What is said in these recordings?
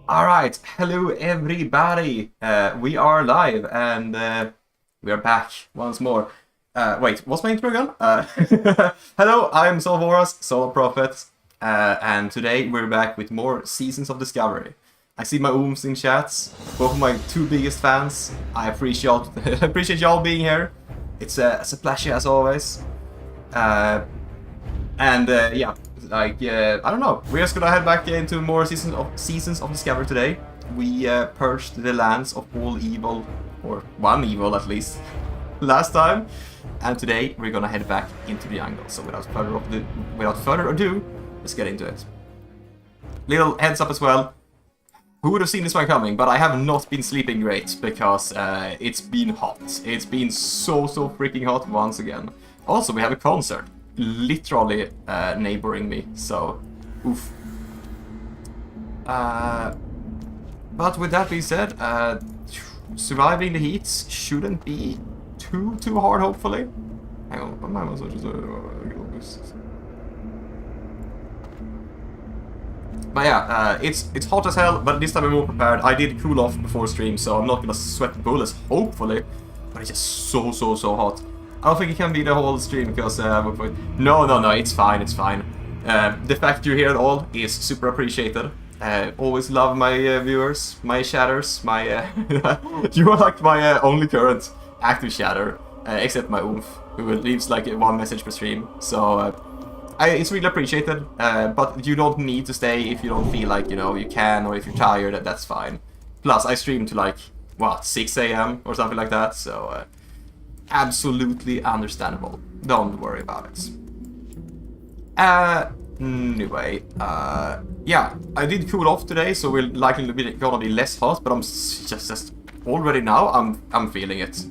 Alright, hello everybody! We are live and we are back once more. Wait, what's my intro again? Hello, I'm Voras, Solo Prophet, and today we're back with more Seasons of Discovery. I see my ooms in chats, both of my two biggest fans. I appreciate y'all being here. It's a pleasure as always. Yeah, I don't know. We're just gonna head back into more Seasons of Discovery today. We purged the lands of all evil, or one evil at least, last time. And today we're gonna head back into the jungle. So without further ado, let's get into it. Little heads up as well. Who would have seen this one coming? But I have not been sleeping great because it's been hot. It's been so freaking hot once again. Also, we have a concert literally neighboring me, so oof. But with that being said, surviving the heats shouldn't be too hard, hopefully. Hang on, my mouse is just but yeah, it's hot as hell, but this time I'm more prepared. I did cool off before stream, so I'm not gonna sweat bullets, hopefully. But it's just so hot. I don't think it can be the whole stream because no, it's fine. The fact you're here at all is super appreciated. Always love my viewers, my chatters, my you are like my only current active chatter, except my oomph, who leaves like one message per stream. So it's really appreciated. But you don't need to stay if you don't feel like you can, or if you're tired. That's fine. Plus, I stream to like what 6 AM or something like that. So. Absolutely understandable. Don't worry about it. Anyway, yeah, I did cool off today, so we're likely gonna be less hot, but I'm just already now, I'm feeling it.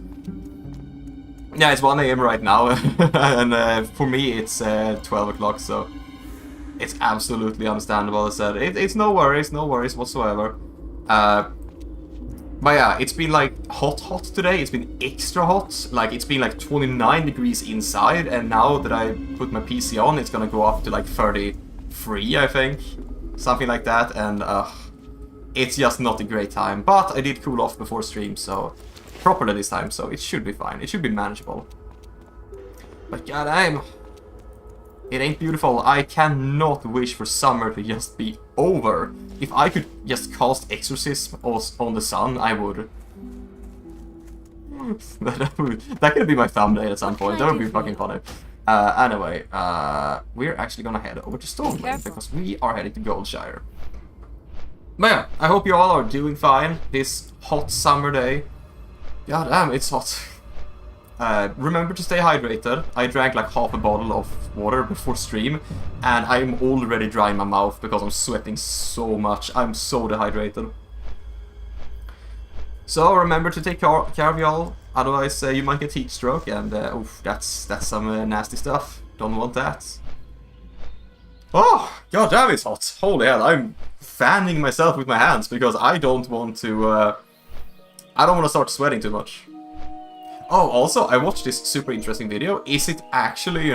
Yeah, it's 1 AM right now, and for me it's 12 o'clock, so it's absolutely understandable. I said it's no worries whatsoever. But yeah, it's been like hot today. It's been extra hot. Like it's been like 29 degrees inside, and now that I put my PC on, it's gonna go up to like 33, I think, something like that. And it's just not a great time. But I did cool off before stream, so properly this time, so it should be fine. It should be manageable. But goddamn, it ain't beautiful. I cannot wish for summer to just be over. If I could just cast Exorcism on the sun, I would. That could be my thumbnail at some point. That would be fucking funny. Anyway, we're actually gonna head over to Stormwind because we are heading to Goldshire. But yeah, I hope you all are doing fine this hot summer day. God damn, it's hot. Remember to stay hydrated. I drank like half a bottle of water before stream, and I'm already dry in my mouth because I'm sweating so much. I'm so dehydrated. So remember to take care of y'all, otherwise you might get heat stroke, and oof, that's some nasty stuff. Don't want that. Oh, god damn, it's hot. Holy hell, I'm fanning myself with my hands because I don't want to start sweating too much. Oh, also, I watched this super interesting video. Is it actually,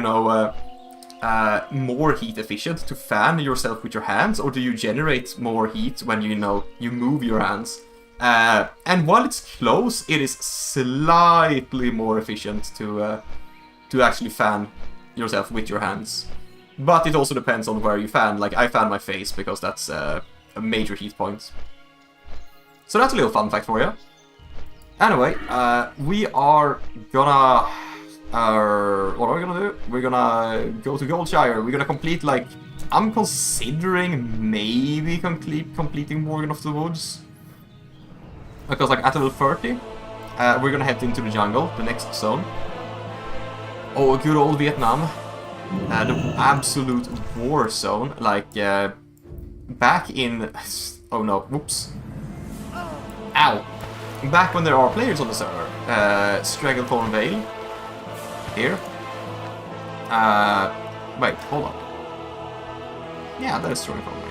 more heat efficient to fan yourself with your hands, or do you generate more heat when you move your hands? And while it's close, it is slightly more efficient to actually fan yourself with your hands. But it also depends on where you fan. Like, I fan my face because that's a major heat point. So that's a little fun fact for you. Anyway, we are gonna... what are we gonna do? We're gonna go to Goldshire. We're gonna complete, like... I'm considering maybe completing Morgan of the Woods. Because, like, at level 30, we're gonna head into the jungle, the next zone. Oh, good old Vietnam. The absolute war zone. Like, back in... Oh no, whoops. Ow. Back when there are players on the server, Stranglethron Vale, here. Wait, hold on. Yeah, that is Stranglethron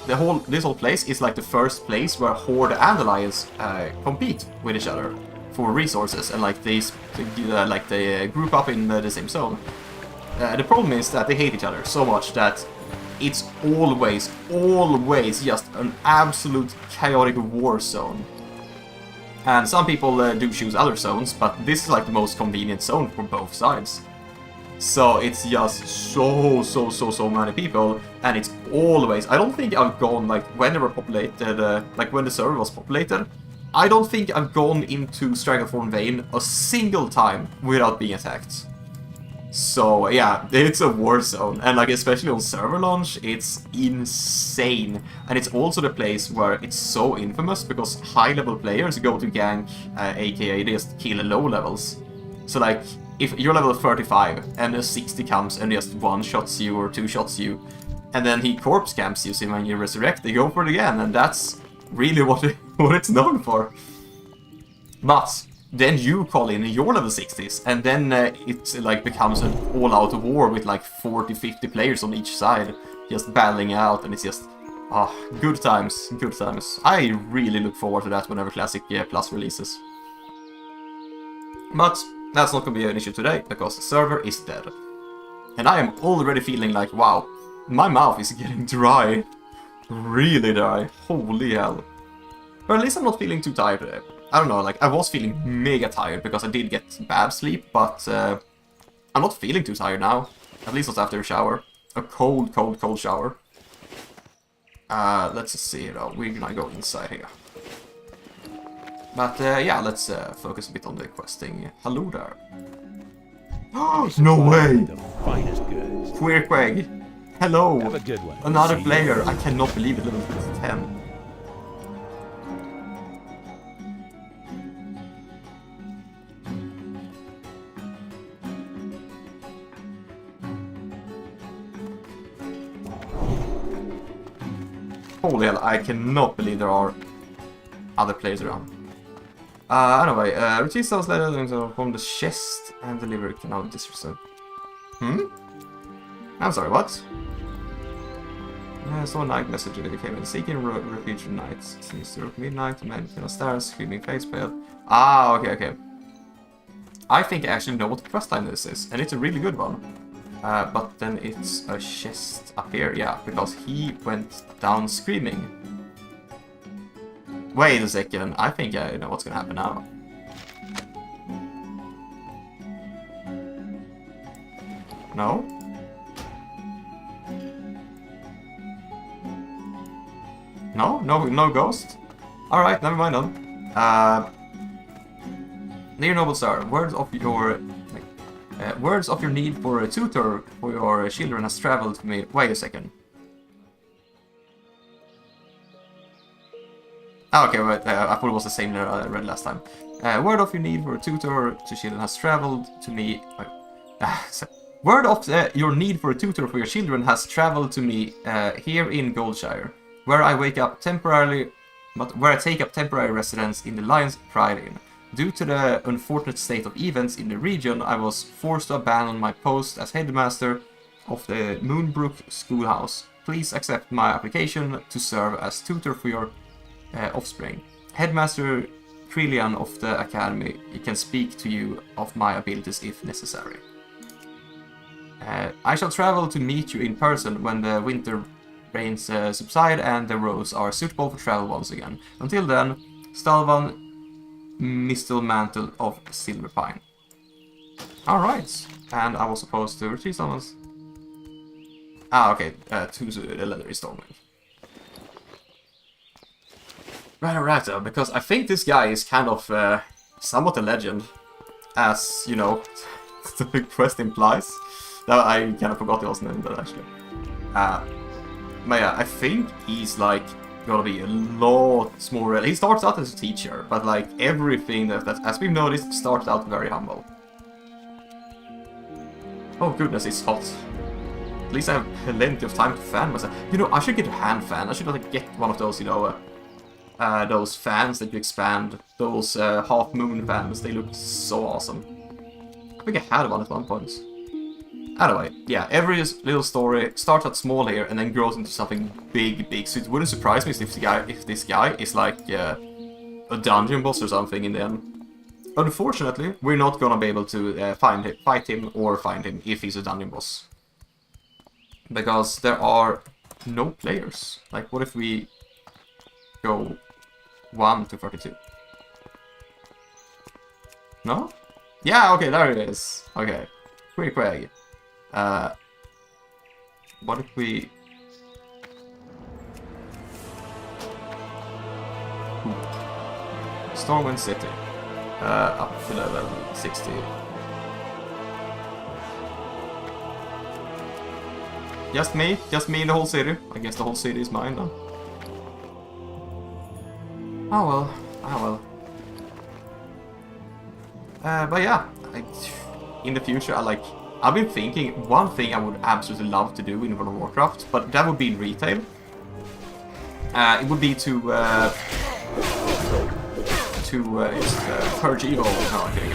Vale. This whole place is like the first place where Horde and Alliance compete with each other for resources, and like they group up in the same zone. The problem is that they hate each other so much that it's always just an absolute chaotic war zone. And some people do choose other zones, but this is like the most convenient zone for both sides. So it's just so many people, and it's always... I don't think I've gone, like, when they were populated, like when the server was populated, I don't think I've gone into Stranglethron Vale a single time without being attacked. So yeah, it's a war zone, and like especially on server launch, it's insane. And it's also the place where it's so infamous because high-level players go to gank, aka just kill low levels. So like, if you're level 35 and a 60 comes and just one-shots you or two-shots you, and then he corpse camps you, so when you resurrect, they go for it again, and that's really what it's known for. But then you call in your level 60s, and then it like becomes an all-out war with like 40-50 players on each side, just battling out, and it's just good times, good times. I really look forward to that whenever Classic Plus releases. But that's not gonna be an issue today, because the server is dead. And I am already feeling like, wow, my mouth is getting dry. Really dry. Holy hell. Or at least I'm not feeling too tired today. I don't know, like, I was feeling mega tired because I did get bad sleep, but I'm not feeling too tired now. At least not after a shower. A cold shower. Let's see, though. We're gonna go inside here. But, yeah, let's focus a bit on the questing. Hello there. No way! Queerqueg. Hello. Have a good one. Another player. I cannot believe it. Level 10. Holy hell, I cannot believe there are other players around. Anyway, retrieve those letters from the chest and deliver it now disrespect. I'm sorry, what? I saw a night message that came in. Seeking refuge at night. Seems to look midnight, men in a stairs, screaming face pale. Ah, okay. I think I actually know what the quest line this is, and it's a really good one. But then it's a chest up here, yeah, because he went down screaming. Wait a second, I think I know what's gonna happen now. No? No ghost? Alright, never mind then. Dear noble sir, words of your need for a tutor for your children has traveled to me. Wait a second. Okay, wait, I thought it was the same that I read last time. Word of your need for a tutor to children has traveled to me. Word of your need for a tutor for your children has traveled to me here in Goldshire, where I take up temporary residence in the Lion's Pride Inn. Due to the unfortunate state of events in the region, I was forced to abandon my post as headmaster of the Moonbrook Schoolhouse. Please accept my application to serve as tutor for your offspring. Headmaster Trillian of the Academy can speak to you of my abilities if necessary. I shall travel to meet you in person when the winter rains subside and the roads are suitable for travel once again. Until then, Stalvan Mistle Mantle of Silverpine. Alright, and I was supposed to retrieve someone's... Ah, okay, to the leathery Stormwind. Right, because I think this guy is kind of somewhat a legend, as, you know, the quest implies. Now, I kind of forgot he was named that, actually. But yeah, I think he's, like, gonna be a lot more... He starts out as a teacher, but, like, everything that as we've noticed, starts out very humble. Oh, goodness, it's hot. At least I have plenty of time to fan myself. You know, I should get a hand fan. I should, like, get one of those, you know, those fans that you expand. Those half-moon fans. They look so awesome. I think I had one at one point. Anyway, yeah, every little story starts out small here and then grows into something big. So it wouldn't surprise me if this guy is like a dungeon boss or something in the end. Unfortunately, we're not gonna be able to fight him if he's a dungeon boss. Because there are no players. Like, what if we go 1 to 32? No? Yeah, okay, there it is. Okay. Quick. What if we... Stormwind City. Up to level 60. Just me in the whole city. I guess the whole city is mine then. Oh well. But yeah, in the future, I've been thinking, one thing I would absolutely love to do in World of Warcraft, but that would be in retail. It would be to purge evil. No, I'm kidding.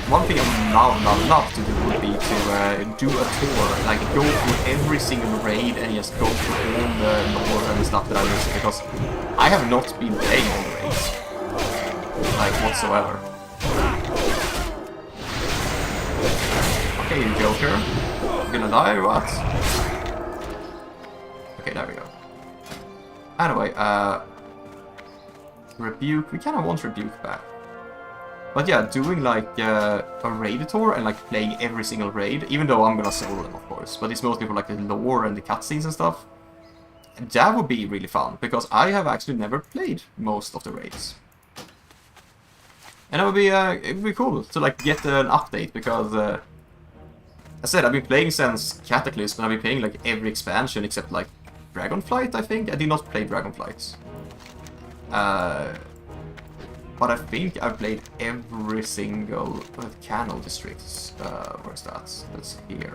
One thing I would love to do would be to do a tour, like go through every single raid and just go through all the lore and stuff that I miss, because I have not been playing all the raids, like whatsoever. Okay, you Joker. You gonna die or what? Okay, there we go. Anyway, Rebuke. We kind of want Rebuke back. But yeah, doing like a raid tour and like playing every single raid, even though I'm gonna solo them, of course, but it's mostly for like the lore and the cutscenes and stuff. That would be really fun, because I have actually never played most of the raids. And it would be cool to like get an update, because I said I've been playing since Cataclysm, and I've been playing like every expansion except like Dragonflight, I think. I did not play Dragonflight. But I think I've played every single Canal districts. Where's that? That's here.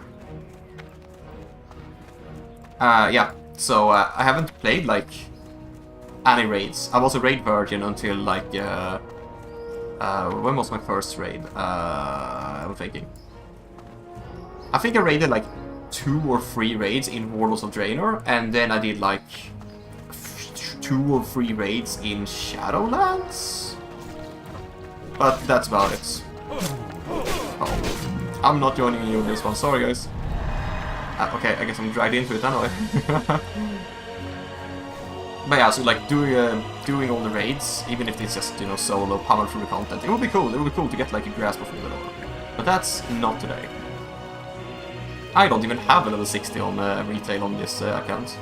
Yeah, so I haven't played like any raids. I was a raid virgin until like when was my first raid? I'm thinking. I think I raided like 2 or 3 raids in Warlords of Draenor, and then I did like 2 or 3 raids in Shadowlands. But that's about it. Oh, I'm not joining you in this one. Sorry, guys. Okay, I guess I'm dragged into it anyway. But yeah, so like doing all the raids, even if it's just, you know, solo, power through the content, it would be cool. It would be cool to get like a grasp of the lore. But that's not today. I don't even have a level 60 on retail on this account.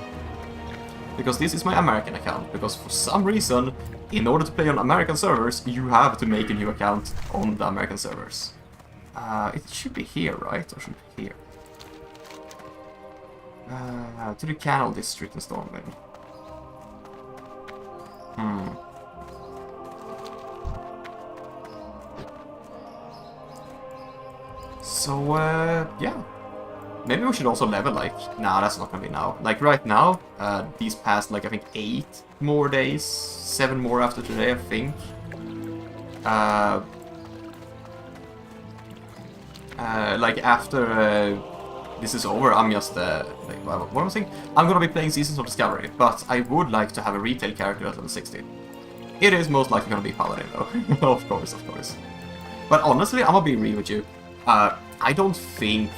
Because this is my American account, because for some reason, in order to play on American servers, you have to make a new account on the American servers. It should be here, right? Or should it be here? To the Canal District in Stormwind. So, yeah. Maybe we should also level, like... Nah, that's not gonna be now. Like, right now, these past, like, I think 8 more days. 7 more after today, I think. Like, after this is over, I'm just, like, what am I saying? I'm gonna be playing Seasons of Discovery, but I would like to have a retail character at level 60. It is most likely gonna be Paladin, though. Of course. But honestly, I'm gonna be real with you. I don't think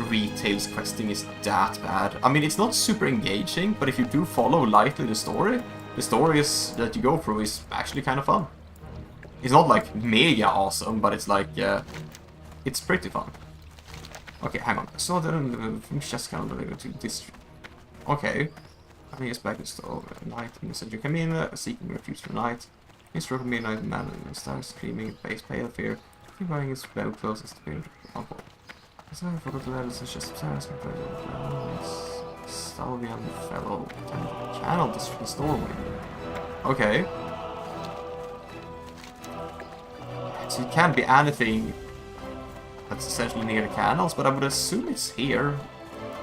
retail's questing is that bad. I mean, it's not super engaging, but if you do follow lightly the stories that you go through is actually kind of fun. It's not like mega awesome, but it's like, it's pretty fun. Okay, hang on. So then, just kind of to district. Okay. I think it's back in store. Night, and said you come in, seeking refuge for night. You struck midnight man and starts screaming, face pale fear. You're wearing his well closest to the uncle. As I forgot the letters, it's just Sarah's Stalvian fellow Canal District Stormwind. Okay. So it can't be anything that's essentially near the canals, but I would assume it's here.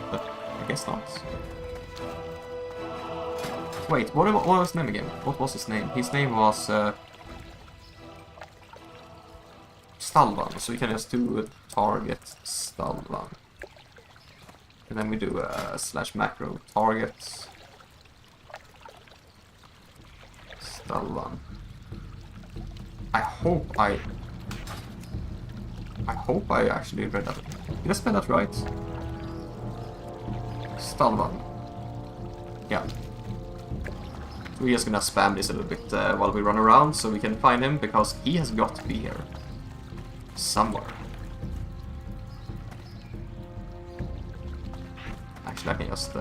But I guess not. Wait, what was his name again? What was his name? His name was Stalvan, so we can just do a target Stalvan. And then we do a / macro target Stalvan. I hope I actually read that. Did I spell that right? Stalvan. Yeah. We're just gonna spam this a little bit while we run around so we can find him, because he has got to be here. Somewhere. Actually, I can just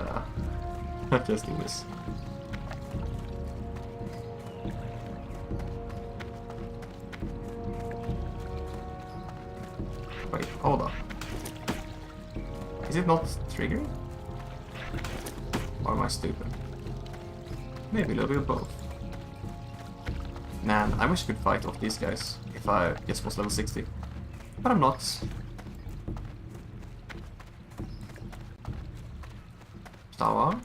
do this. Wait, hold on. Is it not triggering? Or am I stupid? Maybe a little bit of both. Man, I wish I could fight off these guys if I just was level 60. But I'm not. Tower.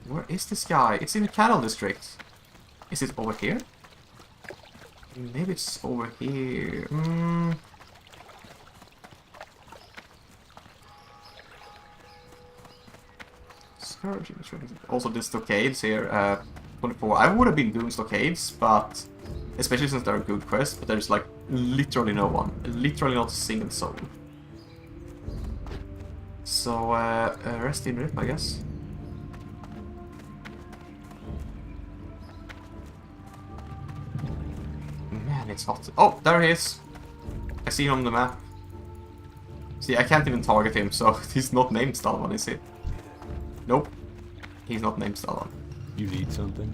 Where is this guy? It's in the Cattle District. Is it over here? Maybe it's over here. Scourge. Also, the stockades here. 24. I would have been doing stockades, but especially since they're a good quest, but there's like literally no one. Literally not a single soul. So, rest in rip, I guess. Man, it's hot. Oh, there he is. I see him on the map. See, I can't even target him, so he's not named Stalvan, is he? Nope. He's not named Stalvan. You need something?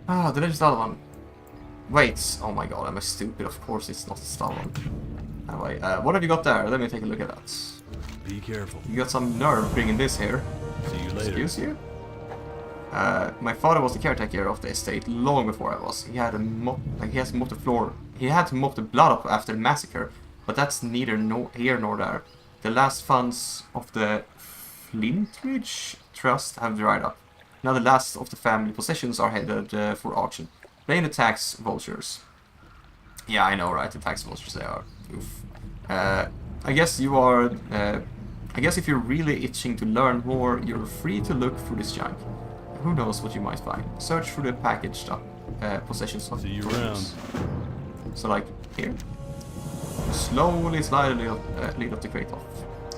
Ah, the legend Stalvan. Wait, oh my god, am I stupid? Of course it's not Stalvan. Anyway, what have you got there? Let me take a look at that. Be careful. You got some nerve bringing this here. See you later. Excuse you? My father was the caretaker of the estate long before I was. He had he has mopped the floor. He had to mop the blood up after the massacre, but that's neither here nor there. The last funds of the Flintridge Trust have dried up. Now the last of the family possessions are headed for auction. Blame the tax vultures. Yeah, I know, right? The tax vultures they are. Oof. I guess you are. I guess if you're really itching to learn more, you're free to look through this junk. Who knows what you might find? Search through the packaged up possessions of See you around. So like here. Slowly lead up the crate off.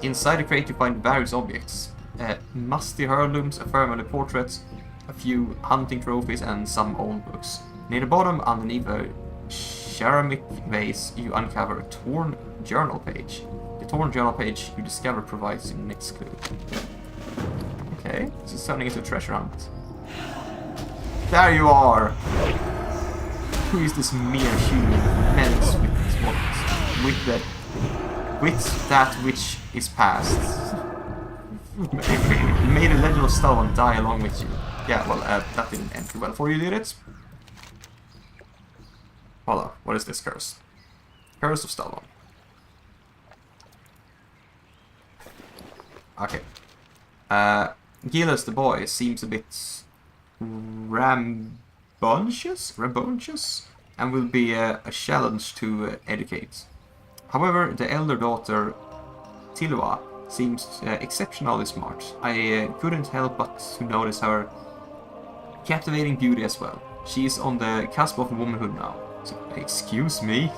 Inside the crate you find various objects. Musty heirlooms, a family portrait, a few hunting trophies and some old books. Near the bottom, underneath a ceramic vase, you uncover a torn journal page. The torn journal page you discover provides the next clue. Okay, this is turning into a treasure hunt. There you are! Who is this mere human menace with that which is past? May the legend of Stalvan die along with you. Yeah, well, that didn't end too well for you, did it? Voila, what is this curse? Curse of Stalvan. Okay. Gilles the boy seems a bit rambunctious, and will be a challenge to educate. However, the elder daughter, Tilwa, seems exceptionally smart. I couldn't help but to notice her captivating beauty as well. She is on the cusp of womanhood now. So, excuse me?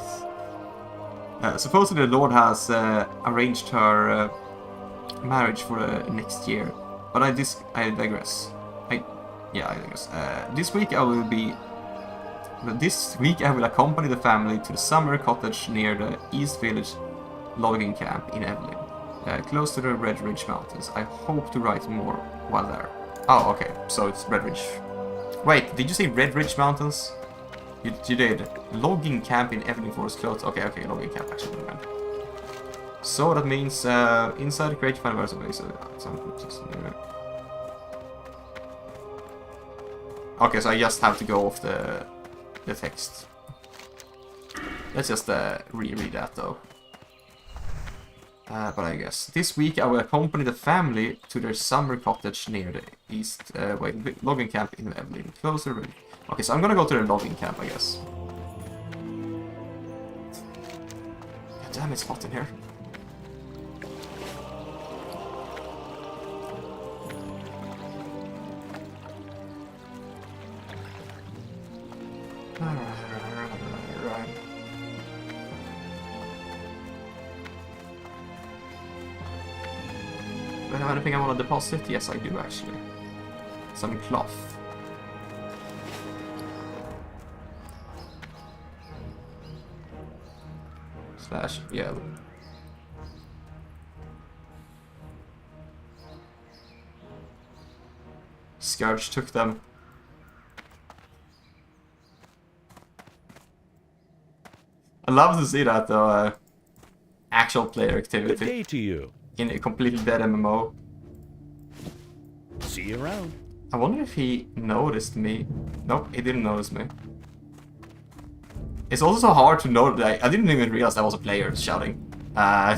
Supposedly the Lord has arranged her marriage for next year, but I digress. I digress. This week I will accompany the family to the summer cottage near the East Village logging camp in Evelyn, close to the Red Ridge Mountains. I hope to write more while there. Oh, okay, so it's Red Ridge. Wait, did you say Red Ridge Mountains? You did. Logging camp in Evelyn Forest close. Okay, logging camp actually. Man. So that means inside the crate you find various ways. Okay, so I just have to go off the text. Let's just reread that though. But I guess this week I will accompany the family to their summer cottage near the east logging camp in Evelyn. Closer. Okay, so I'm gonna go to the logging camp, I guess. God damn, it's hot in here. Alright. have anything I want to deposit? Yes, I do actually. Some cloth. Slash yellow. Scourge took them. I love to see that though. Actual player Good activity day to you. in a completely dead MMO. See you around. I wonder if he noticed me. Nope, he didn't notice me. It's also so hard to know that I didn't even realize that was a player shouting. I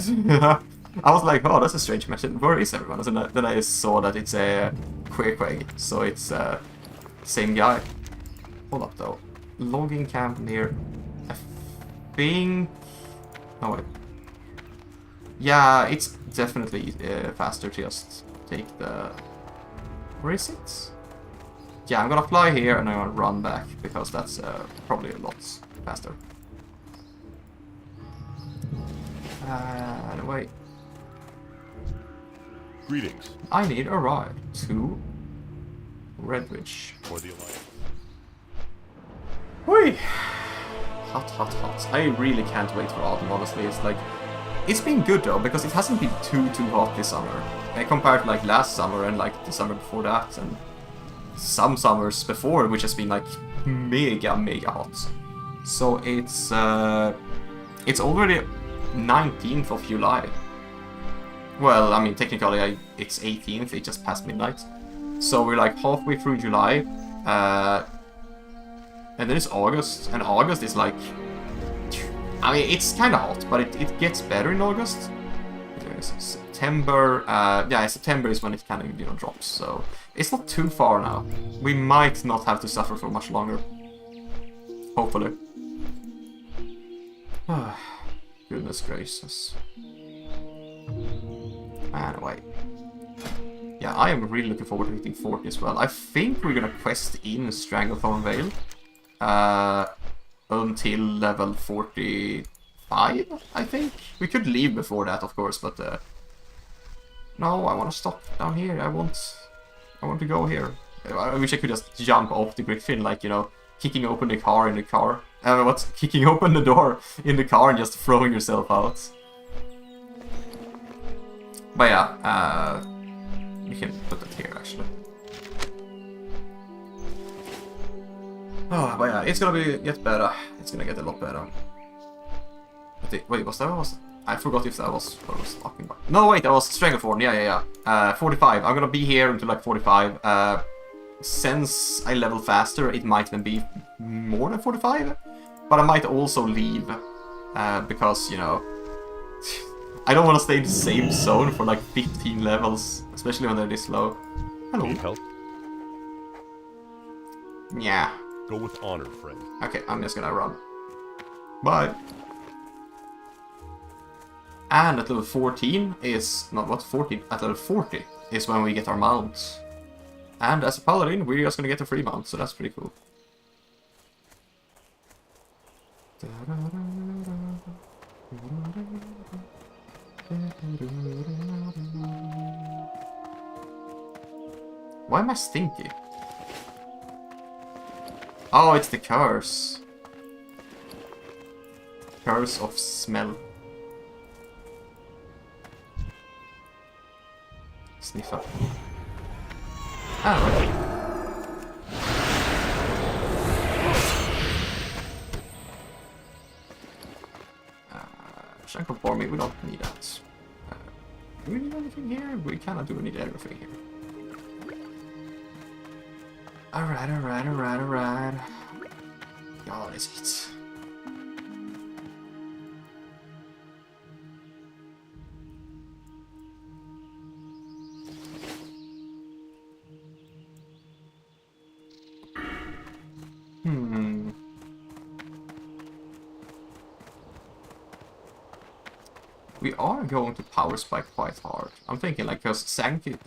was like, oh, that's a strange message. Where is everyone? And then I saw that it's a Queerquag, so it's same guy. Hold up though. Logging camp near. I think. Oh wait. Yeah, it's definitely faster to just take the. Where is it? Yeah, I'm gonna fly here and I'm gonna run back because that's probably a lot faster. Anyway. Greetings. I need a ride to Redwich. For the Alliance. Whee! Hot, hot, hot. I really can't wait for autumn, honestly. It's like... It's been good though, because it hasn't been too hot this summer. Compared to like last summer and like the summer before that and some summers before, which has been like mega hot. So it's already 19th of July. Well, I mean, technically it's 18th, it just passed midnight. So we're like halfway through July, and then it's August, and August is like... I mean, it's kind of hot, but it gets better in August. September, yeah, September is when it kind of, you know, drops, so it's not too far now. We might not have to suffer for much longer. Hopefully. Goodness gracious. Anyway. Yeah, I am really looking forward to hitting 40 as well. I think we're gonna quest in Stranglethron Vale. Until level 45, I think. We could leave before that, of course, but... No, I want to stop down here. I want to go here. I wish I could just jump off the griffin, like, you know, kicking open the car in the car. What's kicking open the door in the car and just throwing yourself out. But yeah, we can put it here actually. Oh, but yeah, it's gonna get better. It's gonna get a lot better. Wait, was that? I forgot if that was what I was talking about. No, wait, that was Stranglethorn. Yeah. 45. I'm gonna be here until like 45. Since I level faster, it might even be more than 45. But I might also leave because, you know, I don't want to stay in the same zone for like 15 levels, especially when they're this low. Hello. Need help? Yeah. Go with honor, friend. Okay, I'm just gonna run. Bye. And at level 14 is... Not what, 14? At level 40 is when we get our mount. And as a paladin, we're just gonna get a free mount, so that's pretty cool. Why am I stinky? Oh, it's the curse. Curse of smell. Sniffer. Ah, right. Shank of Barmy, we don't need that. Do we need anything here? We kinda do need everything here. Alright. God, is it? We are going to power spike quite hard. I'm thinking like, because Sanctity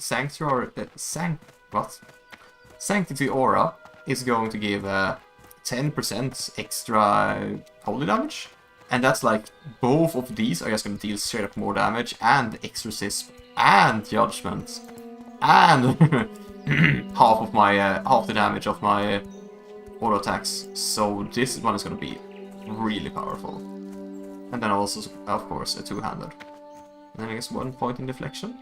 Aura is going to give 10% extra holy damage. And that's like, both of these are just gonna deal straight up more damage, and Exorcism, and Judgment, and half the damage of my auto attacks. So this one is gonna be really powerful. And then also, of course, a two-handed. And then I guess 1 point in deflection.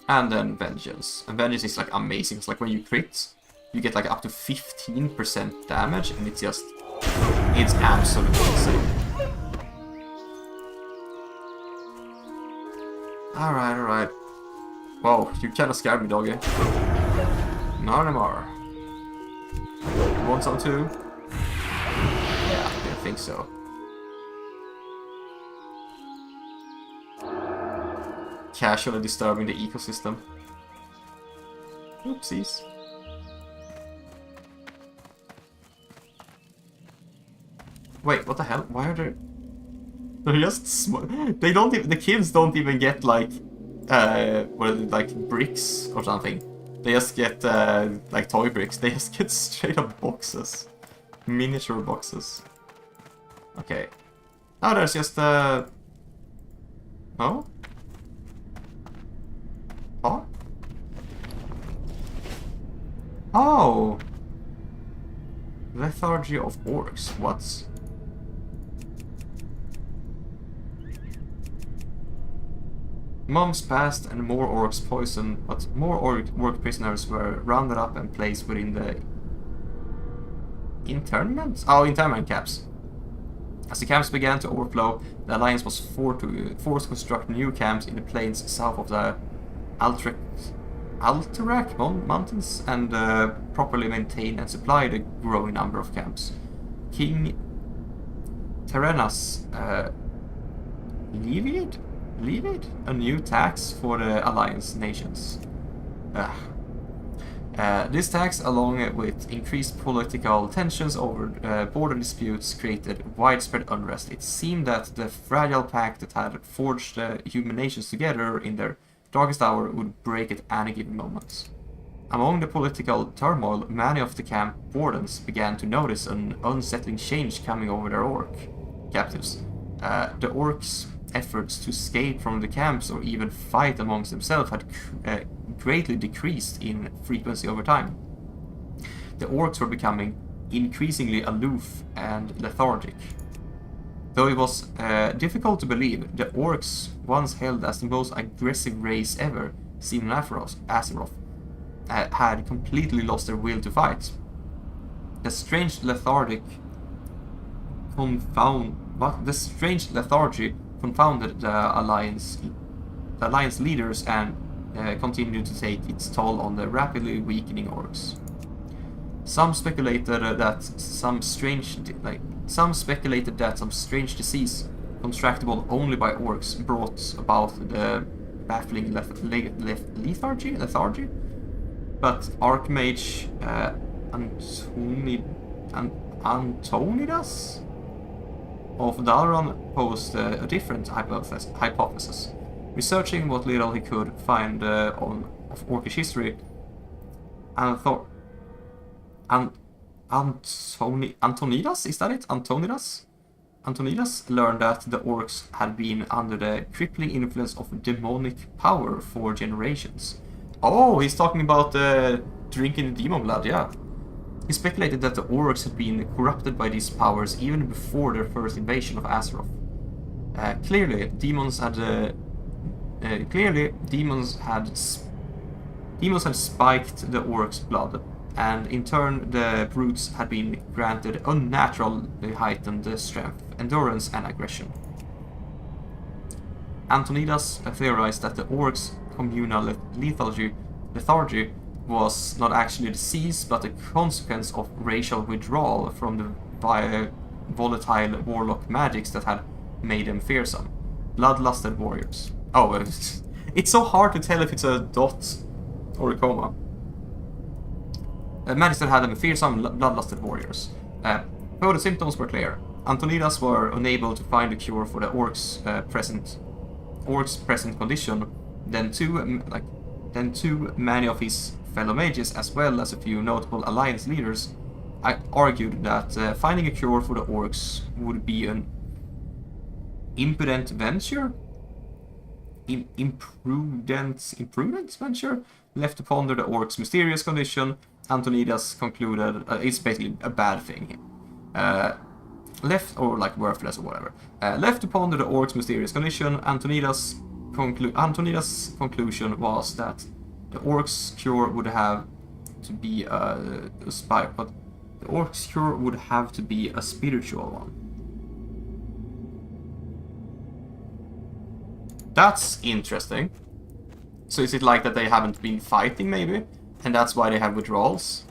And then Vengeance. And Vengeance is like amazing. It's like when you crit, you get like up to 15% damage, and it's just... it's absolutely insane. Alright, alright. Wow, you kinda scared me, doggy. Not anymore. You want some too? Yeah, I think so. Casually disturbing the ecosystem. Oopsies. Wait, what the hell? Why are there... they're just they don't even... the kids don't even get like... what is it, like bricks or something. They just get like toy bricks. They just get straight up boxes. Miniature boxes. Okay. Oh, there's just oh? Oh? Oh! Lethargy of orcs. What's... months passed and more orcs poisoned, but more orc prisoners were rounded up and placed within the internment? Oh, internment camps. As the camps began to overflow, the Alliance was forced to construct new camps in the plains south of the Alterac Mountains and properly maintain and supply the growing number of camps. King Terenas levied a new tax for the Alliance nations. This tax, along with increased political tensions over border disputes, created widespread unrest. It seemed that the fragile pact that had forged the human nations together in their darkest hour would break at any given moment. Among the political turmoil, many of the camp wardens began to notice an unsettling change coming over their orc captives. The orcs' efforts to escape from the camps or even fight amongst themselves had greatly decreased in frequency over time. The orcs were becoming increasingly aloof and lethargic. Though it was difficult to believe, the orcs, once held as the most aggressive race ever seen in Azeroth, had completely lost their will to fight. The strange lethargy confounded the Alliance leaders and continued to take its toll on the rapidly weakening orcs. Some speculated that some strange disease, contractable only by orcs, brought about the baffling lethargy. But Archmage Antonidas of Dalron posed a different hypothesis. Researching what little he could find of orcish history, Antonidas, is that it? Antonidas learned that the orcs had been under the crippling influence of demonic power for generations. Oh, he's talking about drinking demon blood, yeah. He speculated that the orcs had been corrupted by these powers even before their first invasion of Azeroth. Clearly, demons had spiked the orcs' blood, and in turn the brutes had been granted unnaturally heightened strength, endurance, and aggression. Antonidas theorized that the orcs' communal lethargy was not actually a disease, but a consequence of racial withdrawal from the volatile warlock magics that had made them fearsome. Bloodlusted warriors. Oh, it's so hard to tell if it's a dot or a comma. Magics that had them fearsome, bloodlusted warriors. But the symptoms were clear. Antonidas were unable to find a cure for the orcs' present condition. Then too many of his fellow mages, as well as a few notable alliance leaders, I argued that finding a cure for the orcs would be an imprudent venture? Imprudent venture? Left to ponder the orcs' mysterious condition, Antonidas concluded it's basically a bad thing. Left, or like worthless or whatever. Left to ponder the orcs' mysterious condition, Antonidas' conclusion was that the orcs' cure would have to be a spiritual one. That's interesting. So is it like that they haven't been fighting, maybe? And that's why they have withdrawals?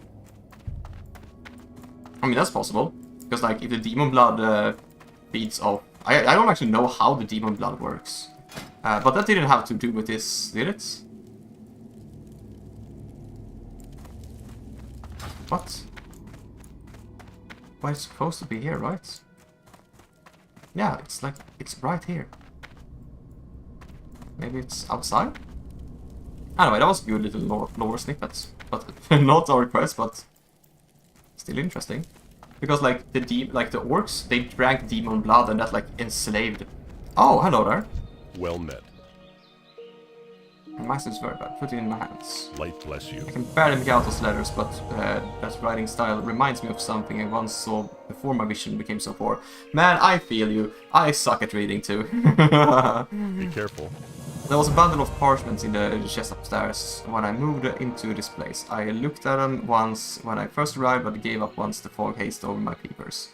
I mean, that's possible. Because, like, if the demon blood feeds off... I don't actually know how the demon blood works. But that didn't have to do with this, did it? What? Well, it's supposed to be here, right? Yeah, it's like... it's right here. Maybe it's outside? Anyway, that was good little lore snippets. But not our quest, but... still interesting. Because, like, the orcs, they drank demon blood and that, like, enslaved... Oh, hello there. Well met. My is very bad. Put it in my hands. Light bless you. I can barely make out those letters, but that writing style reminds me of something I once saw before my vision became so poor. Man, I feel you. I suck at reading too. Be careful. There was a bundle of parchments in the chest upstairs when I moved into this place. I looked at them once when I first arrived, but gave up once the fog hazed over my papers.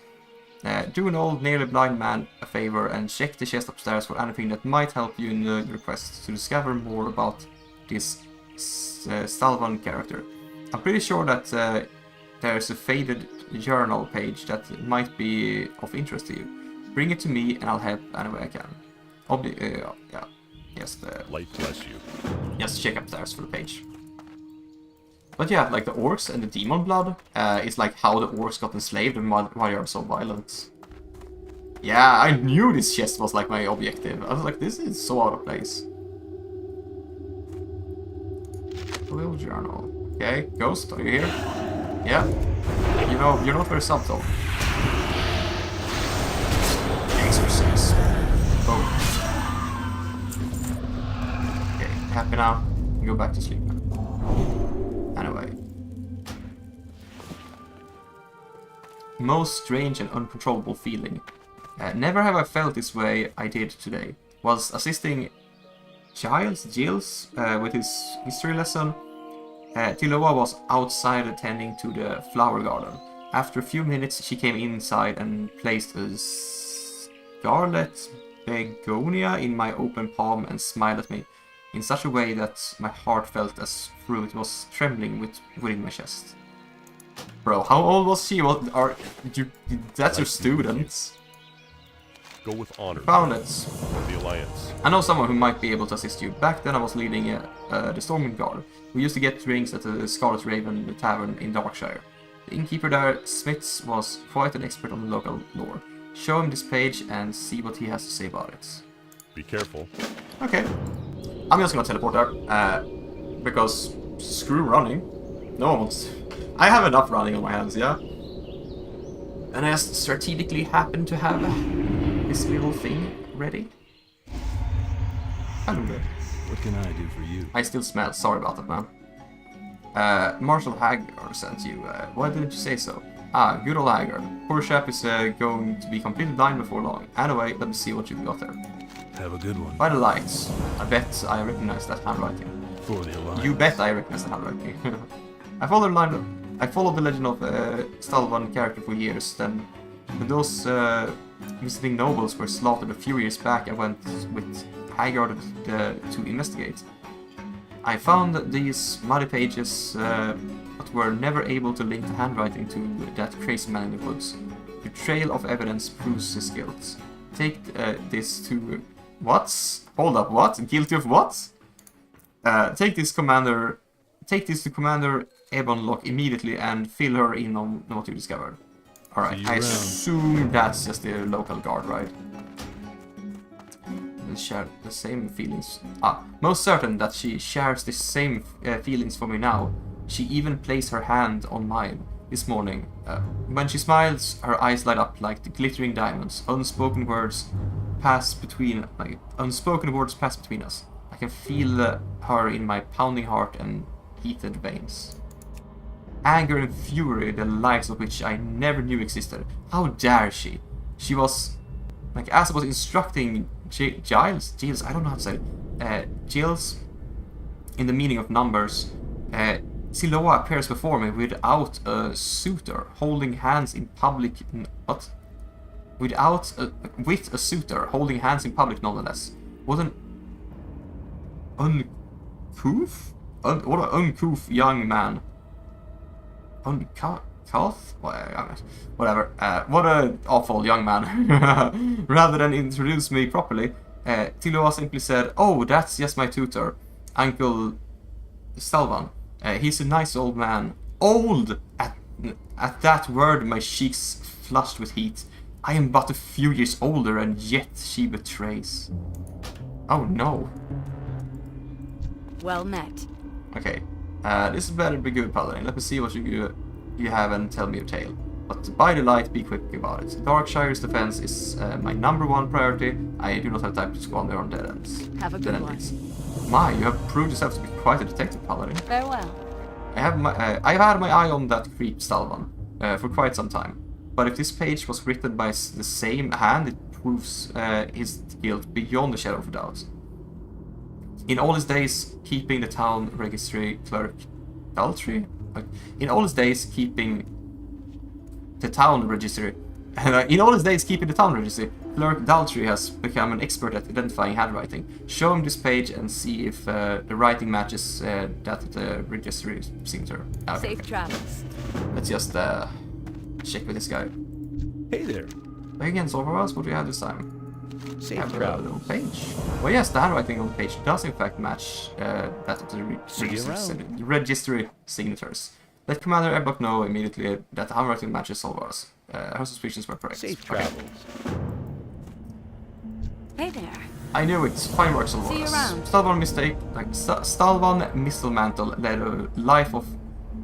Do an old, nearly blind man a favor and check the chest upstairs for anything that might help you in your quest to discover more about this Stalvan character. I'm pretty sure that there's a faded journal page that might be of interest to you. Bring it to me and I'll help any way I can. Yeah. Yes, Light bless you. Just check upstairs for the page. But yeah, like the orcs and the demon blood, it's like how the orcs got enslaved and why they are so violent. Yeah, I knew this chest was like my objective. I was like, this is so out of place. Little journal. Okay, Ghost, are you here? Yeah. You know, you're not very subtle. Exorcist. Boom. Okay, happy now. Go back to sleep now. Anyway. Most strange and uncontrollable feeling. Never have I felt this way I did today. Was assisting Giles with his history lesson. Tiloa was outside attending to the flower garden. After a few minutes she came inside and placed a scarlet begonia in my open palm and smiled at me in such a way that my heart felt as though it was trembling within my chest. Bro, how old was she? That's your student. Go with honor. Found it. For the Alliance. I know someone who might be able to assist you. Back then I was leading the Storming Guard. We used to get drinks at the Scarlet Raven Tavern in Darkshire. The innkeeper there, Smiths, was quite an expert on the local lore. Show him this page and see what he has to say about it. Be careful. Okay. I'm just gonna teleport there. Because screw running. No one wants... I have enough running on my hands, yeah? And I just strategically happen to have this little thing ready. Hello there. What can I do for you? I still smell. Sorry about that, man. Marshal Haggard sent you. Why didn't you say so? Ah, good old Haggard. Poor chap is going to be completely blind before long. Anyway, let me see what you've got there. Have a good one. By the lights, I bet I recognize that handwriting. For the Alliance. You bet I recognize the handwriting. I followed the legend of Stalvan character for years. Then, when those visiting nobles were slaughtered a few years back, I went with Haggard to investigate. I found these muddy pages, but were never able to link the handwriting to that crazy man in the woods. The trail of evidence proves his guilt. Take this to... What? Hold up, what? Guilty of what? Take this to Commander Ebonlock immediately and fill her in on what you discovered. Alright, I assume that's just the local guard, right? They share the same feelings. Most certain that she shares the same feelings for me now. She even placed her hand on mine. this morning. When she smiles, her eyes light up like the glittering diamonds. Unspoken words pass between us. I can feel her in my pounding heart and heated veins. Anger and fury, the likes of which I never knew existed. How dare she? She was, like, as I was instructing Giles, I don't know how to say it, Giles, in the meaning of numbers, Siloa appears before me without a suitor, holding hands in public. What? With a suitor, holding hands in public, nonetheless. What an uncouth, young man. Whatever. What an awful young man. Rather than introduce me properly, Siloa simply said, "Oh, that's just my tutor, Uncle Stalvan. He's a nice old man." Old! At that word, my cheeks flushed with heat. I am but a few years older, and yet she betrays. Oh no. Well met. Okay. This better be good, Paladin. Let me see what you have and tell me your tale. But by the light, be quick about it. Darkshire's defense is my #1 priority. I do not have time to squander on dead ends. Have a good one. My, you have proved yourself to be quite a detective, Paladin. Farewell. I've had my eye on that creep Stalvan for quite some time. But if this page was written by the same hand, it proves his guilt beyond a shadow of a doubt. In all his days keeping the town registry clerk Daltrey? In all his days keeping the town registry Clerk Daltrey has become an expert at identifying handwriting. Show him this page and see if the writing matches that of the registry signature. Safe travels. Let's just check with this guy. Hey there. Again, so for us, what do we have this time? Safe Have a travels. little page. Well, yes, the handwriting on the page does in fact match that of the registry signatures. Let Commander Erbach know immediately that the handwriting matches all of us. Her suspicions were correct. Safe Okay. travels. Hey there. I knew it. Fine work, all See you of us. around. Stalvan Mistelmantle led a life of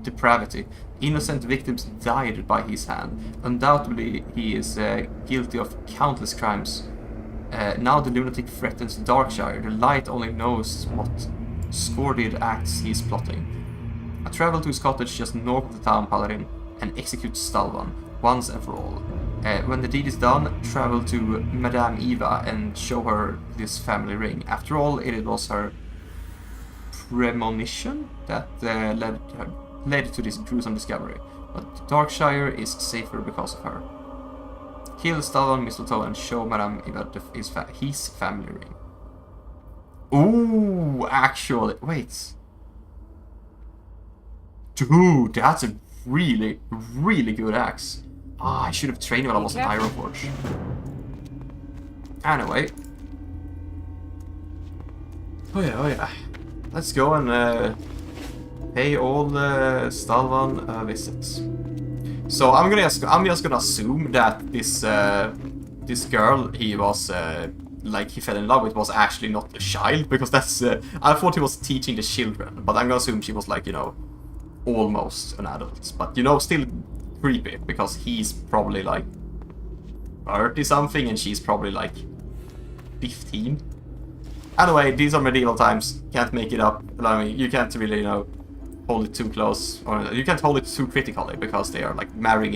depravity. Innocent victims died by his hand. Undoubtedly, he is guilty of countless crimes. Now the lunatic threatens Darkshire. The light only knows what sordid acts he is plotting. I travel to his cottage just north of the town, Paladin, and execute Stalvan, once and for all. When the deed is done, travel to Madame Eva and show her this family ring. After all, it was her premonition that led to this gruesome discovery. But Darkshire is safer because of her. Kill Stalvan Mistletoe and show Madame Eva his family ring. Ooh, actually, wait. Dude, that's a really, really good axe. Ah, I should have trained when I was an Ironforge. Anyway. Oh yeah. Let's go and pay all Stalvan visits. So I'm just gonna assume that this girl he was he fell in love with was actually not a child, because that's I thought he was teaching the children, but I'm gonna assume she was almost an adult, but still creepy, because he's probably 30 something and she's probably 15. Anyway, these are medieval times. Can't make it up. I mean, you can't really hold it too close, or you can't hold it too critically, because they are marrying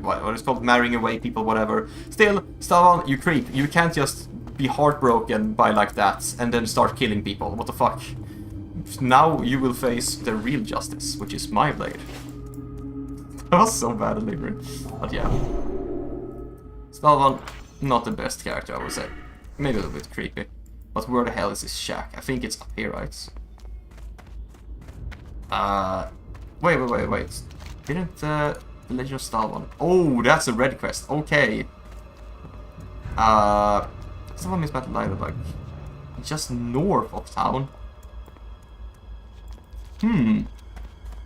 what is called marrying away people, whatever. Still, Stalvan, you creep. You can't just be heartbroken by that and then start killing people. What the fuck? Now you will face the real justice, which is my blade. That was so bad delivery. But yeah. Stalvan, not the best character, I would say. Maybe a little bit creepy. But where the hell is his shack? I think it's up here, right? Wait. Didn't the Legend of Stalvan... Oh, that's a red quest. Okay. Someone mismatched light just north of town.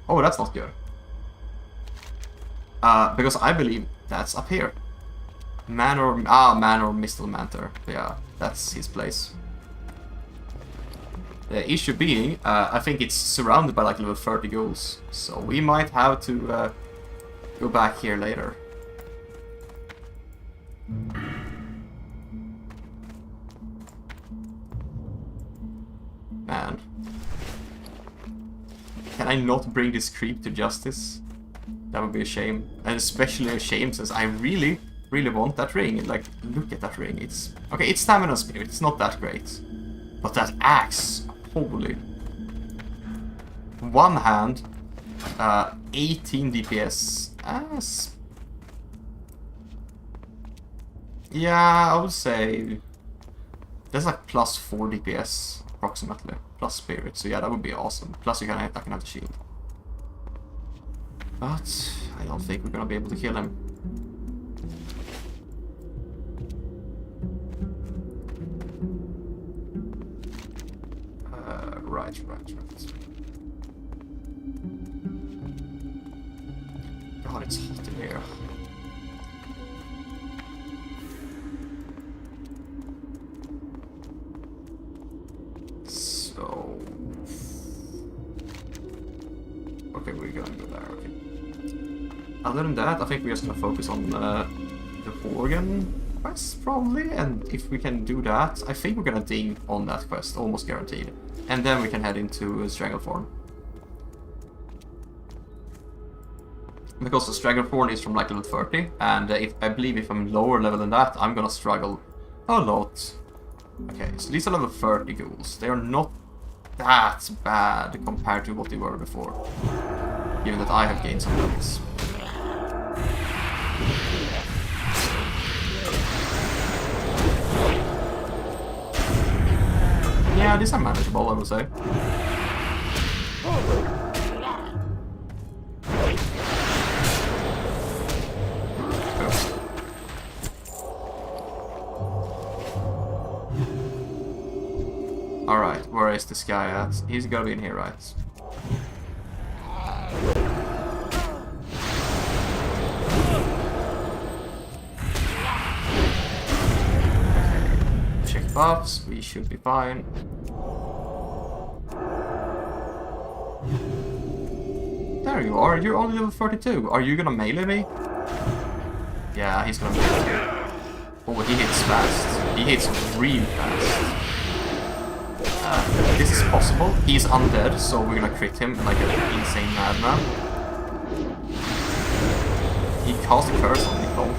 Oh, that's not good. Because I believe that's up here. Manor Mistelmantor. Yeah, that's his place. The issue being, I think it's surrounded by level 30 ghouls, so we might have to go back here later. Man. Can I not bring this creep to justice? That would be a shame. And especially a shame since I really want that ring. Like, look at that ring. It's... Okay, it's stamina spirit. It's not that great. But that axe, holy. One hand, 18 DPS. Yeah, I would say... That's like plus 4 DPS, approximately. Plus spirit, so yeah, that would be awesome. Plus I can have the shield. But I don't think we're gonna be able to kill him. Right. God, it's hot in here. So... Okay, we're gonna go there, okay. Other than that, I think we're just gonna focus on the organ quest, probably, and if we can do that, I think we're gonna ding on that quest, almost guaranteed. And then we can head into Stranglethron. Because the Stranglethron is from like level 30, and I believe if I'm lower level than that, I'm gonna struggle a lot. Okay, so these are level 30 ghouls. They are not that bad compared to what they were before. Given that I have gained some levels. Yeah, these are manageable, I would say. Alright, where is this guy at? He's gotta be in here, right? Check buffs, we should be fine. There you are, you're only level 32. Are you gonna melee me? Yeah, he's gonna melee me. Oh, he hits fast. He hits real fast. This is possible. He's undead, so we're gonna crit him like an insane madman. He cast a curse on me. Oh.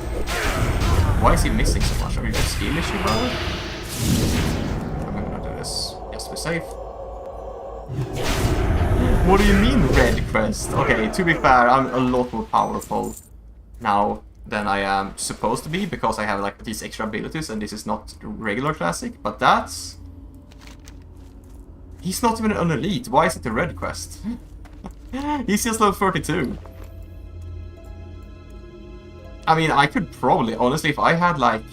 Why is he missing so much? Are you just skill issue, brother? I'm gonna do this just to be safe. What do you mean, red quest? Okay, to be fair, I'm a lot more powerful now than I am supposed to be because I have like these extra abilities and this is not regular classic, but that's... He's not even an elite. Why is it a red quest? He's just level 32. I mean, I could probably, honestly, if I had like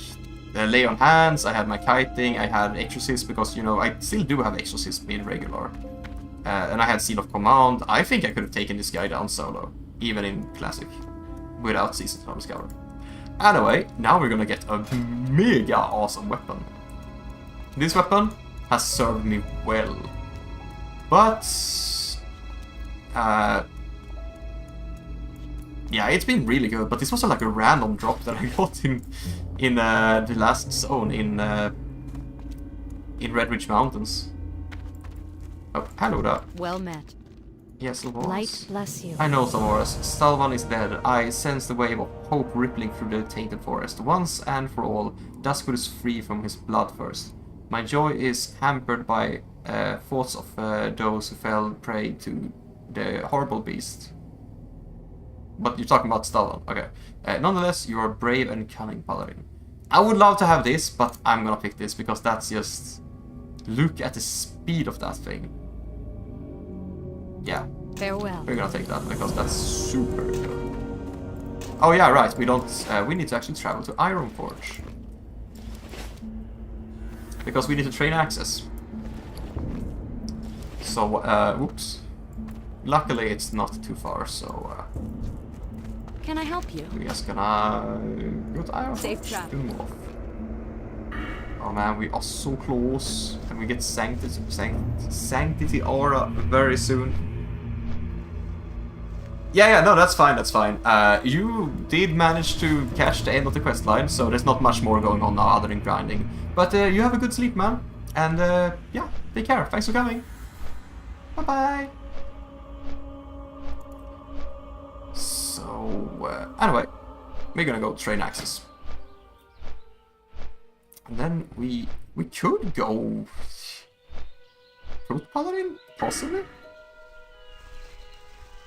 lay on hands, I had my kiting, I had exorcism, because you know I still do have exorcism in regular, and I had seal of command. I think I could have taken this guy down solo, even in classic, without season of discover. Anyway, now we're gonna get a mega awesome weapon. This weapon has served me well. But, yeah, it's been really good, but this was like a random drop that I got in the last zone in Red Ridge Mountains. Oh, hello there. Well met. Yes, it was. Light bless you. I know, Voras. Stalvan is dead. I sense the wave of hope rippling through the tainted forest. Once and for all, Duskwood is free from his bloodthirst. My joy is hampered by thoughts of those who fell prey to the horrible beast. But you're talking about Stalvan, okay. Nonetheless, you are a brave and cunning paladin. I would love to have this, but I'm gonna pick this because that's just... Look at the speed of that thing. Yeah. Farewell. We're gonna take that because that's super good. Oh yeah, right, we don't... we need to actually travel to Ironforge. Because we need to train access. So, whoops. Luckily it's not too far, so... Can I help you? we're just gonna go to Ironforge. Safe travel. Move off. Oh man, we are so close. And we get Sanctity Aura very soon. Yeah, no, that's fine, that's fine. You did manage to catch the end of the quest line, so there's not much more going on now other than grinding. But you have a good sleep, man. And yeah, take care. Thanks for coming. Bye-bye. So, anyway, we're gonna go train axes. And then we could go... Fruit Paladin? Possibly?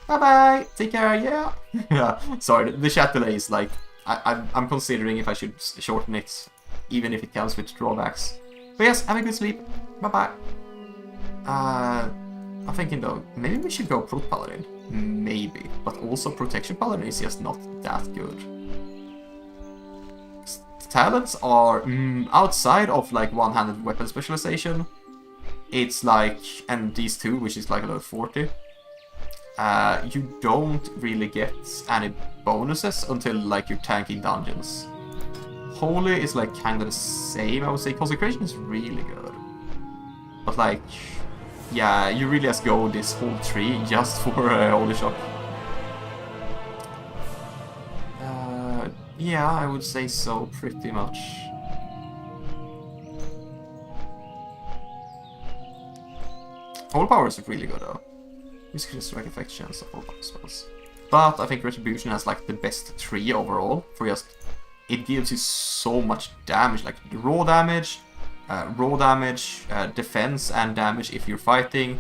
Bye-bye! Take care, yeah! Yeah, sorry, the chat delay is like... I'm considering if I should shorten it, even if it comes with drawbacks. But yes, have a good sleep. Bye-bye. I'm thinking though, maybe we should go Fruit Paladin. Maybe. But also Protection Paladin is just not that good. Talents are outside of like one-handed weapon specialization. It's like, and these two, which is like level 40. You don't really get any bonuses until like you're tanking dungeons. Holy is like kind of the same, I would say. Consecration is really good. But like, yeah, you really just go this whole tree just for Holy Shock. Yeah, I would say so, pretty much. Holy Power is really good though. Basically strike effect chance of all power spells. But I think Retribution has like the best tree overall for just... It gives you so much damage, like raw damage, defense and damage if you're fighting,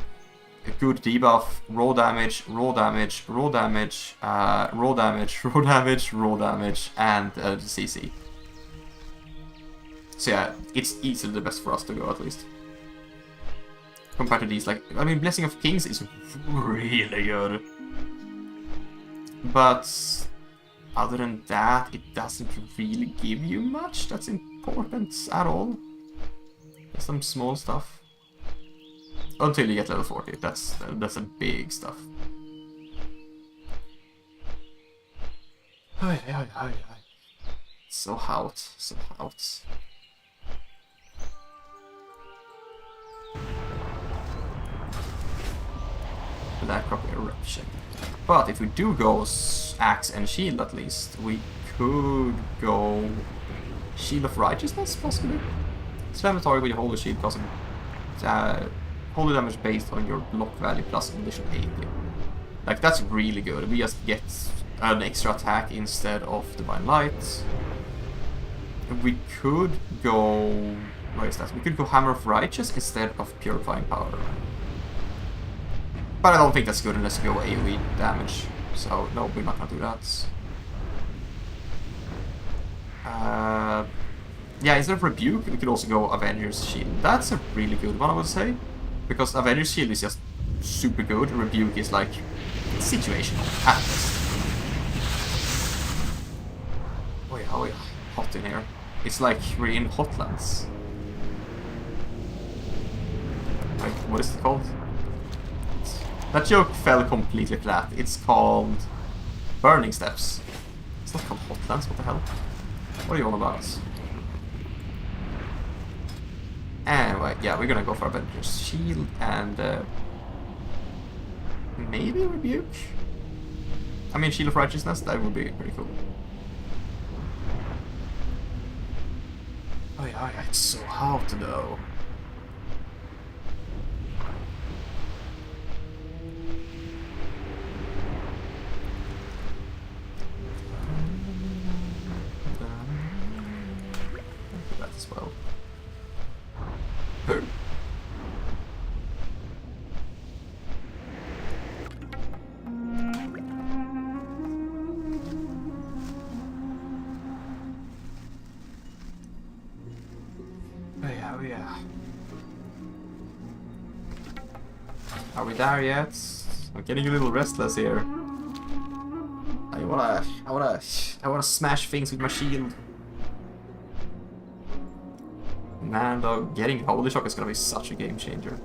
a good debuff, raw damage, and CC. So yeah, it's easily the best for us to go at least. Compared to these, like, I mean, Blessing of Kings is really good. But other than that, it doesn't really give you much that's important at all. There's some small stuff. Until you get level 40, that's a big stuff. So hot, so hot. Blackrock Eruption. But if we do go Axe and Shield at least, we could go Shield of Righteousness, possibly? Slam a target with your Holy Shield causing holy damage based on your block value plus an additional 80. Like, that's really good. We just get an extra attack instead of Divine Light. We could go... What is that? We could go Hammer of Righteous instead of Purifying Power. But I don't think that's good unless you go AoE damage. So, no, we're not gonna do that. Yeah, instead of Rebuke, we could also go Avenger's Shield. That's a really good one, I would say. Because Avenger's Shield is just super good. Rebuke is like situational at best. Oh yeah, hot in here. It's like we're in Hotlands. Like, what is it called? That joke fell completely flat. It's called Burning Steps. It's not called Hotlands, what the hell? What are you on about? Anyway, yeah, we're gonna go for Avenger's Shield and maybe Rebuke? I mean, Shield of Righteousness, that would be pretty cool. Oh yeah, it's so hot though. That as well. Boom. Oh yeah. Are we there yet? I'm getting a little restless here. I wanna smash things with my shield. Man, though, getting Holy Shock is gonna be such a game changer.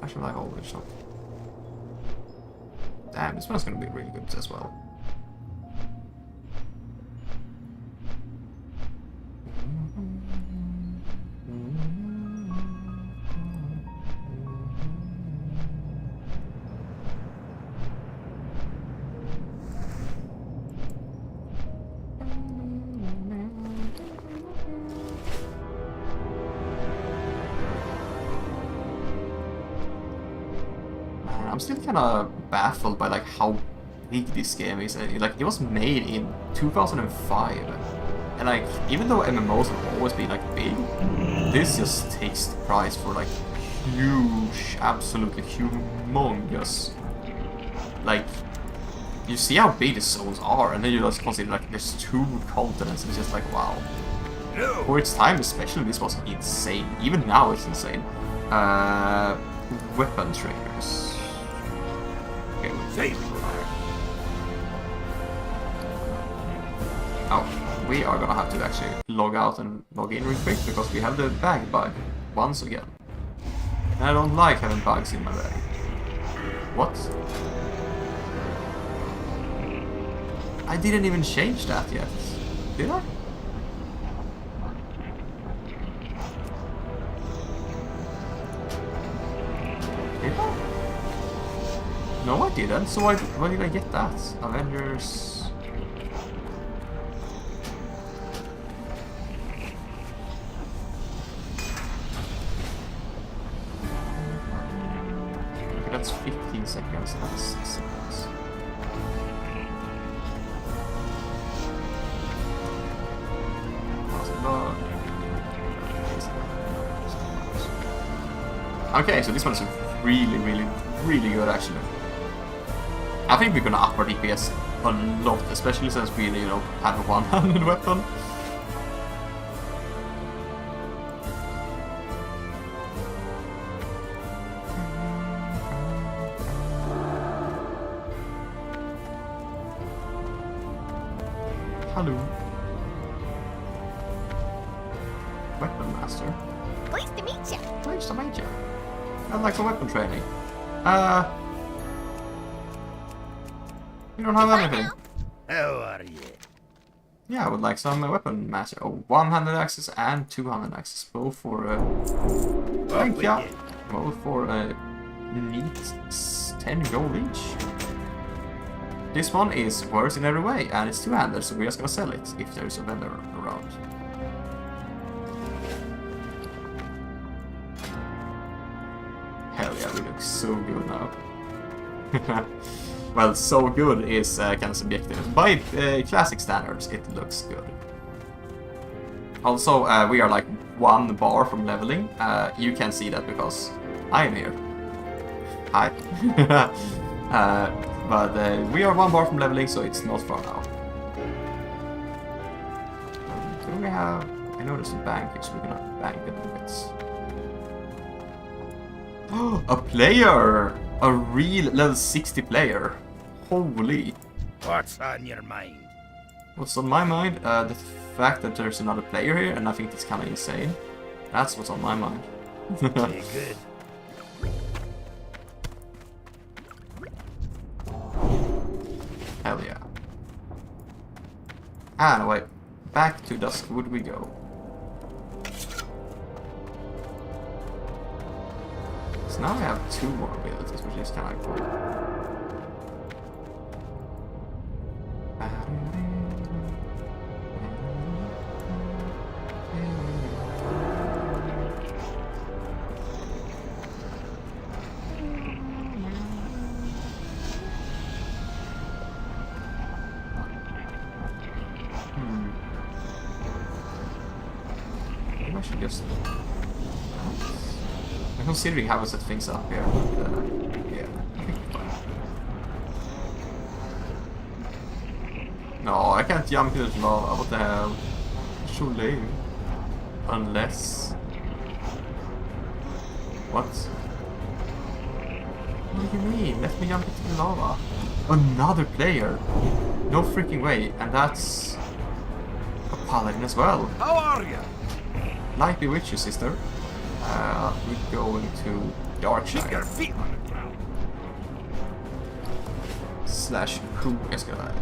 Actually, like Holy Shock. Damn, this one's gonna be really good as well. still kind of baffled by like how big this game is. Like it was made in 2005, and like even though MMOs have always been like big, this just takes the price for like huge, absolutely humongous. Like you see how big the zones are, and then you just consider like there's 2 continents, and it's just like wow. For its time, especially, this was insane. Even now, it's insane. Weapon trainers. Okay, oh, we are gonna have to actually log out and log in real quick because we have the bag bug once again. And I don't like having bugs in my bag. What? I didn't even change that yet. Did I? No, I didn't. So why did I get that? Avengers. Okay, that's 15 seconds. That's 6 seconds. Okay, so this one is really, really, really good actually. I think we're gonna up our DPS a lot, especially since we, you know, have a one-handed weapon. Hello. Weapon master. Pleased to meet you. Pleased to meet you. I'd like some weapon training. You don't have anything. How are you? Yeah, I would like some weapon master. Oh, one-handed axes and two-handed axes. Both for thank you. Both for neat 10 gold each. This one is worse in every way, and it's two-handed, so we're just gonna sell it if there's a vendor around. Hell yeah, we look so good now. Well, so good is kind of subjective. By classic standards, it looks good. Also, we are like 1 bar from leveling. You can see that because I am here. Hi. But we are 1 bar from leveling, so it's not far now. Do we have... I know there's a bank here, so we're gonna bank a little bit. A player! A real level 60 player. Holy. What's on your mind? What's on my mind? The fact that there's another player here, and I think that's kind of insane. That's what's on my mind. Very good. Hell yeah. And wait, back to Duskwood we go. So now I have 2 more abilities, which is kind of cool. Maybe I should just... I'm considering how I set things up here, but yeah, I think it's fine. No, I can't jump into the lava, what the hell? It's so lame. Unless... What? What do you mean? Let me jump into the lava. Another player? No freaking way, and that's... a paladin as well. How are you? Light bewitch you, sister. We're going to Dark Keep your Side. feet on the ground. Slash who is gonna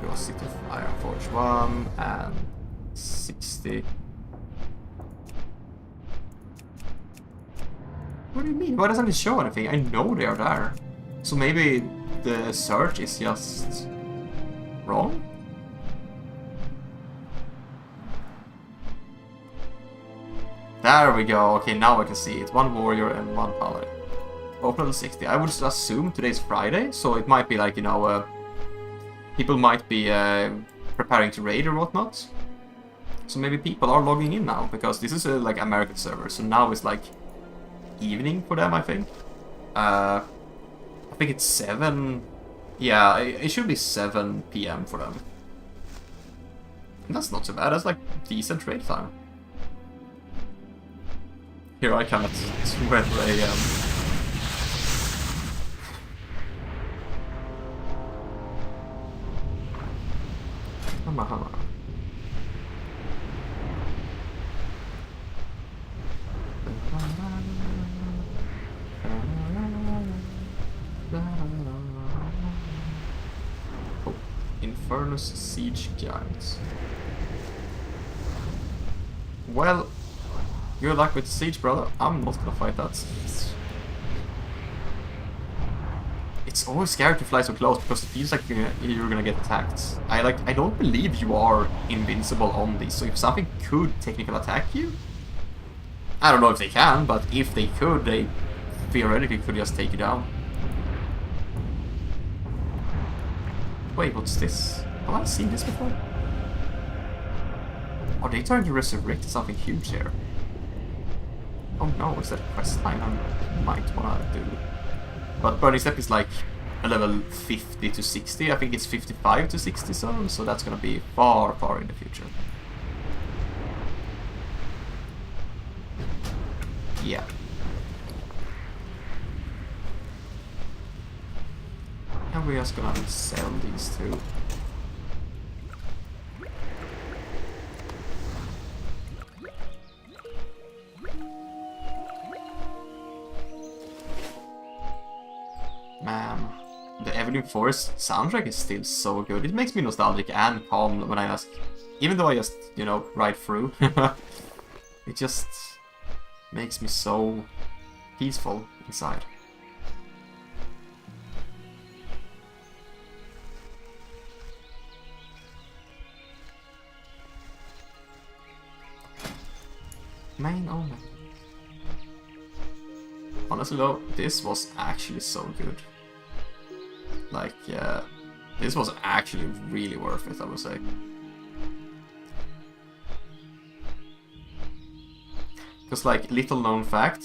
go City of Iron Forge 1 and 60. What do you mean? Why doesn't it show anything? I know they are there. So maybe the search is just wrong? There we go. Okay, now I can see it. 1 warrior and 1 paladin. Open level 60. I would assume today's Friday, so it might be like, you know, people might be preparing to raid or whatnot. So maybe people are logging in now, because this is a like American server, so now it's like evening for them, I think. I think it's 7... Yeah, it should be 7 PM for them. And that's not so bad, that's like decent raid time. Here I come at 12 AM. Oh, Infernus Siege Giants. Well, good luck with Siege, brother. I'm not gonna fight that. It's always scary to fly so close because it feels like you're gonna get attacked. I don't believe you are invincible on this, so if something could technically attack you, I don't know if they can, but if they could, they theoretically could just take you down. Wait, what's this? Have I seen this before? Are they trying to resurrect something huge here? Oh no, is that a quest line I might wanna do? But Burning Step is like a level 50 to 60, I think it's 55 to 60 zone, so that's gonna be far, far in the future. Yeah. And we're just gonna sell these two. Man, the Evelyn Forest soundtrack is still so good. It makes me nostalgic and calm when I ask, even though I just, you know, ride through. It just makes me so peaceful inside. Main only. Honestly though, this was actually so good. Like, this was actually really worth it, I would say. Because, like, little known fact,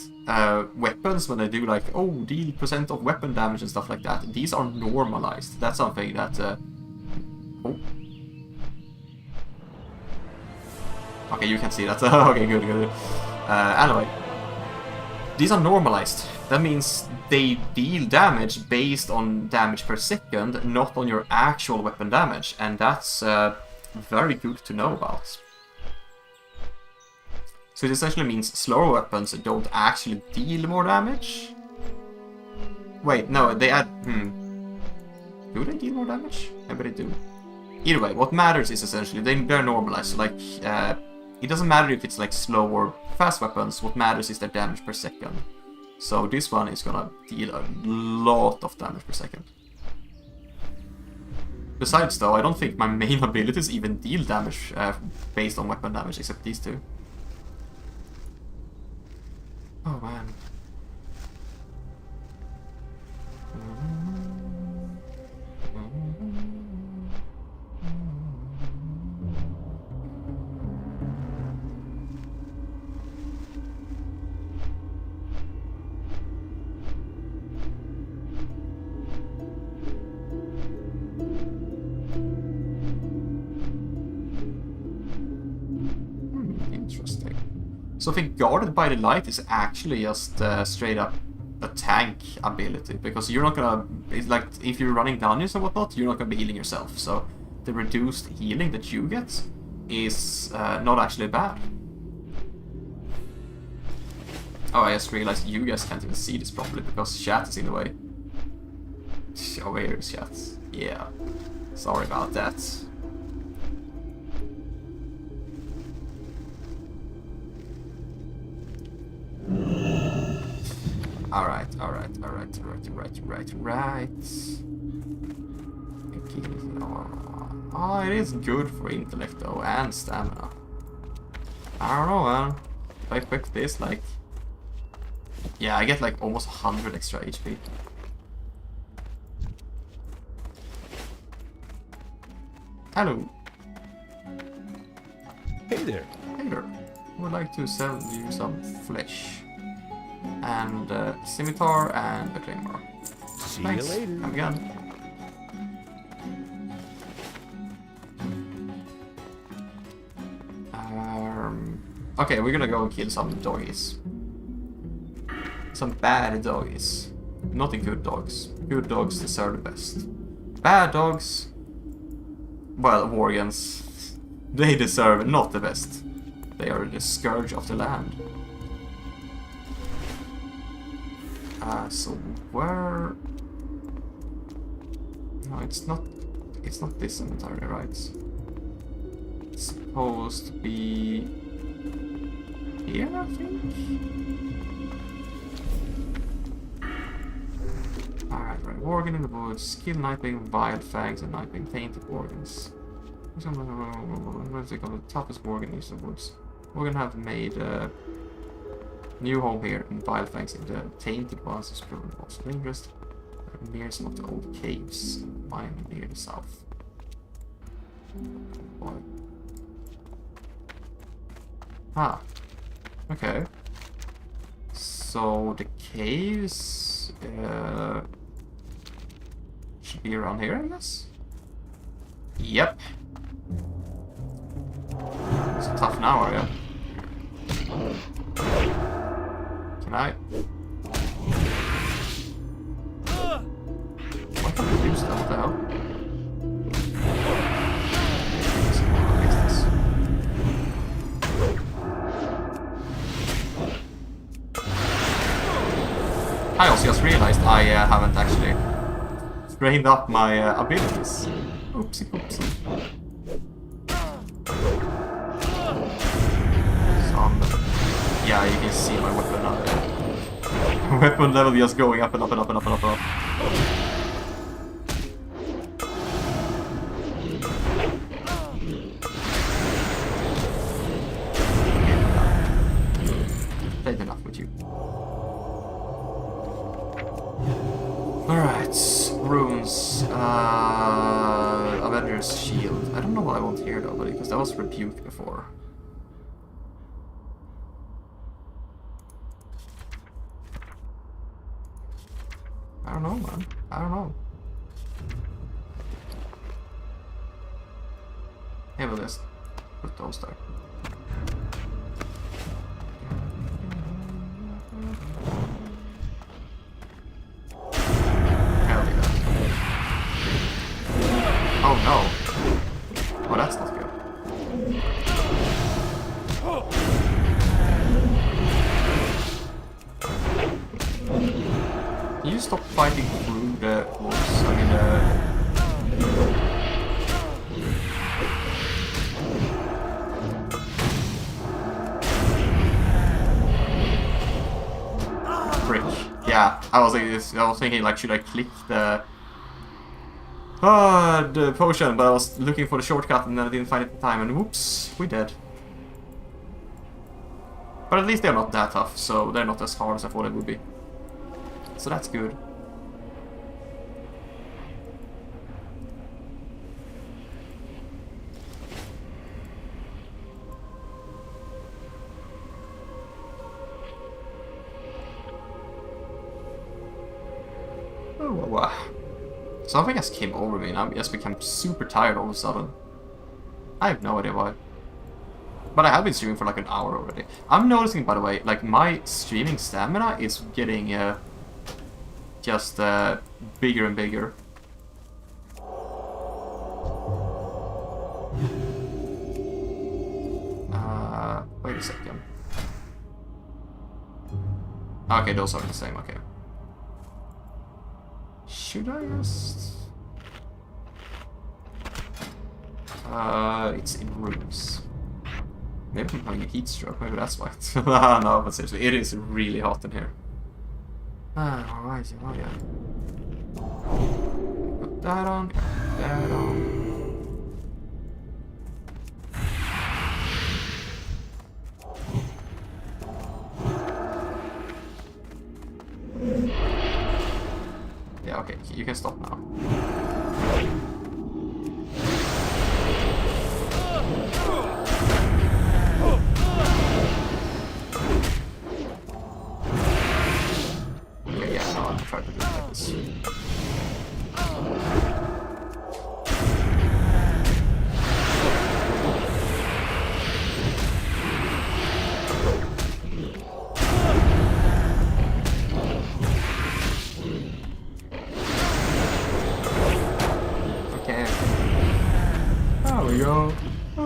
weapons, when they do like, oh, deal % of weapon damage and stuff like that, these are normalized. That's something that, oh. Okay, you can see that. Okay, good, good. Anyway, these are normalized. That means they deal damage based on damage per second, not on your actual weapon damage, and that's very good to know about. So it essentially means slower weapons don't actually deal more damage. Wait, no, they add... Do they deal more damage? Maybe they do. Either way, what matters is essentially they're normalized. So like, it doesn't matter if it's like slow or fast weapons, what matters is their damage per second. So this one is gonna deal a lot of damage per second. Besides though, I don't think my main abilities even deal damage based on weapon damage, except these two. Oh man. Interesting. So I think Guarded by the Light is actually just straight up a tank ability, because you're not gonna... It's like, if you're running dungeons and whatnot, you're not gonna be healing yourself, so the reduced healing that you get is not actually bad. Oh, I just realized you guys can't even see this properly because chat is in the way. Oh, here is chat. Yeah. Sorry about that. Alright. Oh, it is good for intellect though, and stamina. I don't know, man. If I equip this, like... Yeah, I get like almost 100 extra HP. Hello. Hey there. Hey there. I would like to sell you some flesh. And scimitar and a claymore. See Thanks. you later. Have a gun. Okay, we're gonna go and kill some doggies. Some bad doggies. Not the good dogs. Good dogs deserve the best. Bad dogs... Well, Worgens. They deserve not the best. They are the scourge of the land. So where... No, it's not this cemetery, right? It's supposed to be... here, I think? Alright, right. Worgen in the woods, skill knifing, wild fangs, and knifing tainted organs. What's it called? The toughest Worgen is the woods. Worgen have made a new home here, and wild fangs in the tainted ones is proven also dangerous. There are near some of the old caves, mine near the south. Boy. Ah. Okay. So the caves should be around here, I guess. Yep. It's tough now, are you? Can I? Why can't I use that? What the hell? I also just realized I haven't actually trained up my abilities. Oopsie poopsie. Yeah, you can see my weapon now. Weapon level just going up and up and up and up and up and up. Played enough with you. Alright, runes. Avenger's Shield. I don't know what I want here though, buddy, because that was rebuked before. I don't know, man. I don't know. Yeah, we'll just put those there. Hell yeah. Oh no. Oh, that's not good. Can you stop fighting through the walls? I mean, frick. Yeah, I was thinking like, should I click the potion? But I was looking for the shortcut and then I didn't find it in time, and whoops, we dead. But at least they're not that tough, so they're not as hard as I thought it would be. So that's good. Oh, wow. Something just came over me and I just became super tired all of a sudden. I have no idea why. But I have been streaming for like an hour already. I'm noticing, by the way, like my streaming stamina is getting just bigger and bigger. Wait a second. Okay, those are the same, okay. Should I just... it's in rooms. Maybe I'm having a heat stroke, maybe that's why. No, but seriously, it is really hot in here. Alright, oh yeah. Put that on, put that on. you can stop now. Okay, yeah, no, I'll try to do it like this. Okay. There we go. Oh.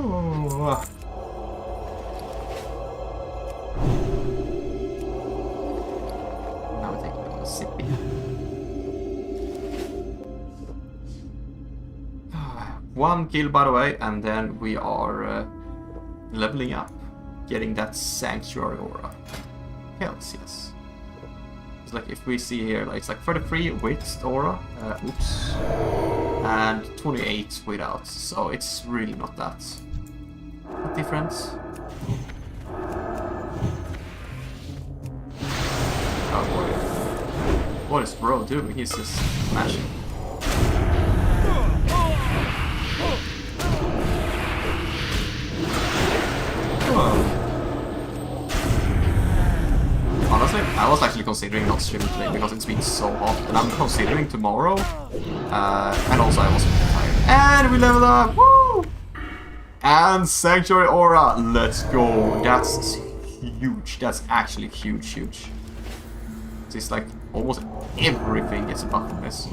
Now we take a little sippy. One kill, by the way, and then we are leveling up, getting that Sanctuary Aura. Hells, yes. It's like if we see here, like it's like 33 with Aura, oops, and 28 without. So it's really not that different. Oh boy, what is bro doing? He's just smashing. Honestly, I was actually considering not streaming today because it's been so hot, and I'm considering tomorrow. And also I was tired. And we leveled up! Woo! And Sanctuary Aura, let's go! That's huge. That's actually huge. It's like almost everything gets a buff from this.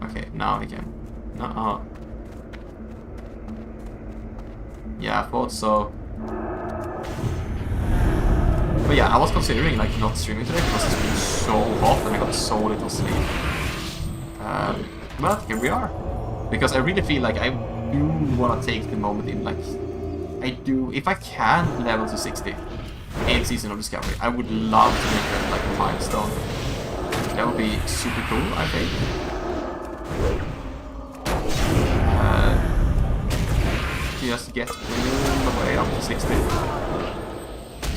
Okay, now we can. Yeah, I thought so. But yeah, I was considering like not streaming today because it's been so hot and I got so little sleep. But here we are. Because I really feel like I do want to take the moment in, like, I do, if I can level to 60 in Season of Discovery, I would love to make that like a milestone. That would be super cool, I think. Just get all the way up to 60.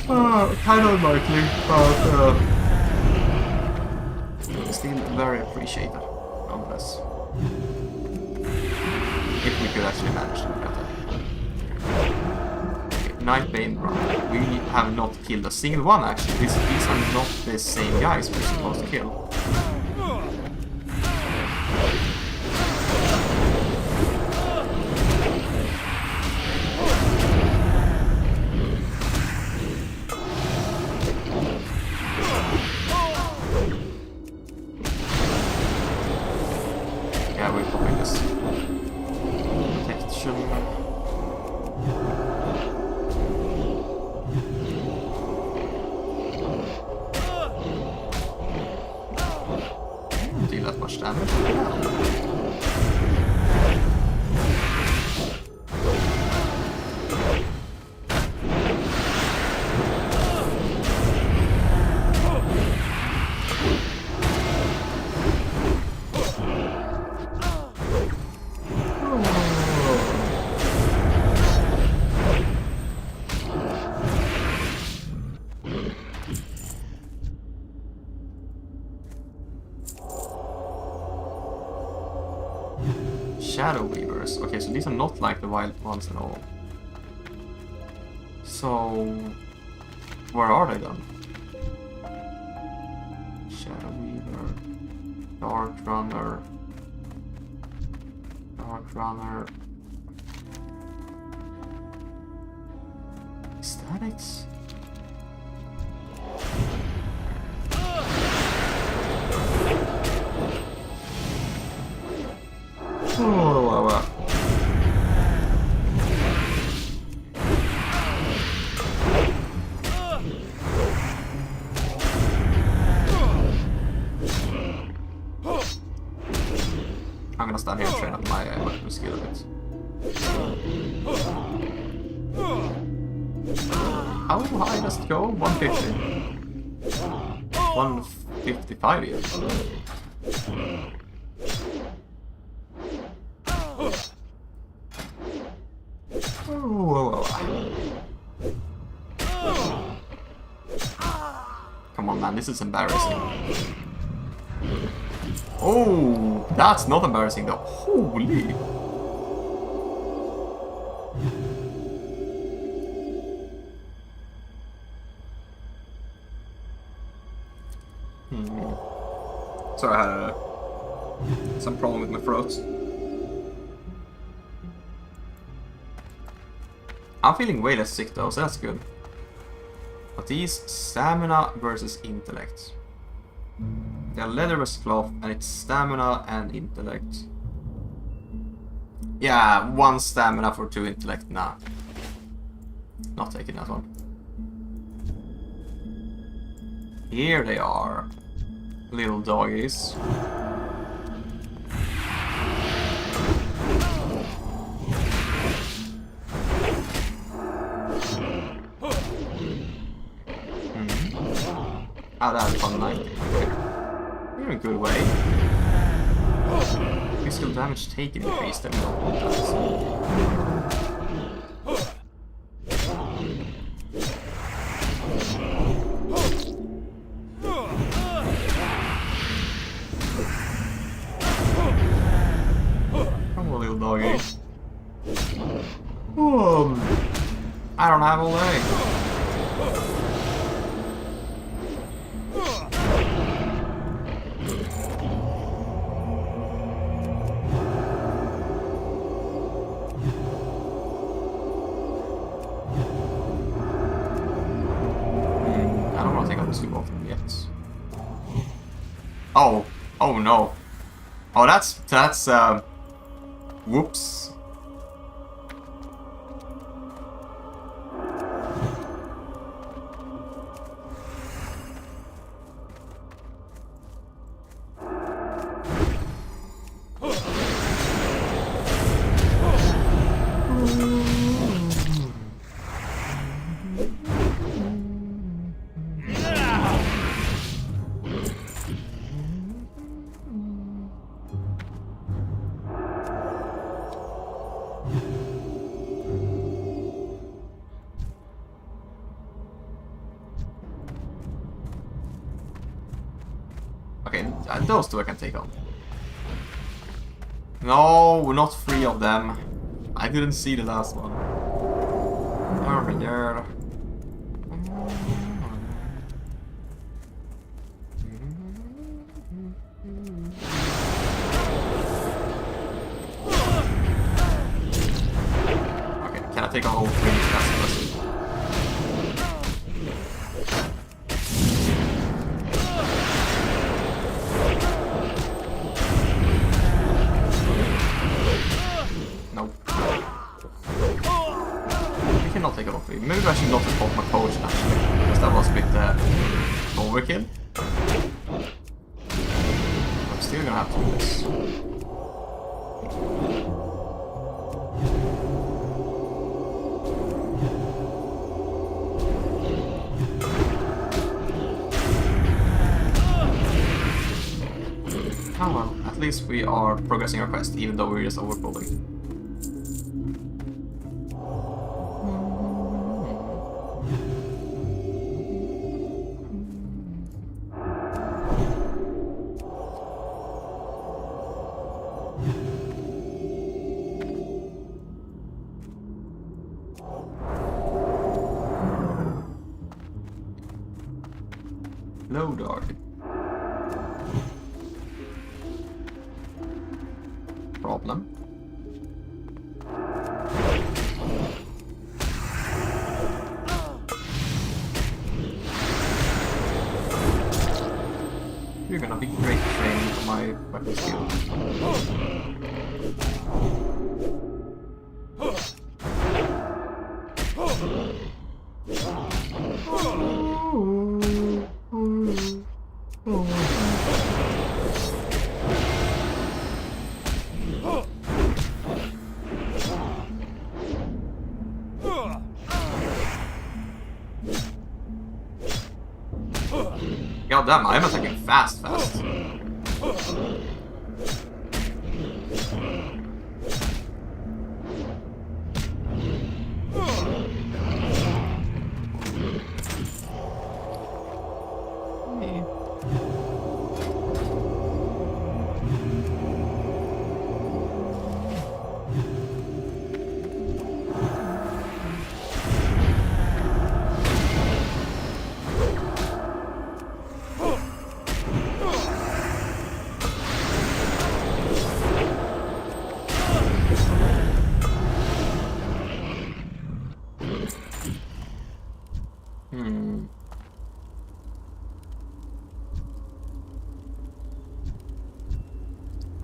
Kind of unlikely, but still very appreciated, nonetheless. If we could actually manage to get that. Okay, Nightbane run. We have not killed a single one actually. These are not the same guys we're supposed to kill. Yeah, we're popping this. Protection. Deal that much damage. Shadow Weavers. Okay, so these are not like the wild ones at all. So, where are they then? Shadow Weaver, Dark Runner, Statics? Oh, I'm gonna stand here and train up my weapon skill a bit. How high does it go? 150. 155 even. man, this is embarrassing. Oh, that's not embarrassing though. Holy. Sorry, I had some problem with my throat. I'm feeling way less sick though, so that's good. But these stamina versus intellect. They're leather versus cloth, and it's stamina and intellect. Yeah, 1 stamina for 2 intellect. Nah. Not taking that one. Here they are. Little doggies. Oh, that was fun 90. You're in a good way. Physical damage taken increased and come on, little doggy. I don't have a leg. Too often yet. Oh no. Oh, that's whoops. Okay, those two I can take on. No, not 3 of them. I didn't see the last one. Over there. Okay, can I take on all 3? That's the question. Not take it off. Maybe I should not have bought my potion actually, because that was a bit overkill. I'm still gonna have to do this. Oh well, at least we are progressing our quest, even though we're just overpulling. Low dog. Problem. You're gonna be great training for my weapon skill. God damn, I'm attacking fast.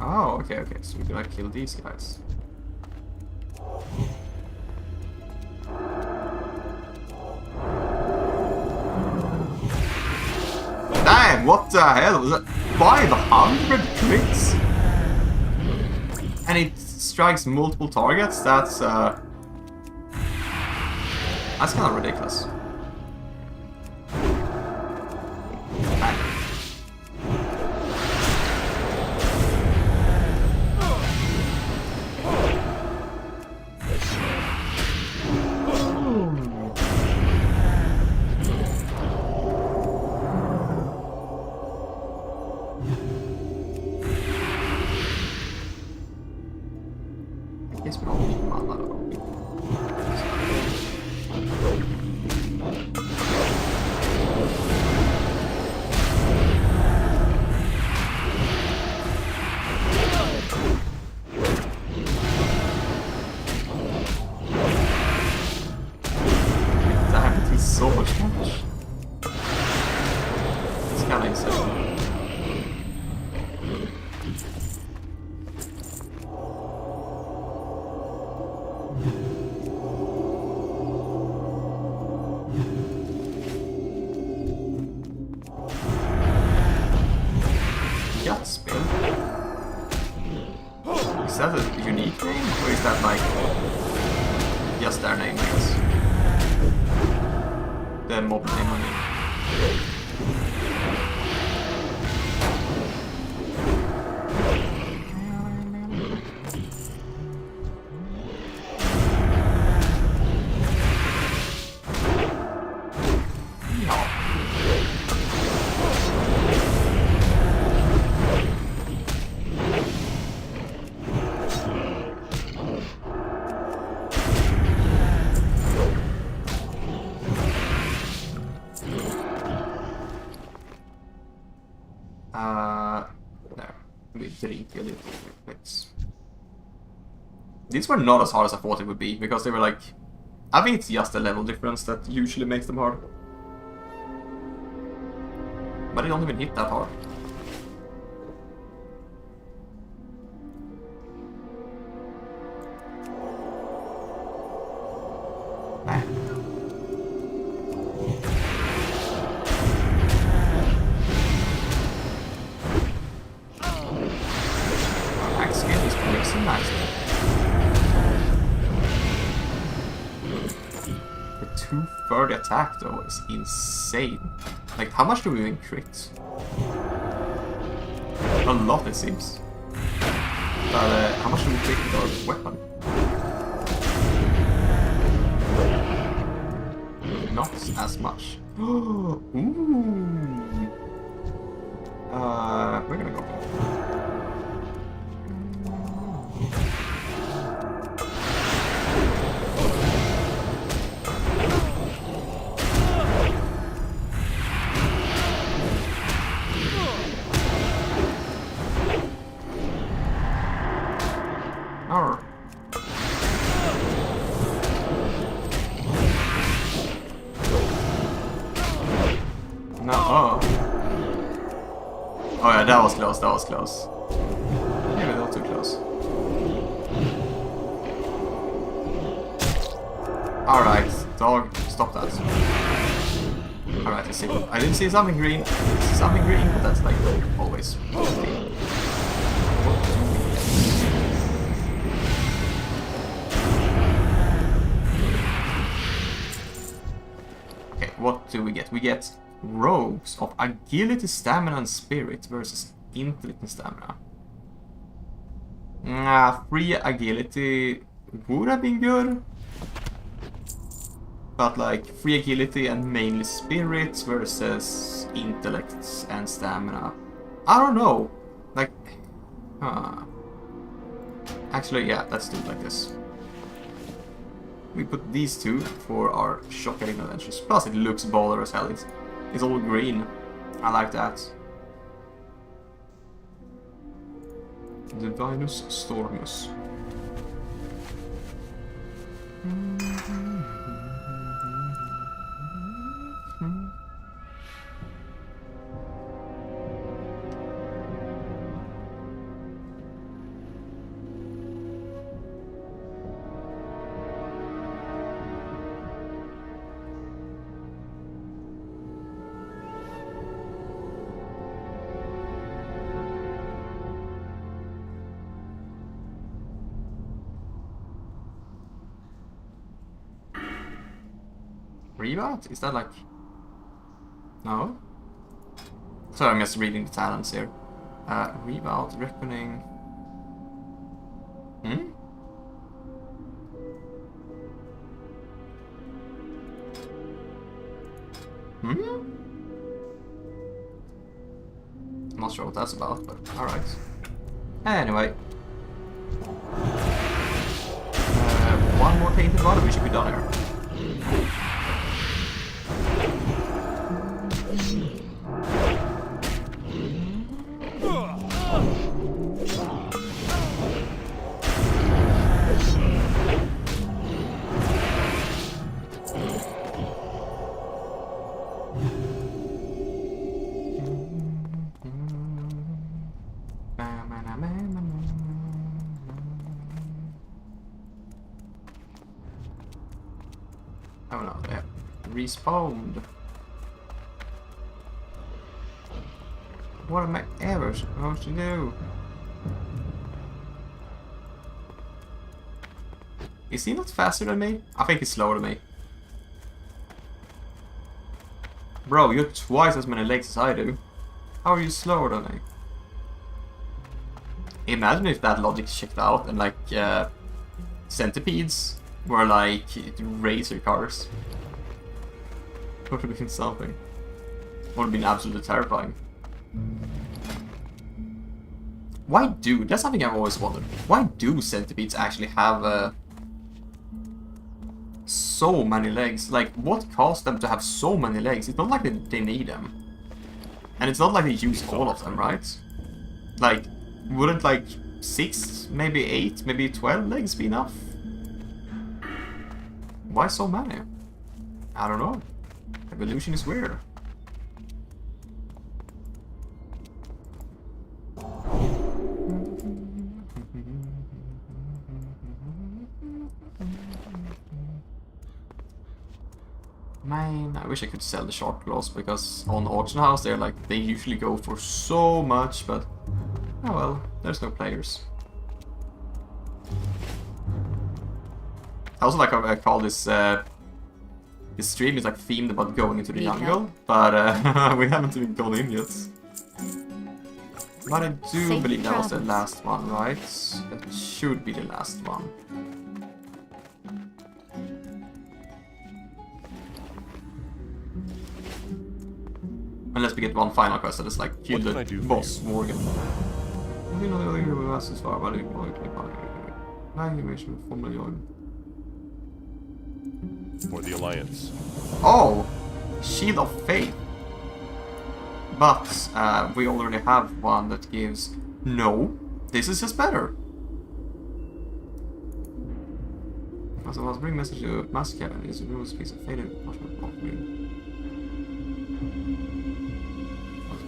Oh, okay, okay. So we're gonna kill these guys. Damn, what the hell? Was that 500 crits? And it strikes multiple targets? That's kind of ridiculous. I guess we don't need mana though. Damn, it is so much damage. It's kinda insane. Gut spell? Is that a unique name? Or is that like just their name, I guess? The mob name, I mean. There. We drink a little bit. These were not as hard as I thought it would be, because they were like... I think it's just the level difference that usually makes them hard. But they don't even hit that hard. The attack though is insane. Like, how much do we even crit? A lot, it seems. But how much do we crit with our weapon? Not as much. Ooh. We're gonna go. No, oh. Oh yeah, that was close, that was close. Maybe not too close. Alright, dog, stop that. Alright, let's see. I didn't see something green. Something green, but that's like always. Okay, what do we get? We get rogues of agility, stamina, and spirit versus intellect and stamina. Free agility would have been good. But like, free agility and mainly spirits versus intellect and stamina. I don't know. Like, actually, yeah, let's do it like this. We put these two for our shotgun adventures. Plus, it looks baller as hell. It's all green. I like that. Divinus Stormus. Revout? Is that like... No? Sorry, I'm just reading the talents here. Revout, Reckoning... Hmm? Hmm? I'm not sure what that's about, but alright. Anyway. One more tainted water, we should be done here. Oh no, they have respawned. What am I ever supposed to do? Is he not faster than me? I think he's slower than me. Bro, you have twice as many legs as I do. How are you slower than me? Imagine if that logic checked out and like centipedes were like racer cars. Would have been something. Would have been absolutely terrifying. Why do? That's something I've always wondered. Why do centipedes actually have so many legs? Like, what caused them to have so many legs? It's not like they need them. And it's not like they use all of them, right? Like, wouldn't like 6, maybe 8, maybe 12 legs be enough? Why so many? I don't know. Evolution is weird. Man, I wish I could sell the short claws because on auction house they usually go for so much, but oh well, there's no players. I also like how I call this this stream is like themed about going into the jungle, but we haven't even gone in yet. But I do Safe believe that was the travels. last one, right? That should be the last one. Unless we get one final quest that is like kill What can the I do for boss you? Morgan. For the Alliance. Oh! Shield of Faith. But we already have one that gives... No, this is just better. Also, must bring message to Master Cabin. Is a piece of faded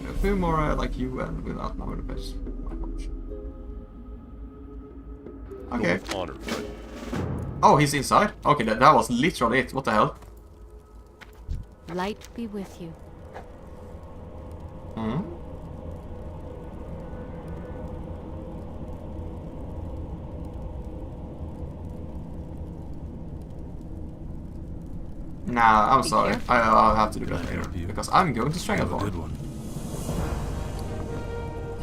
a few more like you and without number the best. Okay. With honor, friend. Oh, he's inside? Okay, that was literally it. What the hell? Light be with you. Hmm? Nah, I'm sorry. careful. I'll have to do that Can I later. help you? Because I'm going to Have a Stranglethron. good one.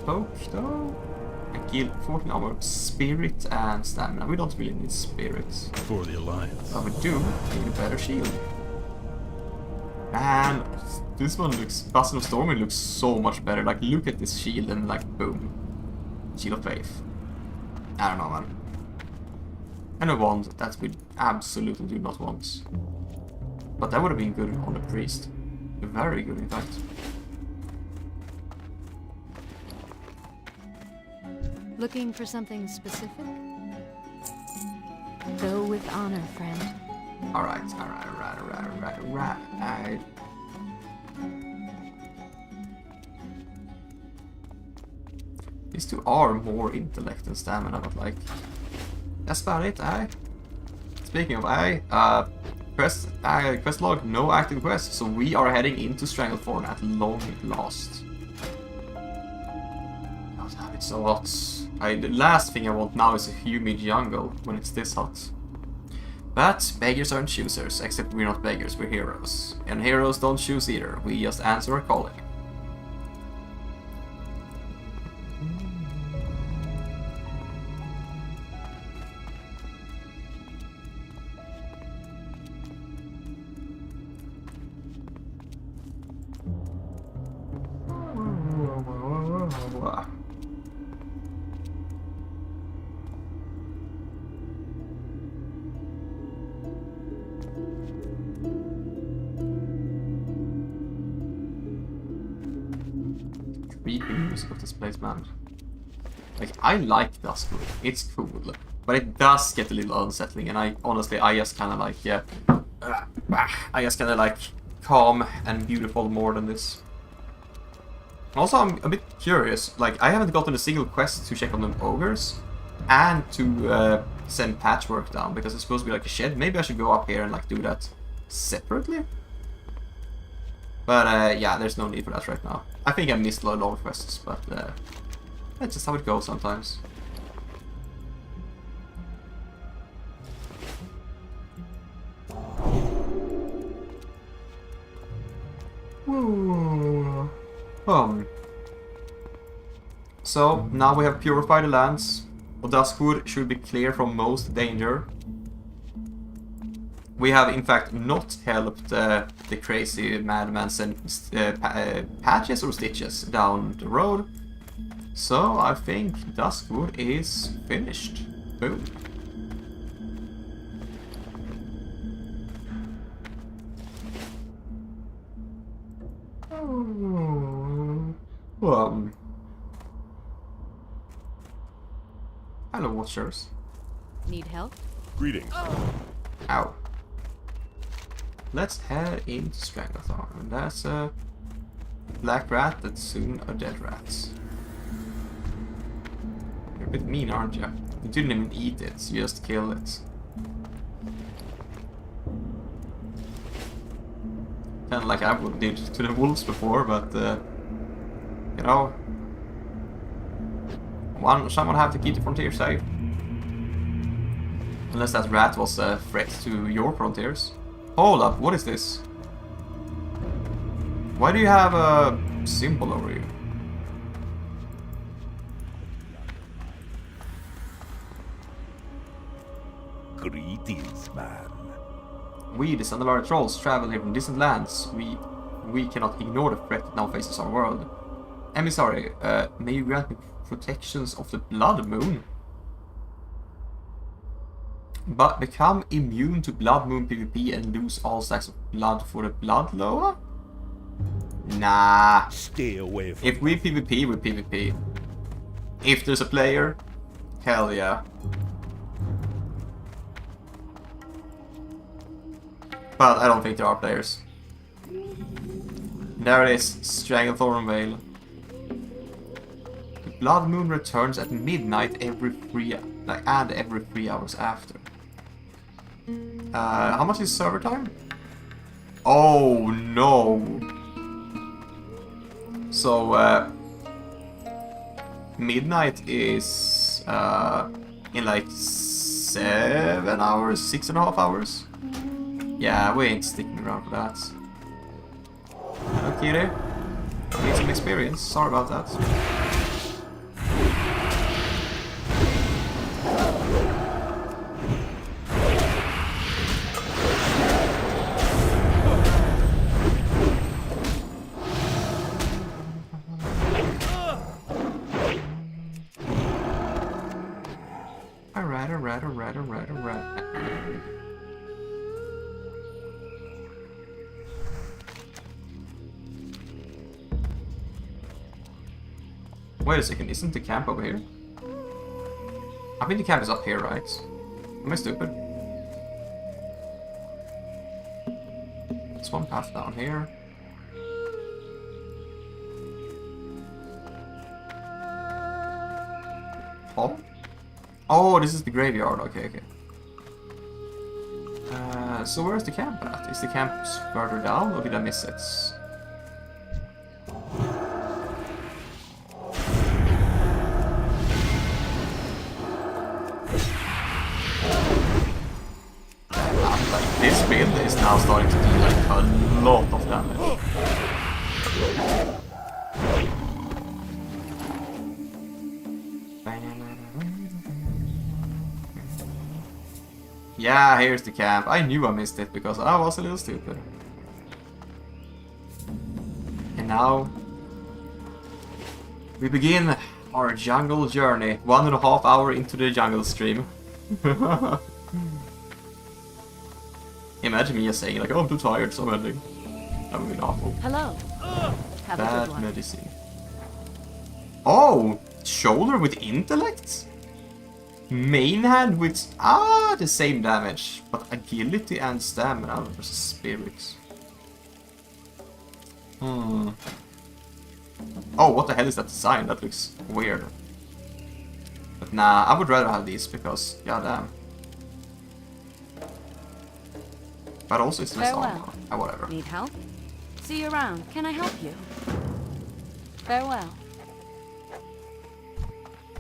Poke though. And kill 14 armor, spirit and stamina. We don't really need spirits. For the Alliance. But we do need a better shield. Man, this one looks... Bastion of Storming looks so much better. Like, look at this shield and like, boom. Shield of Faith. I don't know, man. And a wand that we absolutely do not want. But that would have been good on the priest. Very good, in fact. Looking for something specific? Go with honor, friend. Alright. These two are more intellect and stamina, but like... That's about it, eh? Speaking of quest log, no active quests, so we are heading into Stranglethorn at long last. God damn, it's so hot. The last thing I want now is a humid jungle when it's this hot. But beggars aren't choosers, except we're not beggars, we're heroes. And heroes don't choose either, we just answer a calling. Creepy music of this place, man. Like, I like Duskwood, it's cool, but it does get a little unsettling, and I just kind of like, yeah, I just kind of like calm and beautiful more than this. Also, I'm a bit curious, like, I haven't gotten a single quest to check on the ogres, and to send patchwork down, because it's supposed to be like a shed. Maybe I should go up here and like do that separately? But yeah, there's no need for that right now. I think I missed a lot of quests, but that's just how it goes sometimes. So, now we have purified the lands. Duskwood should be clear from most danger. We have, in fact, not helped the crazy madman send patches or stitches down the road. So, I think Duskwood is finished. Boom. Hello, watchers. Need help? Greetings. Ow. Let's head into Stranglethron. And that's a black rat that's soon a dead rat. You're a bit mean, aren't you? You didn't even eat it, you just killed it. Kinda like I would did to the wolves before, but you know, someone have to keep the frontier safe. Unless that rat was a threat to your frontiers. Hold up, what is this? Why do you have a symbol over you? Greetings, man. We, the Sandalari trolls, travel here from distant lands. We cannot ignore the threat that now faces our world. Emissary, may you grant me protections of the Blood Moon? But become immune to Blood Moon PvP and lose all stacks of blood for the Blood Loa? Nah. Stay away from If we PvP, we PvP. If there's a player, hell yeah. But I don't think there are players. There it is, Stranglethron Vale. The Blood Moon returns at midnight every 3 hours after. How much is server time? Oh no! So midnight is in like 7 hours, 6.5 hours. Yeah, we ain't sticking around for that. Okay, there. Need some experience. Sorry about that. Alright. Wait a second, isn't the camp over here? I think the camp is up here, right? Am I stupid? There's one path down here. Oh? Oh, this is the graveyard. Okay. So where's the camp at? Is the camp further down, or did I miss it? Yeah, here's the camp. I knew I missed it because I was a little stupid. And now we begin our jungle journey. 1.5 hours into the jungle stream. Imagine me just saying like, oh, I'm too tired, so I'm ending. That would be awful. Hello. Have a good Bad one. medicine. Oh, shoulder with intellect? Main hand with the same damage, but agility and stamina versus spirits. Oh, what the hell is that design? That looks weird. But nah, I would rather have these because, goddamn. But also it's less Farewell. armor. Whatever. Need help? See you around. Can I help you? Farewell.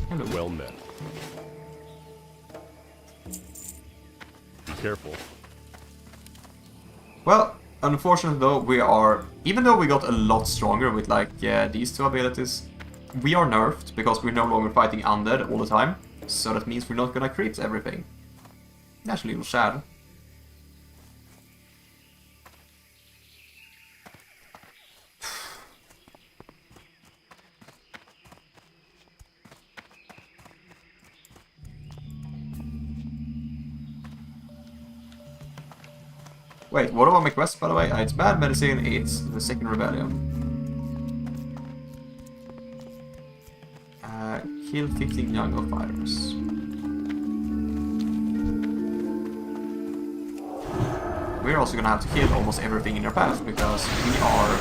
Hello. Well met. Be careful. Well, unfortunately though, we are, even though we got a lot stronger with like these two abilities, we are nerfed because we're no longer fighting undead all the time. So that means we're not gonna crit everything. That's a little sad. Wait, what about my quest, by the way? It's bad medicine, it's the second rebellion. Kill 15 jungle fighters. We're also gonna have to kill almost everything in our path, because we are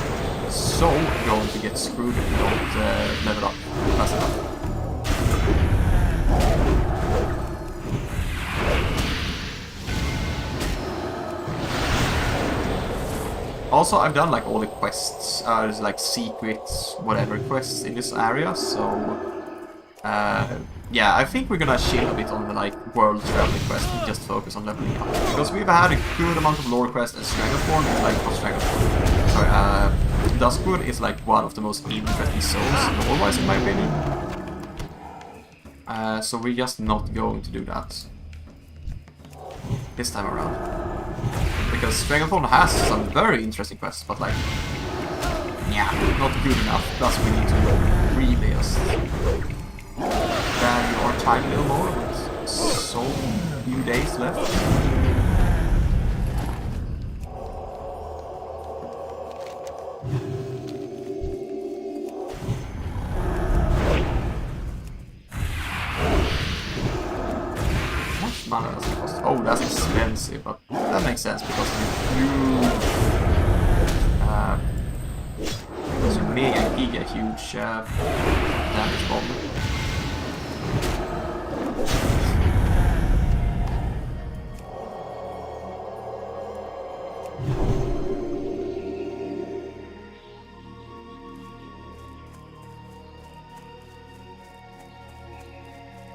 so going to get screwed if we don't level up fast enough. Also, I've done like all the quests, there's like secrets, whatever quests in this area, so yeah, I think we're gonna chill a bit on the like world traveling quest and just focus on leveling up. Because we've had a good amount of lore quests and Stranglethron is like, not Stranglethron, sorry, Duskwood is like one of the most interesting souls lore-wise in my opinion. So we're just not going to do that this time around. Because Stranglethron has some very interesting quests, but like, yeah, not good enough. Thus we need to really just value our time a little more with so few days left. How much mana does it cost? Oh, that's expensive, but that makes sense because because you mega giga huge damage bomb.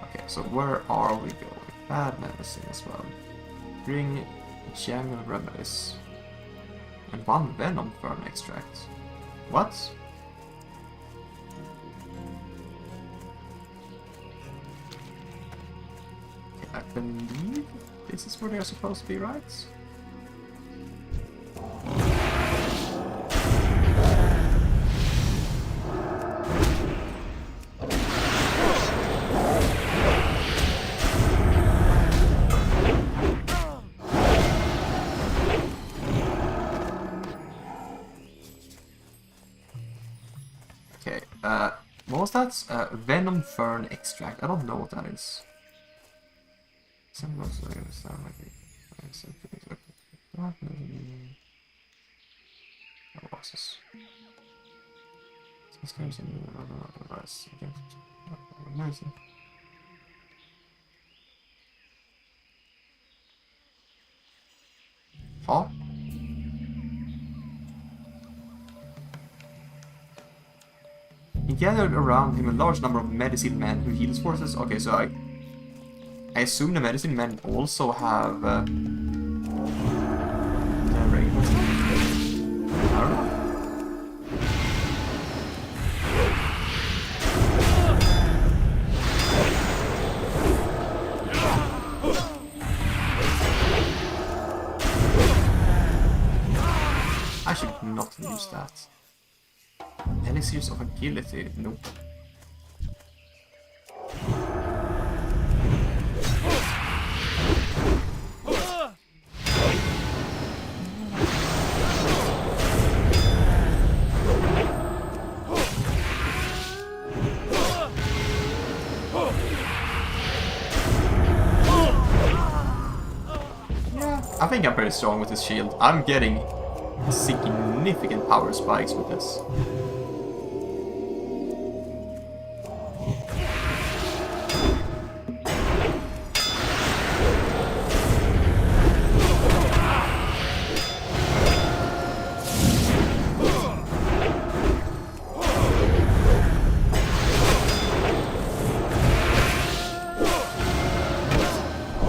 Okay, so where are we going? Bad medicine as well. Bring jungle remedies. And 1 venom fern extract. What? Okay, I believe this is where they're supposed to be, right? What was that? Venom fern extract. I don't know what that is. Huh? He gathered around him a large number of medicine men who heal his forces. Okay, so I assume the medicine men also have the ravens. I don't know. not use that. Elixirs of agility, nope. I think I'm pretty strong with this shield. I'm getting significant power spikes with this.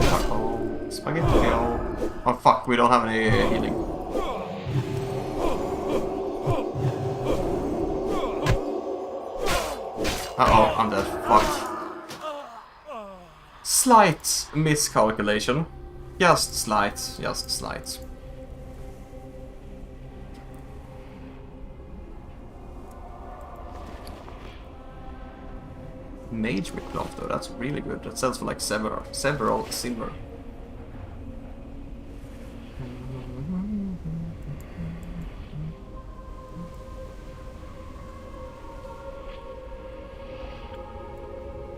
Uh-oh, spaghetti. Oh fuck, we don't have any healing. Uh-oh, I'm dead. Fuck. Slight miscalculation. Just slight, just slight. Mage with cloth though, that's really good. That sells for like several silver.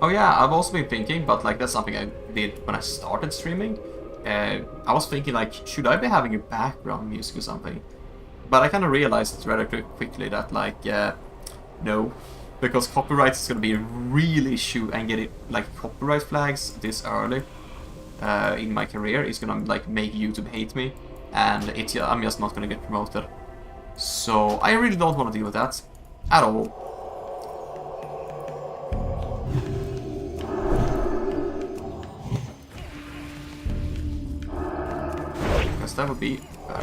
Oh yeah, I've also been thinking, but like that's something I did when I started streaming. I was thinking like, should I be having a background music or something? But I kind of realized rather quickly that like, no, because copyright is gonna be really issue, and getting like copyright flags this early in my career is gonna like make YouTube hate me, and I'm just not gonna get promoted. So I really don't want to deal with that at all. That would be better.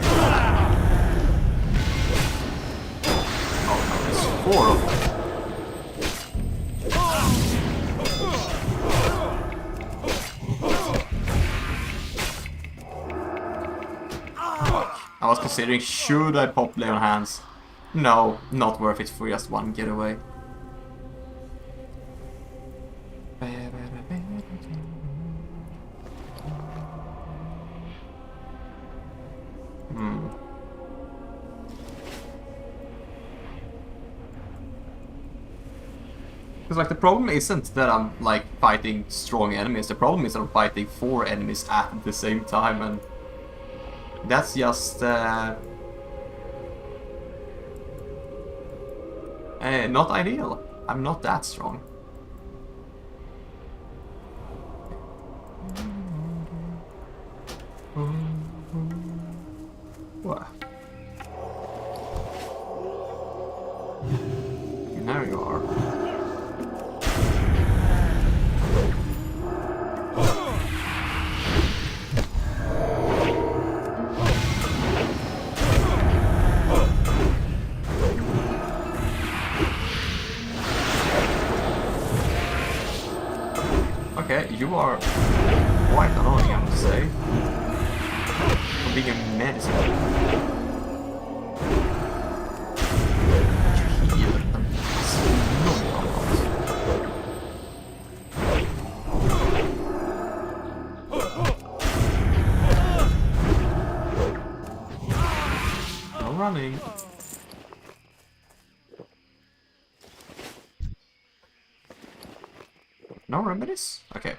Oh no, there's 4 of them. I was considering, should I pop Lay on Hands? No, not worth it for just one getaway. Because like the problem isn't that I'm like fighting strong enemies, the problem is that I'm fighting 4 enemies at the same time, and that's just not ideal. I'm not that strong. What? There you are. Okay, you are quite annoying, I have to say. For being a medicine. You heal them. No running. No remedies? Okay.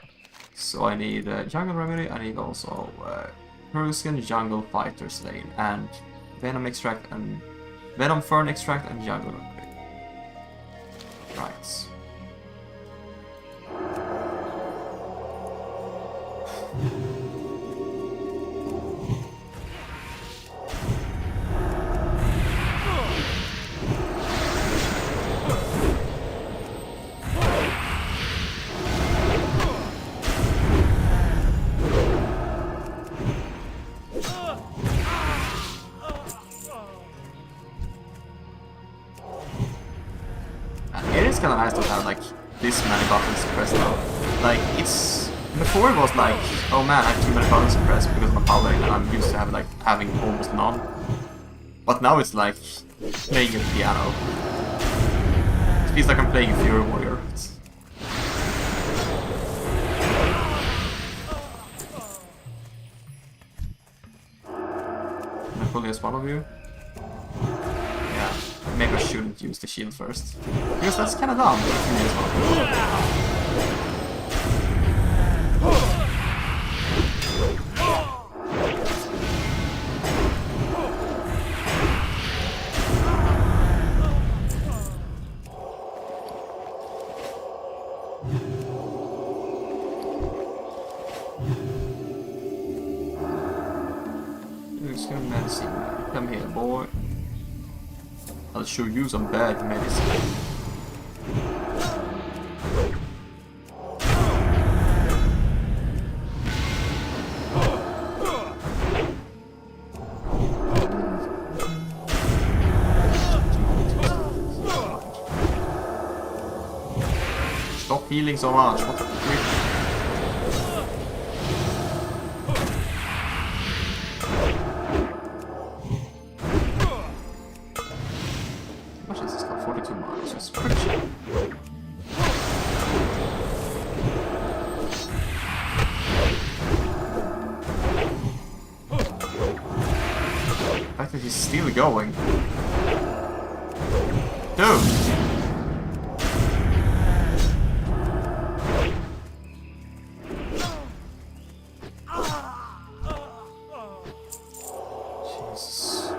So I need jungle remedy, I need also Persian jungle fighter slain, and venom extract and venom fern extract and jungle remedy. Right. It's kind of nice to have like this many buttons pressed now. Like it's before it was like, oh man, I have too many buttons pressed because I'm a paladin and I'm used to having almost none. But now it's like playing a piano. It feels like I'm playing a Fury Warrior. Can I fully as one of you? Yeah, maybe I shouldn't use the shield first. Because that's kinda dumb. Medicine. Come here, boy. I'll show you some bad medicine. Stop healing so much. What the freak? He's still going. Dude! Jesus.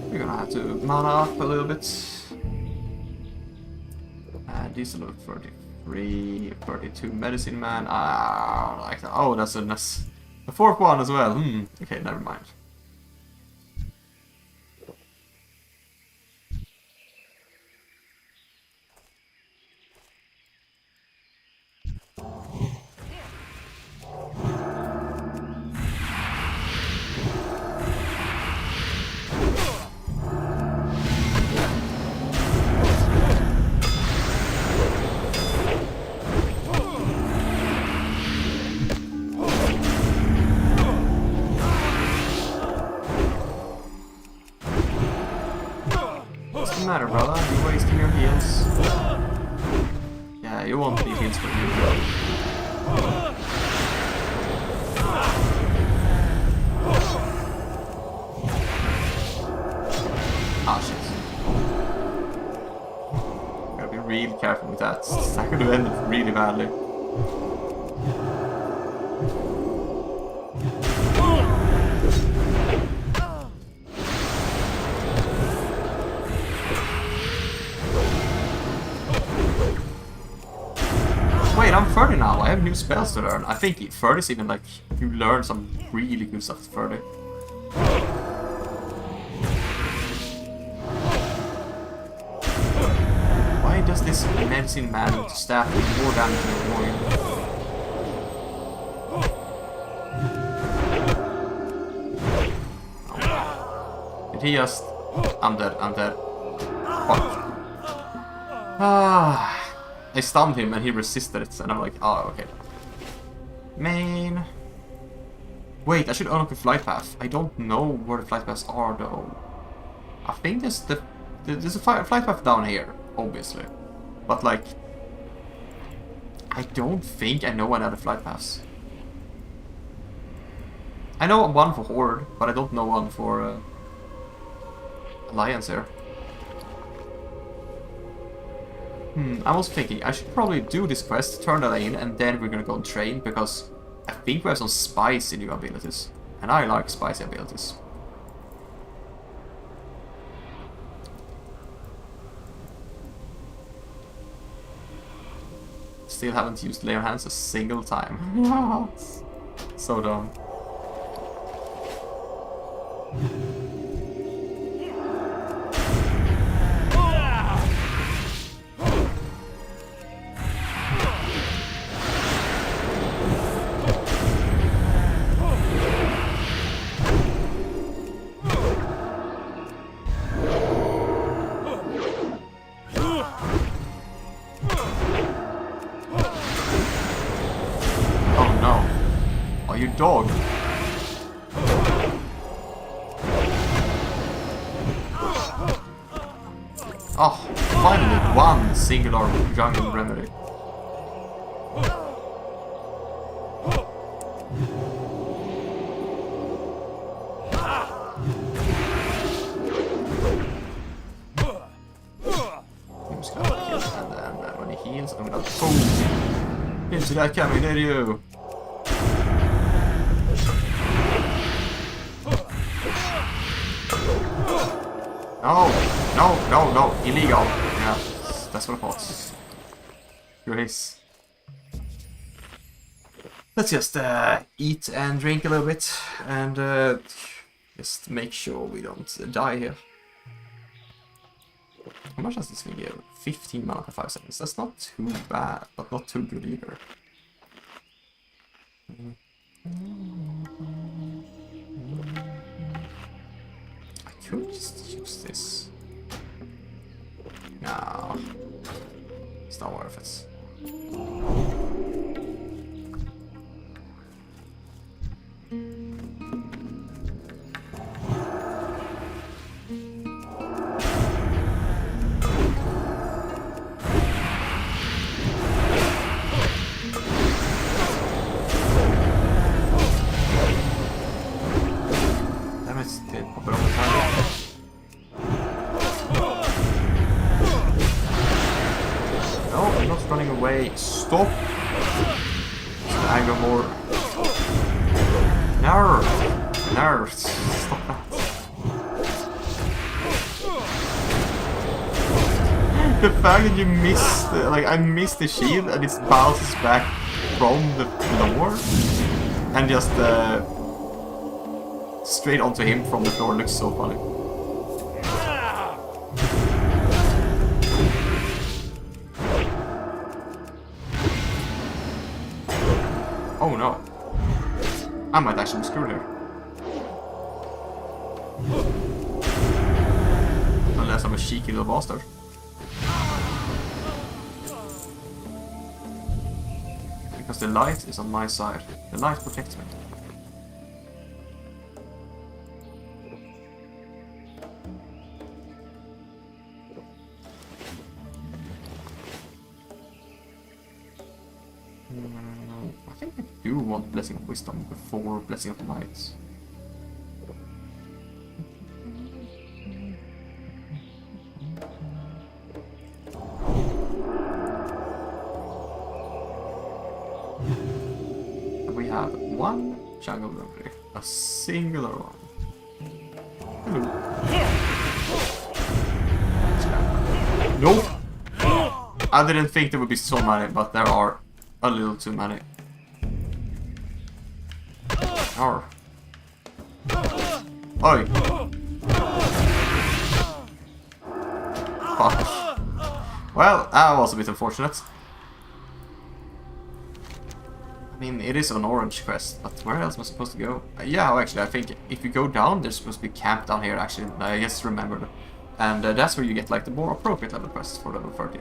We're gonna have to mana up a little bit. And these look 33, 32 medicine man. Ah, like that. Oh, that's a fourth one as well. Okay, never mind. What's the matter, brother? You're wasting your heals. Yeah, you won't need heals for you, bro. Ah, shit. Gotta be really careful with that. That could have ended really badly. Wait, I'm 30 now. I have new spells to learn. I think 30 is even like you learn some really good stuff at 30. Why does this medicine man with staff do more damage than a warrior? Did he just... I'm dead, I'm dead. Fuck. Ah, I stunned him and he resisted it, and I'm like, oh, okay. Man. Wait, I should unlock the flight path. I don't know where the flight paths are, though. I think there's a flight path down here, obviously. But, like, I don't think I know another flight paths. I know one for Horde, but I don't know one for Alliance here. I was thinking I should probably do this quest, turn that in, and then we're gonna go and train, because I think we have some spicy new abilities. And I like spicy abilities. Still haven't used Lay on Hands a single time. So dumb. Oh no. dog. Oh, finally one singular jungle remedy. I'm just gonna kill him, and then when he heals, I'm gonna boom into that coming, there you. No, illegal. Yeah, that's what I thought. You're his. Let's just eat and drink a little bit, and just make sure we don't die here. How much does this thing give? 15 mana for 5 seconds. That's not too bad, but not too good either. I could just use this. No, it's not worth it. Damn it, did pop it on the target. No, I'm not running away. Stop! Anger more. No! No! Stop that. The fact that you missed, like, I missed the shield and it bounces back from the floor and just straight onto him from the floor looks so funny. Oh no. I might actually be screwed here. Unless I'm a cheeky little bastard. Because the light is on my side. The light protects me. I think I do want Blessing of Wisdom before Blessing of Light. We have one jungle remedy, a singular one. Nope! I didn't think there would be so many, but there are a little too many. Arr. Oi! Fuck. Well, that was a bit unfortunate. I mean, it is an orange quest, but where else am I supposed to go? Yeah, actually, I think if you go down, there's supposed to be a camp down here, actually. I just remembered. And that's where you get, like, the more appropriate level quests for level 30.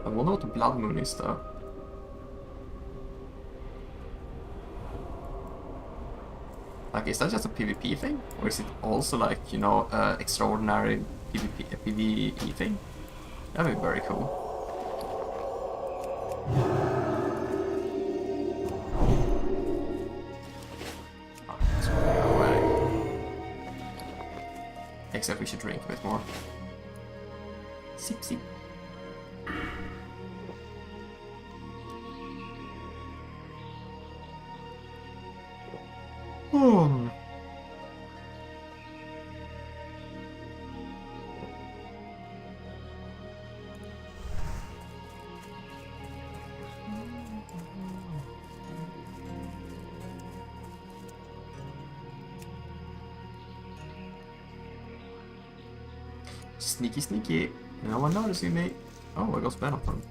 I wonder what the blood moon is though. Like, is that just a PvP thing? Or is it also like, you know, extraordinary PvE thing? That'd be very cool. Oh, that's way. Except we should drink a bit more. Sip, sip. Oh. Sneaky, sneaky. No one noticing me. Oh, I got spell on.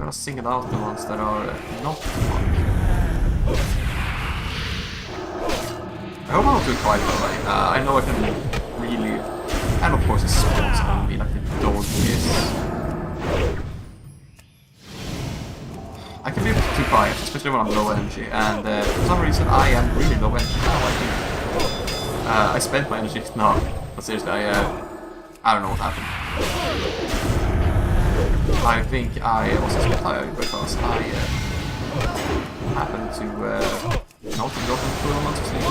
gonna single out the ones that are not fun. I hope I don't do quite well. I know I can really... And of course it spawns on me like the dog is. I can be a bit too quiet, especially when I'm low energy, and for some reason I am really low energy now, I think. I spent my energy now, but seriously, I don't know what happened. I think I was just tired because I happened to not go for full amount of sleep.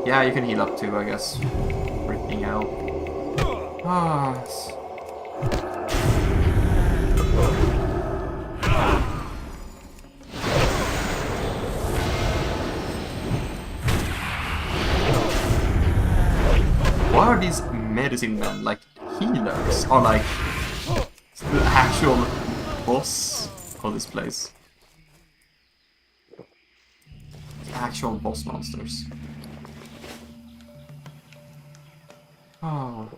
Yeah, you can heal up too, I guess. Freaking out. Ah. Why are these medicine men like healers? Or like the actual boss of this place? The actual boss monsters. Oh.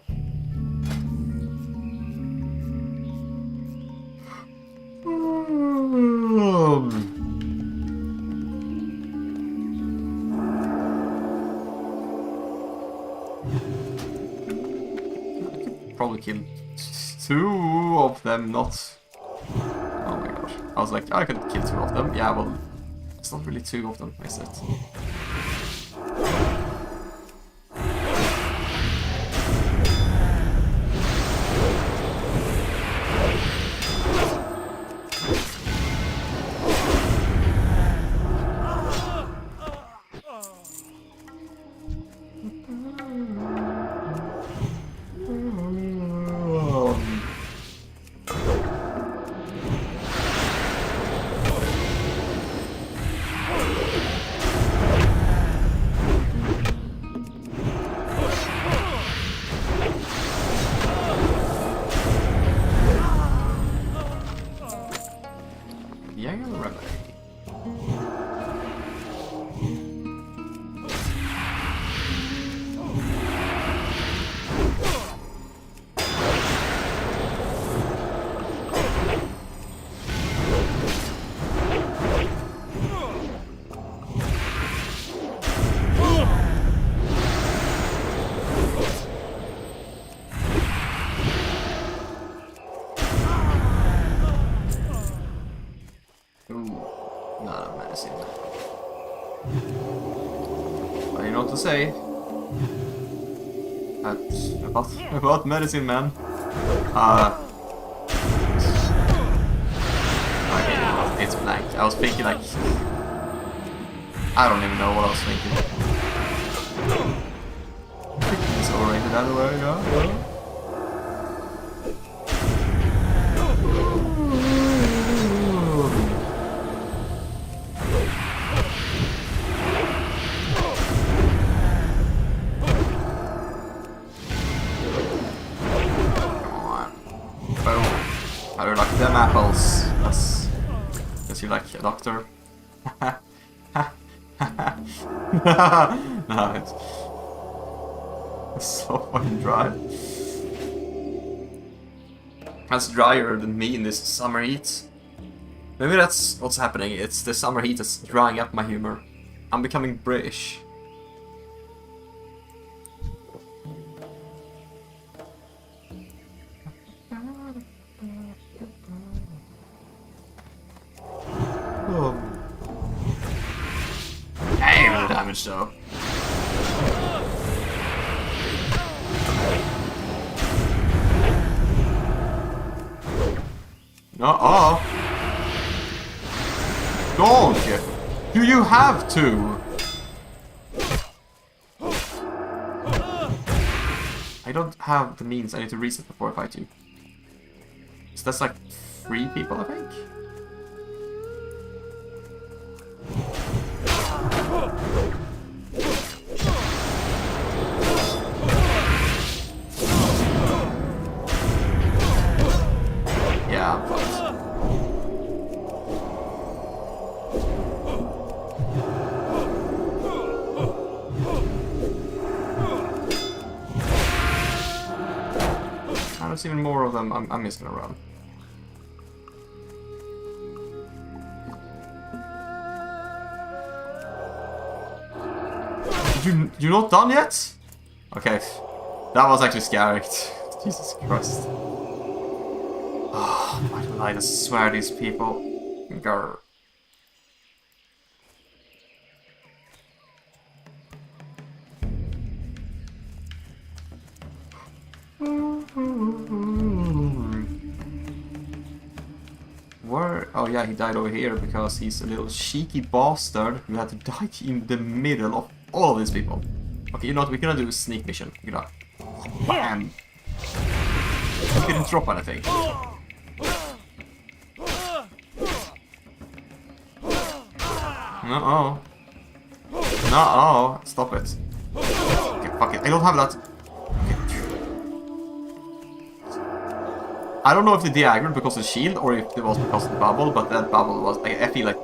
Probably kill 2 of them, not... Oh my gosh. I was like, I could kill 2 of them. Yeah, well, it's not really 2 of them, is it? To say about medicine man. Okay, it's blank. I was thinking like I don't even know what I was thinking. It's oriented that way, yeah. Them apples. That's because you like a doctor. No, it's so fucking dry. That's drier than me in this summer heat. Maybe that's what's happening. It's the summer heat that's drying up my humor. I'm becoming British. Damage though. Uh-oh. Dog! Do you have to? I don't have the means. I need to reset before I fight you. So that's like 3 people, I think? Yeah, I'm fucked. There's even more of them. I'm just gonna run. You're not done yet? Okay. That was actually scary. Jesus Christ. Oh, why do I just swear these people? Grr. Where? Oh yeah, he died over here because he's a little cheeky bastard who had to die in the middle of all of these people. Okay, you know what? We're gonna do a sneak mission. We're gonna... Bam! He didn't drop anything. No-oh. No-oh. Stop it. Okay, fuck it. I don't have that. I don't know if they de-aggroed because of the shield or if it was because of the bubble, but that bubble was... I feel like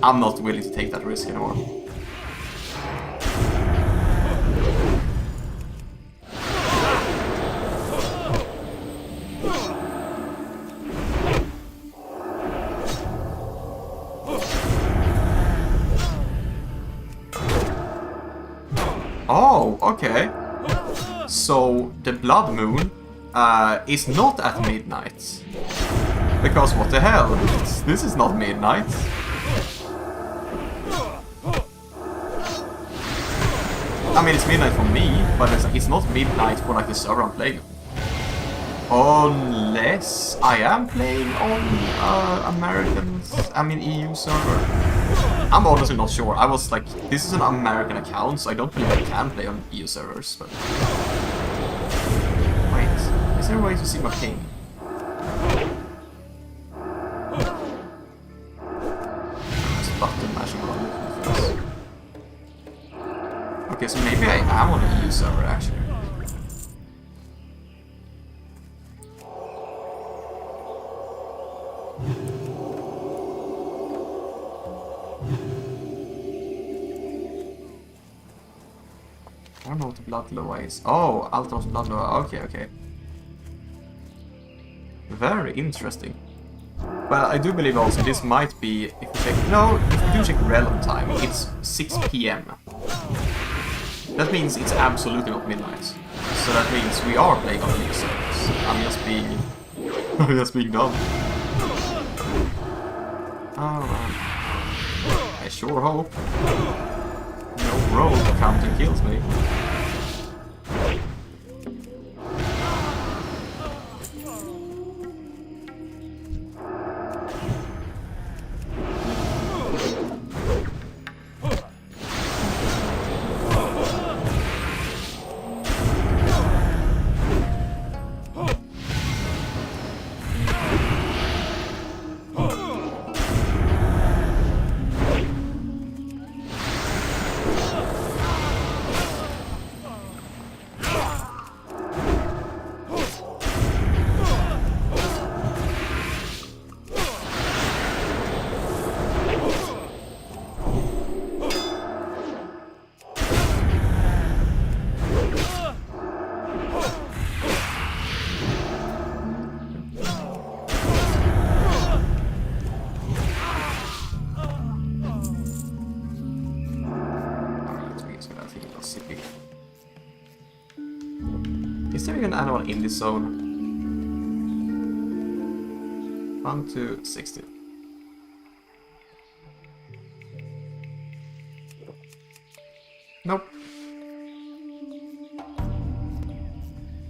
I'm not willing to take that risk anymore. Oh, okay. So, the blood moon is not at midnight. Because what the hell? This is not midnight. I mean, it's midnight for me, but it's not midnight for like the server I'm playing. Unless I am playing on EU server. I'm honestly not sure. I was like, this is an American account, so I don't believe I can play on EU servers, but... Wait, is there a way to see my ping? Just button mashing while I'm looking for this. Okay, so maybe I am on an EU server, actually. I don't know what the blood lower is. Oh, Altos blood lower. Okay, okay. Very interesting. Well, I do believe also this might be, if we check, no, if we do check realm time, it's 6 PM. That means it's absolutely not midnight. So that means we are playing on the servers. I'm just being dumb. Oh, I sure hope no rogue comes and kills me. Is there even anyone in this zone? 1 to 60. Nope.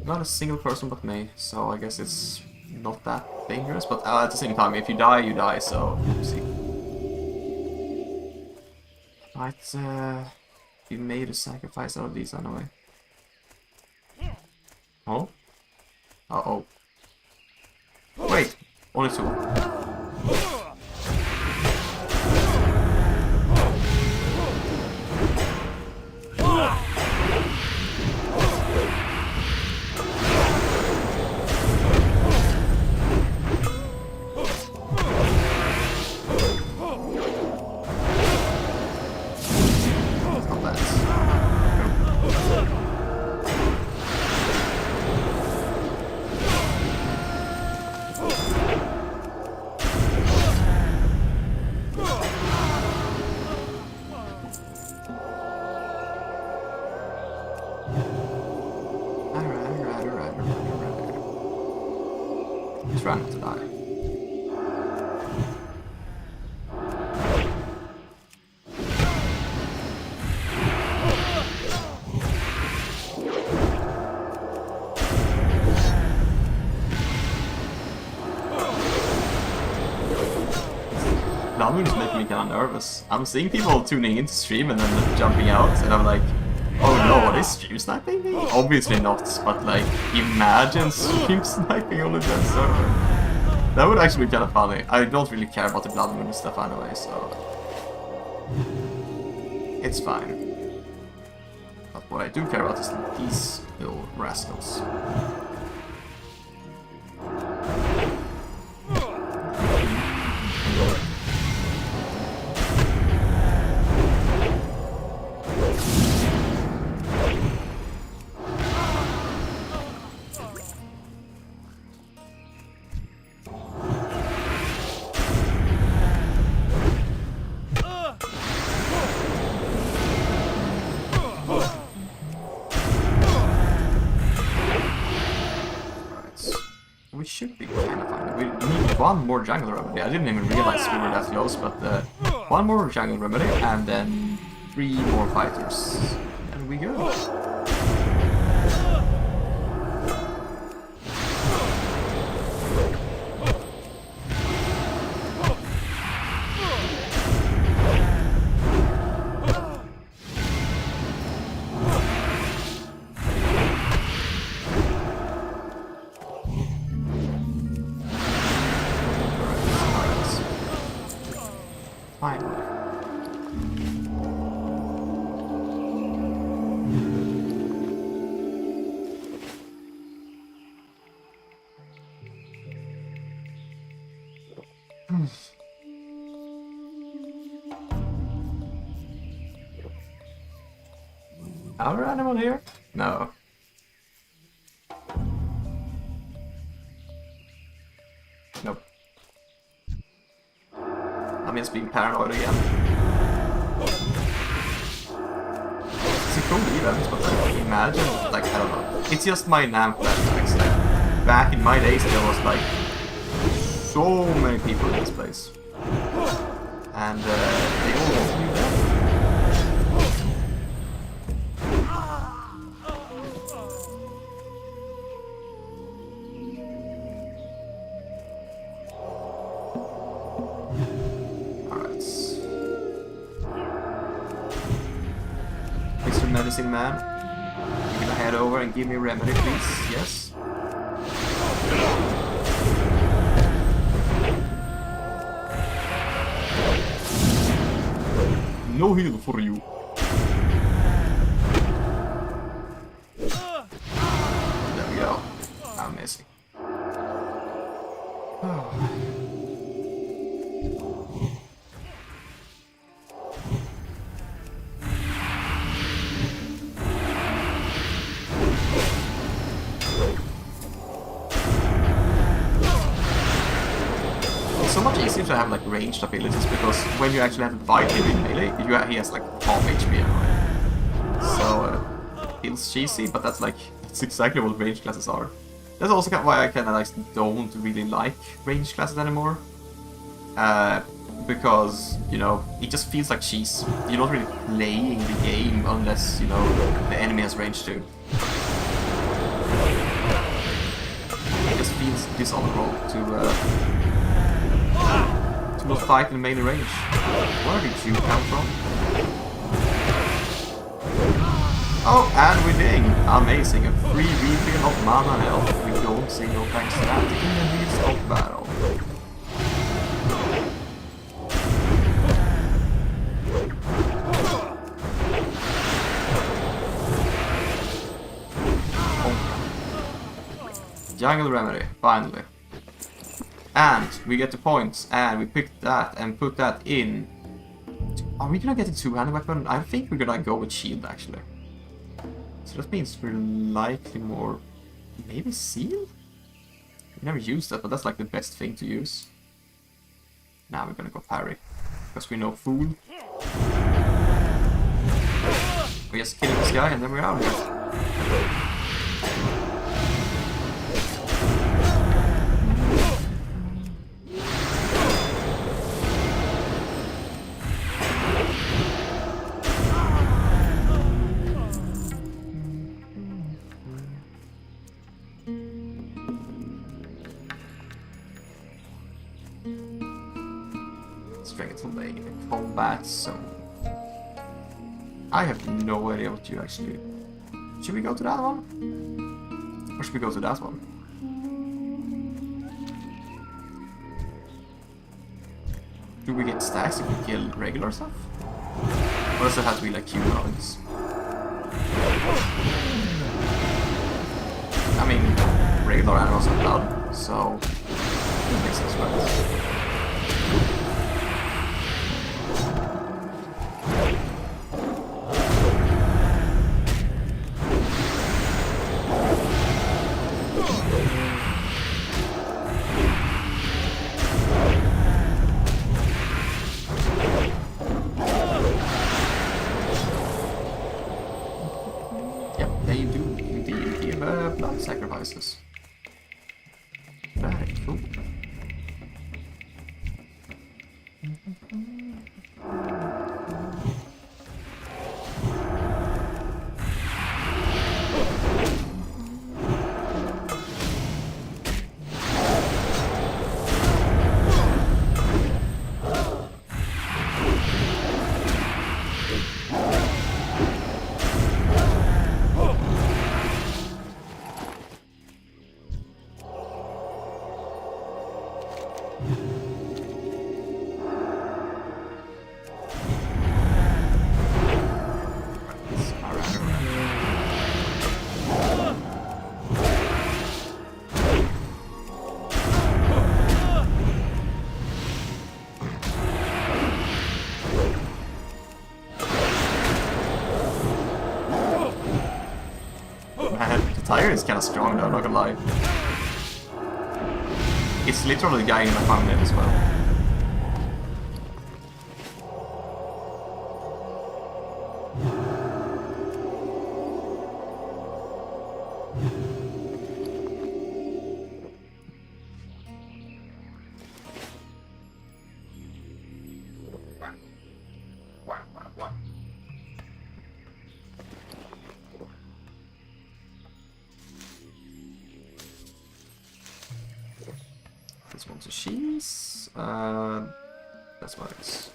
Not a single person but me, so I guess it's not that dangerous, but at the same time, if you die, you die, so see. Might be made a sacrifice out of these anyway. Oh? Uh-oh. Wait, only 2. Die. Blood Moon is making me kind of nervous. I'm seeing people tuning into stream and then jumping out, and I'm like, oh no, what is stream sniping me? Obviously not, but like, imagine stream sniping on the dead server. That would actually be kind of funny. I don't really care about the Blood Moon stuff anyway, so... it's fine. But what I do care about is these little rascals. We should be kind of fine. We need one more jungle remedy. I didn't even realize we were that close, but one more jungle remedy and then 3 more fighters. And we go. Our animal here? No. Nope. I'm just being paranoid again. It's a cool event, but like, imagine, like, I don't know. It's just my NAM flashbacks. Like, back in my days, there was like so many people in this place. And they all want to be there. Medicine man, you're gonna head over and give me a remedy, please? Yes. No heal for you. There we go. I'm missing. Oh. So much easier to have like ranged abilities because when you actually have to fight him in melee, he has like half HP anyway. So feels cheesy, but that's exactly what ranged classes are. That's also kind of why I kind of like don't really like ranged classes anymore. Because you know it just feels like cheese. You're not really playing the game unless you know the enemy has range too. It just feels dishonorable to not fight in melee range. Where did you come from? Oh, and we're doing amazing. A free refill of mana and health. We don't say no thanks to that in the midst of battle. Oh. Jungle remedy, finally. And we get the points, and we picked that and put that in. Are we gonna get a two-handed weapon? I think we're gonna go with shield actually. So that means we're likely more... maybe seal? We never used that, but that's like the best thing to use. Now we're gonna go parry. Because we know fool. We just kill this guy and then we're out of here. Stranglethron Vale, combat zone. I have no idea what you actually... Should we go to that one? Or should we go to that one? Do we get stacks if we kill regular stuff? Or does it have to be like humanoids? I mean, regular animals have blood, so it makes sense, right? Sacrifices. Very cool. Tire is kind of strong though, not gonna lie. It's literally the guy in the thumbnail as well. This one's a cheese. That's what it's.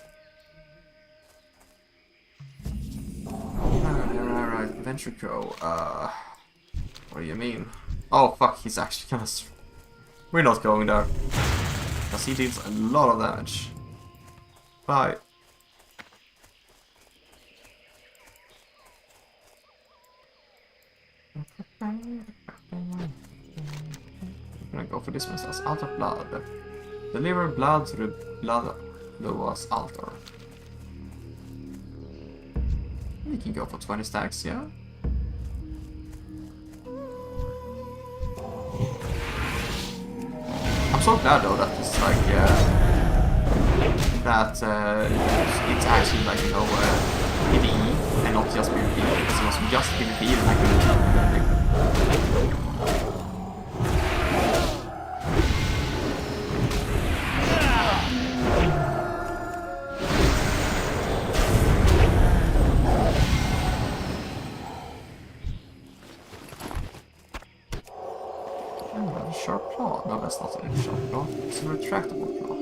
Alright, Venture Co. What do you mean? Oh fuck, he's actually kind of. We're not going there. Because he deals a lot of damage. Bye. I'm gonna go for this one. That's Altar of Blood. Deliver blood to the blood Loa's altar. We can go for 20 stacks, yeah? I'm so glad though that it's like it's actually like, you know, PvE and not just PvP, because it was just PvP and I couldn't. Sharp claw? No, that's not a sharp claw. It's a retractable claw.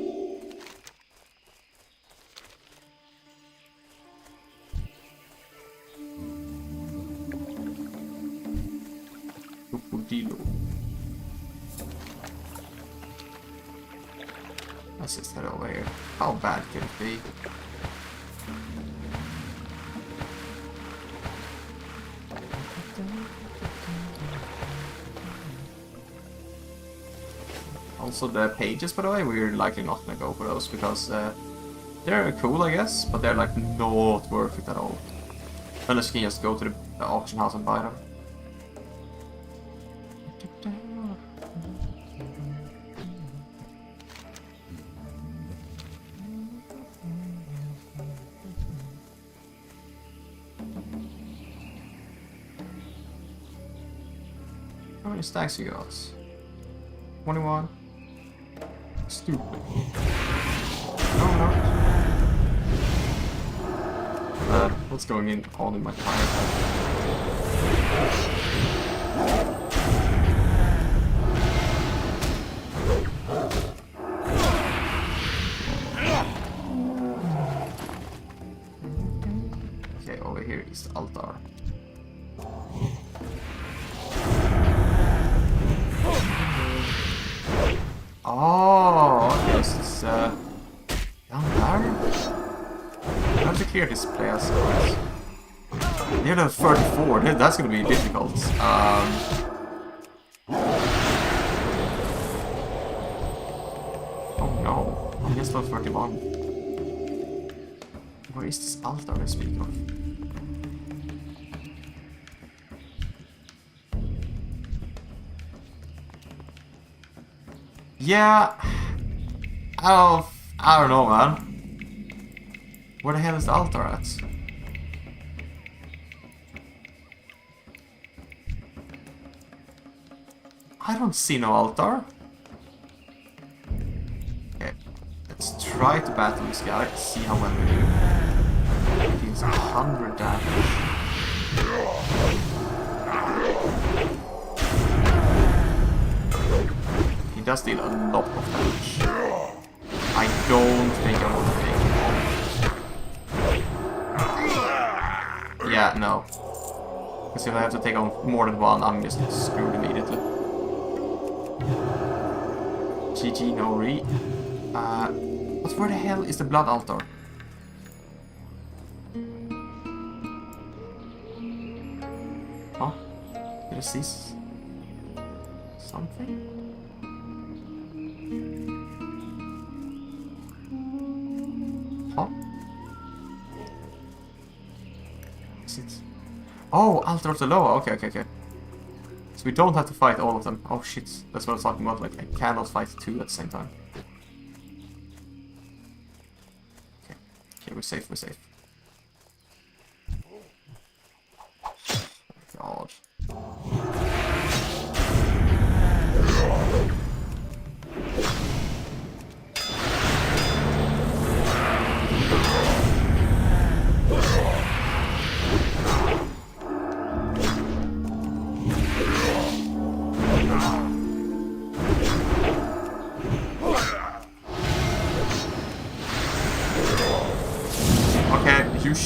Crocodilo. Let's just head over here. How bad can it be? Also the pages, by the way, we're likely not gonna go for those because they're cool, I guess, but they're like not worth it at all. Unless you can just go to the auction house and buy them. How many stacks you got? 21. Stupid. No, not. What's going in all in my fire? is the altar? Oh, yes, it's down there. I have to clear this place. Near the 34, that's gonna be difficult. Oh no, I missed level 31. Where is this altar I speak of? Yeah, I don't know, man. Where the hell is the altar at? I don't see no altar. Okay, let's try to battle this guy, see how well we do. He deals 100 damage. He does deal a lot of damage. I don't think I want to take him on. Yeah, no. Because if I have to take on more than one, I'm just screwed immediately. GG, no re. But where the hell is the blood altar? Huh? Did I see something? Huh? Is it? Oh, altar of the Loa. Okay, okay, okay. So we don't have to fight all of them. Oh shit, that's what I was talking about. Like, I cannot fight two at the same time. Okay, okay, we're safe, we're safe. God.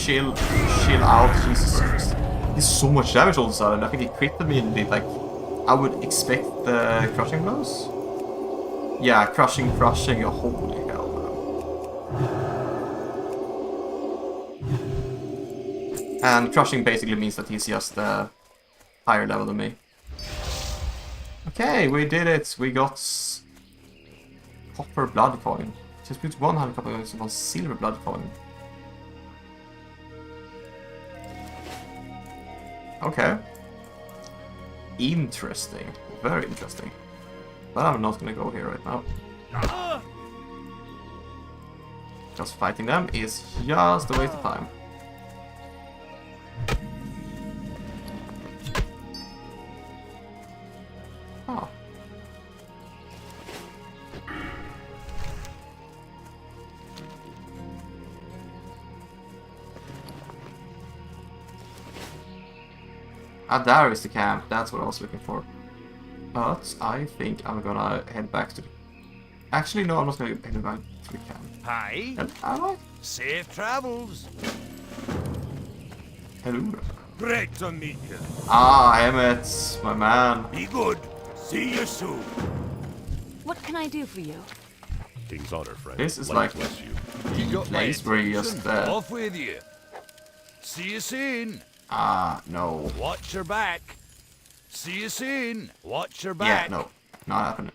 Chill out, Jesus Christ. He's so much damage all of a sudden. I think he critted me and did like... I would expect the crushing blows. Yeah, crushing, oh, holy hell, man. And crushing basically means that he's just higher level than me. Okay, we did it. We got... copper blood coin. Just put 100 copper coins and 1 silver blood coin. Okay. Interesting. Very interesting. But I'm not gonna go here right now. Just fighting them is just a waste of time. Oh. Ah, there is the camp. That's what I was looking for. But I think I'm gonna head back to the... Actually, no, I'm not gonna head back to the camp. Hi. Am I? Safe travels. Hello. Great to meet you. Ah, Emmett, my man. Be good. See you soon. What can I do for you? King's honor, friend. This is Life like bless you. the place where you just... Off with you. See you soon. Ah, no. Watch your back. See you soon. Watch your Yeah, back. no. Not happening.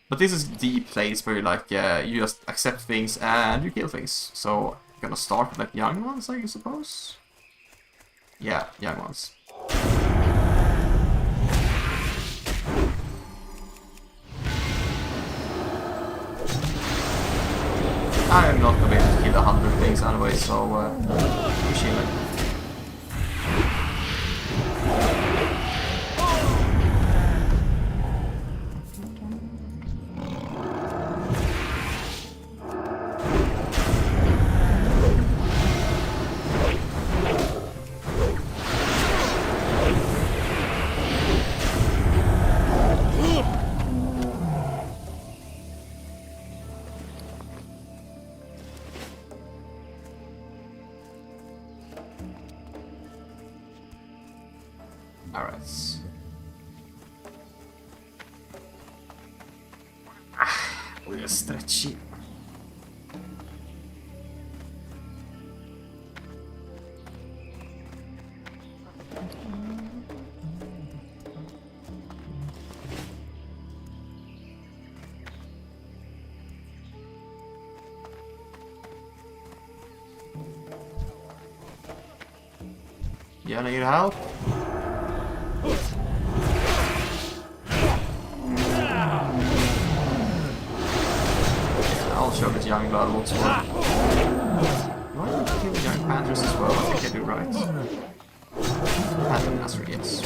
But this is the place where you like, you just accept things and you kill things. So, I'm gonna start with like young ones, I suppose? Yeah, young ones. I'm not gonna be able to kill 100 things anyway, so we're chilling. Alright. We're stretchy. You need help? I'll show this young blood what's what. Do I need to kill the young panthers as well? I think I do right. Panther master, yes.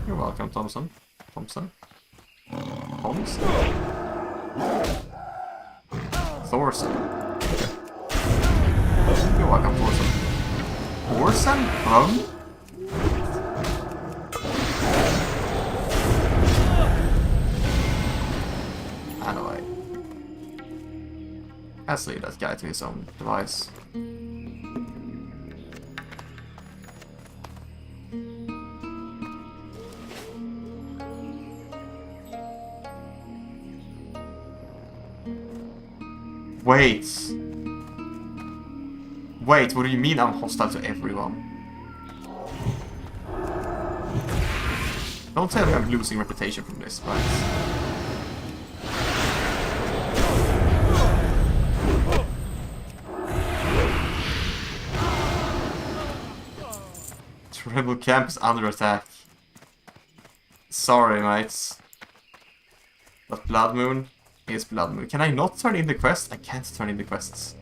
You're welcome, Thompson. Thompson? Thorson. Okay. You're welcome, Thorson. Thorson? Anyway. Let's leave that guy to his own device. Wait. Wait, what do you mean I'm hostile to everyone? Don't tell me I'm losing reputation from this, right? Rebel camp is under attack. Sorry, mates. But Blood Moon is Blood Moon. Can I not turn in the quest? I can't turn in the quests.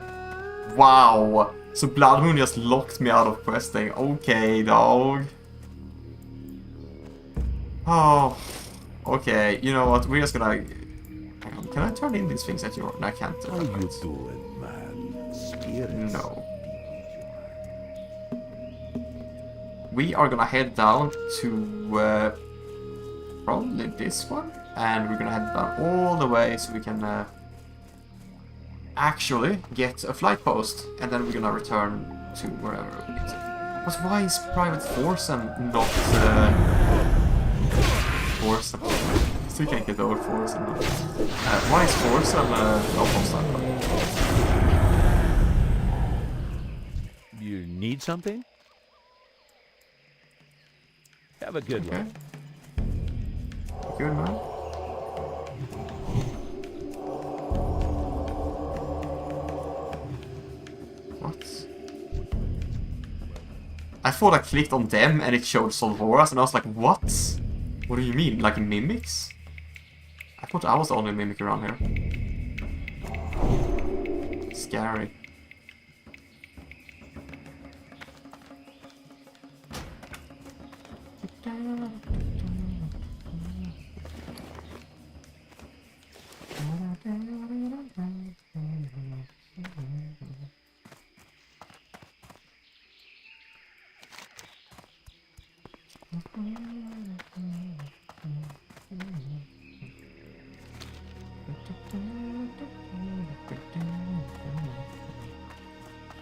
Wow! So Blood Moon just locked me out of questing. Okay, dog. Oh. Okay, you know what? We're just gonna... Hang on, can I turn in these things at your... No, I can't. How you doing, man? Spirits. No. We are gonna head down to probably this one, and we're gonna head down all the way so we can actually get a flight post, and then we're gonna return to wherever it is. But why is Private Thorson not Thorson? Still can't get over Thorson. Why is Thorson not hostile? You need something? Have a good one. Good man. What? I thought I clicked on them and it showed Voras, and I was like, what? What do you mean? Like mimics? I thought I was the only mimic around here. Scary.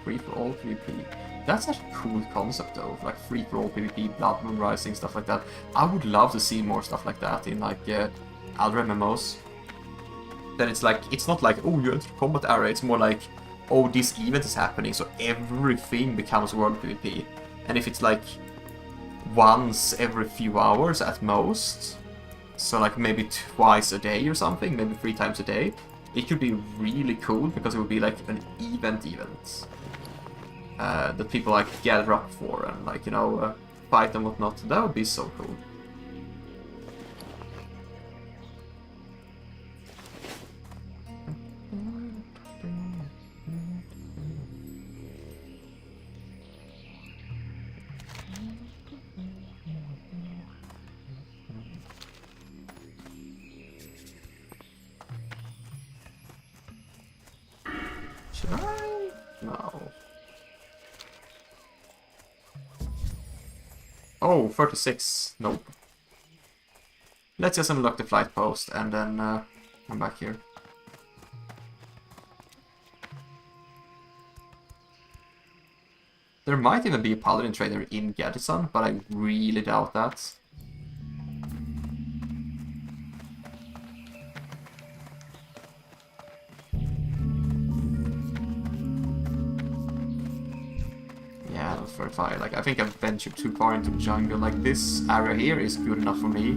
Free for all PvP. That's a cool concept though, like free for all PvP, Blood Moon Rising, stuff like that. I would love to see more stuff like that in like other MMOs. Then it's like, it's not like, oh, you enter combat area, it's more like, oh, this event is happening, so everything becomes world PvP. And if it's like once every few hours at most, so like maybe twice a day or something, maybe 3 times a day, it could be really cool because it would be like an event that people like gather up for and like, you know, fight and whatnot. That would be so cool. Should I? No. Oh, 36. Nope. Let's just unlock the flight post and then come back here. There might even be a paladin trader in Gaddison, but I really doubt that. Yeah, that's very far. Like, I think I've ventured too far into the jungle. Like, this area here is good enough for me.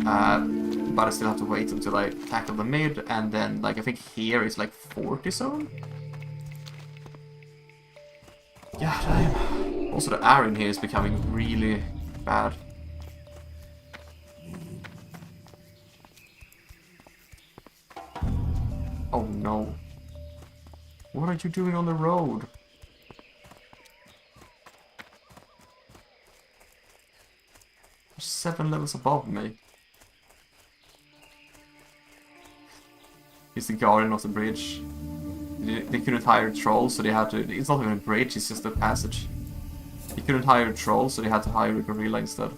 But I still have to wait until I tackle the mid, and then, like, I think here is like 40 zone? Yeah, damn. Also, the air in here is becoming really bad. Oh no. What are you doing on the road? 7 levels above me. He's the guardian of the bridge. They couldn't hire a troll, so they had to... It's not even a bridge, it's just a passage. They couldn't hire a troll, so they had to hire a gorilla instead.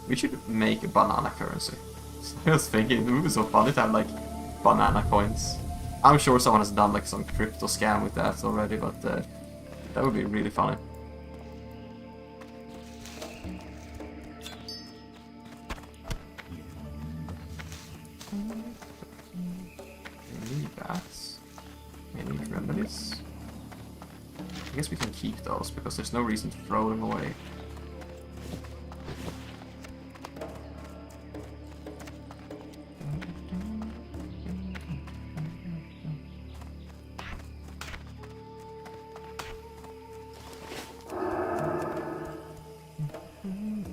We should make a banana currency. I was thinking, it would be so funny to have like banana coins. I'm sure someone has done like some crypto scam with that already, but that would be really funny. Any bats? Any remedies? I guess we can keep those because there's no reason to throw them away.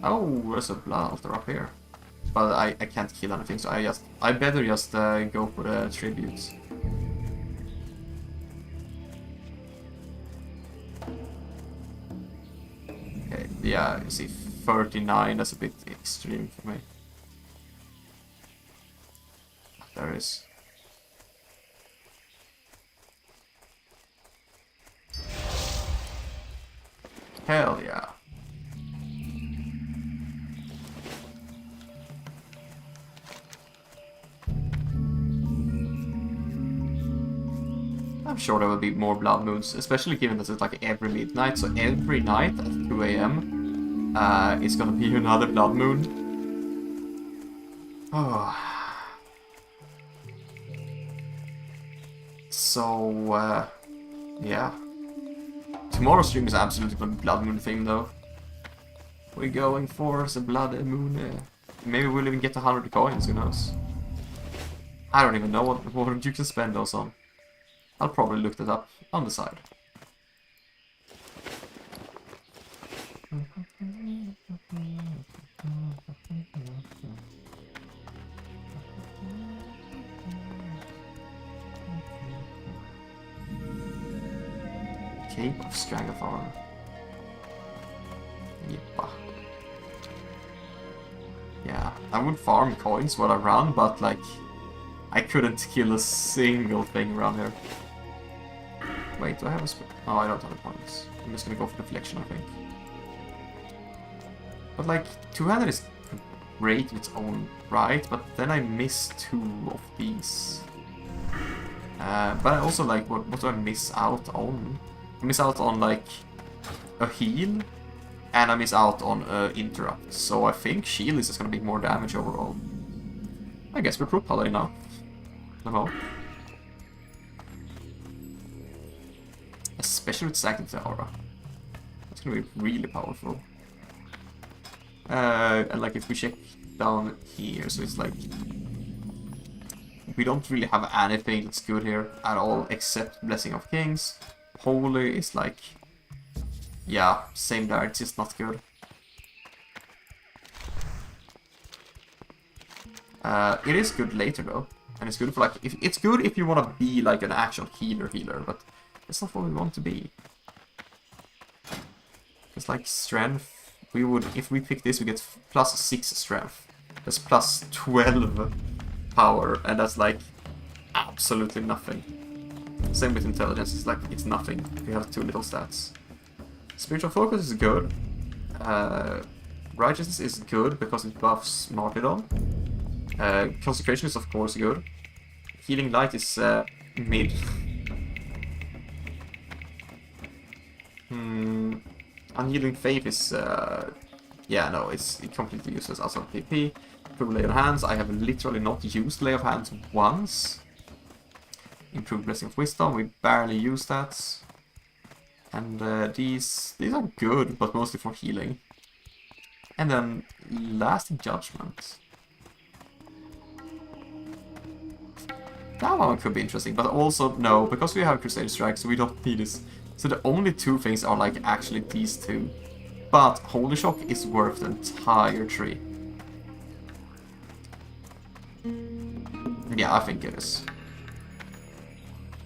Oh, there's a blood altar up here. But I can't kill anything, so I better just go for the tributes. Okay, yeah, you see 39, that's a bit extreme for me. There is. Hell yeah. I'm sure there will be more blood moons, especially given that it's like every midnight, so every night at 2 AM it's gonna be another blood moon. Oh. So, yeah. Tomorrow's stream is absolutely gonna be blood moon theme though. We're going for the blood moon. Maybe we'll even get 100 coins, who knows? I don't even know what you can spend those on. I'll probably look that up on the side. Cape of Stranglethron. Yeppa. Yeah, I would farm coins while I run, but like, I couldn't kill a single thing around here. Wait, do I have a oh, I don't have a points. I'm just gonna go for deflection, I think. But like, two-handed is great in its own right, but then I miss 2 of these. But I also like, what do I miss out on? I miss out on like a heal, and I miss out on interrupt. So I think shield is just gonna be more damage overall. I guess we're pro paladin now. No. Especially with stacking the aura. That's gonna be really powerful. And like if we check down here, so it's like we don't really have anything that's good here at all except Blessing of Kings. Holy is like, yeah, same there, it's just not good. It is good later though, and it's good for like, it's good if you want to be like an actual healer, but that's not what we want to be. It's like strength, we would, if we pick this we get plus 6 strength. That's plus 12 power, and that's like absolutely nothing. Same with intelligence, it's like, it's nothing. We have 2 little stats. Spiritual focus is good. Righteousness is good because it buffs Martyrdom. Consecration is of course good. Healing Light is mid. Unyielding Faith is yeah, no, it's completely useless outside PP. Improved Lay of Hands, I have literally not used Lay of Hands once. Improved Blessing of Wisdom, we barely use that. And these are good, but mostly for healing. And then Lasting Judgment. That one could be interesting, but also no, because we have Crusader Strike, so we don't need this. So the only two things are like actually these two. But Holy Shock is worth the entire tree. Yeah, I think it is.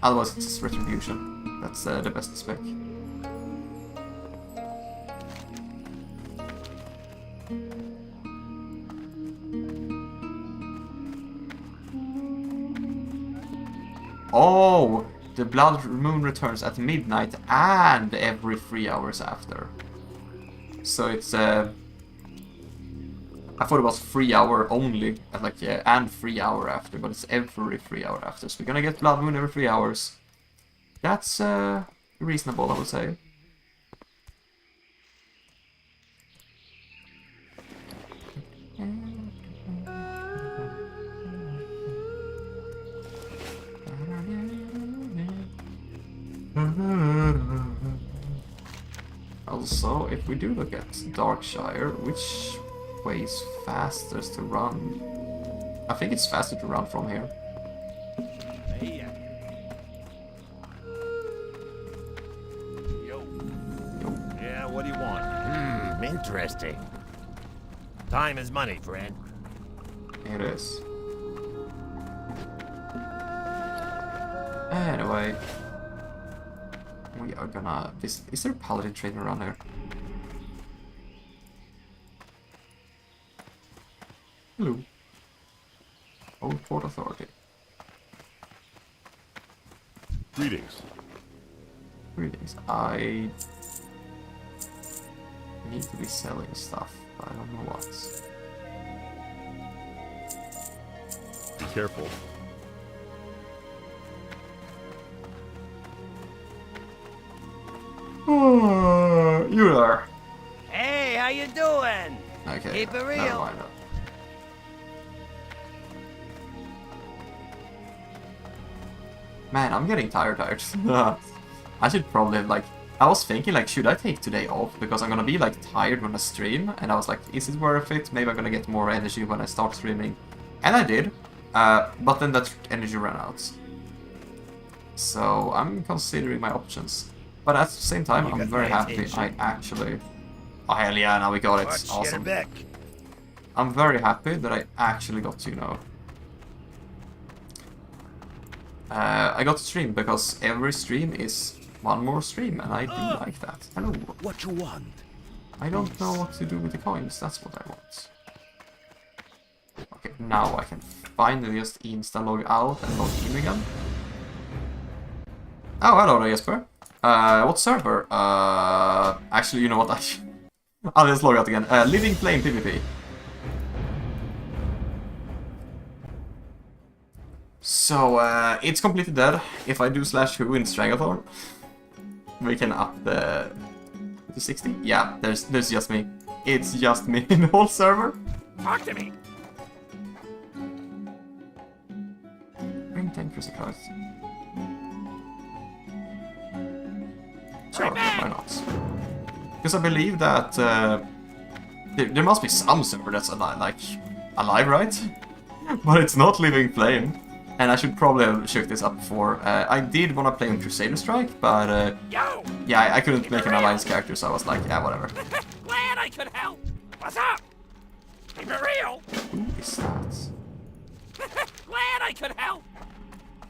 Otherwise it's just Retribution. That's the best spec. Oh! The Blood Moon returns at midnight and every 3 hours after. So it's I thought it was 3 hour only, like and 3 hour after, but it's every 3 hour after. So we're gonna get Blood Moon every 3 hours. That's reasonable, I would say. Also, if we do look at Darkshire, which way is fastest to run? I think it's faster to run from here. Yo. Yeah, what do you want? Interesting. Time is money, friend. It is. Anyway. We are gonna... Is there a paladin trainer around here? Hello. Old Port Authority. Greetings. Greetings. I need to be selling stuff, but I don't know what. Be careful. You there. Hey, how you doing? Okay. Keep it Never real. mind that. Man, I'm getting tired. I should probably like. I was thinking like, should I take today off because I'm gonna be like tired when I stream, and I was like, is it worth it? Maybe I'm gonna get more energy when I start streaming, and I did. But then that energy ran out. So I'm considering my options. But at the same time, You I'm got very my happy attention. I actually... Oh hell yeah, now we got it. Watch Awesome. your back. I'm very happy that I actually got to, you know... I got to stream because every stream is one more stream, and I do like that. Hello. What you want? I don't know what to do with the coins, that's what I want. Okay, now I can finally just insta-log out and log in again. Oh, hello there, Jesper. What server? Actually, you know what? I'll just log out again. Living Flame PvP. So, it's completely dead. If I do /who in Stranglethron, we can up the to 60. Yeah, there's just me. It's just me in the whole server. Talk to me. Bring 10 crucifixes. Sure, why not? Because I believe that there must be some server that's alive, right? But it's not Living Flame. And I should probably have checked this up before. I did want to play on Crusader Strike, but Yo. yeah, I couldn't make an alliance character, so I was like, yeah, whatever. Glad I could help. What's up? Keep it real. Who is that? Glad I could help.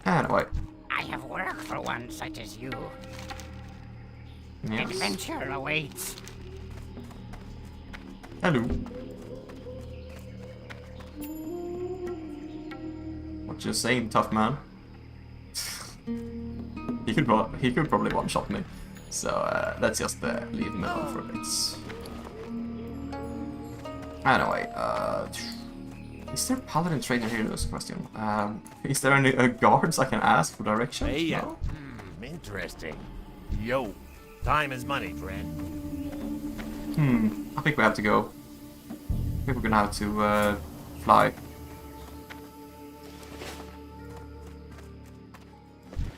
Anyway, I have work for one such as you. yes. Adventure awaits. Hello. What you saying, tough man? he could probably one-shot me. So let's just leave him alone for a bit. Anyway, is there paladin trainer here? Is the question. Is there any guards I can ask for direction? Hey, No? interesting. Yo, time is money, friend. I think we have to go. I think we're gonna have to fly.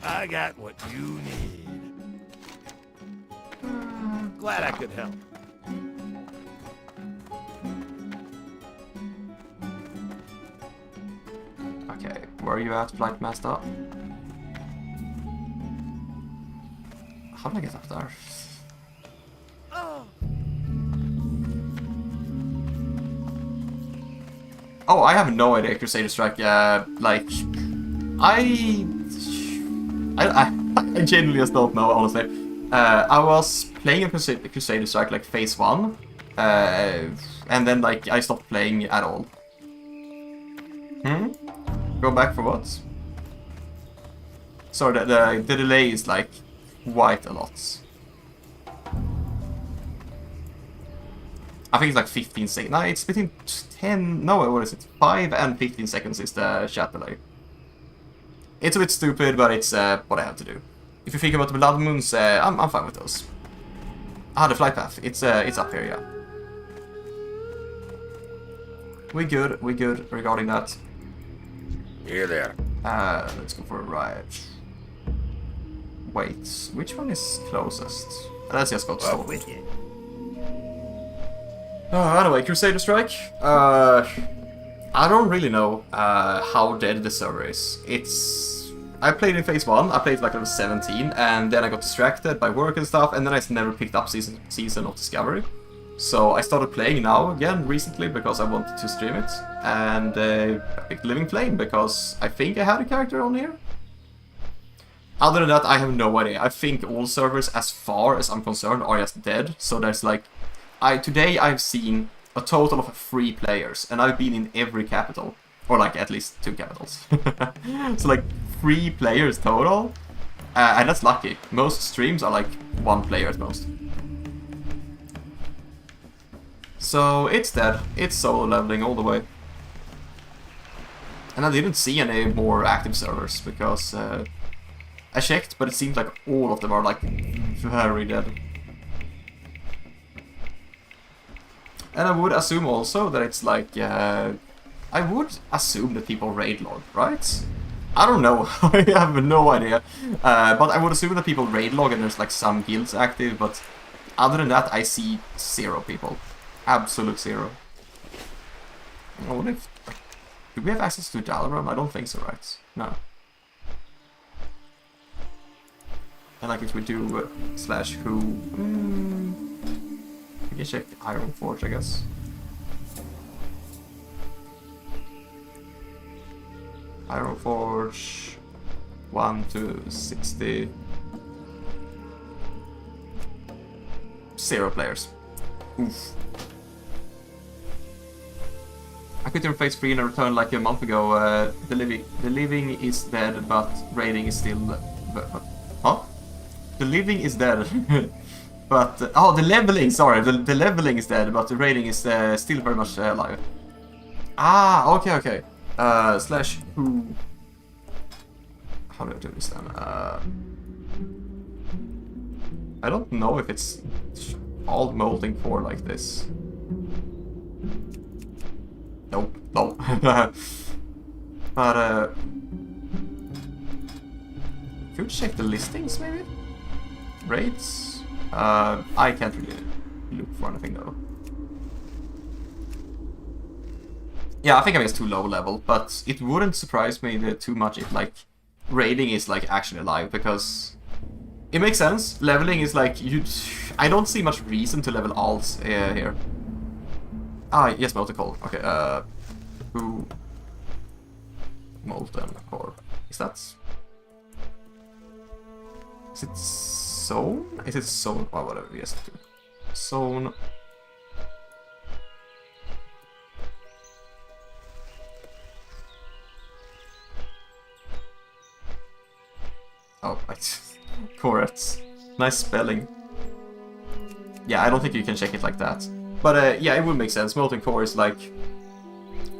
I got what you need. Glad I could help. Okay, where are you at, Flight Master? How do I get up there? Oh, I have no idea, Crusader Strike. Like, I genuinely just don't know, honestly. I was playing a Crusader Strike like phase 1, and then like I stopped playing at all. Go back for what? Sorry, the delay is like quite a lot. I think it's like 15 seconds. No, it's between 10. No, what is it? 5 and 15 seconds is the chat delay. It's a bit stupid, but it's what I have to do. If you think about the blood moons, I'm fine with those. Ah, the flight path. It's up here, yeah. We good regarding that. Here there. Let's go for a ride. Wait, which one is closest? Let's just go to Storm. With you. Anyway, Crusader Strike. I don't really know how dead the server is. I played in phase 1, I played like level 17, and then I got distracted by work and stuff, and then I never picked up Season of Discovery. So I started playing now again recently because I wanted to stream it, and I picked Living Flame because I think I had a character on here. Other than that, I have no idea. I think all servers, as far as I'm concerned, are just dead. So there's like, today I've seen a total of 3 players, and I've been in every capital, or like at least 2 capitals. So like 3 players total, and that's lucky. Most streams are like 1 player at most. So it's dead. It's solo leveling all the way. And I didn't see any more active servers because I checked, but it seems like all of them are like very dead. And I would assume also that it's like, I would assume that people raid log, right? I don't know, I have no idea. But I would assume that people raid log and there's like some guilds active, but other than that I see 0 people. Absolute 0. I wonder if... Do we have access to Dalaran? I don't think so, right? No. And like if we do /who... we can check Iron Forge, I guess. Iron Forge... 1 to 60... 0 players. Oof. I quit in phase 3 and I returned like a month ago. The living is dead, but raiding is still... Huh? The living is dead. But... oh, the leveling, sorry. The leveling is dead, but the raiding is still very much alive. Ah, okay. /who... How do I do this then? I don't know if it's all molding for like this. Nope, no. But could check the listings maybe? Raids? I can't really look for anything though. Yeah, I think I'm just too low level, but it wouldn't surprise me too much if like raiding is like actually alive, because it makes sense. Leveling is like I don't see much reason to level alts here. Ah, yes, Multicol. Okay, who... Molten Core. Is that... Is it Zone? Is it Zone? Oh, whatever, yes. Zone... Oh, right. Correct. Nice spelling. Yeah, I don't think you can check it like that. But yeah, it would make sense. Molten Core is like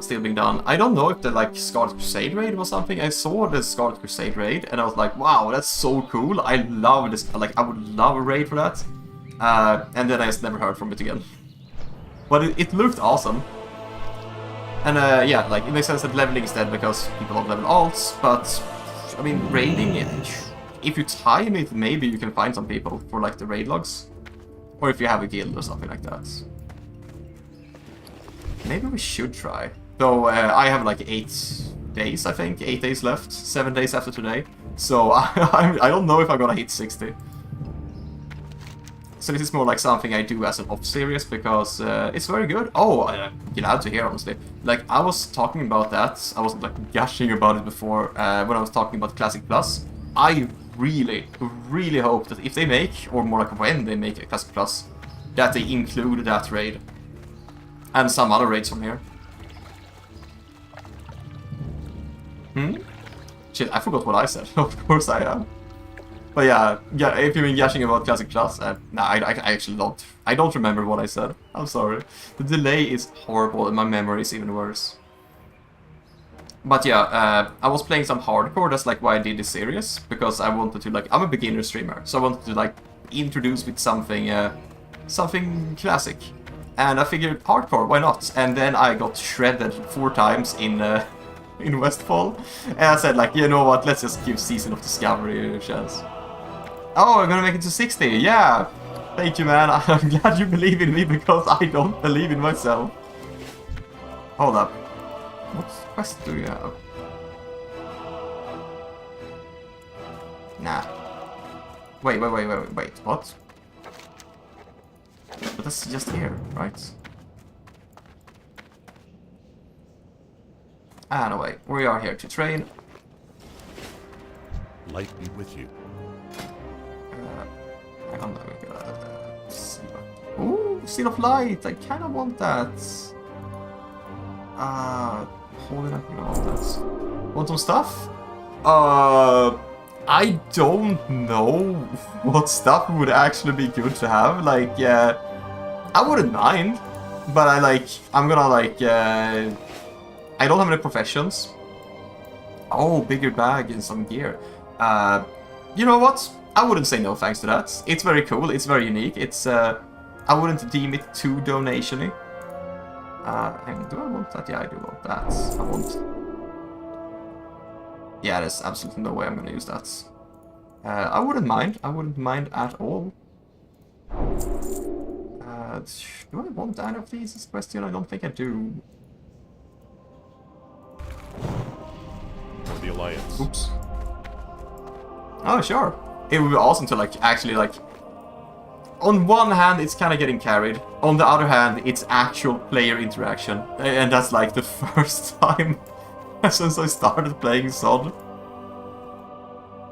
still being done. I don't know if the like Scarlet Crusade raid was something. I saw the Scarlet Crusade raid and I was like, wow, that's so cool. I love this. Like, I would love a raid for that. And then I just never heard from it again. But it looked awesome. And yeah, like it makes sense that leveling is dead because people don't level alts. But I mean, raiding, if you time it, maybe you can find some people for like the raid logs, or if you have a guild or something like that. Maybe we should try. Though I have like 8 days, I think. 8 days left. 7 days after today. So I don't know if I'm gonna hit 60. So this is more like something I do as an off series because it's very good. Oh, I'm glad to hear, honestly. Like, I was talking about that. I wasn't like gushing about it before when I was talking about Classic Plus. I really, really hope that if they make, or more like when they make a Classic Plus, that they include that raid. And some other raids from here. Shit, I forgot what I said. Of course I am. But yeah, if you've been gushing about Classic Plus, nah, I actually don't. I don't remember what I said. I'm sorry. The delay is horrible and my memory is even worse. But yeah, I was playing some hardcore. That's like why I did this series, because I wanted to, like, I'm a beginner streamer, so I wanted to like introduce with something, something classic. And I figured hardcore, why not? And then I got shredded 4 times in Westfall, and I said like, you know what? Let's just give Season of Discovery a chance. Oh, I'm gonna make it to 60. Yeah, thank you, man. I'm glad you believe in me because I don't believe in myself. Hold up. What quest do you have? Nah. Wait. What? But that's just here, right? Anyway, we are here to train. Light be with you. Hang on, ooh, Seal of Light! I kinda want that. Holding up, I want that. Want some stuff? I don't know what stuff would actually be good to have. Like, I wouldn't mind, but I'm gonna like, I don't have any professions. Oh, bigger bag and some gear. You know what? I wouldn't say no thanks to that. It's very cool, it's very unique, it's, I wouldn't deem it too donation-y. And do I want that? Yeah, I do want that. I want... Yeah, there's absolutely no way I'm gonna use that. I wouldn't mind at all. Do I want any of these? Is the question. I don't think I do. For the Alliance. Oops. Oh, sure. It would be awesome to like actually like... On one hand, it's kind of getting carried. On the other hand, it's actual player interaction. And that's like the first time since I started playing SOD.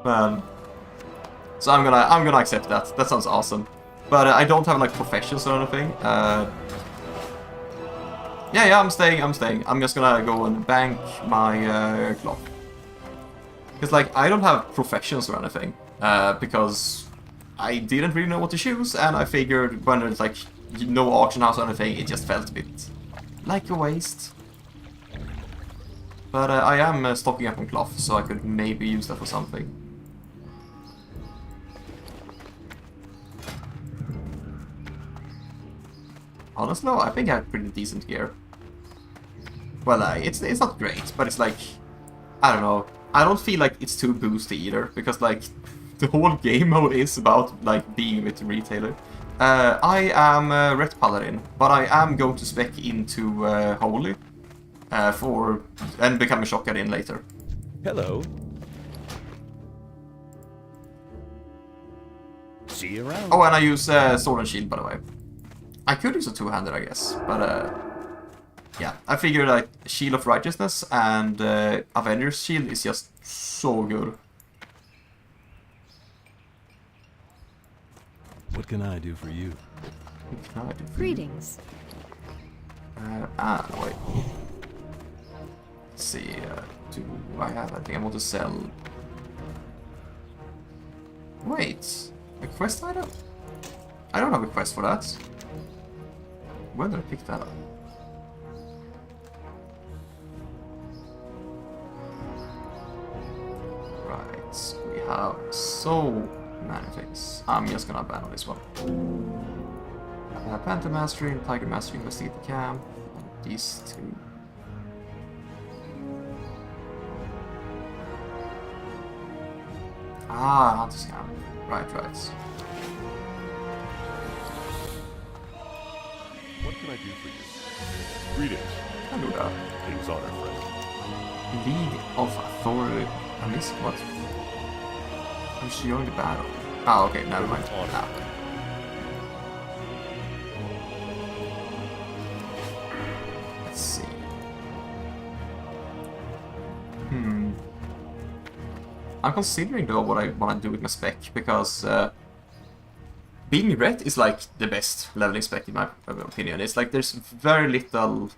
Man. So I'm gonna accept that. That sounds awesome. But I don't have like professions or anything. Yeah, I'm staying. I'm just gonna go and bank my cloth. Because like I don't have professions or anything. Because I didn't really know what to choose, and I figured when there's like no auction house or anything, it just felt a bit like a waste. But I am stocking up on cloth, so I could maybe use that for something. Honestly, I think I have pretty decent gear. Well, it's not great, but it's like, I don't know. I don't feel like it's too boosty either, because like the whole game mode is about like being with the retailer. I am Ret Paladin, but I am going to spec into Holy and become a Shockadin later. Hello. See you around. Oh, and I use Sword and Shield, by the way. I could use a two-handed, I guess, but yeah, I figured like Shield of Righteousness and Avenger's Shield is just so good. What can I do for you? What can I do for you? Greetings. Wait. Let's see, do I have anything I want to sell? Wait, a quest item? I don't have a quest for that. When did I pick that up? Right, we have so many things. I'm just gonna abandon this one. Panther Mastery and Tiger Mastery investigate the camp. These two. Ah, Hunter Scam. Right. What can I do for you? Greetings. I'll do that. King's honor, friend. League of Authority. I missed what? I'm showing the battle. Ah, okay, never mind. Ah. Let's see. I'm considering though what I want to do with my spec, because being red is like the best leveling spec in my opinion. It's like there's very little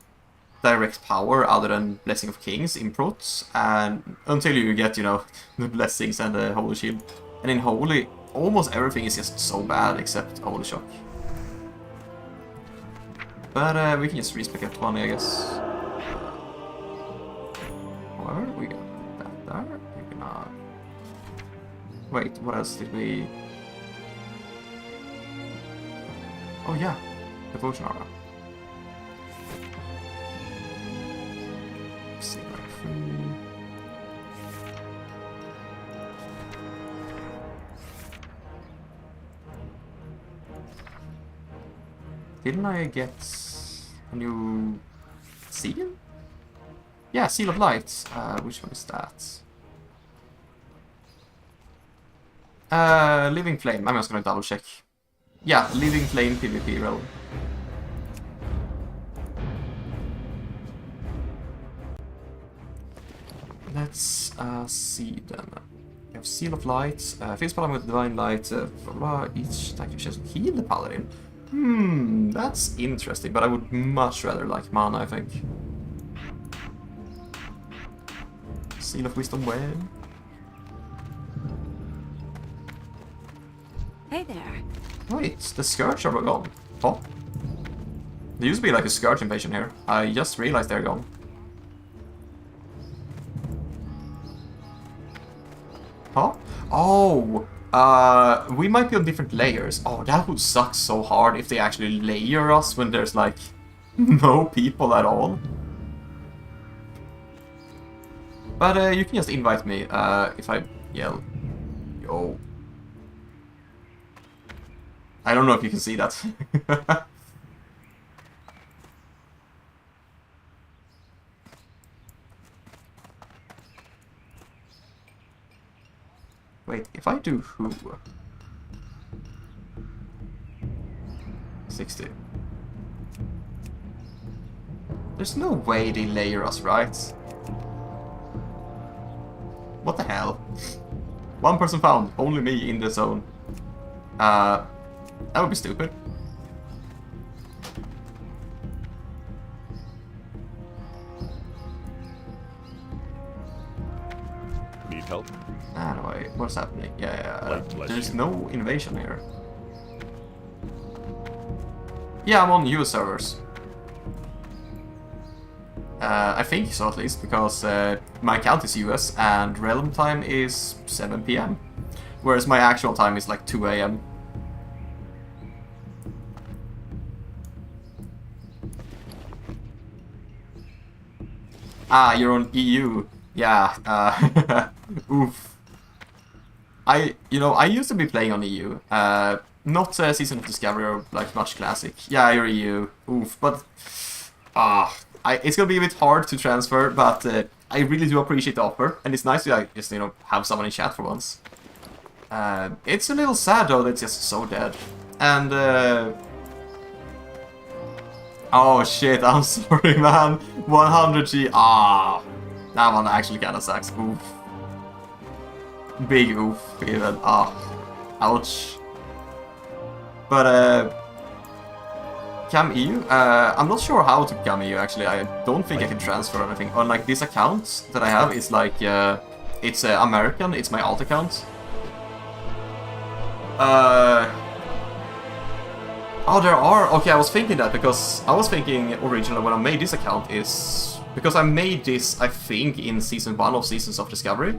direct power other than Blessing of Kings inputs, and until you get, you know, the Blessings and the Holy Shield. And in Holy, almost everything is just so bad except Holy Shock. But we can just respec at 20, I guess. However, we got that there. We cannot... Wait, what else did we... Oh yeah, Devotion Aura. See, like 3. Didn't I get a new seal? Yeah, Seal of Light. Which one is that? Living Flame. I'm just gonna double check. Yeah, Living Flame PvP role. Let's see then. We have Seal of Light, Face Paladin with Divine Light, each attack should heal the Paladin. That's interesting, but I would much rather like mana, I think. Seal of Wisdom Web. Hey there. Wait, the Scourge are gone. Oh. There used to be like a Scourge invasion here. I just realized they're gone. Huh? Oh! We might be on different layers. Oh, that would suck so hard if they actually layer us when there's like no people at all. But you can just invite me if I yell, yo. I don't know if you can see that. Wait, if I do who? 60. There's no way they layer us, right? What the hell? One person found, only me in the zone. That would be stupid. Need help? Anyway, what's happening? Yeah, Light bless there's you. no invasion here. Yeah, I'm on US servers. I think so, at least, because my account is US and realm time is 7 PM. Whereas my actual time is like 2 AM. Ah, you're on EU. Yeah, oof. I used to be playing on EU. Not Season of Discovery or like much Classic. Yeah, you're EU. Oof, but it's gonna be a bit hard to transfer, but I really do appreciate the offer, and it's nice to like, just have someone in chat for once. It's a little sad though that it's just so dead. And oh shit, I'm sorry, man. 100G. That one actually kinda sucks. Oof. Big oof, even. Ouch. But Cam EU? I'm not sure how to Cam EU actually. I don't think I can transfer anything. On like this account that I have is like it's American, it's my alt account. Oh, there are. Okay, I was thinking that because I was thinking originally when I made this account is because I made this, I think, in season 1 of Seasons of Discovery,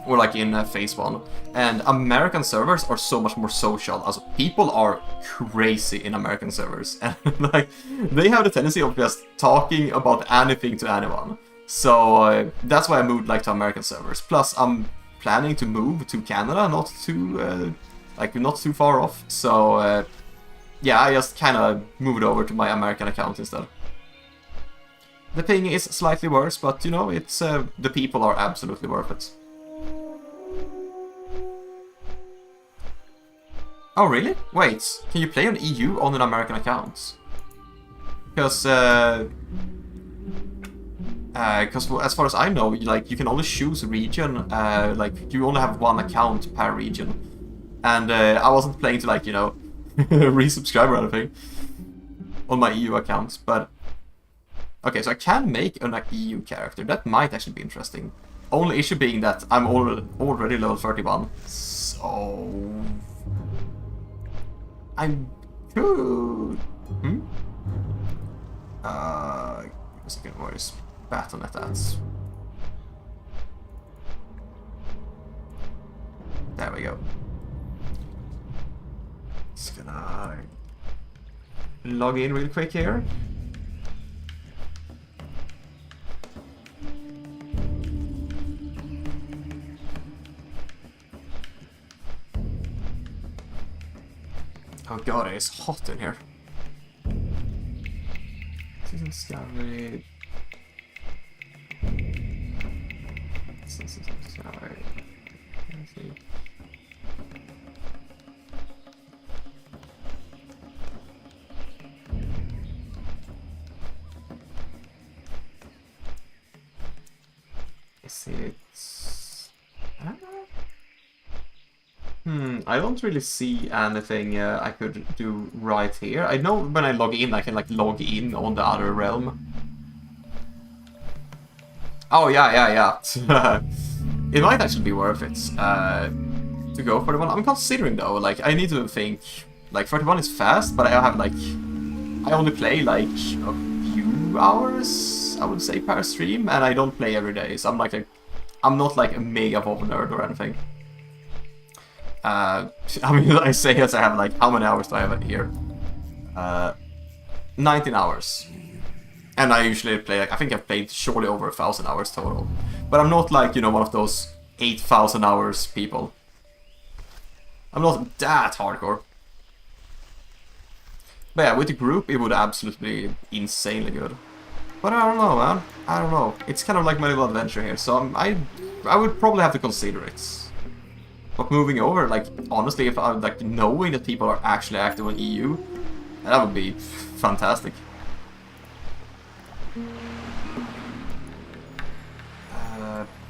or like in phase 1. And American servers are so much more social. As people are crazy in American servers, and like they have the tendency of just talking about anything to anyone. So that's why I moved like to American servers. Plus, I'm planning to move to Canada, not too far off. So. Yeah, I just kind of moved over to my American account instead. The ping is slightly worse, but you know, it's the people are absolutely worth it. Oh really? Wait, can you play on EU on an American account? Because as far as I know, like you can only choose region. Like you only have one account per region, and I wasn't playing to like resubscribe or anything on my EU account, but okay, so I can make an EU character. That might actually be interesting. Only issue being that I'm already level 31, so I could. Give a second, where is Battle.net at? There we go. Just gonna log in real quick here. Oh god, it is hot in here. Season Discovery. Season Discovery. Let's see. Is it... I don't really see anything I could do right here. I know when I log in, I can like log in on the other realm. Oh yeah. It might actually be worth it to go for the one. I'm considering though, like I need to think. Like 31 is fast, but I have like I only play like a few hours, I would say, per stream, and I don't play every day. So I'm not like a mega WoW nerd or anything. I mean, I say as I have like, how many hours do I have here? 19 hours. And I usually play, like, I think I've played surely over 1,000 hours total. But I'm not like, one of those 8,000 hours people. I'm not that hardcore. But yeah, with the group, it would absolutely be insanely good. But I don't know, man. I don't know. It's kind of like my little adventure here, so I would probably have to consider it. But moving over, like, honestly, if I'm like knowing that people are actually active on EU, that would be fantastic.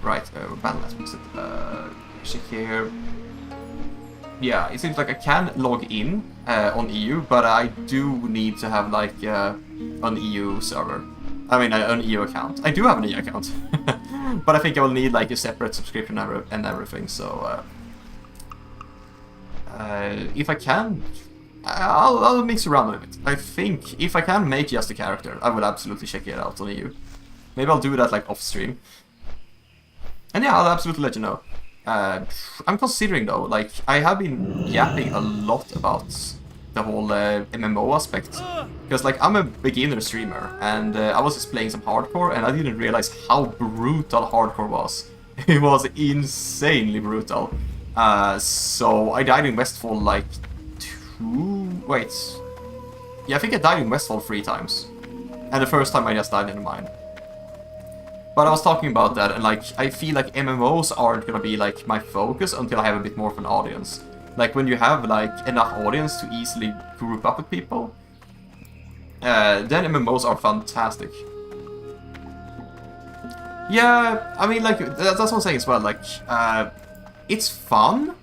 Right, Battle.net was it? Check here. Yeah, it seems like I can log in on EU, but I do need to have like an EU server. I mean, an EU account. I do have an EU account, but I think I will need like a separate subscription and everything. So if I can, I'll mix around a little bit. I think if I can make just a character, I will absolutely check it out on EU. Maybe I'll do that like off stream. And yeah, I'll absolutely let you know. I'm considering though, like, I have been yapping a lot about the whole MMO aspect. Because, like, I'm a beginner streamer, and I was just playing some hardcore, and I didn't realize how brutal hardcore was. It was insanely brutal. So I died in Westfall like yeah, I think I died in Westfall 3 times. And the first time I just died in the mine. But I was talking about that, and like, I feel like MMOs aren't gonna be like my focus until I have a bit more of an audience. Like, when you have like enough audience to easily group up with people, then MMOs are fantastic. Yeah, I mean, like, that's what I'm saying as well. Like, it's fun,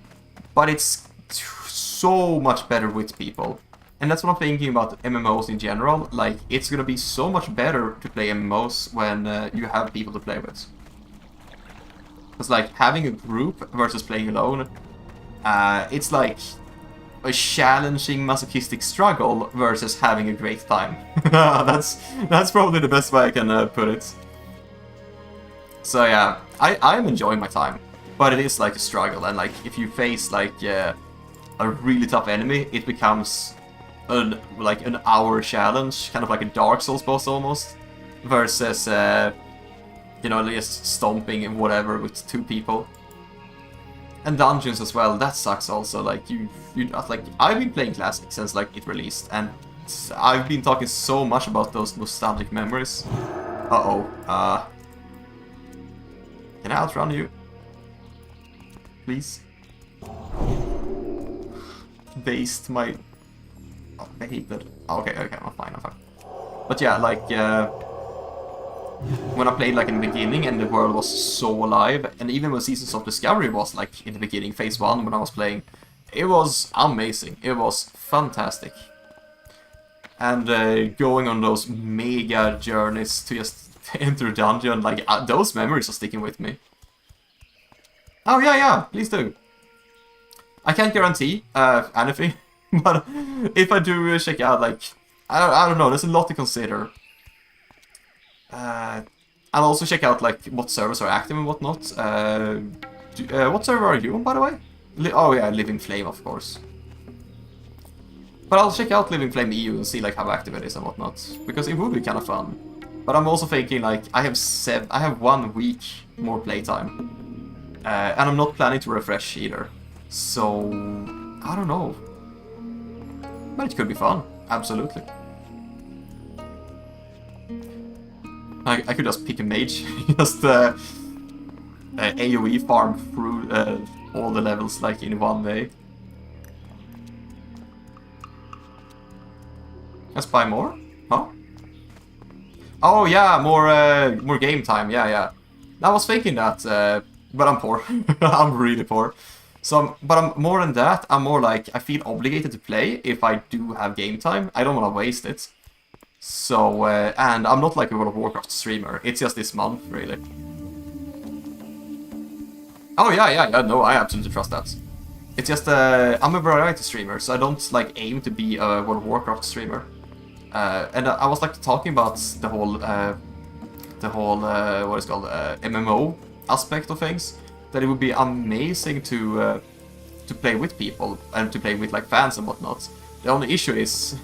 but it's so much better with people. And that's what I'm thinking about MMOs in general. Like, it's gonna be so much better to play MMOs when you have people to play with. It's like having a group versus playing alone. It's like a challenging masochistic struggle versus having a great time. That's probably the best way I can put it. So yeah, I'm enjoying my time, but it is like a struggle, and like if you face like a really tough enemy, it becomes an hour challenge, kind of like a Dark Souls boss almost, versus you know, just stomping and whatever with 2 people. And dungeons as well, that sucks also. Like you like I've been playing Classic since like it released, and I've been talking so much about those nostalgic memories. Can I outrun you? Please? Waste my... Oh, I hate that. Okay, I'm fine. But yeah, like... when I played like in the beginning and the world was so alive, and even when Seasons of Discovery was like in the beginning, phase 1 when I was playing, it was amazing. It was fantastic. And going on those mega journeys to just enter a dungeon, like those memories are sticking with me. Oh yeah, please do. I can't guarantee anything, but if I do check out, like, I don't know, there's a lot to consider. I'll also check out like what servers are active and whatnot. What server are you on, by the way? Oh yeah, Living Flame, of course. But I'll check out Living Flame EU and see like how active it is and whatnot, because it would be kind of fun. But I'm also thinking like I have 1 week more playtime, and I'm not planning to refresh either. So I don't know, but it could be fun, absolutely. I could just pick a mage, just AoE farm through all the levels like in 1 day. Let's buy more? Huh? Oh yeah, more game time. Yeah. I was thinking that, but I'm poor. I'm really poor. So, but I'm more than that. I'm more like I feel obligated to play if I do have game time. I don't want to waste it. So, and I'm not like a World of Warcraft streamer. It's just this month, really. Oh yeah. No, I absolutely trust that. It's just I'm a variety streamer, so I don't like aim to be a World of Warcraft streamer. And I was like talking about the whole what is it called, MMO aspect of things. That it would be amazing to play with people and to play with like fans and whatnot. The only issue is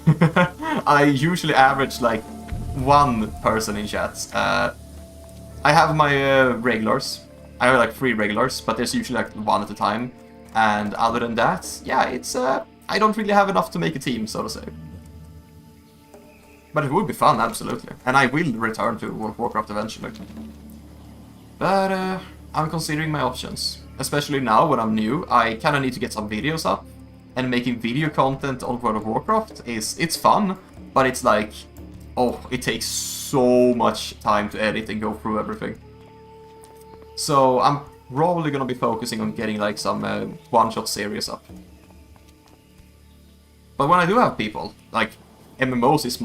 I usually average like 1 person in chat. I have my regulars. I have like 3 regulars, but there's usually like 1 at a time. And other than that, yeah, it's I don't really have enough to make a team, so to say. But it would be fun, absolutely. And I will return to World of Warcraft eventually. But I'm considering my options. Especially now when I'm new, I kinda need to get some videos up. And making video content on World of Warcraft it's fun, but it's like, oh, it takes so much time to edit and go through everything. So I'm probably gonna be focusing on getting like some one-shot series up. But when I do have people, like MMOs is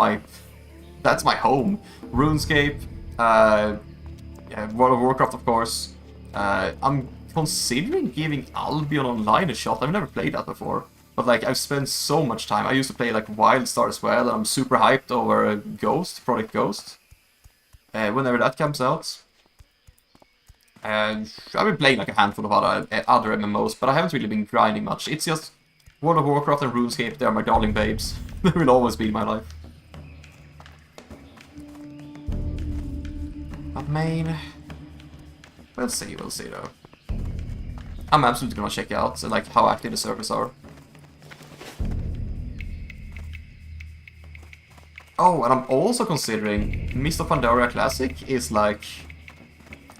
that's my home. RuneScape, yeah, World of Warcraft of course. I'm considering giving Albion Online a shot. I've never played that before. But like, I've spent so much time. I used to play like Wildstar as well, and I'm super hyped over Project Ghost. Whenever that comes out. And I've been playing like a handful of other MMOs, but I haven't really been grinding much. It's just World of Warcraft and RuneScape, they're my darling babes. They will always be in my life. But main... We'll see though. I'm absolutely gonna check out like how active the servers are. Oh, and I'm also considering Mist of Pandaria Classic is like...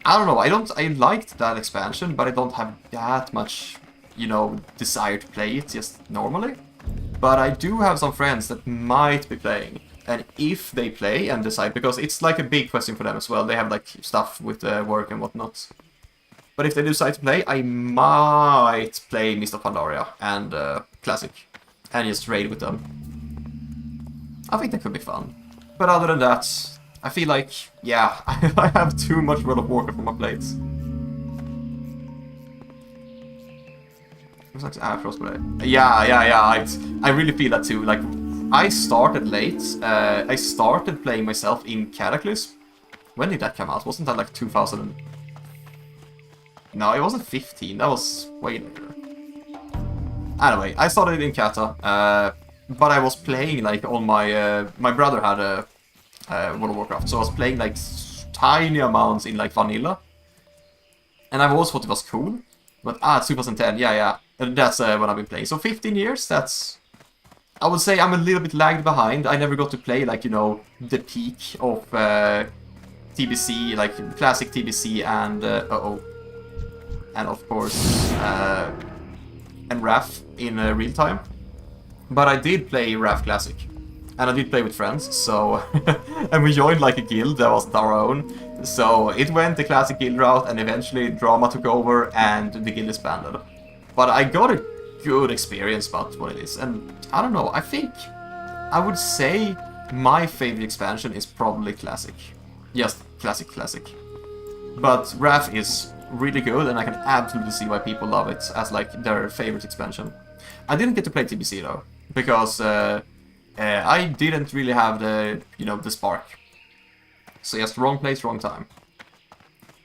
I don't know, I liked that expansion, but I don't have that much, you know, desire to play it just normally. But I do have some friends that might be playing, and if they play and decide, because it's like a big question for them as well, they have like stuff with work and whatnot. But if they decide to play, I might play Mist of Pandaria and Classic, and just raid with them. I think that could be fun. But other than that, I feel like, yeah, I have too much World of Warcraft on my plates. It was like Frostblade. Yeah. I really feel that too. Like, I started late. I started playing myself in Cataclysm. When did that come out? Wasn't that like 2000? No, it wasn't 15. That was way later. Anyway, I started in Kata, but I was playing like on my my brother had a World of Warcraft, so I was playing like tiny amounts in like vanilla, and I've always thought it was cool. But it's 2010, yeah, and that's when I've been playing. So 15 years. That's, I would say I'm a little bit lagged behind. I never got to play like, you know, the peak of TBC, like classic TBC and and of course and RAF in real time. But I did play RAF Classic, and I did play with friends. So and we joined like a guild that wasn't our own. So it went the classic guild route, and eventually drama took over, and the guild disbanded. But I got a good experience about what it is, and I don't know. I think I would say my favorite expansion is probably classic. Just classic. But RAF is really good, and I can absolutely see why people love it as like their favorite expansion. I didn't get to play TBC though, because I didn't really have the, you know, the spark. So yes, wrong place, wrong time.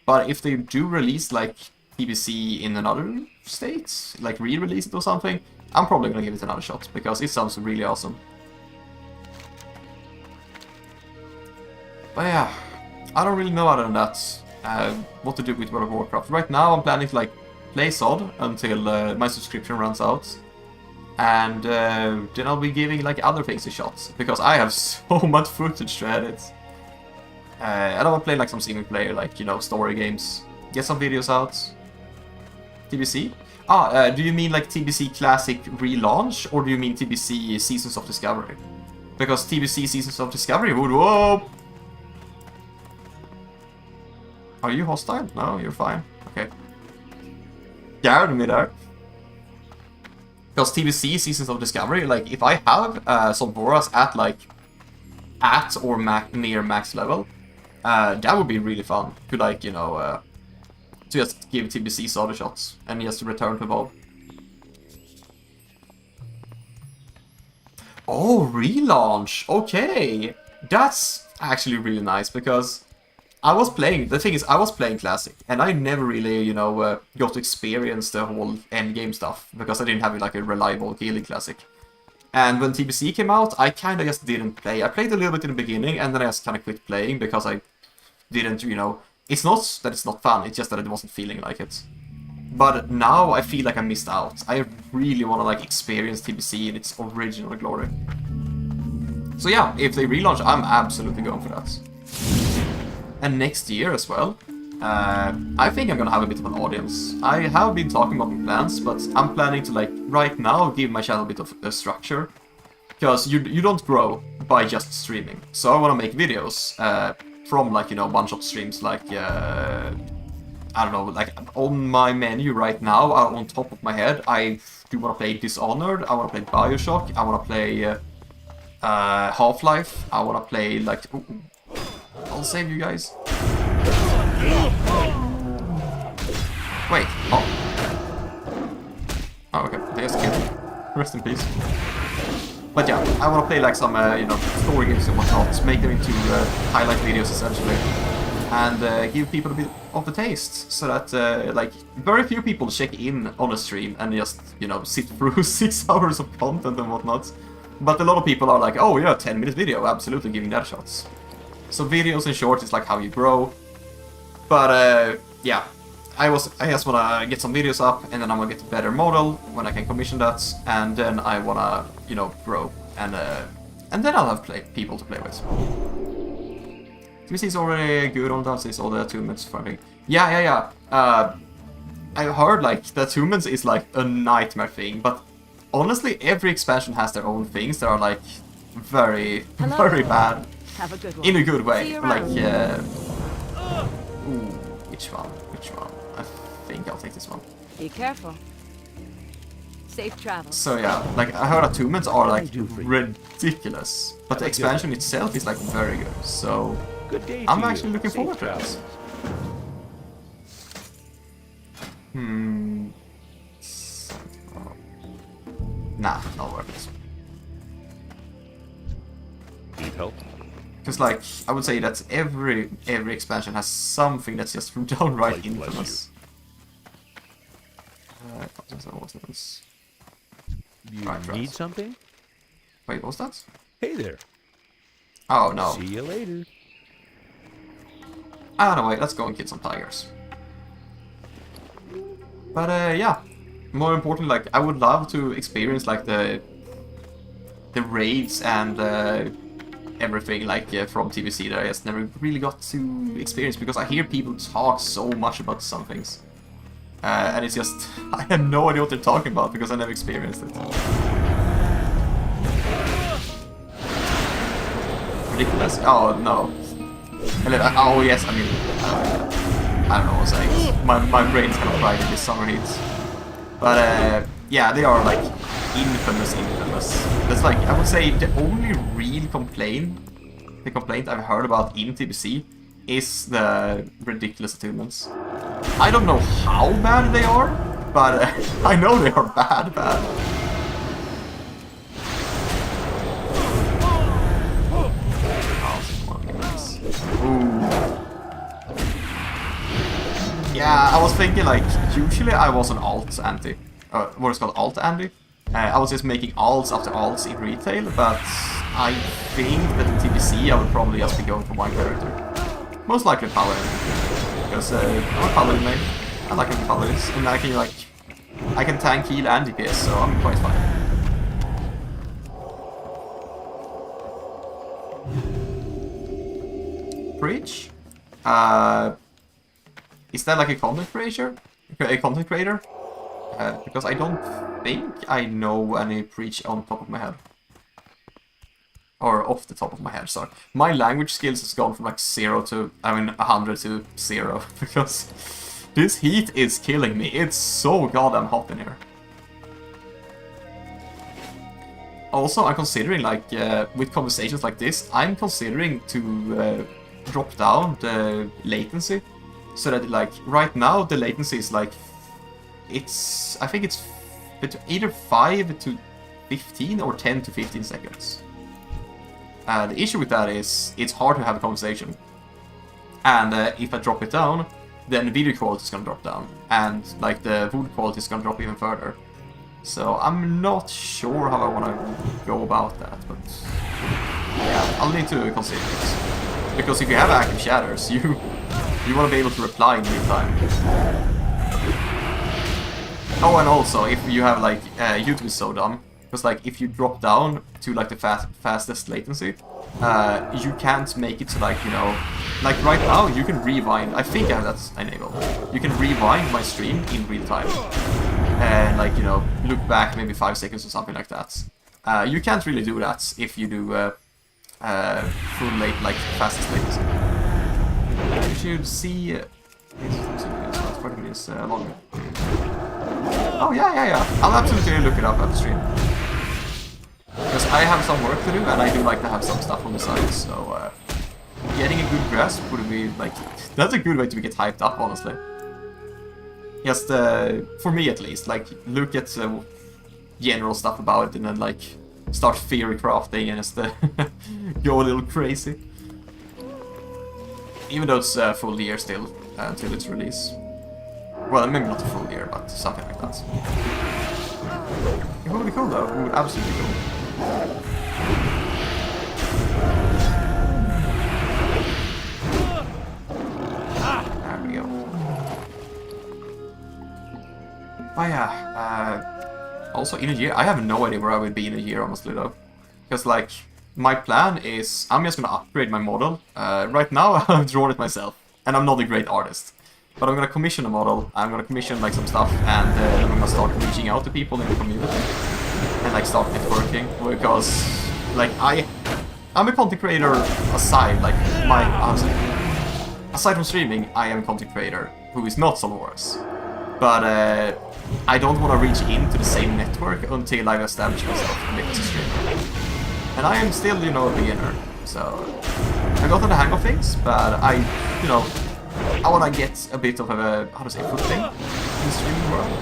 But if they do release like TBC in another state, like re-release it or something, I'm probably gonna give it another shot, because it sounds really awesome. But yeah, I don't really know other than that what to do with World of Warcraft. Right now I'm planning to like play SOD until my subscription runs out. And then I'll be giving like other things a shot, because I have so much footage to edit. I don't want to play like some single player, like, you know, story games. Get some videos out. TBC? Do you mean like TBC Classic relaunch, or do you mean TBC Seasons of Discovery? Because TBC Seasons of Discovery would... Whoa! Are you hostile? No, you're fine. Okay. Scared me there. Because TBC Seasons of Discovery, like, if I have some Voras at or near max level, that would be really fun to, like, you know, to just give TBC solid shots and just return to WoW. Oh, relaunch! Okay! That's actually really nice, because I was playing, the thing is, I was playing Classic, and I never really, you know, got to experience the whole endgame stuff, because I didn't have, like, a reliable guild in Classic. And when TBC came out, I kinda just didn't play. I played a little bit in the beginning, and then I just kinda quit playing, because I didn't, you know... It's not that it's not fun, it's just that I wasn't feeling like it. But now I feel like I missed out. I really wanna, like, experience TBC in its original glory. So yeah, if they relaunch, I'm absolutely going for that. And next year as well, I think I'm gonna have a bit of an audience. I have been talking about my plans, but I'm planning to, like, right now give my channel a bit of a structure. Because you don't grow by just streaming. So I wanna make videos from, like, you know, one-shot streams, like, I don't know, like, on my menu right now, on top of my head, I do wanna play Dishonored, I wanna play Bioshock, I wanna play Half-Life, I wanna play, like... Ooh, I'll save you guys. Wait, oh, okay, they just killed me. Rest in peace. But yeah, I want to play like some, you know, story games and whatnot, make them into highlight videos essentially, and give people a bit of the taste, so that, like, very few people check in on a stream and just, you know, sit through 6 hours of content and whatnot. But a lot of people are like, oh yeah, 10-minute video, absolutely giving that shots. So videos in short is like how you grow. But yeah, I just wanna get some videos up, and then I'm gonna get a better model when I can commission that, and then I wanna, you know, grow, and then I'll have people to play with. TBC is already good on that, it's all the attunements for everything. Yeah. I heard like the attunements is like a nightmare thing, but honestly, every expansion has their own things that are like very bad. Have a good one. In a good way. See you Like, around. ooh, which one? I think I'll take this one. Be careful. Safe travels. So yeah, like, I heard attunements are like ridiculous, but the expansion itself is like very good, so Good day to I'm you. actually looking Safe forward to it. travels. Nah, not worth it. Need help? Because, like, I would say that every expansion has something that's just downright Light bless infamous. What's this? You Right, need something? Wait, what was that? Hey there. Oh, no. See you later. Ah, no, wait, let's go and kill some tigers. But, yeah. More importantly, like, I would love to experience, like, the raids and everything, like, from TBC that I just never really got to experience, because I hear people talk so much about some things. And it's just, I have no idea what they're talking about, because I never experienced it. Ridiculous. Oh, no. Oh, yes, I mean, I don't know what I'm saying. My brain's kind of fried in this summer heat. But, yeah, they are, like, infamous. That's, like, I would say the only real complaint I've heard about in TBC is the ridiculous attunements. I don't know how bad they are, but I know they are bad. Ooh. Yeah, I was thinking, like, usually I was an alt anti. What is called alt anti. I was just making alts after alts in retail, but I think that in TBC I would probably just be going for one character. Most likely Paladin. Because I'm a Paladin main. I like having Paladins, and I can tank, heal, and DPS, so I'm quite fine. Preach? Is that like a content creator? Because I don't think I know any Preach on top of my head. Or off the top of my head, sorry. My language skills has gone from like 100 to 0, because this heat is killing me. It's so goddamn hot in here. Also, I'm considering, like, with conversations like this, I'm considering to drop down the latency. So that, like, right now the latency is like, I think it's either 5 to 15 or 10 to 15 seconds. The issue with that is, it's hard to have a conversation. And if I drop it down, then video quality is gonna drop down. And, like, the wood quality is gonna drop even further. So I'm not sure how I wanna go about that, but yeah, I'll need to consider it. Because if you have active shatters, you wanna be able to reply in real time. Oh, and also, if you have, like, YouTube is so dumb, because, like, if you drop down to, like, the fastest latency, you can't make it so, like, you know, like, right now, you can rewind. I think I have that enabled. You can rewind my stream in real time. And, like, you know, look back maybe 5 seconds or something like that. You can't really do that if you do full like, fastest latency. You should see... It's 40 minutes longer. Oh, yeah. I'll absolutely look it up at the stream. Because I have some work to do, and I do like to have some stuff on the side, so getting a good grasp would be, like, that's a good way to get hyped up, honestly. Just, for me at least, like, look at general stuff about it, and then, like, start theory crafting, and just go a little crazy. Even though it's a full year still, until its release. Well, maybe not a full year, but something like that. It would be cool, though. It would absolutely be cool. There we go. Oh yeah, also in a year, I have no idea where I would be in a year, honestly, though. Because, like, my plan is, I'm just gonna upgrade my model. Right now, I've drawn it myself, and I'm not a great artist. But I'm gonna commission a model, I'm gonna commission, like, some stuff, and then I'm gonna start reaching out to people in the community. And, like, start networking, because, like, I'm a content creator aside, like, aside from streaming, I am a content creator who is not Voras. But, I don't want to reach into the same network until I've established myself a bit as a streamer. And I am still, you know, a beginner, so I got on the hang of things, but I want to get a bit of a, how to say, footing in the streaming world.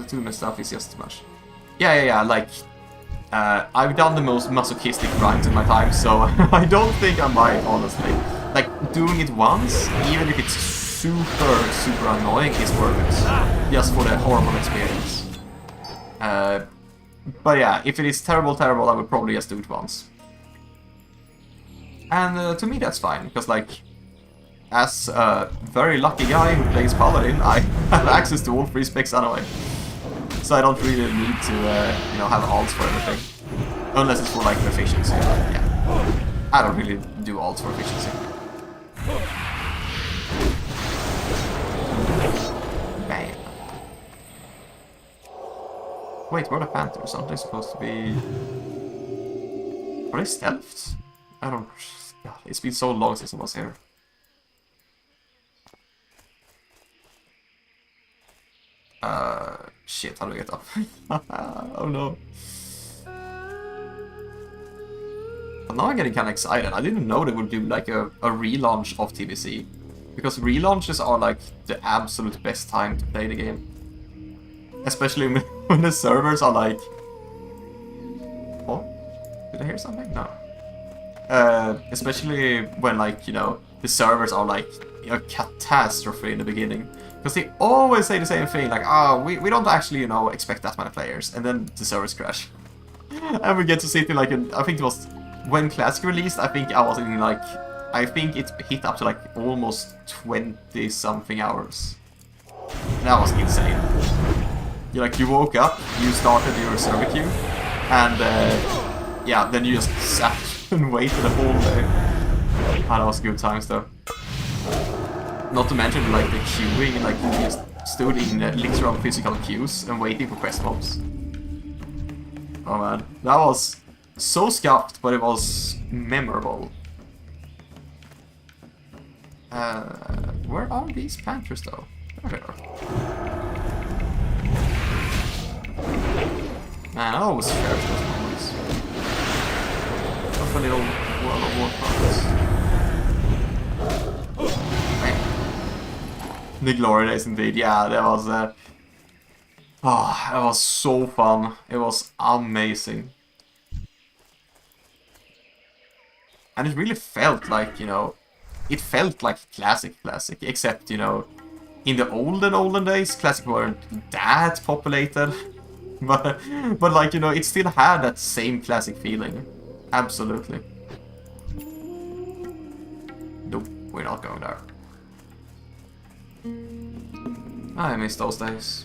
too much stuff is just too much. Yeah, like, I've done the most masochistic grinds in my time, so I don't think I might, honestly. Like, doing it once, even if it's super annoying, is worth it. Just for the horrible experience. But yeah, if it is terrible, I would probably just do it once. And to me that's fine, because like, as a very lucky guy who plays Paladin, I have access to all 3 specs anyway. So I don't really need to, you know, have alts for everything. Unless it's for like efficiency, but yeah. I don't really do alts for efficiency. Bam. Wait, where are the Panthers? Aren't they supposed to be... Are they stealthed? I don't... God, it's been so long since I was here. Shit, how do I get up? Oh no. But now I'm getting kind of excited. I didn't know they would do like a relaunch of TBC. Because relaunches are like the absolute best time to play the game. Especially when the servers are like... Oh? Did I hear something? No. Especially when like, you know, the servers are like a catastrophe in the beginning. Because they always say the same thing, like, oh, we don't actually, you know, expect that many players. And then the servers crash. And we get to sit in like, I think it was, when Classic released, I think I was in like, I think it hit up to like almost 20 something hours. That was insane. You woke up, you started your server queue, and yeah, then you just sat and waited the whole day. Ah, that was good times though. Not to mention like the queuing, like you just stood in literal physical queues and waiting for quest mobs. Oh man, that was so scuffed, but it was memorable. Where are these Panthers though? There they are. Man, I always fear those moments. Of a little World of Warcraft. The glory days indeed, yeah, that was that was so fun. It was amazing. And it really felt like, you know, it felt like classic, except, you know, in the olden days, classic weren't that populated. But like, you know, it still had that same classic feeling. Absolutely. Nope, we're not going there. I miss those days.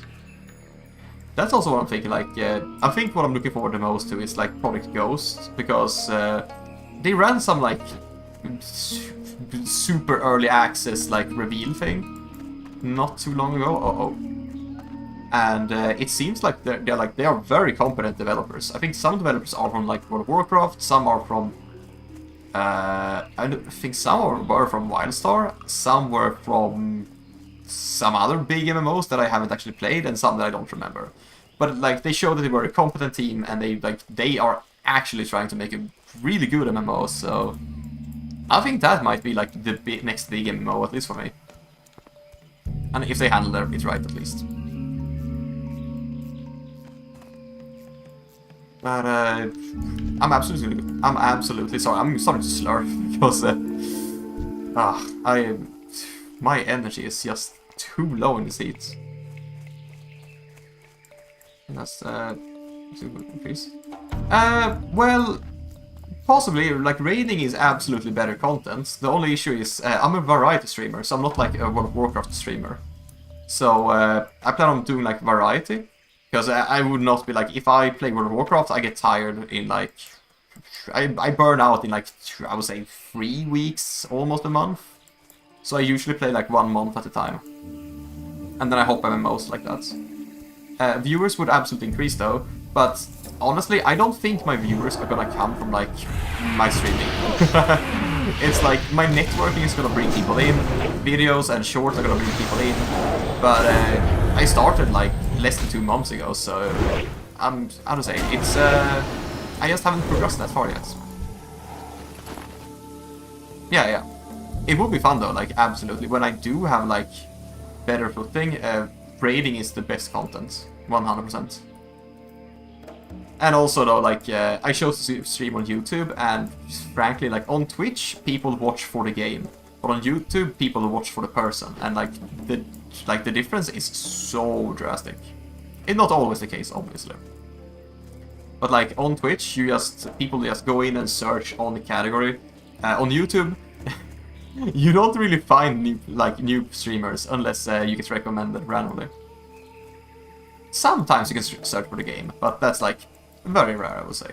That's also what I'm thinking, like, I think what I'm looking forward the most to is, like, Project Ghost, because they ran some, like, super early access, like, reveal thing not too long ago. And it seems like they are very competent developers. I think some developers are from, like, World of Warcraft, some are from, I think some were from WildStar, some were from some other big MMOs that I haven't actually played, and some that I don't remember. But like, they showed that they were a competent team, and they are actually trying to make a really good MMO. So I think that might be like the next big MMO, at least for me. And if they handle it right, at least. But I'm absolutely sorry. I'm starting to slur because my energy is just too low in the seats. And that's increase. Well, possibly like raiding is absolutely better content. The only issue is I'm a variety streamer, so I'm not like a World of Warcraft streamer. So I plan on doing like variety, because I would not be like, if I play World of Warcraft, I get tired in like, I burn out in like, I would say 3 weeks, almost a month. So I usually play like 1 month at a time. And then I hop MMOs like that. Viewers would absolutely increase though, but honestly, I don't think my viewers are gonna come from like my streaming. It's like my networking is gonna bring people in, videos and shorts are gonna bring people in. But I started like less than 2 months ago, so how to say, it's I just haven't progressed that far yet. Yeah. It would be fun though, like absolutely. When I do have like better footing, raiding is the best content. 100%. And also though, like, I chose to stream on YouTube, and frankly, like, on Twitch, people watch for the game. But on YouTube, people watch for the person, and like the difference is so drastic. It's not always the case, obviously. But like on Twitch, people just go in and search on the category. On YouTube, you don't really find new streamers unless you get recommended randomly. Sometimes you can search for the game, but that's like very rare, I would say,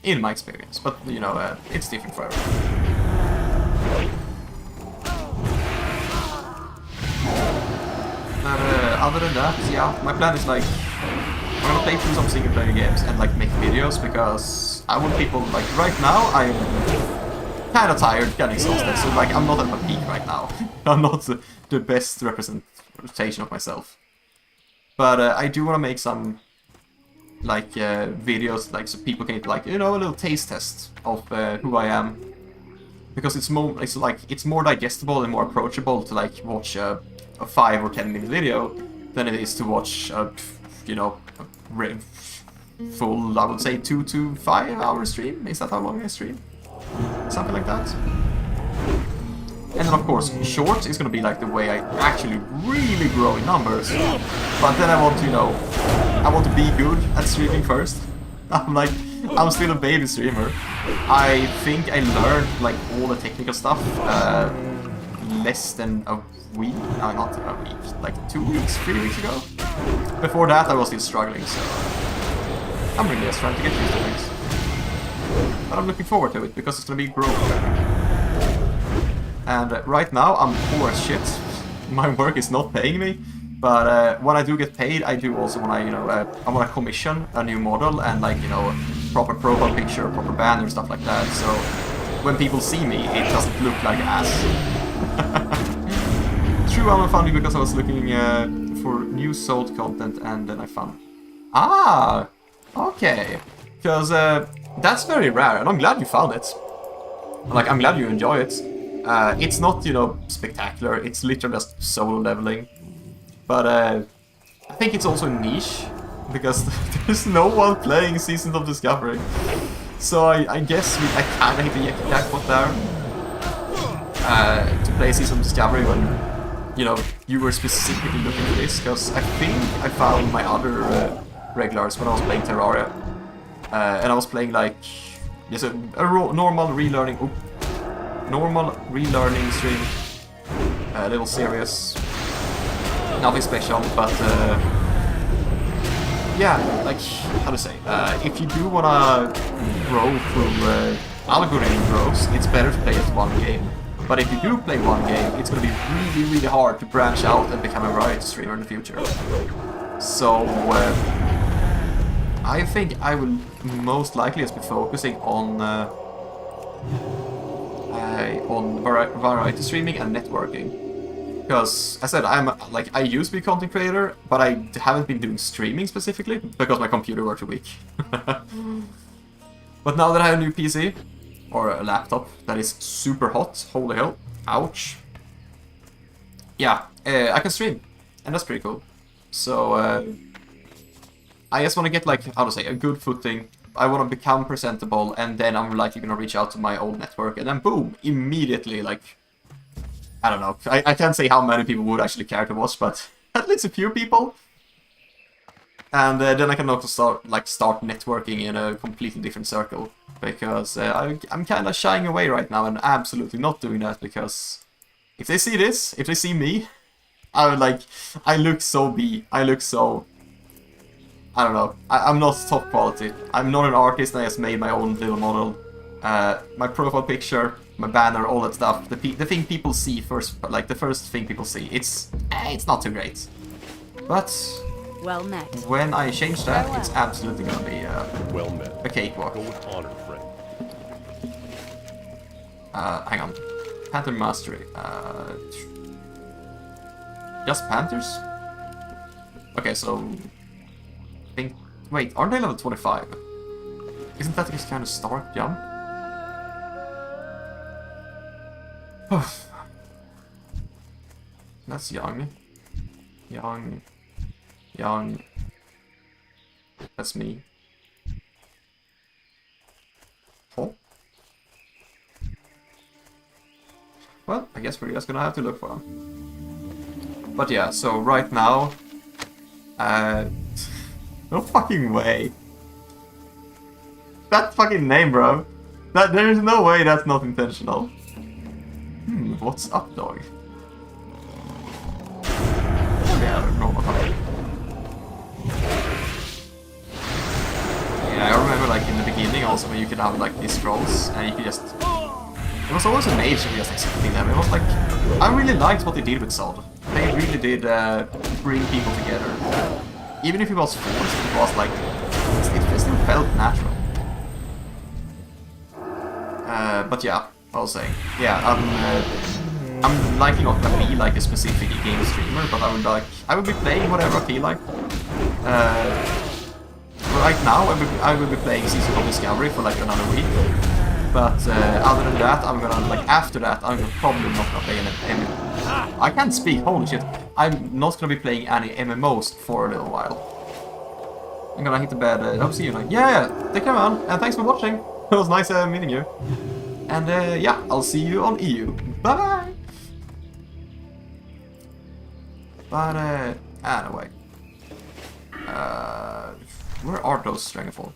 in my experience. But you know, it's different for everyone. But other than that, yeah, my plan is like, I'm gonna play through some single player games and like make videos, because I want people, like, right now I'm kinda tired, getting exhausted, so like I'm not at my peak right now. I'm not the best representation of myself. But I do wanna make some like videos, like, so people can, like, you know, a little taste test of who I am. Because it's more digestible and more approachable to like watch a 5 or 10 minute video than it is to watch a, you know, a full, I would say 2 to 5 hour stream. Is that how long I stream? Something like that. And then of course, short is gonna be like the way I actually really grow in numbers. But then I want to, you know, I want to be good at streaming first. I'm still a baby streamer. I think I learned like all the technical stuff less than a week, no, not a week, like 2 weeks, 3 weeks ago. Before that I was still struggling, so I'm really just trying to get used to things. But I'm looking forward to it, because it's gonna be growth. And right now I'm poor as shit. My work is not paying me. But when I do get paid, I do also wanna, you know, I wanna commission a new model and, like, you know, proper profile picture, proper banner, stuff like that. So when people see me, it doesn't look like ass. True, I'm funny because I was looking for new sold content and then I found. Ah, okay. Because that's very rare, and I'm glad you found it. Like, I'm glad you enjoy it. It's not, you know, spectacular. It's literally just solo leveling. But I think it's also niche, because there's no one playing Seasons of Discovery. So I guess I kinda hit the jackpot there. To play Seasons of Discovery when, you know, you were specifically looking for this, because I think I found my other regulars when I was playing Terraria. And I was playing like, just a normal relearning, normal relearning stream. A little serious. Nothing special, but yeah, like, how to say, if you do wanna grow through algorithm growth, it's better to play at one game. But if you do play one game, it's gonna be really, really hard to branch out and become a variety streamer in the future. So I think I will most likely just be focusing on variety streaming and networking. Because, as I said, I used to be a content creator, but I haven't been doing streaming specifically, because my computer were too weak. But now that I have a new PC, or a laptop that is super hot, holy hell, ouch. Yeah, I can stream, and that's pretty cool. So, I just want to get, like, how to say, a good footing. I want to become presentable, and then I'm likely going to reach out to my old network, and then boom, immediately, like, I don't know, I can't say how many people would actually care to watch, but at least a few people. And then I can also start networking in a completely different circle, because I'm kind of shying away right now and absolutely not doing that, because if they see this, if they see me, I look so B, I look so, I don't know, I'm not top quality. I'm not an artist, I just made my own little model. My profile picture, my banner, all that stuff, the thing people see first, like the first thing people see, it's not too great. But Well met. when I change that, it's absolutely gonna be Well met. a cakewalk. Go with honor, friend. Hang on. Panther Mastery. Just Panthers? Okay, so wait, aren't they level 25? Isn't that just kind of start jump? That's young. Young. That's me. Oh. Well, I guess we're just gonna have to look for them. But yeah, so right now... no fucking way. That fucking name, bro. There is no way that's not intentional. What's up, dog? Oh yeah, normal color. Yeah, I remember like in the beginning also when you could have like these scrolls and you could just... It was always a mage just accepting them. It was like... I really liked what they did with Sod. They really did bring people together. Even if it was forced, it was like... It still felt natural. But yeah, I was saying, yeah, I'm likely not gonna be like a specific game streamer, but I would be playing whatever I feel like. Right now, I will be playing Season of Discovery for like another week. But other than that, I'm gonna like after that, I'm probably not gonna play any. I can't speak. Holy shit! I'm not gonna be playing any MMOs for a little while. I'm gonna hit the bed. Hope see you like yeah. Take care, man, and thanks for watching. It was nice meeting you. And yeah, I'll see you on EU. Bye bye. But anyway, where are those Stranglethron?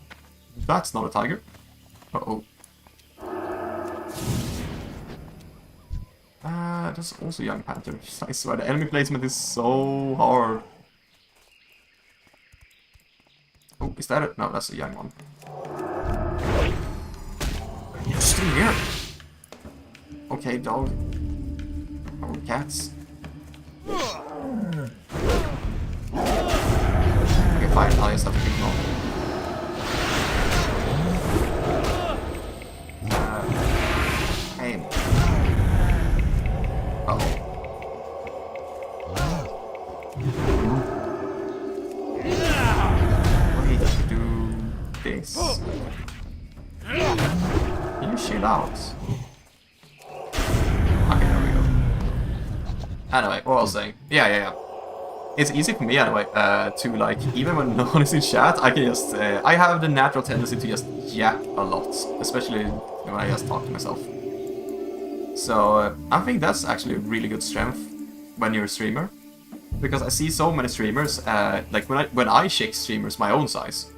That's not a tiger. Uh-oh. There's also young panther. I swear the enemy placement is so hard. Oh, is that it? No, that's a young one. You're still here. Okay, dog. Or cats. Okay, fine. I'll just have to keep them on. Aim. Uh-oh. Wait to do this. Can you chill out? Okay, there we go. Anyway, what I was saying. Yeah. It's easy for me anyway, to like, even when no one is in chat, I can just, I have the natural tendency to just yap a lot, especially when I just talk to myself. So, I think that's actually a really good strength when you're a streamer. Because I see so many streamers, like when I check streamers my own size,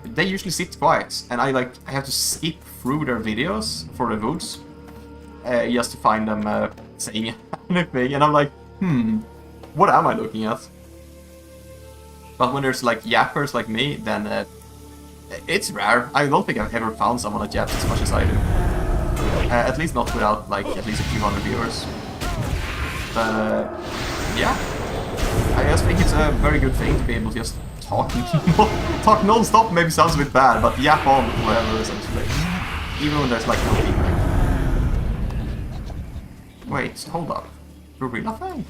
they usually sit quiet, and I have to skip through their videos for the VODs, just to find them saying anything, and I'm like, what am I looking at? But when there's like yappers like me, then it's rare. I don't think I've ever found someone that yaps as much as I do. At least not without like at least a few hundred viewers. But yeah, I just think it's a very good thing to be able to just talk non-stop. Maybe sounds a bit bad, but yap on whatever essentially. Even when there's like no feedback. Wait, hold up. Gorilla Fang?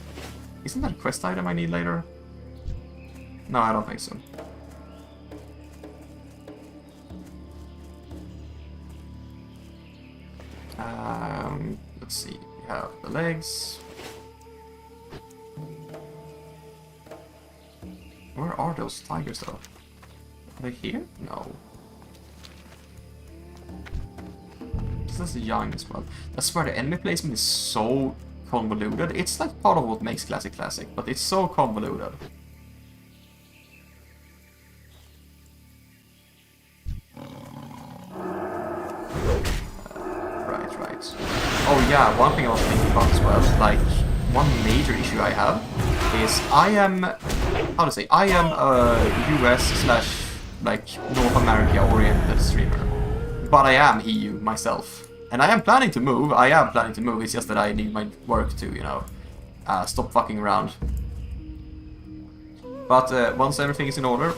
Isn't that a quest item I need later? No, I don't think so. Let's see. We have the legs. Where are those tigers though? Are they here? No. This is young as well. I swear the enemy placement is so convoluted. It's like part of what makes Classic, but it's so convoluted. Right. Oh yeah, one thing I was thinking about as well, like, one major issue I have is I am a US / like North America oriented streamer, but I am EU myself. And I am planning to move, it's just that I need my work to, you know, stop fucking around. But once everything is in order,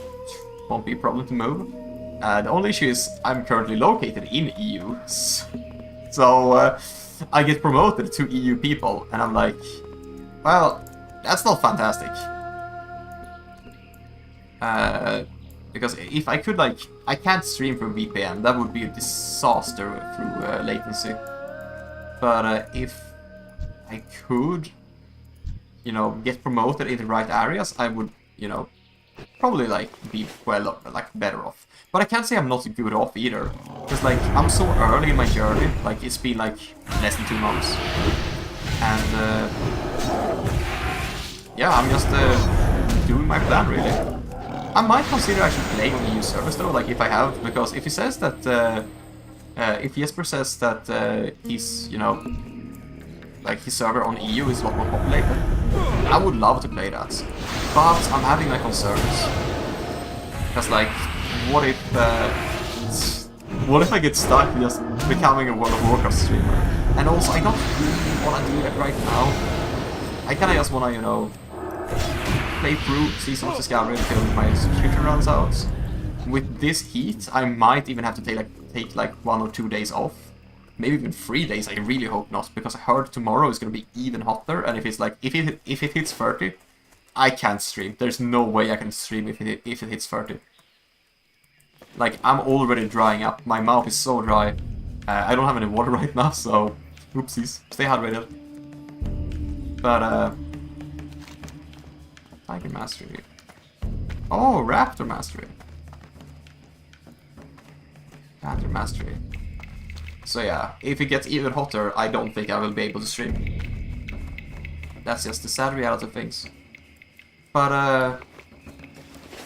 won't be a problem to move. The only issue is I'm currently located in EU, so I get promoted to EU people, and I'm like, well, that's not fantastic. Because if I could, like, I can't stream through VPN, that would be a disaster through latency. But if I could, you know, get promoted in the right areas, I would, you know, probably like be like better off. But I can't say I'm not good off either, because like I'm so early in my journey. Like it's been like less than 2 months, and yeah, I'm just doing my plan really. I might consider actually playing on the EU service though, like if I have, because if he says that, if Jesper says that he's, you know, like his server on EU is a lot more populated, I would love to play that. But I'm having my concerns, because like, what if I get stuck just becoming a World of Warcraft streamer? And also, I don't really want to do that right now. I kind of just want to, you know, play through Season of Discovery until my subscription runs out. With this heat, I might even have to take like 1 or 2 days off. Maybe even 3 days, I really hope not, because I heard tomorrow is going to be even hotter, and if it's like, if it hits 30, I can't stream. There's no way I can stream if it hits 30. Like, I'm already drying up. My mouth is so dry. I don't have any water right now, so oopsies. Stay hydrated. But, Tiger Mastery. Oh, Raptor Mastery. Raptor Mastery. So yeah, if it gets even hotter, I don't think I will be able to stream. That's just the sad reality of things. But,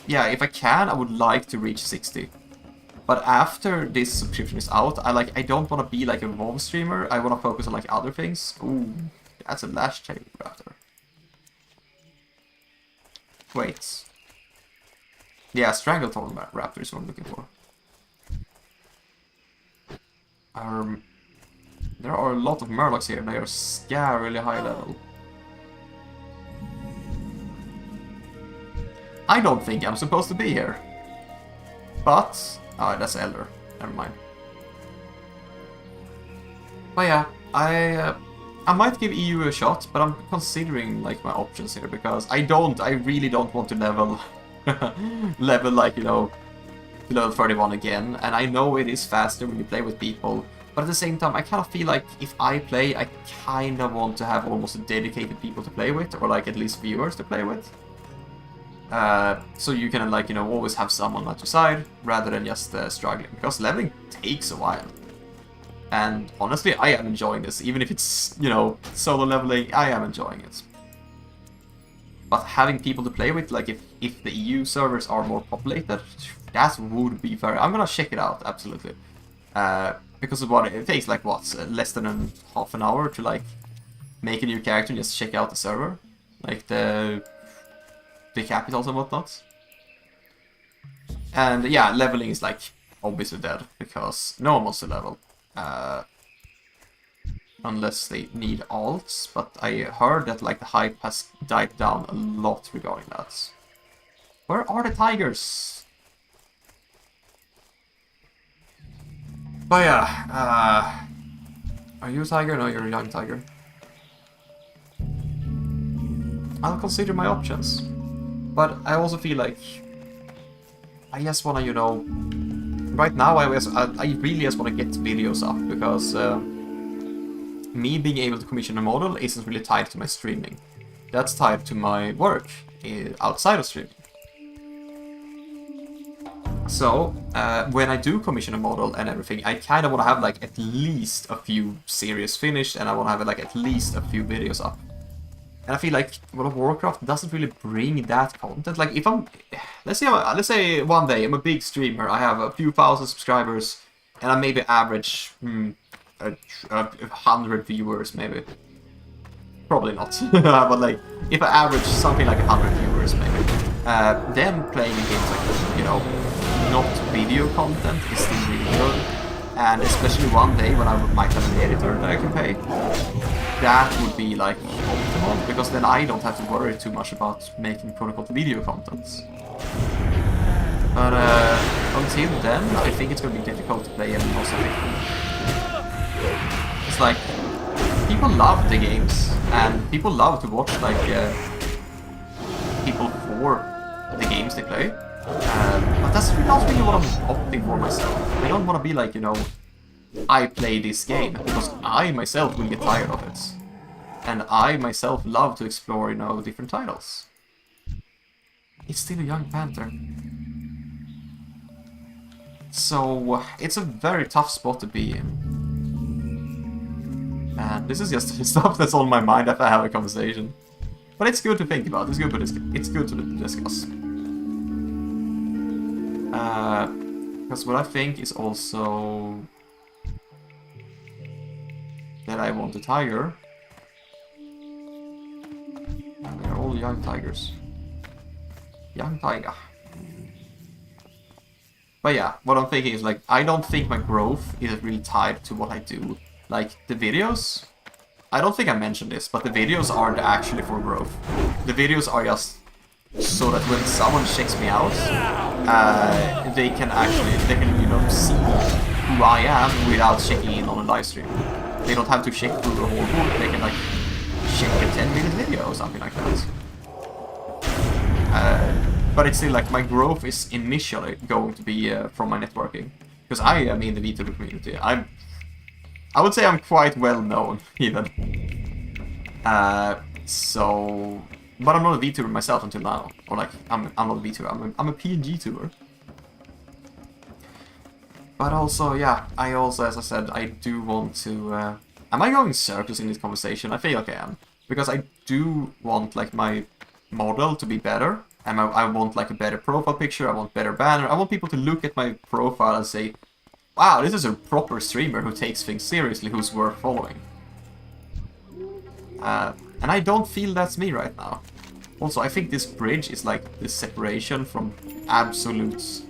yeah, if I can, I would like to reach 60. But after this subscription is out, I don't want to be like a WoW streamer. I want to focus on like other things. Ooh, that's a lash tail raptor. Wait. Yeah, Stranglethron Raptor is what I'm looking for. There are a lot of Murlocs here. They are scarily high level. I don't think I'm supposed to be here. But... oh, that's Elder. Never mind. But yeah, I might give EU a shot, but I'm considering like my options here, because I really don't want to level level like, you know, to level 31 again, and I know it is faster when you play with people, but at the same time I kind of feel like if I play, I kind of want to have almost dedicated people to play with, or like at least viewers to play with. So you can, like, you know, always have someone at your side, rather than just struggling, because leveling takes a while. And honestly, I am enjoying this, even if it's, you know, solo leveling, I am enjoying it. But having people to play with, like if the EU servers are more populated, that would be very... I'm gonna check it out, absolutely. Because of what it takes, like what, less than half an hour to like make a new character and just check out the server, like the capitals and whatnot. And yeah, leveling is like obviously dead, because no one wants to level. Unless they need alts, but I heard that like the hype has died down a lot regarding that. Where are the tigers? But yeah, are you a tiger? No, you're a young tiger. I'll consider my options. But I also feel like I just wanna, you know, right now I really just wanna get videos up, because me being able to commission a model isn't really tied to my streaming. That's tied to my work outside of streaming. So, when I do commission a model and everything, I kind of want to have like at least a few series finished, and I want to have like at least a few videos up. And I feel like World of Warcraft doesn't really bring that content. Like if I'm, let's say one day I'm a big streamer, I have a few thousand subscribers, and I maybe average 100 viewers, maybe. Probably not, but like if I average something like 100 viewers, maybe, then playing games like this, you know, not video content is still really good. And especially one day when I might have an editor that I can pay, that would be like optimal, because then I don't have to worry too much about making quote-unquote video content. But until then, I think it's going to be difficult to play MMOs. It's like, people love the games, and people love to watch like people for the games they play. But that's not really what I'm opting for myself. I don't want to be like, you know, I play this game, because I myself will get tired of it. And I myself love to explore, you know, different titles. It's still a young panther. So, it's a very tough spot to be in. And this is just the stuff that's on my mind after I have a conversation. But it's good to think about, it's good to discuss. Because what I think is also that I want a tiger. And they're all young tigers. Young tiger. But yeah, what I'm thinking is like, I don't think my growth is really tied to what I do. Like, the videos, I don't think I mentioned this, but the videos aren't actually for growth. The videos are just so that when someone checks me out, they can you know, see who I am without checking in on a live stream. They don't have to check through the whole book, they can like check a 10-minute video or something like that. But it's still like my growth is initially going to be from my networking. Because I am in the VTuber community. I would say I'm quite well known, even. So... But I'm not a VTuber myself until now. Or like, I'm not a VTuber, I'm a PNG tuber. But also, yeah, I also, as I said, I do want to... am I going circles in this conversation? I feel like I am. Because I do want, like, my model to be better. And I want, like, a better profile picture, I want better banner. I want people to look at my profile and say, wow, this is a proper streamer who takes things seriously, who's worth following. And I don't feel that's me right now. Also, I think this bridge is like the separation from absolute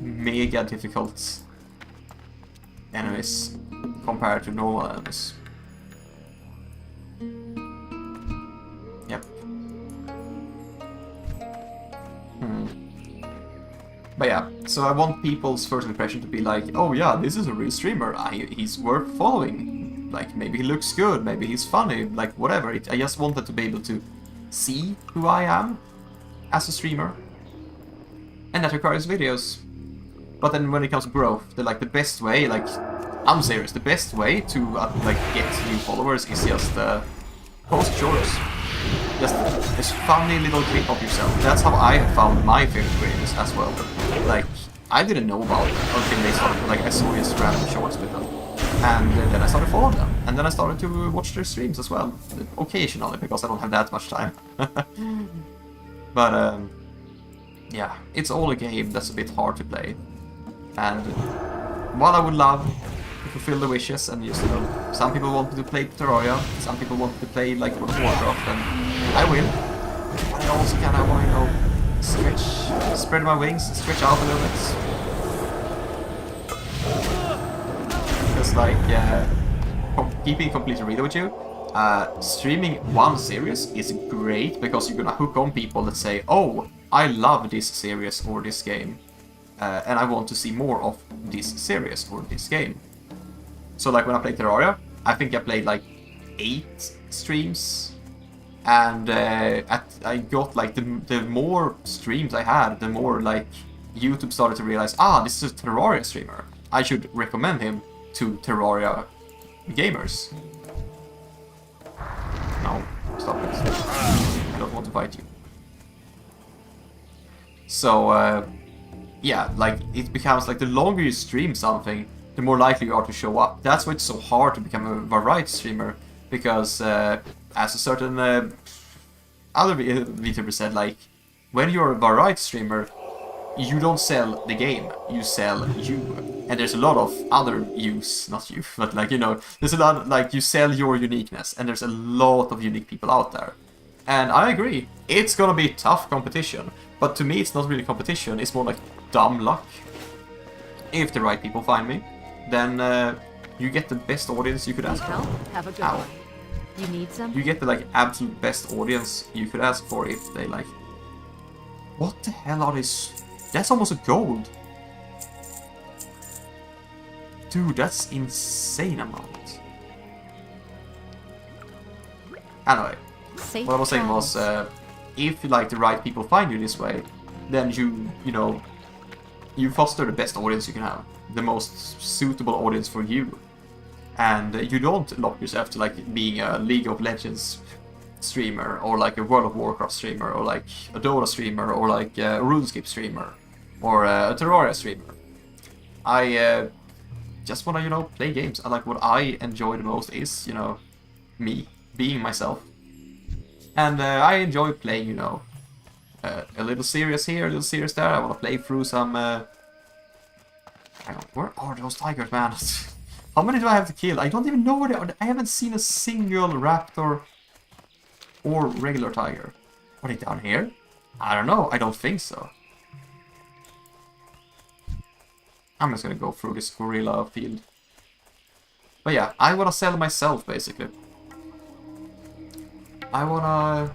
mega difficult enemies compared to normal enemies. Yep. But yeah, so I want people's first impression to be like, oh yeah, this is a real streamer, he's worth following. Like, maybe he looks good, maybe he's funny, like, whatever. I just wanted to be able to see who I am as a streamer. And that requires videos. But then when it comes to growth, the best way, like, I'm serious, the best way to, like, get new followers is just, post shorts. Just this funny little clip of yourself. That's how I found my favorite creators as well. Like, I didn't know about them until they started, like, I saw just random shorts with them. And then I started following them. And then I started to watch their streams as well. Occasionally, because I don't have that much time. But, yeah, it's all a game that's a bit hard to play. And while I would love to fulfill the wishes and just, you know, some people want to play Terraria, some people want to play, like, World of Warcraft, and I will. But I also kind of want to, you know, spread my wings, stretch out a little bit. Because, like, keeping completely real with you, streaming one series is great because you're gonna hook on people that say, oh, I love this series or this game, and I want to see more of this series or this game. So, like, when I played Terraria, I think I played, like, 8 streams, and I got, like, the more streams I had, the more, like, YouTube started to realize, this is a Terraria streamer. I should recommend him to Terraria gamers. No, stop it. I don't want to fight you. So, yeah, like, it becomes like the longer you stream something, the more likely you are to show up. That's why it's so hard to become a variety streamer, because as a certain other VTuber said, like, when you're a variety streamer, you don't sell the game, you sell you. And there's a lot of other use, not you, but, like, you know, there's a lot, like, you sell your uniqueness, and there's a lot of unique people out there. And I agree, it's gonna be tough competition, but to me it's not really competition, it's more like dumb luck. If the right people find me, then you get the best audience you could ask for. Have a good one. You need some? You get the, like, absolute best audience you could ask for if they, like... What the hell are these? That's almost a gold. Dude, that's insane amount. Anyway, Safe what I was saying was, if, like, the right people find you this way, then you know, you foster the best audience you can have. The most suitable audience for you. And you don't lock yourself to, like, being a League of Legends streamer, or like a World of Warcraft streamer, or like a Dota streamer, or like a RuneScape streamer, or a Terraria streamer. I just want to, you know, play games. I like what I enjoy the most is, you know, me being myself. And I enjoy playing, you know, a little serious here, a little serious there. I want to play through some... hang on, where are those tigers, man? How many do I have to kill? I don't even know where they are. I haven't seen a single raptor or regular tiger. Are they down here? I don't know. I don't think so. I'm just gonna go through this gorilla field. But yeah, I wanna sell myself, basically. I wanna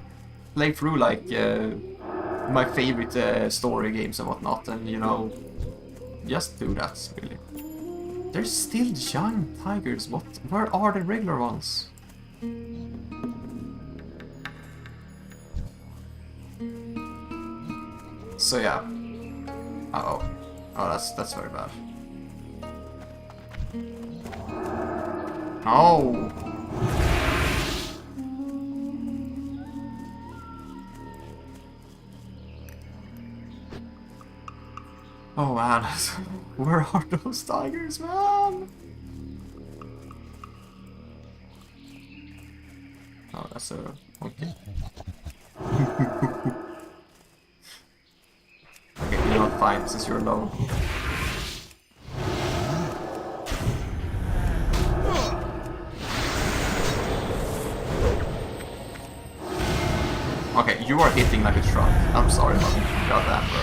play through, like, my favorite story games and whatnot, and, you know, just do that, really. There's still giant tigers. What? Where are the regular ones? So yeah. Uh-oh. Oh, that's very bad. No! Oh man, where are those tigers, man? Oh, that's a... okay. Okay, you're not fine since you're alone. Okay, you are hitting like a truck. I'm sorry, but goddamn, bro.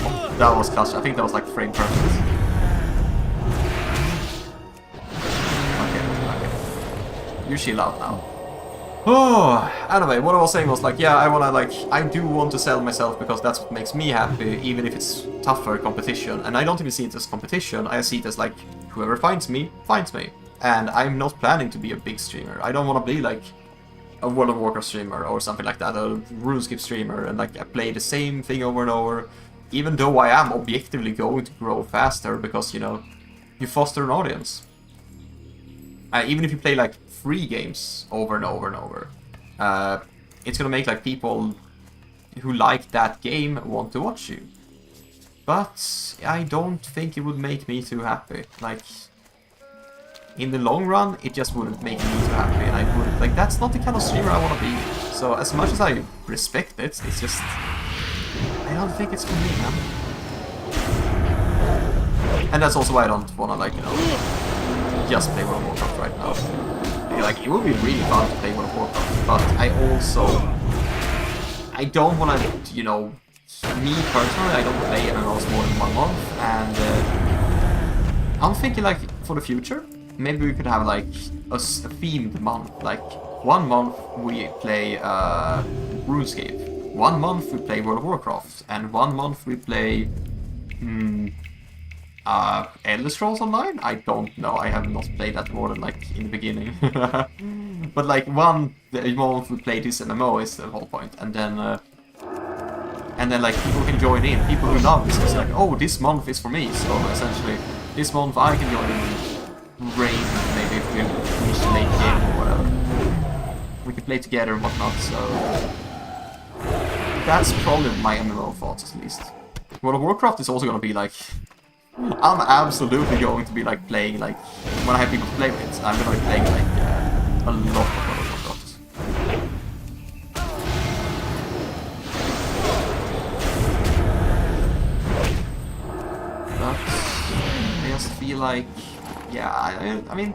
Oh, that was clutch. I think that was like frame perfect. Okay. You chill out now. Oh, anyway, what I was saying was like, yeah, I do want to sell myself because that's what makes me happy, even if it's tougher competition. And I don't even see it as competition, I see it as like, whoever finds me, finds me. And I'm not planning to be a big streamer. I don't want to be like a World of Warcraft streamer or something like that, a RuneScape streamer, and like I play the same thing over and over, even though I am objectively going to grow faster because, you know, you foster an audience. Even if you play like 3 games over and over and over, it's gonna make like people who like that game want to watch you. But I don't think it would make me too happy. Like, in the long run, it just wouldn't make me too happy, and I wouldn't, like, that's not the kind of streamer I want to be. So as much as I respect it, it's just, I don't think it's for me, man. And that's also why I don't want to, like, you know, just play World of Warcraft right now. Like, it would be really fun to play World of Warcraft, but I don't want to, you know, me personally, I don't play MMOs more than 1 month, and I'm thinking, like, for the future, maybe we could have like a themed month. Like 1 month we play RuneScape, 1 month we play World of Warcraft, and 1 month we play Elder Scrolls Online? I don't know, I have not played that more than like in the beginning. But like 1 month we play this MMO is the whole point, and then like people can join in, people who love this, it's like, oh, this month is for me, so essentially this month I can join in raid, maybe if we finish the late game or whatever. We can play together and whatnot, so that's probably my MMO thoughts at least. World of Warcraft is also gonna be like, I'm absolutely going to be like playing, like, when I have people to play with, I'm gonna be playing like a lot of World of Warcraft. But I just feel like, yeah, I mean,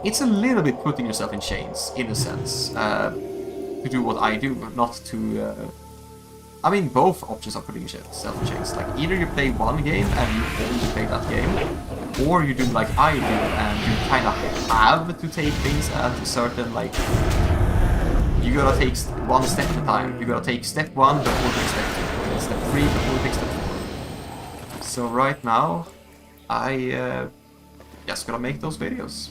it's a little bit putting yourself in chains, in a sense, to do what I do, but not to... I mean, both options are putting yourself in chains. Like, either you play 1 game and you only play that game, or you do like I do, and you kind of have to take things at a certain, like... You gotta take 1 step at a time. You gotta take step 1 before you take step 2, and step 3 before you take step 4. So right now, I... just gonna make those videos,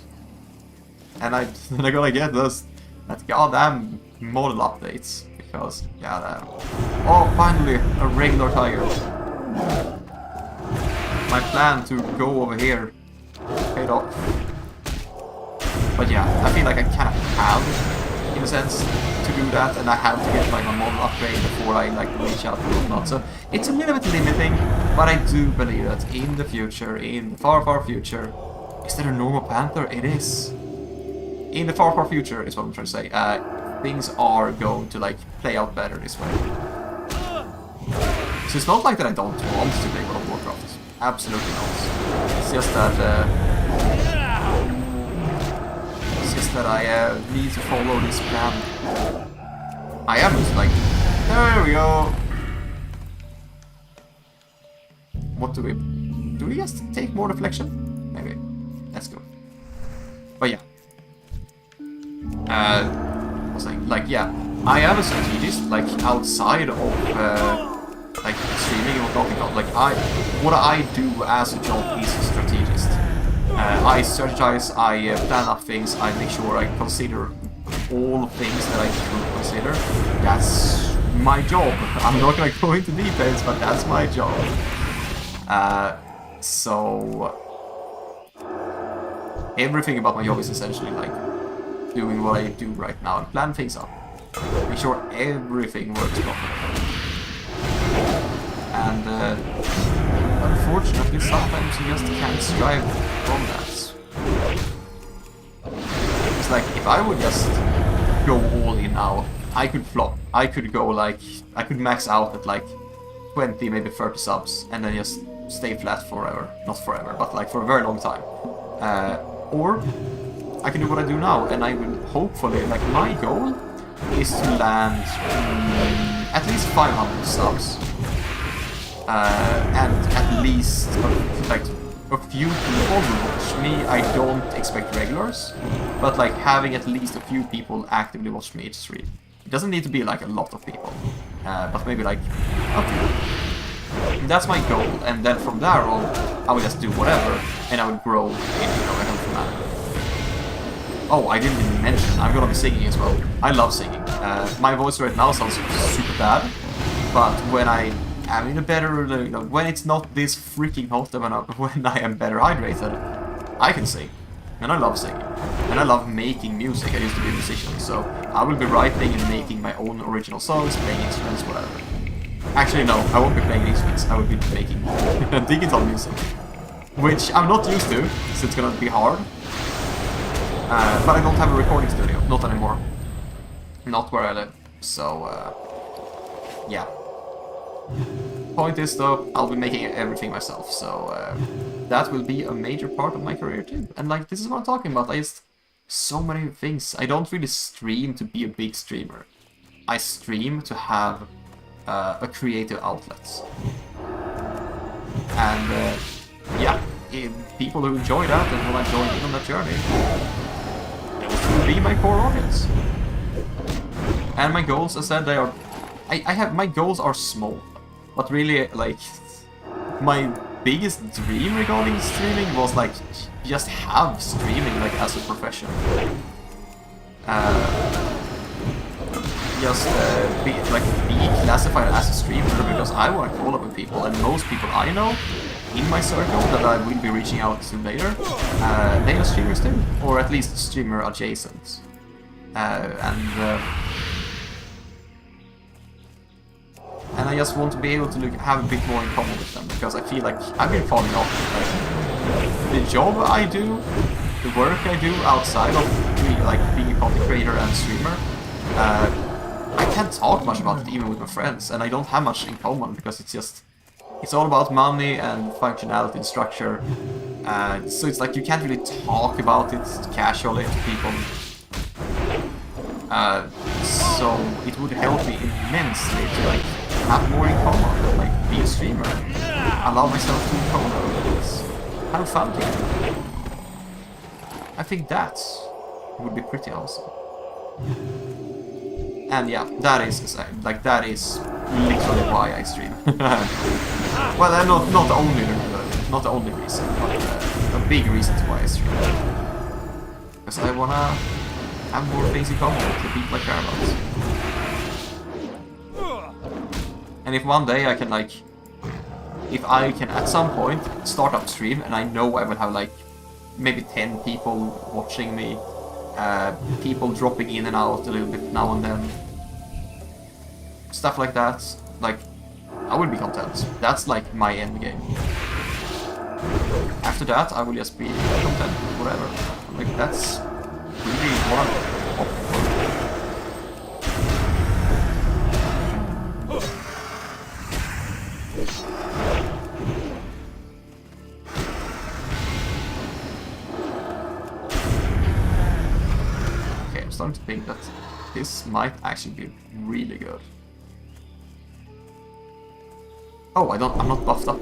and I'm gonna get that goddamn model updates, because goddamn. Oh, finally a regular tiger. My plan to go over here paid off. But yeah, I feel like I kind of have, in a sense, to do that, and I have to get like my model upgrade before I like reach out and whatnot. So it's a little bit limiting, but I do believe that in the future, in the far, far future, is there a normal panther? It is. In the far, far future is what I'm trying to say. Things are going to like play out better this way. So it's not like that I don't want to play World of Warcraft. Absolutely not. It's just that I need to follow this plan. I am just like, there we go. What do we just take more deflection? Maybe. Let's go. But yeah. Was like yeah, I am a strategist, like outside of like streaming and whatnot. Like what I do as a job is a strategist. I strategize, I plan up things, I make sure I consider all things that I should consider. That's my job. I'm not gonna go into details, but that's my job. So everything about my job is essentially like doing what I do right now and plan things up. Make sure everything works properly. And unfortunately, sometimes you just can't strive from that. It's like, if I would just go all in now, I could flop. I could go like, I could max out at like 20, maybe 30 subs, and then just stay flat forever. Not forever, but like for a very long time. Or I can do what I do now, and I will hopefully, like, my goal is to land at least 500 subs. And at least, like, a few people will watch me. I don't expect regulars, but like having at least a few people actively watch me each stream. It doesn't need to be like a lot of people, but maybe like a few. That's my goal, and then from there on, I would just do whatever, and I would grow in, you know, a healthy manner. Oh, I didn't even mention, I'm gonna be singing as well. I love singing. My voice right now sounds super bad, but when I am in a better, you know, when it's not this freaking hot, when I am better hydrated, I can sing. And I love singing. And I love making music. I used to be a musician, so I will be writing and making my own original songs, playing instruments, whatever. Actually, no, I won't be playing instruments. I will be making digital music. Which I'm not used to, so it's gonna be hard. But I don't have a recording studio, not anymore. Not where I live, so yeah. Point is though, I'll be making everything myself, so that will be a major part of my career too. And like, this is what I'm talking about, I just, so many things. I don't really stream to be a big streamer. I stream to have a creative outlet. And yeah, people who enjoy that and want to join in on that journey, will be my core audience. And my goals, as I said, they are... my goals are small, but really, like, my biggest dream regarding streaming was, like, just have streaming, like, as a profession. Just be classified as a streamer, because I want to call up with people, and most people I know in my circle that I will be reaching out to later, they are streamers too, or at least streamer adjacent. And I just want to be able to have a bit more in common with them, because I feel like I've been falling off. Like, the job I do, the work I do outside of like being a content creator and streamer, I can't talk much about it even with my friends, and I don't have much in common, because it's all about money and functionality and structure. So it's like you can't really talk about it casually to people. So it would help me immensely to like have more in common, like be a streamer, allow myself to code this, have fun together. I think that would be pretty awesome. And yeah, that is literally why I stream. Well, not the only reason, but a big reason why I stream. Because I wanna have more things in common with the people I care about. And if one day I can at some point start up stream and I know I will have like maybe 10 people watching me people dropping in and out a little bit now and then. Stuff like that. Like, I would be content. That's like my end game. After that, I will just be content with whatever. Like, that's really what I'm hoping for. Okay, I'm starting to think that this might actually be really good. Oh, I'm not buffed up.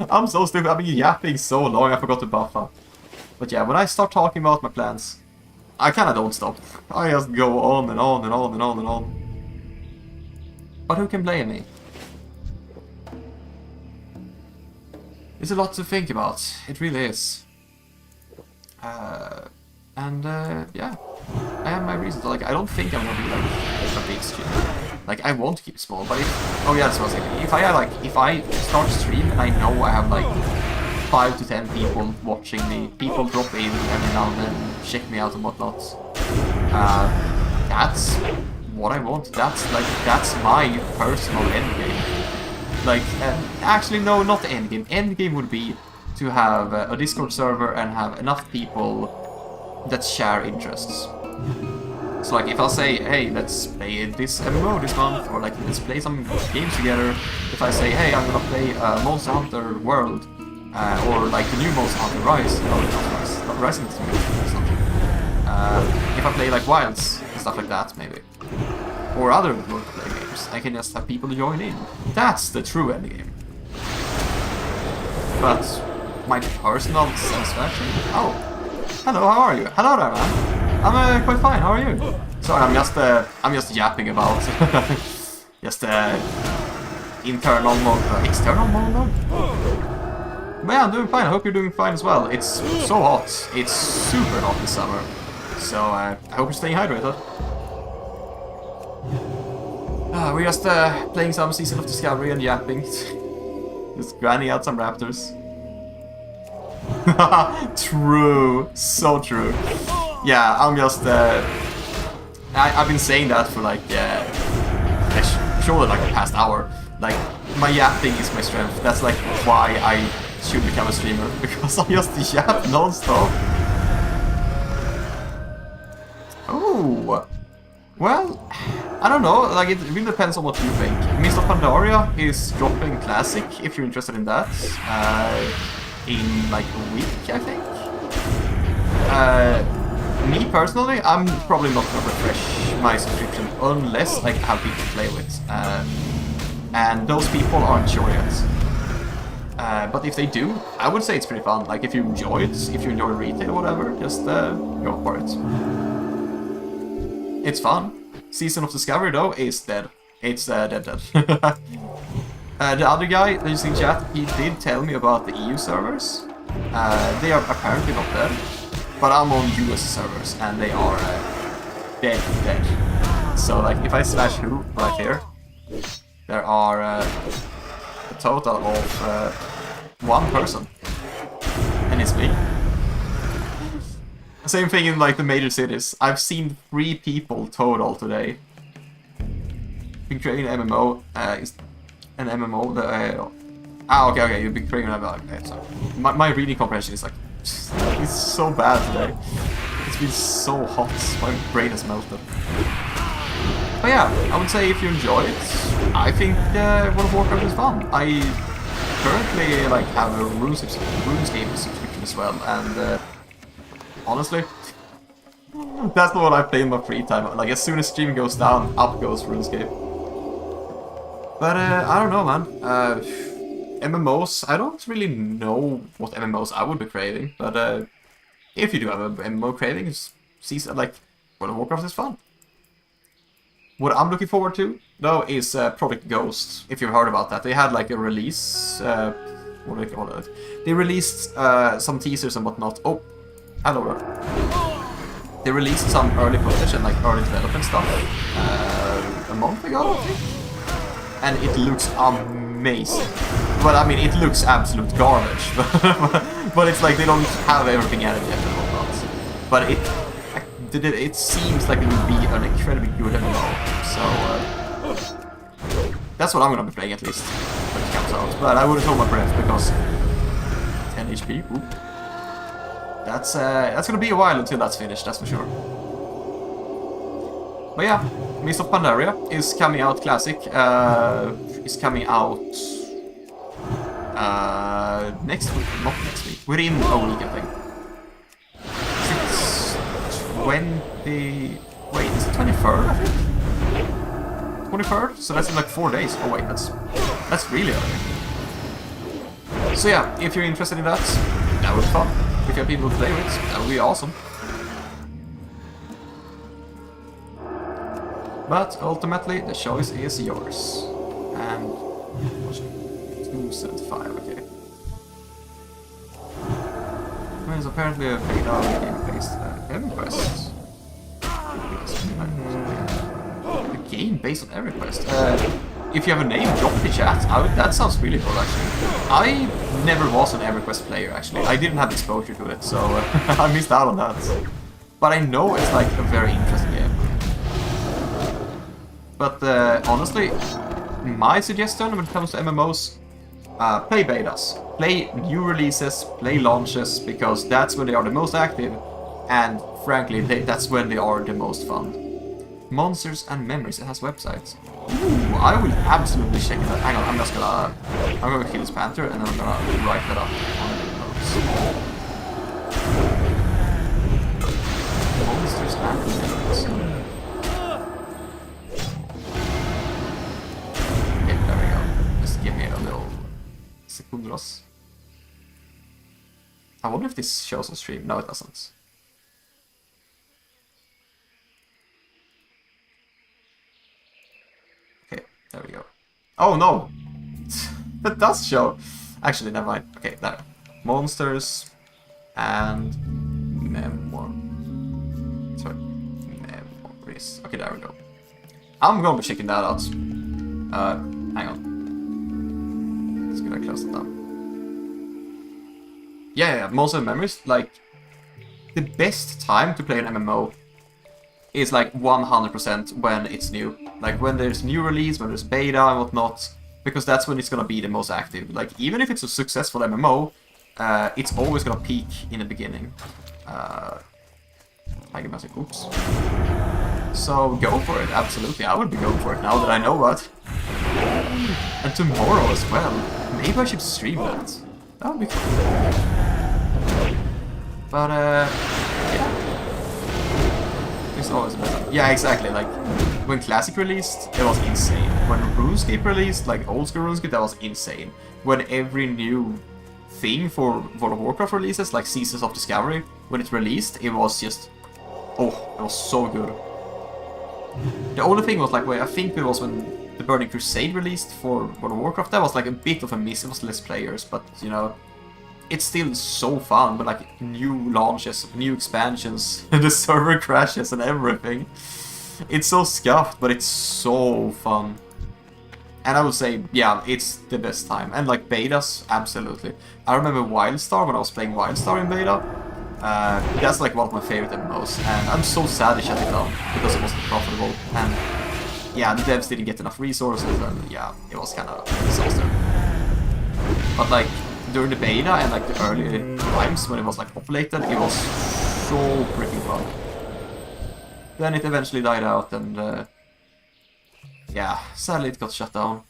I'm so stupid, I've been yapping so long, I forgot to buff up. But yeah, when I start talking about my plans, I kinda don't stop. I just go on and on and on and on and on. But who can blame me? It's a lot to think about, it really is. Yeah, I have my reasons. Like, I don't think I'm gonna be like a big stream. Like, I want to keep it small, but if... Oh yeah, that's what I was thinking. If I start stream and I know I have like 5 to 10 people watching me, people drop in every now and then, check me out and whatnot. That's what I want. That's my personal endgame. Like, actually no, not the endgame. Endgame would be to have a Discord server and have enough people that share interests. So like if I'll say, hey, let's play this MMO this month, or like let's play some games together. If I say, hey, I'm gonna play Monster Hunter World, or like the new Monster Hunter Rise, no, not Rise, not Rising is something. If I play like Wilds and stuff like that, maybe, or other multiplayer games, I can just have people join in. That's the true endgame. But my personal satisfaction. Oh, hello, how are you? Hello there, man. I'm quite fine. How are you? Sorry, I'm just yapping about just internal monologue, external monologue. But yeah, I'm doing fine. I hope you're doing fine as well. It's so hot. It's super hot this summer. So I hope you're staying hydrated. We're just playing some Season of Discovery and yapping, just grinding out some raptors. True, so true. Yeah, I'm just. I've been saying that for like, surely like the past hour. Like, my yapping is my strength. That's like why I should become a streamer, because I just yap non-stop. Oh, well, I don't know. Like, it really depends on what you think. Mr. Pandaria is dropping Classic if you're interested in that. In like a week, I think. Me personally, I'm probably not gonna refresh my subscription unless I have people to play with, and those people aren't sure yet. But if they do, I would say it's pretty fun. Like if you enjoy it, if you enjoy retail or whatever, just go for it. It's fun. Season of Discovery though is dead. It's dead. The other guy that you see in chat, he did tell me about the EU servers. They are apparently not dead, but I'm on US servers and they are dead. So like if I slash who right here, there are a total of 1 person, and it's me. Same thing in like the major cities. I've seen 3 people total today. Been creating an MMO. Is an MMO that okay, you've been creating an MMO. Okay, so my reading comprehension is like, it's so bad today. It's been so hot, my brain has melted. But yeah, I would say if you enjoy it, I think World of Warcraft is fun. I currently like have a RuneScape subscription as well, and honestly, that's not what I play in my free time. Like as soon as stream goes down, up goes RuneScape. But I don't know, man. MMOs, I don't really know what MMOs I would be craving, but if you do have an MMO craving, season like World of Warcraft is fun. What I'm looking forward to, though, is Project Ghost. If you've heard about that, they had like a release. What do they call it? They released some teasers and whatnot. Oh, hello, bro. They released some early footage and like early development stuff a month ago, I think. And it looks amazing. Well, I mean, it looks absolute garbage, but it's like they don't have everything added yet and whatnot. But it seems like it would be an incredibly good MMO. So that's what I'm gonna be playing at least when it comes out. But I wouldn't hold my breath because 10 HP. Ooh. That's gonna be a while until that's finished. That's for sure. But yeah, Mist of Pandaria is coming out classic. Is coming out next week, not next week. Within a week, I think. It's 20. Wait, is it 23rd? I think. 23rd. So that's in like 4 days. Oh wait, that's really early. So yeah, if you're interested in that, that would be fun. If you have people to play with, that would be awesome. But ultimately, the choice is yours. And 275, okay. There's apparently a beta game-based EverQuest. A game based on EverQuest. If you have a name, drop in the chat. That sounds really cool, actually. I never was an EverQuest player, actually. I didn't have exposure to it, so I missed out on that. But I know it's like a very interesting game. But honestly, my suggestion when it comes to MMOs, play betas. Play new releases, play launches, because that's when they are the most active, and frankly, that's when they are the most fun. Monsters and Memories, it has websites. Ooh, I will absolutely check it out. Hang on, I'm gonna kill this panther, and then I'm gonna write that up on the notes. Monsters and Memories. Give me a little sekundos. I wonder if this shows on stream. No, it doesn't. Okay, there we go. Oh no! That does show. Actually, never mind. Okay, there. Monsters and memoir. Sorry, memories. Okay, there we go. I'm gonna be checking that out. Hang on. Gonna close it down. Yeah, Monster Memories, like, the best time to play an MMO is like 100% when it's new. Like when there's new release, when there's beta and whatnot, because that's when it's gonna be the most active. Like even if it's a successful MMO, it's always gonna peak in the beginning. Oops. So go for it, absolutely. I would be going for it now that I know what. And tomorrow as well. Maybe I should stream that. That would be cool. But yeah. It's always better. Yeah, exactly. Like when Classic released, it was insane. When RuneScape released, like old school RuneScape, that was insane. When every new thing for World of Warcraft releases, like Seasons of Discovery, when it released, it was just, oh, it was so good. The only thing was like, I think it was when the Burning Crusade released for World of Warcraft, that was like a bit of a miss. It was less players, but you know, it's still so fun. But like new launches, new expansions, the server crashes and everything. It's so scuffed, but it's so fun. And I would say, yeah, it's the best time. And like betas, absolutely. I remember Wildstar when I was playing Wildstar in beta. That's like one of my favorite MMOs, and I'm so sad they shut it down because it wasn't profitable. And yeah, the devs didn't get enough resources, and yeah, it was kind of a disaster. But like during the beta and like the early times when it was like populated, it was so freaking fun. Then it eventually died out, and yeah, sadly it got shut down.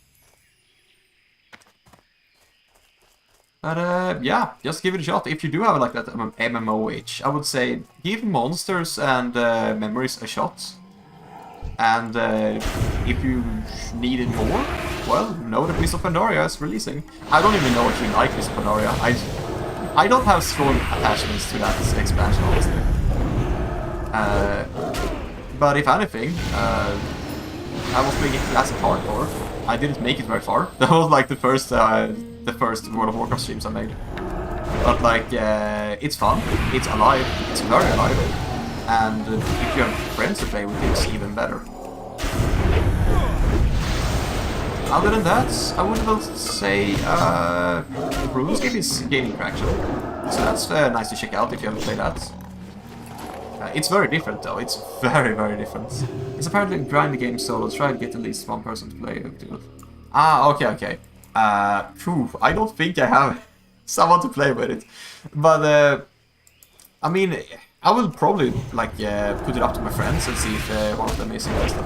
But yeah, just give it a shot. If you do have like that MMO itch, I would say give Monsters and Memories a shot. And if you needed more, well, know that Mist of Pandaria is releasing. I don't even know if you like Mist of Pandaria. I don't have strong attachments to that expansion, honestly. But if anything, I was playing a classic hardcore. I didn't make it very far. That was like the first World of Warcraft streams I made. But like, it's fun, it's alive, it's very alive, and if you have friends to play with, it's even better. Other than that, I would say RuneScape is gaining traction, so that's nice to check out if you haven't played that. It's very different though, it's very, very different. It's apparently grind the game solo, try to get at least one person to play it. Ah, okay. Phew, I don't think I have someone to play with it. But, I mean, I will probably, like, put it up to my friends and see if one of them is interested.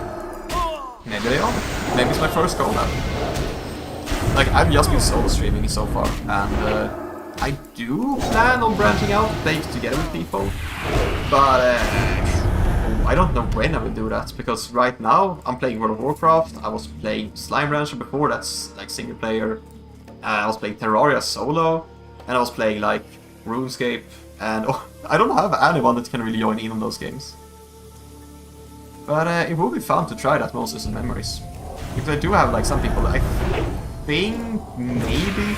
Maybe they are. Maybe it's my first goal now. Like, I've just been solo streaming so far, and I do plan on branching out, playing together with people. But, I don't know when I will do that, because right now I'm playing World of Warcraft, I was playing Slime Rancher before, that's like single player, I was playing Terraria solo, and I was playing like RuneScape, and I don't have anyone that can really join in on those games. But it will be fun to try that Monsters and Memories. Because I do have like some people that I think maybe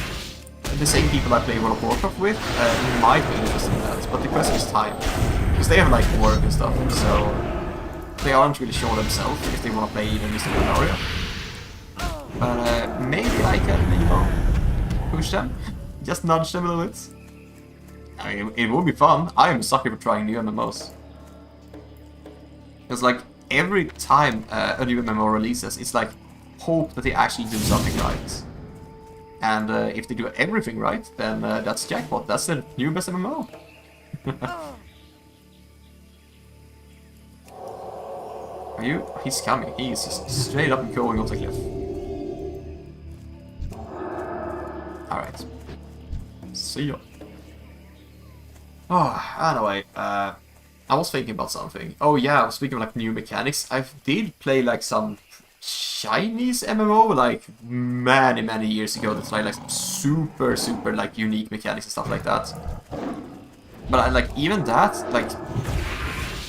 the same people I play World of Warcraft with might be interested in that, but the question is time. Because they have like work and stuff, so they aren't really sure themselves if they want to play even Mr. Terraria. But maybe I can, you know, push them, just nudge them a little bit. I mean, it would be fun. I am a sucker for trying new MMOs. Because like every time a new MMO releases, it's like hope that they actually do something right. And if they do everything right, then that's jackpot. That's the new best MMO. Are you? He's coming. He is just straight up and going off the cliff. Alright. See ya. Oh, anyway, I was thinking about something. Oh yeah, speaking of like new mechanics, I did play like some Chinese MMO like many years ago that tried like super like unique mechanics and stuff like that. But I like even that like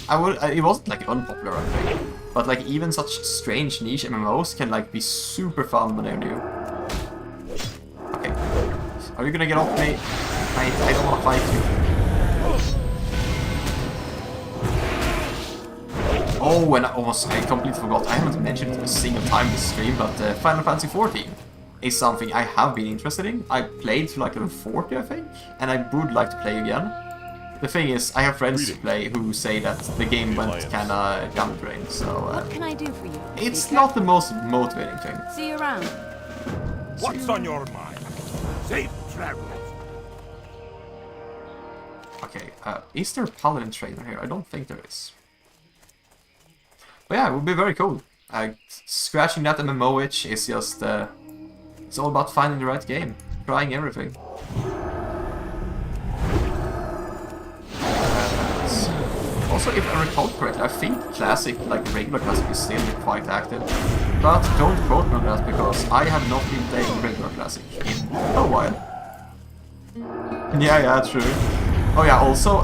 it wasn't like unpopular or anything. But like even such strange niche MMOs can like be super fun when they're new. Okay. Are you gonna get off me? I don't wanna fight you. Oh, and I completely forgot. I haven't mentioned it a single time this stream, but Final Fantasy XIV is something I have been interested in. I played to like level 40, I think, and I would like to play again. The thing is, I have friends who play who say that the game went kinda down the drain, so... what can I do for you? It's not the most motivating thing. See you around. What's on your mind? Safe travels. Okay, is there a paladin trainer here? I don't think there is. But yeah, it would be very cool. Scratching that MMO itch is just... it's all about finding the right game. Trying everything. Also, if I recall correctly, I think Classic, like regular Classic, is still quite active. But don't quote me on that, because I have not been playing regular Classic in a while. Yeah, true. Oh yeah, also,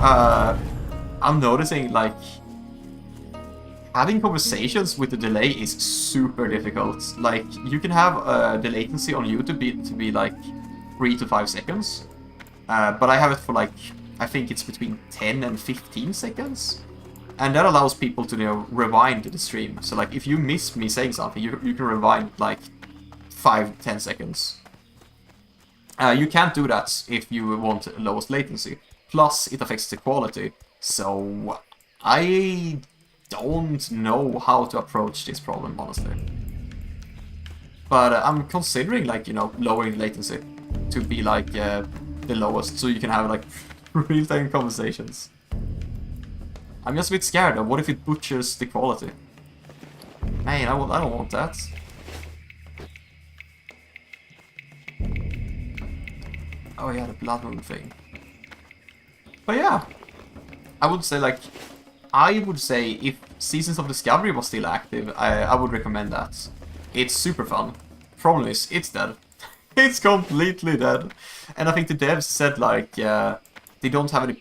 I'm noticing, like, having conversations with the delay is super difficult. Like, you can have the latency on YouTube to be like 3 to 5 seconds. But I have it for like, I think it's between 10 and 15 seconds. And that allows people to, you know, rewind the stream. So like, if you miss me saying something, you can rewind like 5-10 seconds. You can't do that if you want lowest latency. Plus, it affects the quality. So, I don't know how to approach this problem, honestly. But I'm considering, like, you know, lowering latency to be like the lowest, so you can have like real-time conversations. I'm just a bit scared though. What if it butchers the quality? Man, I don't want that. Oh yeah, the blood moon thing. But yeah, I would say if Seasons of Discovery was still active, I would recommend that. It's super fun. Problem is, it's dead. It's completely dead. And I think the devs said like they don't have any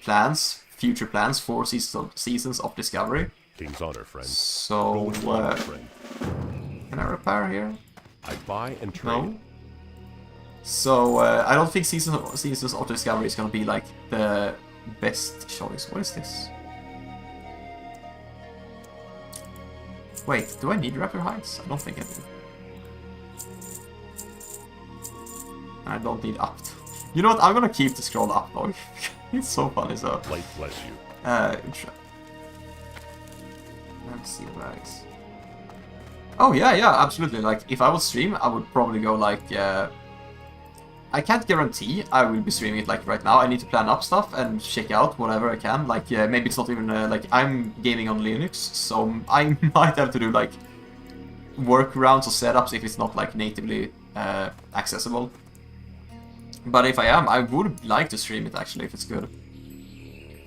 future plans for Seasons of Discovery. King's honor, friend. So can I repair here? I buy and trade. No. So I don't think Seasons of Discovery is gonna be like the best choice. What is this? Wait, do I need Raptor Heights? I don't think I do. I don't need up. You know what? I'm gonna keep the scroll up though. It's so funny, so. Light bless you. Can't see the bags. Oh yeah, yeah, absolutely. Like, if I would stream, I would probably go like... I can't guarantee I will be streaming it like right now. I need to plan up stuff and check out whatever I can. Like, maybe it's not even, like, I'm gaming on Linux, so I might have to do, like, workarounds or setups if it's not, like, natively accessible. But if I am, I would like to stream it, actually, if it's good.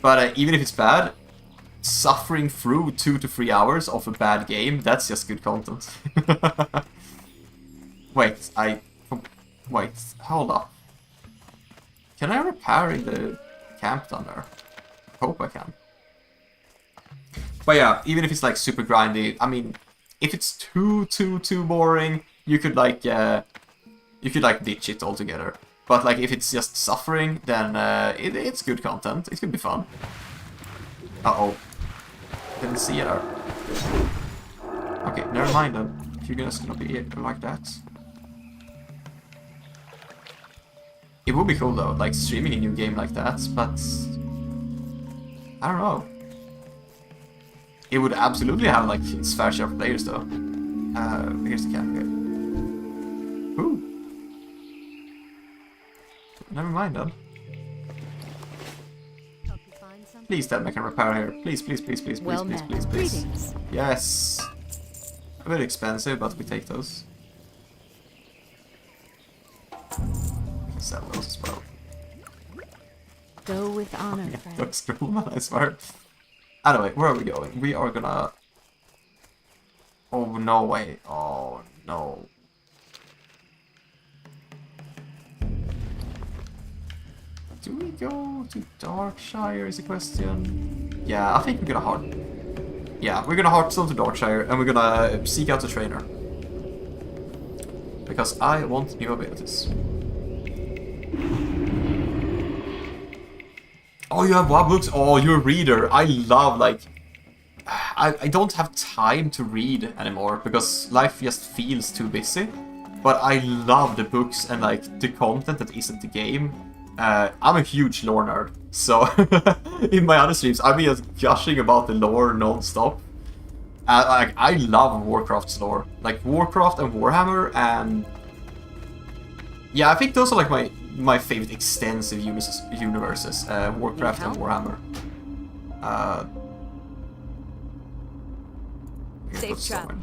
But even if it's bad, suffering through 2 to 3 hours of a bad game, that's just good content. Wait, Wait, hold up. Can I repair in the camp down there? I hope I can. But yeah, even if it's like super grindy, I mean, if it's too boring, you could like ditch it altogether. But like if it's just suffering, then it's good content. It could be fun. Uh-oh. Didn't see it there. Okay, never mind then. If you're just gonna be like that. It would be cool though, like streaming a new game like that, but I don't know. It would absolutely have like its fair share of players though. Here's the camp here. Ooh. Never mind then. Please tell me I can repair here. Please, please, please, please, please, Well please, met. please, please. Greetings. Yes. A bit expensive, but we take those. Sell those as well. Go with honor, Yeah, friend. looks cool, man, I swear. Anyway, where are we going? We are gonna... Oh, no way. Oh, no. Do we go to Darkshire is a question? Yeah, I think we're gonna heart... Yeah, we're gonna heartstone to Darkshire, and we're gonna seek out a trainer. Because I want new abilities. Oh, you have WoW books? Oh, you're a reader. I love, like... I don't have time to read anymore, because life just feels too busy. But I love the books and, like, the content that isn't the game. I'm a huge lore nerd, so in my other streams, I've been just gushing about the lore non-stop. Like, I love Warcraft's lore. Like, Warcraft and Warhammer, and... Yeah, I think those are, like, my favorite extensive universes, Warcraft and Warhammer. Safe travel.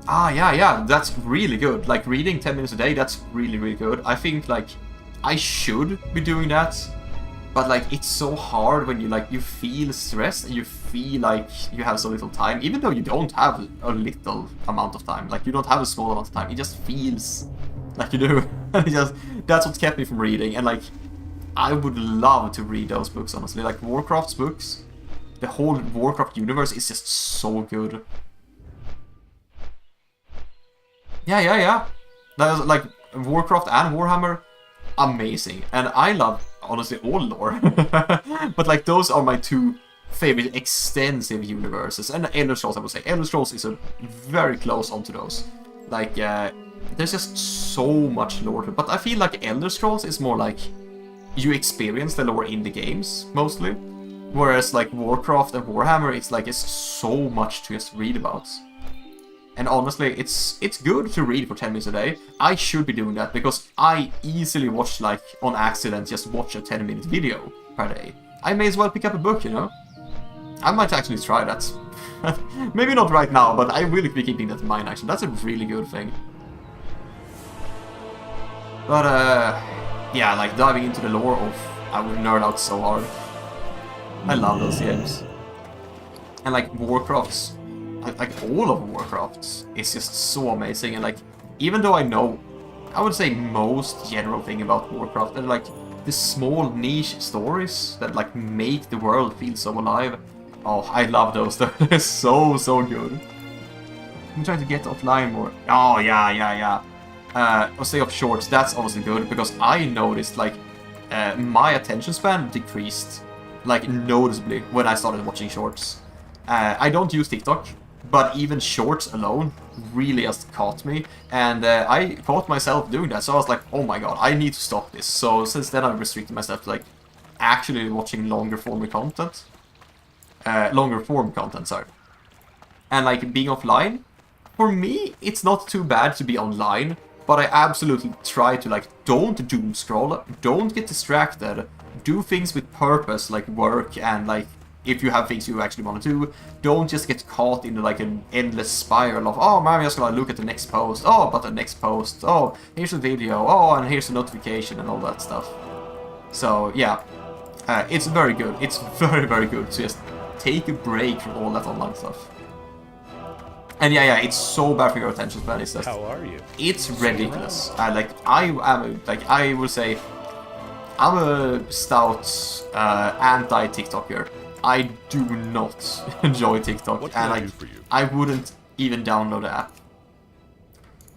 Ah, yeah, that's really good. Like, reading 10 minutes a day, that's really, really good. I think, like, I should be doing that. But, like, it's so hard when you, like, you feel stressed and you feel like you have so little time. Even though you don't have a little amount of time. Like, you don't have a small amount of time. It just feels like you do. That's what kept me from reading. And, like, I would love to read those books, honestly. Like, Warcraft's books. The whole Warcraft universe is just so good. Yeah. That was, like, Warcraft and Warhammer, amazing. And I love, honestly, all lore. But, like, those are my two favorite extensive universes. And Elder Scrolls, I would say. Elder Scrolls is a very close onto those. Like, there's just so much lore. But I feel like Elder Scrolls is more like you experience the lore in the games, mostly. Whereas, like, Warcraft and Warhammer, it's like, it's so much to just read about. And honestly, it's good to read for 10 minutes a day. I should be doing that, because I easily watch, like, on accident, just watch a 10-minute video per day. I may as well pick up a book, you know? I might actually try that. Maybe not right now, but I will be keeping that in mind, actually. That's a really good thing. But, yeah, like, diving into the lore of... I would nerd out so hard. I love those games. And, like, Warcraft's... Like, all of Warcraft is just so amazing. And, like, even though I know, I would say most general thing about Warcraft, and, like, the small niche stories that, like, make the world feel so alive. Oh, I love those. They're so good. I'm trying to get offline more. Oh, yeah. I'll stay off shorts. That's obviously good, because I noticed, like, my attention span decreased, like, noticeably when I started watching shorts. I don't use TikTok, but even shorts alone really just caught me, and I caught myself doing that, so I was like, oh my god, I need to stop this. So since then I've restricted myself to, like, actually watching longer form of content. longer form content, sorry. And like being offline, for me, it's not too bad to be online, but I absolutely try to like, don't doom scroll, don't get distracted, do things with purpose, like work, and like, if you have things you actually want to do, don't just get caught in like an endless spiral of, oh man, I'm just gonna look at the next post, oh, but the next post, oh, here's a video, oh, and here's a notification and all that stuff. So yeah, it's very good. It's very, very good to just take a break from all that online stuff. And yeah, it's so bad for your attention span. It's just, How are you? it's ridiculous. I will say, I'm a stout anti-TikToker. I do not enjoy TikTok, What can and I do for you? I wouldn't even download the app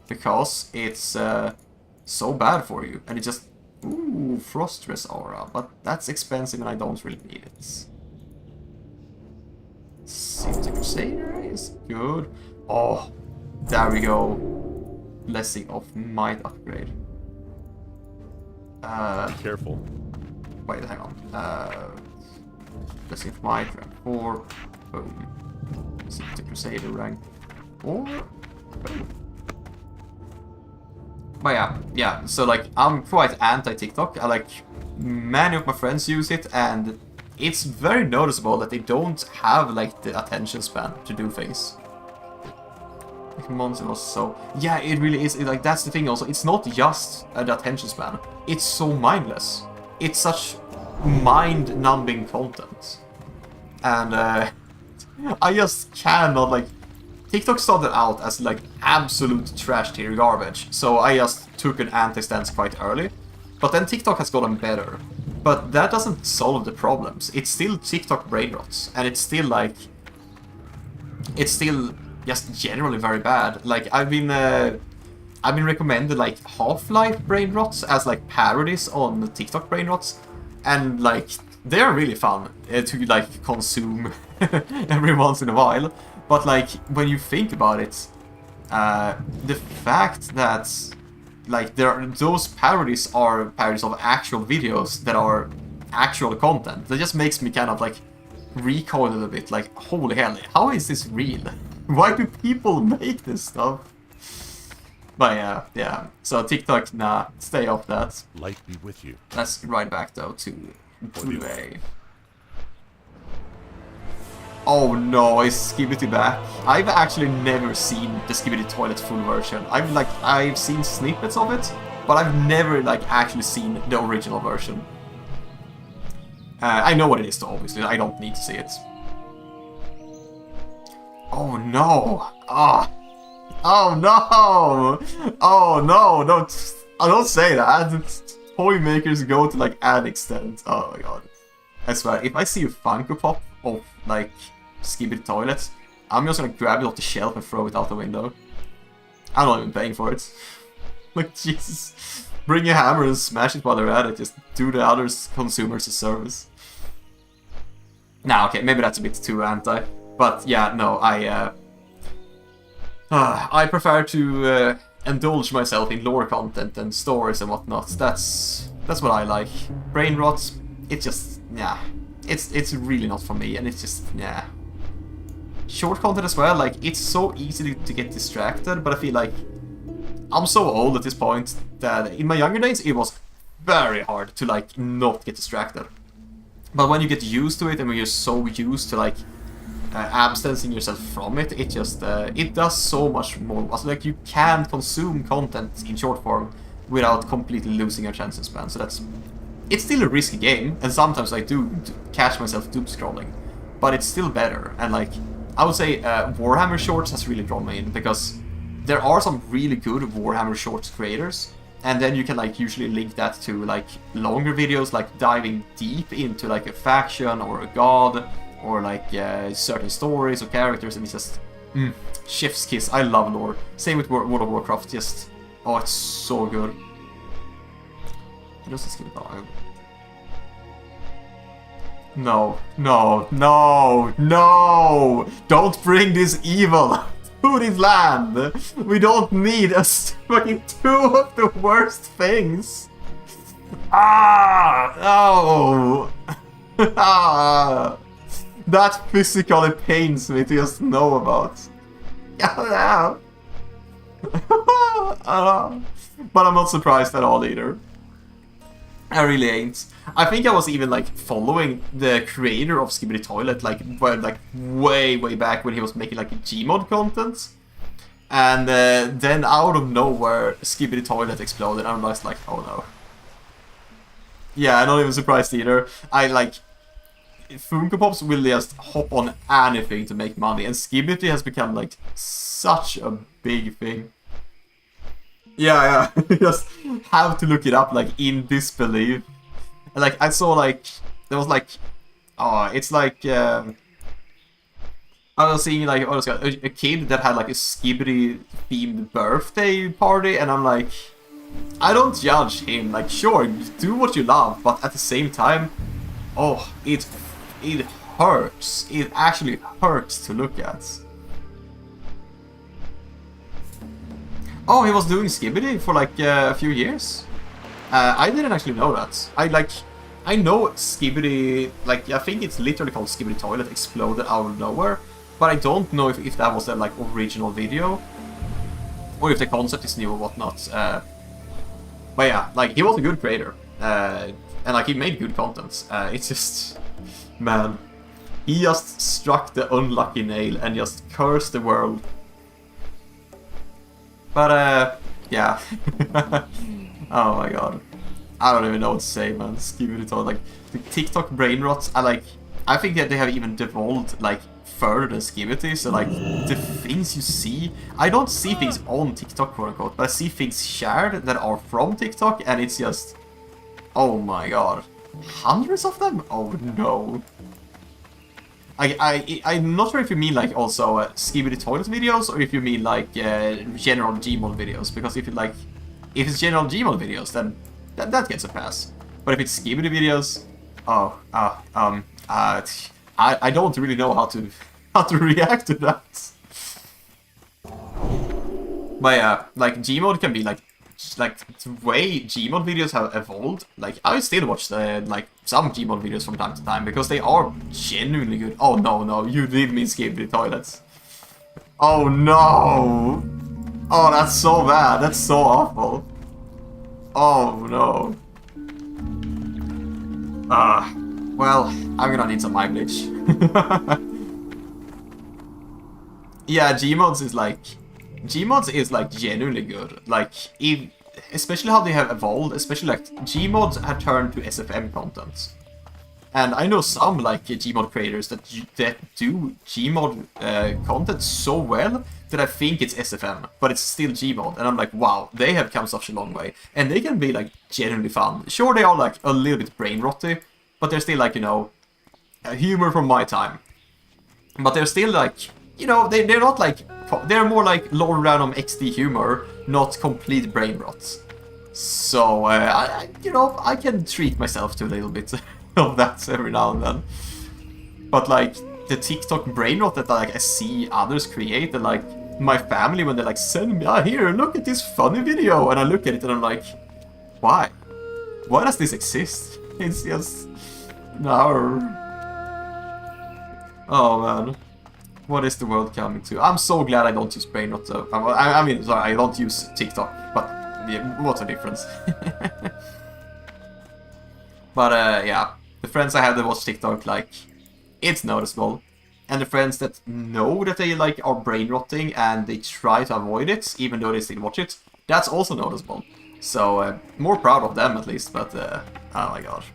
because it's so bad for you, and it just Frostress aura, but that's expensive and I don't really need it. City Crusader is good. Oh, there we go. Blessing of Might upgrade. Be careful. Wait, hang on. Blessing of Might, rank 4. Boom. City Crusader, rank 4. Boom. But yeah, so like, I'm quite anti-TikTok. Many of my friends use it, and it's very noticeable that they don't have like the attention span to do things. Like Monson was so... Yeah, it really is. Like, that's the thing also. It's not just the attention span. It's so mindless. It's such mind-numbing content. And I just cannot, like... TikTok started out as like absolute trash tier garbage, so I just took an anti-stance quite early. But then TikTok has gotten better. But that doesn't solve the problems. It's still TikTok brain rots, and it's still like... It's still just generally very bad. Like, I've been recommended like Half-Life brain rots as like parodies on TikTok brain rots, and like they're really fun to like consume every once in a while. But like, when you think about it, the fact that like those parodies are parodies of actual videos that are actual content, that just makes me kind of like recoil a little bit. Like, holy hell, how is this real? Why do people make this stuff? But yeah. So TikTok, nah, stay off that. Light be with you. Let's right back though to Blue. Oh no, is Skibidi back? I've actually never seen the Skibidi Toilet full version. I've seen snippets of it, but I've never like actually seen the original version. I know what it is though, obviously. I don't need to see it. Oh no! Oh no! Oh no! Don't say that. Toy makers go to like an extent. Oh my god! I swear, if I see a Funko Pop of like Skibidi Toilet, I'm just gonna grab it off the shelf and throw it out the window. I'm not even paying for it. Like, Jesus. Bring a hammer and smash it while they're at it. Just do the other consumers a service. Nah, okay, maybe that's a bit too anti. But yeah, no, I prefer to indulge myself in lore content and stories and whatnot. That's what I like. Brain rot, it's just, yeah. It's really not for me, and it's just, yeah. Short content as well, like, it's so easy to get distracted, but I feel like I'm so old at this point that in my younger days it was very hard to like not get distracted. But when you get used to it, and when you're so used to like abstancing yourself from it, it just it does so much more. Also, like, you can consume content in short form without completely losing your attention span. So it's still a risky game, and sometimes I do catch myself doom scrolling, but it's still better. And like, I would say Warhammer Shorts has really drawn me in, because there are some really good Warhammer Shorts creators, and then you can like usually link that to like longer videos, like diving deep into like a faction or a god, or like certain stories or characters, and it's just chef's kiss. I love lore. Same with World of Warcraft. Just, oh, it's so good. Just skip it. No. Don't bring this evil to this land. We don't need us fucking two of the worst things. No. That physically pains me to just know about. Yeah. But I'm not surprised at all either. I really ain't. I think I was even like following the creator of Skibidi Toilet like way back when he was making like Gmod content. And then out of nowhere, Skibidi Toilet exploded, and I'm just like, oh no. Yeah, I'm not even surprised either. I like... Funko Pops will just hop on anything to make money, and Skibidi has become like such a big thing. Yeah, you just have to look it up like in disbelief. And, like, I saw like... There was like... Oh, it's like... I was seeing like a kid that had like a Skibidi themed birthday party, and I'm like, I don't judge him. Like, sure, do what you love, but at the same time, oh, it hurts. It actually hurts to look at. Oh, he was doing Skibidi for like a few years. I didn't actually know that. I know Skibidi, like I think it's literally called Skibidi Toilet exploded out of nowhere. But I don't know if that was the like original video, or if the concept is new or whatnot. But yeah, like he was a good creator, and like he made good content. It's just, man, he just struck the unlucky nail and just cursed the world. But yeah, oh my god, I don't even know what to say, man. Skibidi Toilet, like the TikTok brain rot. I think that they have even devolved like further than Skibidi, so like the things you see, I don't see things on TikTok quote unquote, but I see things shared that are from TikTok, and it's just, oh my god, hundreds of them? Oh no. I'm not sure if you mean like also Skibidi Toilet videos, or if you mean like general Gmod videos, because if it's general Gmod videos, then that gets a pass. But if it's Skibidi videos, I don't really know how to react to that. But yeah, like Gmod can be like the way Gmod videos have evolved. Like I still watch like some Gmod videos from time to time because they are genuinely good. Oh no, you did mean Skibidi Toilets. Oh no! Oh, that's so bad. That's so awful. Oh no. Well, I'm gonna need some eye bleach. Yeah, Gmods is like genuinely good. Like, especially how they have evolved, especially like Gmods have turned to SFM content. And I know some like Gmod creators that do Gmod content so well that I think it's SFM, but it's still Gmod. And I'm like, wow, they have come such a long way. And they can be like genuinely fun. Sure, they are like a little bit brain rotty, but they're still like, you know, humor from my time. But they're still like, you know, they're not like, they're more like Lord Random XD humor, not complete brain rot. So, you know, I can treat myself to a little bit of that every now and then. But like, the TikTok brain rot that like I see others create, and like my family when they're like, send me, here, look at this funny video, and I look at it and I'm like, why? Why does this exist? It's just, no. Oh man, what is the world coming to? I'm so glad I don't use brain rot though. I mean, sorry, I don't use TikTok, but yeah, what's the difference? But yeah, the friends I have that watch TikTok, like, it's noticeable. And the friends that know that they like are brain rotting and they try to avoid it, even though they still watch it, that's also noticeable. So, more proud of them at least, but oh my gosh.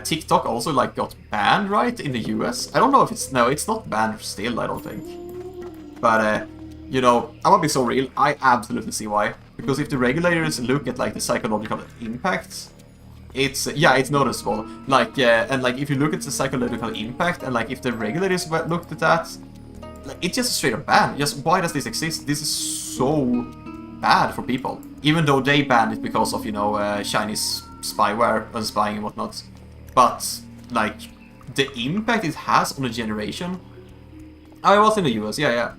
TikTok also like got banned, right, in the US? I don't know if it's, no, it's not banned still, I don't think. But, you know, I'm gonna be so real, I absolutely see why. Because if the regulators look at like the psychological impact, it's, yeah, it's noticeable. Like, and like if you look at the psychological impact, and like if the regulators looked at that, like it's just a straight up ban. Just why does this exist? This is so bad for people. Even though they banned it because of, you know, Chinese spyware and spying and whatnot. But, like, the impact it has on a generation... Oh, I was in the US, yeah.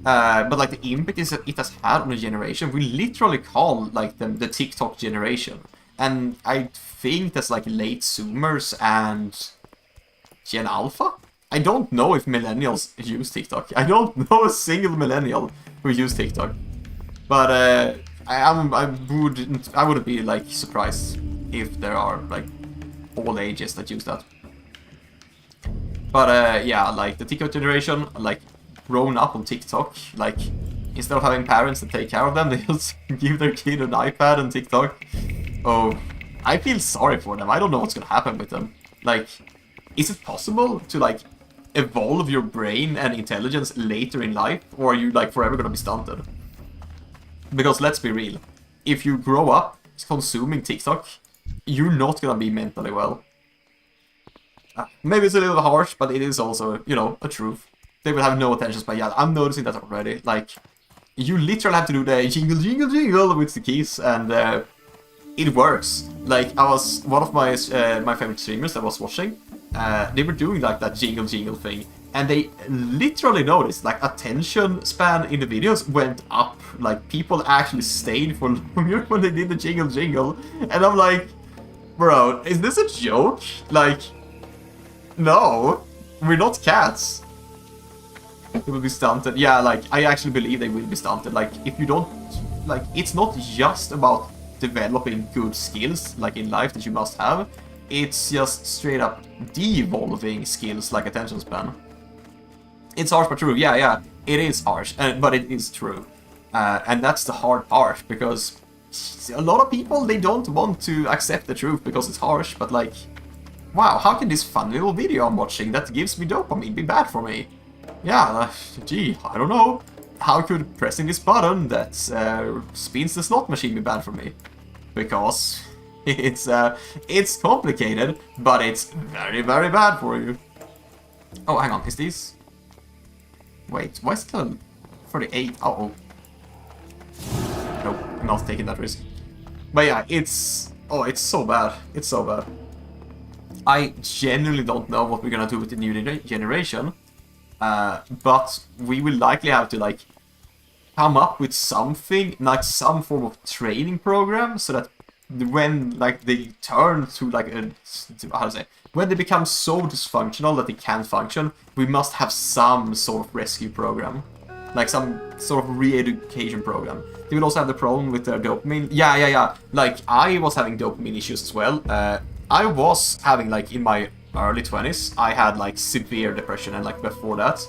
But, like, the impact it has had on a generation, we literally call, like, the TikTok generation. And I think that's, like, late Zoomers and Gen Alpha? I don't know if millennials use TikTok. I don't know a single millennial who use TikTok. But I wouldn't be like surprised if there are like all ages that use that. But yeah, like the TikTok generation, like grown up on TikTok, like instead of having parents that take care of them, they just give their kid an iPad and TikTok. Oh, I feel sorry for them. I don't know what's gonna happen with them. Like, is it possible to like evolve your brain and intelligence later in life, or are you like forever gonna be stunted? Because let's be real, if you grow up consuming TikTok, you're not gonna be mentally well. Maybe it's a little harsh, but it is also, you know, a truth. They will have no attention span. Yeah, I'm noticing that already. Like, you literally have to do the jingle, jingle, jingle with the keys, and it works. Like, one of my my favorite streamers that I was watching, they were doing like that jingle, jingle thing, and they literally noticed like attention span in the videos went up. Like, people actually stayed for longer when they did the jingle, jingle, and I'm like, bro, is this a joke? Like, no, we're not cats. They will be stunted. Yeah, like, I actually believe they will be stunted. Like, if you don't, like, it's not just about developing good skills, like in life, that you must have. It's just straight up devolving skills, like attention span. It's harsh but true. Yeah, it is harsh, but it is true. And that's the hard part, because a lot of people, they don't want to accept the truth because it's harsh, but like, wow, how can this fun little video I'm watching that gives me dopamine be bad for me? Yeah, gee, I don't know. How could pressing this button that spins the slot machine be bad for me? Because it's complicated, but it's very, very bad for you. Oh, hang on, is this... Wait, why is it level 38? Uh-oh. Nope, I'm not taking that risk. But yeah, it's... Oh, it's so bad. It's so bad. I genuinely don't know what we're gonna do with the new generation. But we will likely have to like come up with something, like some form of training program, so that when like they turn to like a, how to say, when they become so dysfunctional that they can't function, we must have some sort of rescue program, like some sort of re-education program. They will also have the problem with their dopamine. Yeah. Like, I was having dopamine issues as well. I was having, like, in my early 20s, I had, like, severe depression, and, like, before that.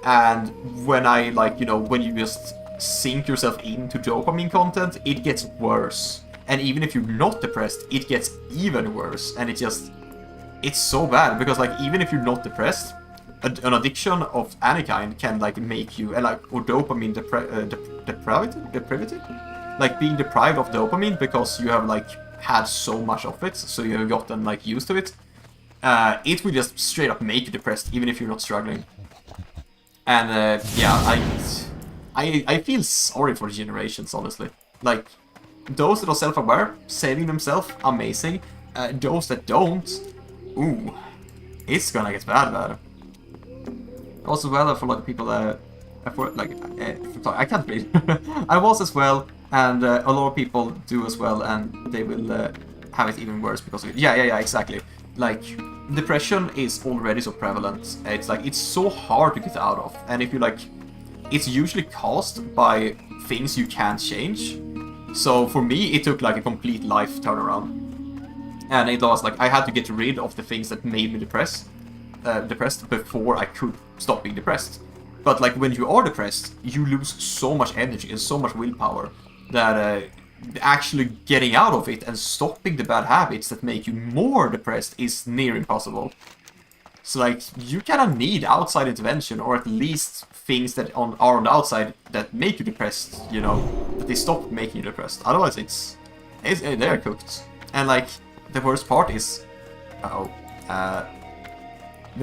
And when I, like, you know, when you just sink yourself into dopamine content, it gets worse. And even if you're not depressed, it gets even worse. And it's so bad, because, like, even if you're not depressed, an addiction of any kind can, like, make you, or dopamine depravity? Like, being deprived of dopamine because you have, like, had so much of it, so you've gotten like used to it. It will just straight up make you depressed, even if you're not struggling. And yeah, I feel sorry for the generations, honestly. Like, those that are self-aware, saving themselves, amazing. Those that don't, ooh, it's gonna get bad. Also, well, for like people I can't read. I was as well. And a lot of people do as well, and they will have it even worse because of it. Yeah, exactly. Like, depression is already so prevalent. It's like, it's so hard to get out of. And if you like, it's usually caused by things you can't change. So for me, it took like a complete life turnaround. And it was like, I had to get rid of the things that made me depressed before I could stop being depressed. But like, when you are depressed, you lose so much energy and so much willpower that actually getting out of it and stopping the bad habits that make you more depressed is near impossible. So like, you kind of need outside intervention, or at least things that are on the outside that make you depressed, you know, that they stop making you depressed. Otherwise they're cooked. And like, the worst part is, the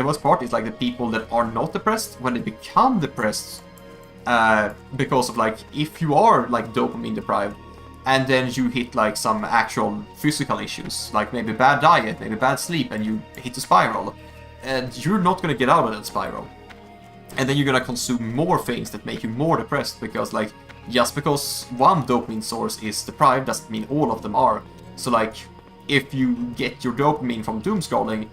worst part is like the people that are not depressed, when they become depressed, because of like, if you are like dopamine deprived, and then you hit like some actual physical issues, like maybe bad diet, maybe bad sleep, and you hit a spiral, and you're not gonna get out of that spiral. And then you're gonna consume more things that make you more depressed, because like, just because one dopamine source is deprived doesn't mean all of them are. So like, if you get your dopamine from doom scrolling,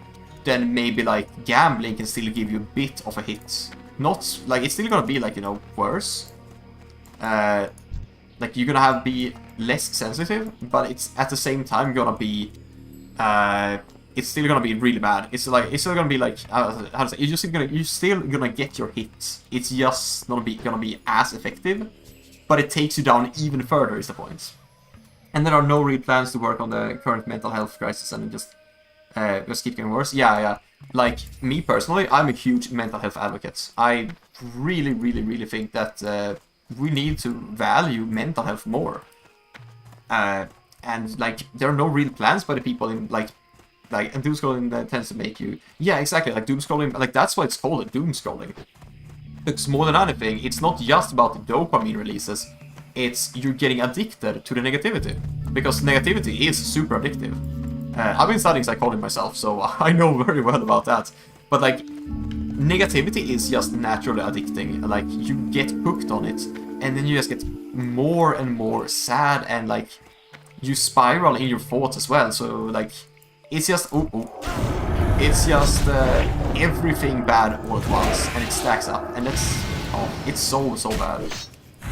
then maybe like gambling can still give you a bit of a hit. Not like it's still gonna be like, you know, worse. Like you're gonna be less sensitive, but it's at the same time gonna be it's still gonna be really bad. It's still gonna be like how to say, you're still gonna get your hits. It's just not gonna be as effective, but it takes you down even further is the point. And there are no real plans to work on the current mental health crisis and just keep getting worse. Yeah. Like me personally, I'm a huge mental health advocate. I really think that we need to value mental health more. And like there are no real plans by the people in like and doom scrolling tends to make you, yeah, exactly, like doom scrolling, like that's why it's called doom scrolling. Because more than anything, it's not just about the dopamine releases, it's you're getting addicted to the negativity. Because negativity is super addictive. I've been studying psychology myself, so I know very well about that. But like, negativity is just naturally addicting. Like, you get hooked on it, and then you just get more and more sad, and like, you spiral in your thoughts as well. So like, it's just it's just everything bad all at once, and it stacks up, and it's so bad.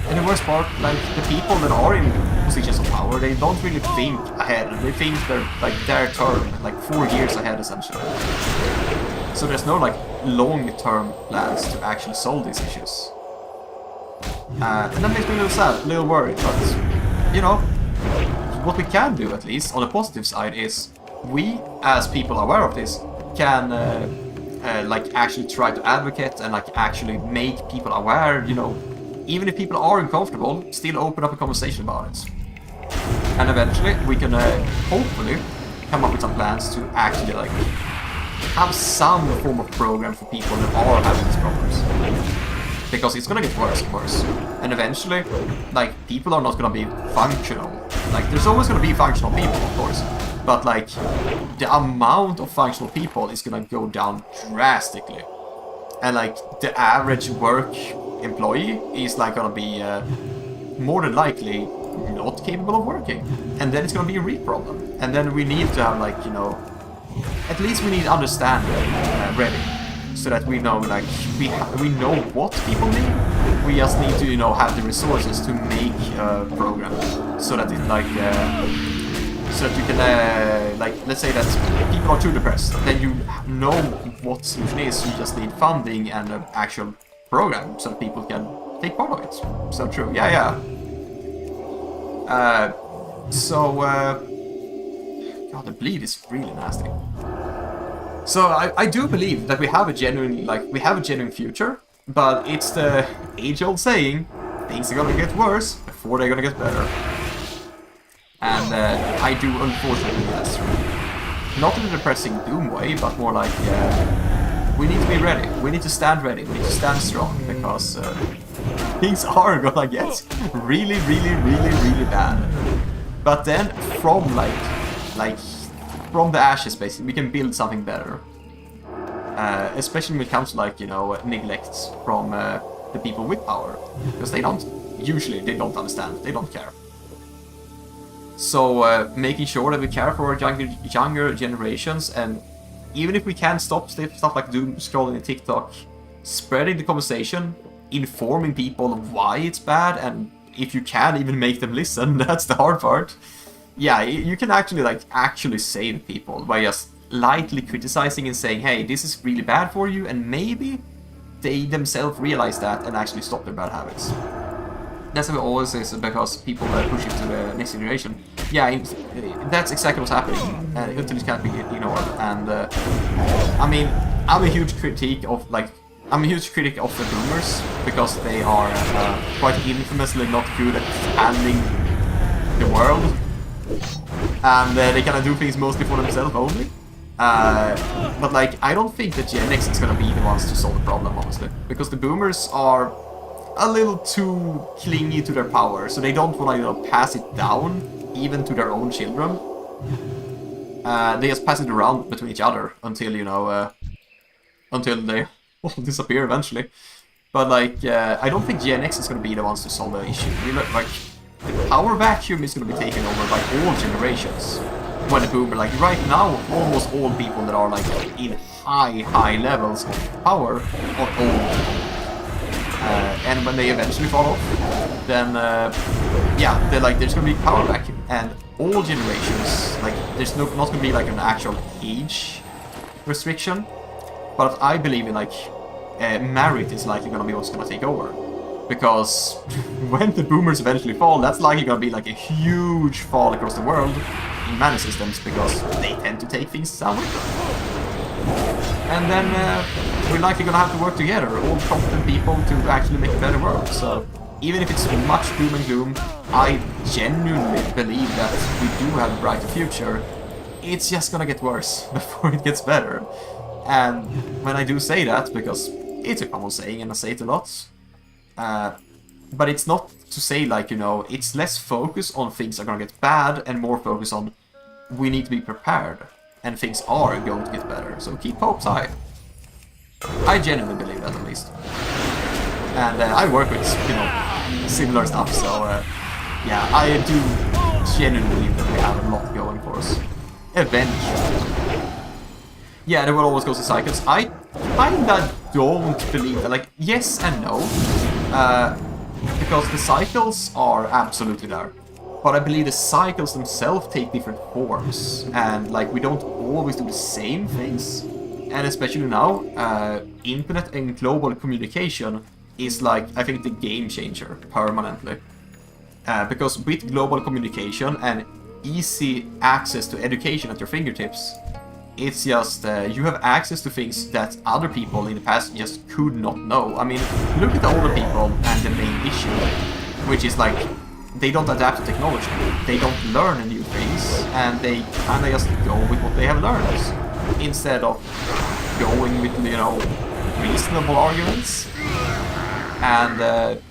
And the worst part, like the people that are in positions of power, they don't really think ahead. They think they're like their turn, like 4 years ahead essentially. So there's no like long-term plans to actually solve these issues. And that makes me a little sad, a little worried, but you know, what we can do at least on the positive side is we, as people aware of this, can like actually try to advocate and like actually make people aware, you know, even if people are uncomfortable, still open up a conversation about it. And eventually we can hopefully come up with some plans to actually like have some form of program for people that are having these problems. Because it's gonna get worse and worse. And eventually, like, people are not gonna be functional. Like, there's always gonna be functional people, of course. But like, the amount of functional people is gonna go down drastically. And like, the average work employee is like gonna be more than likely not capable of working, and then it's gonna be a real problem. And then we need to have like, you know, at least we need to understand ready, so that we know like we know what people need. We just need to, you know, have the resources to make a program so that it like so that you can like, let's say that people are too depressed, then you know what the solution is. You just need funding and an actual program so that people can take part of it. So true. Yeah. God, the bleed is really nasty. So I do believe that we have a genuine future, but it's the age-old saying, things are gonna get worse before they're gonna get better. And I do unfortunately think that's true. Not in a depressing doom way, but more like we need to be ready. We need to stand ready. We need to stand strong, because things are gonna get really bad. But then from from the ashes, basically, we can build something better. Especially when it comes to like, you know, neglect from the people with power, because they don't understand. They don't care. So making sure that we care for our younger generations, and even if we can't stop stuff like doom scrolling and TikTok, spreading the conversation, informing people of why it's bad, and if you can even make them listen, that's the hard part. Yeah, you can actually save people by just lightly criticizing and saying, hey, this is really bad for you, and maybe they themselves realize that and actually stop their bad habits. That's what it always is, because people push it to the next generation. Yeah, that's exactly what's happening, until it can't be ignored. And I mean, I'm a huge critic of the boomers, because they are quite infamously not good at handling the world, and they kind of do things mostly for themselves only. But like, I don't think that Gen X is gonna be the ones to solve the problem, honestly, because the boomers are a little too clingy to their power, so they don't want to, you know, pass it down even to their own children. They just pass it around between each other until, you know, until they all disappear eventually. But like, I don't think Gen X is going to be the ones to solve the issue. Like, the power vacuum is going to be taken over by all generations. when the boomer, like right now, almost all people that are like in high levels of power are old. And when they eventually fall off, then yeah, there's gonna be power vacuum, and all generations, like there's not gonna be like an actual age restriction, but I believe in like merit is likely gonna be what's gonna take over, because when the boomers eventually fall, that's likely gonna be like a huge fall across the world in many systems, because they tend to take things down with them. And then we're likely gonna have to work together, all competent people, to actually make a better world. So even if it's much doom and gloom, I genuinely believe that we do have a brighter future. It's just gonna get worse before it gets better. And when I do say that, because it's a common saying and I say it a lot, but it's not to say like, you know, it's less focus on things are gonna get bad and more focus on we need to be prepared. And things are going to get better, so keep hopes high. I genuinely believe that, at least. And I work with, you know, similar stuff, so yeah, I do genuinely believe that we have a lot going for us. Eventually. Yeah, there will always go to cycles. I kinda don't believe that, like, yes and no. Because the cycles are absolutely there. But I believe the cycles themselves take different forms, and like we don't always do the same things. And especially now, internet and global communication is like, I think, the game changer permanently. Because with global communication and easy access to education at your fingertips, it's just, you have access to things that other people in the past just could not know. I mean, look at the older people and the main issue, which is like, they don't adapt to technology, they don't learn new things, and they kinda just go with what they have learned, instead of going with, you know, reasonable arguments. And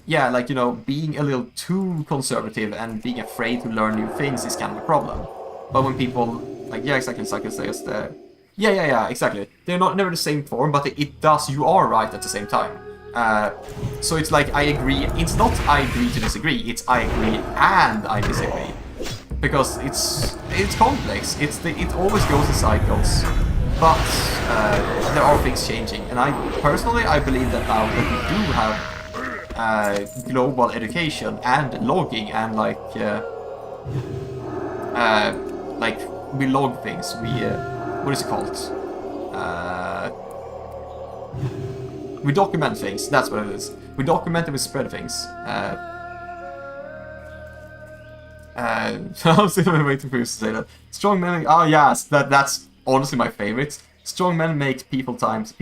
yeah, like, you know, being a little too conservative and being afraid to learn new things is kind of a problem. But when people, like, yeah, exactly, cycles, they just, yeah, exactly. They're not never the same form, but it does, you are right at the same time. So it's like, I agree, it's not I agree to disagree, it's I agree and I disagree. Because it's complex, it always goes in cycles, but there are things changing. And I personally, I believe that now that we do have global education and logging and like we log things, we, what is it called? We document things, that's what it is. We document and we spread things. I'm still waiting for you to say that. Strong men, oh yes, that's honestly my favorite. Strong men make peaceful times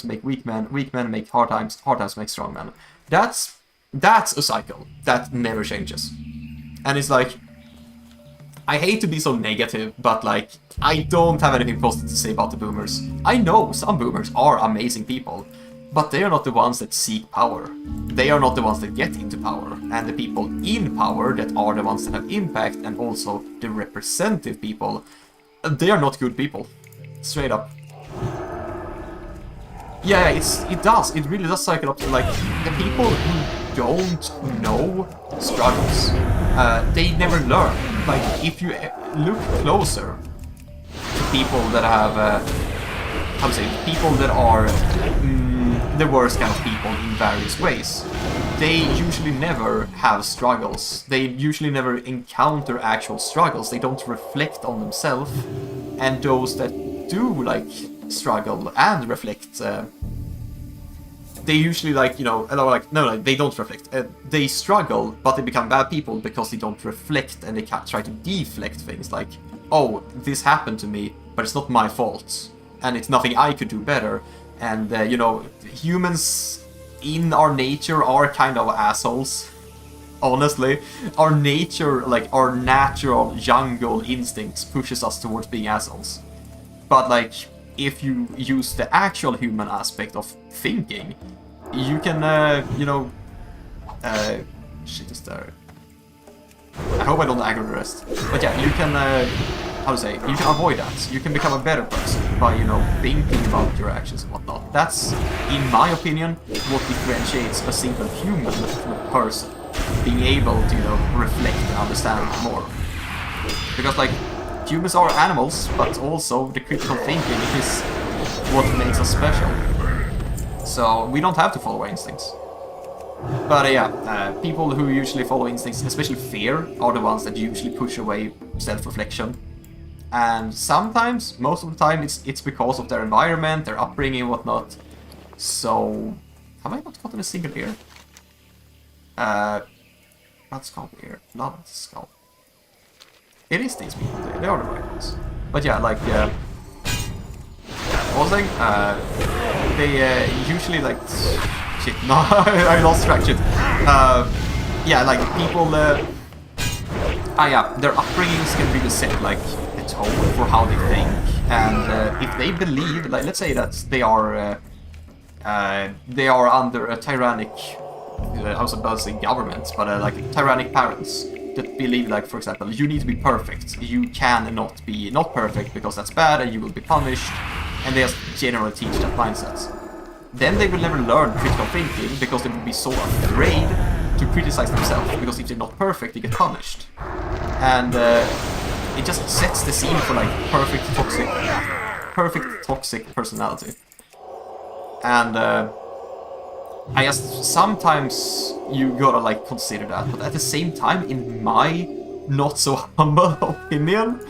make weak men make hard times make strong men. That's a cycle that never changes. And it's like, I hate to be so negative, but like, I don't have anything positive to say about the boomers. I know some boomers are amazing people, but they are not the ones that seek power. They are not the ones that get into power. And the people in power that are the ones that have impact, and also the representative people, they are not good people. Straight up. Yeah, it really does cycle up to like, the people who don't know struggles, they never learn. Like, if you look closer to people that have, how to say, people that are the worst kind of people in various ways, they usually never have struggles. They usually never encounter actual struggles. They don't reflect on themselves. And those that do, like, struggle and reflect, they usually, like, you know, like, no, they don't reflect. They struggle, but they become bad people because they don't reflect, and they try to deflect things, like, oh, this happened to me, but it's not my fault, and it's nothing I could do better. And, you know, humans in our nature are kind of assholes. Honestly, our nature, like, our natural jungle instincts pushes us towards being assholes. But, like, if you use the actual human aspect of thinking, you can, you know, shit is there. I hope I don't aggro the rest. But yeah, you can, how to say, you can avoid that. You can become a better person by, you know, thinking about your actions and whatnot. That's, in my opinion, what differentiates a single human from a person. Being able to, you know, reflect and understand more. Because, like, humans are animals, but also the critical thinking is what makes us special. So we don't have to follow our instincts. But people who usually follow instincts, especially fear, are the ones that usually push away self-reflection. And sometimes, most of the time, it's because of their environment, their upbringing, and whatnot. So, have I not gotten a single ear? Blood skull ear, blood skull. It is these people, they are the right ones. But yeah, like, what was I saying? They usually like, shit, no, I lost track, shit. Yeah, like people, their upbringings can really set like the tone for how they think, and if they believe, like, let's say that they are under a tyrannic, I was about to say government, but like tyrannic parents that believe, like, for example, you need to be perfect. You cannot be not perfect because that's bad and you will be punished, and they just generally teach that mindset. Then they will never learn critical thinking because they will be so afraid to criticize themselves, because if they're not perfect, they get punished. And it just sets the scene for like perfect toxic personality. And I just sometimes you gotta like consider that, but at the same time, in my not so humble opinion,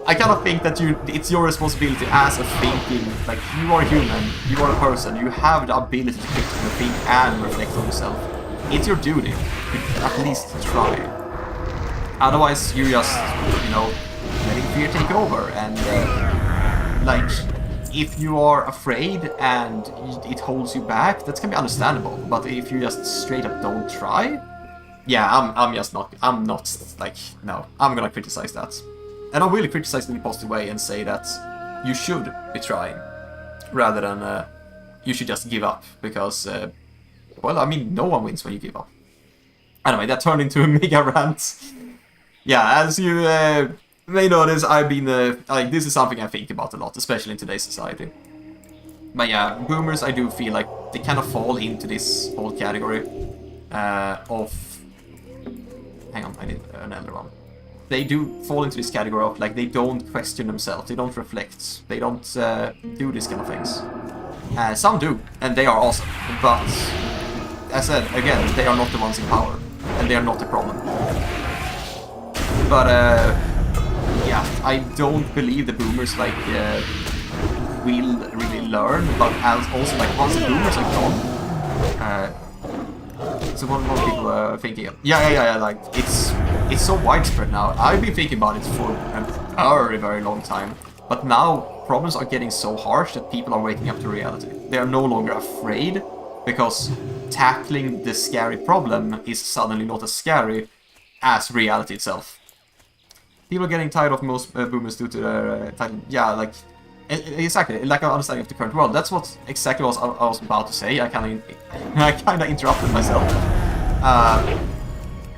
I kind of think that it's your responsibility as a thinking, like, you are human, you are a person, you have the ability to critically think and reflect on yourself. It's your duty to at least try. Otherwise, you just, you know, letting fear take over, and like, if you are afraid and it holds you back, that can be understandable. But if you just straight up don't try, yeah, I'm not like, no, I'm gonna criticize that. And I will criticize it in a positive way and say that you should be trying, rather than you should just give up, because, well, I mean, no one wins when you give up. Anyway, that turned into a mega rant. Yeah, as you may notice, I've been, like, this is something I think about a lot, especially in today's society. But yeah, boomers, I do feel like they kind of fall into this whole category of... Hang on, I need another one. They do fall into this category of, like, they don't question themselves, they don't reflect, they don't do these kind of things. Some do, and they are awesome, but, as I said, again, they are not the ones in power, and they are not the problem. But, yeah, I don't believe the boomers, like, will really learn, but also, like, once the boomers are gone, so what people are thinking, yeah, like, it's so widespread now. I've been thinking about it for a very, very long time, but now problems are getting so harsh that people are waking up to reality. They are no longer afraid, because tackling the scary problem is suddenly not as scary as reality itself. People are getting tired of most boomers due to their title. Yeah, like, exactly, like an understanding of the current world. That's what exactly what I was about to say. I kind of interrupted myself.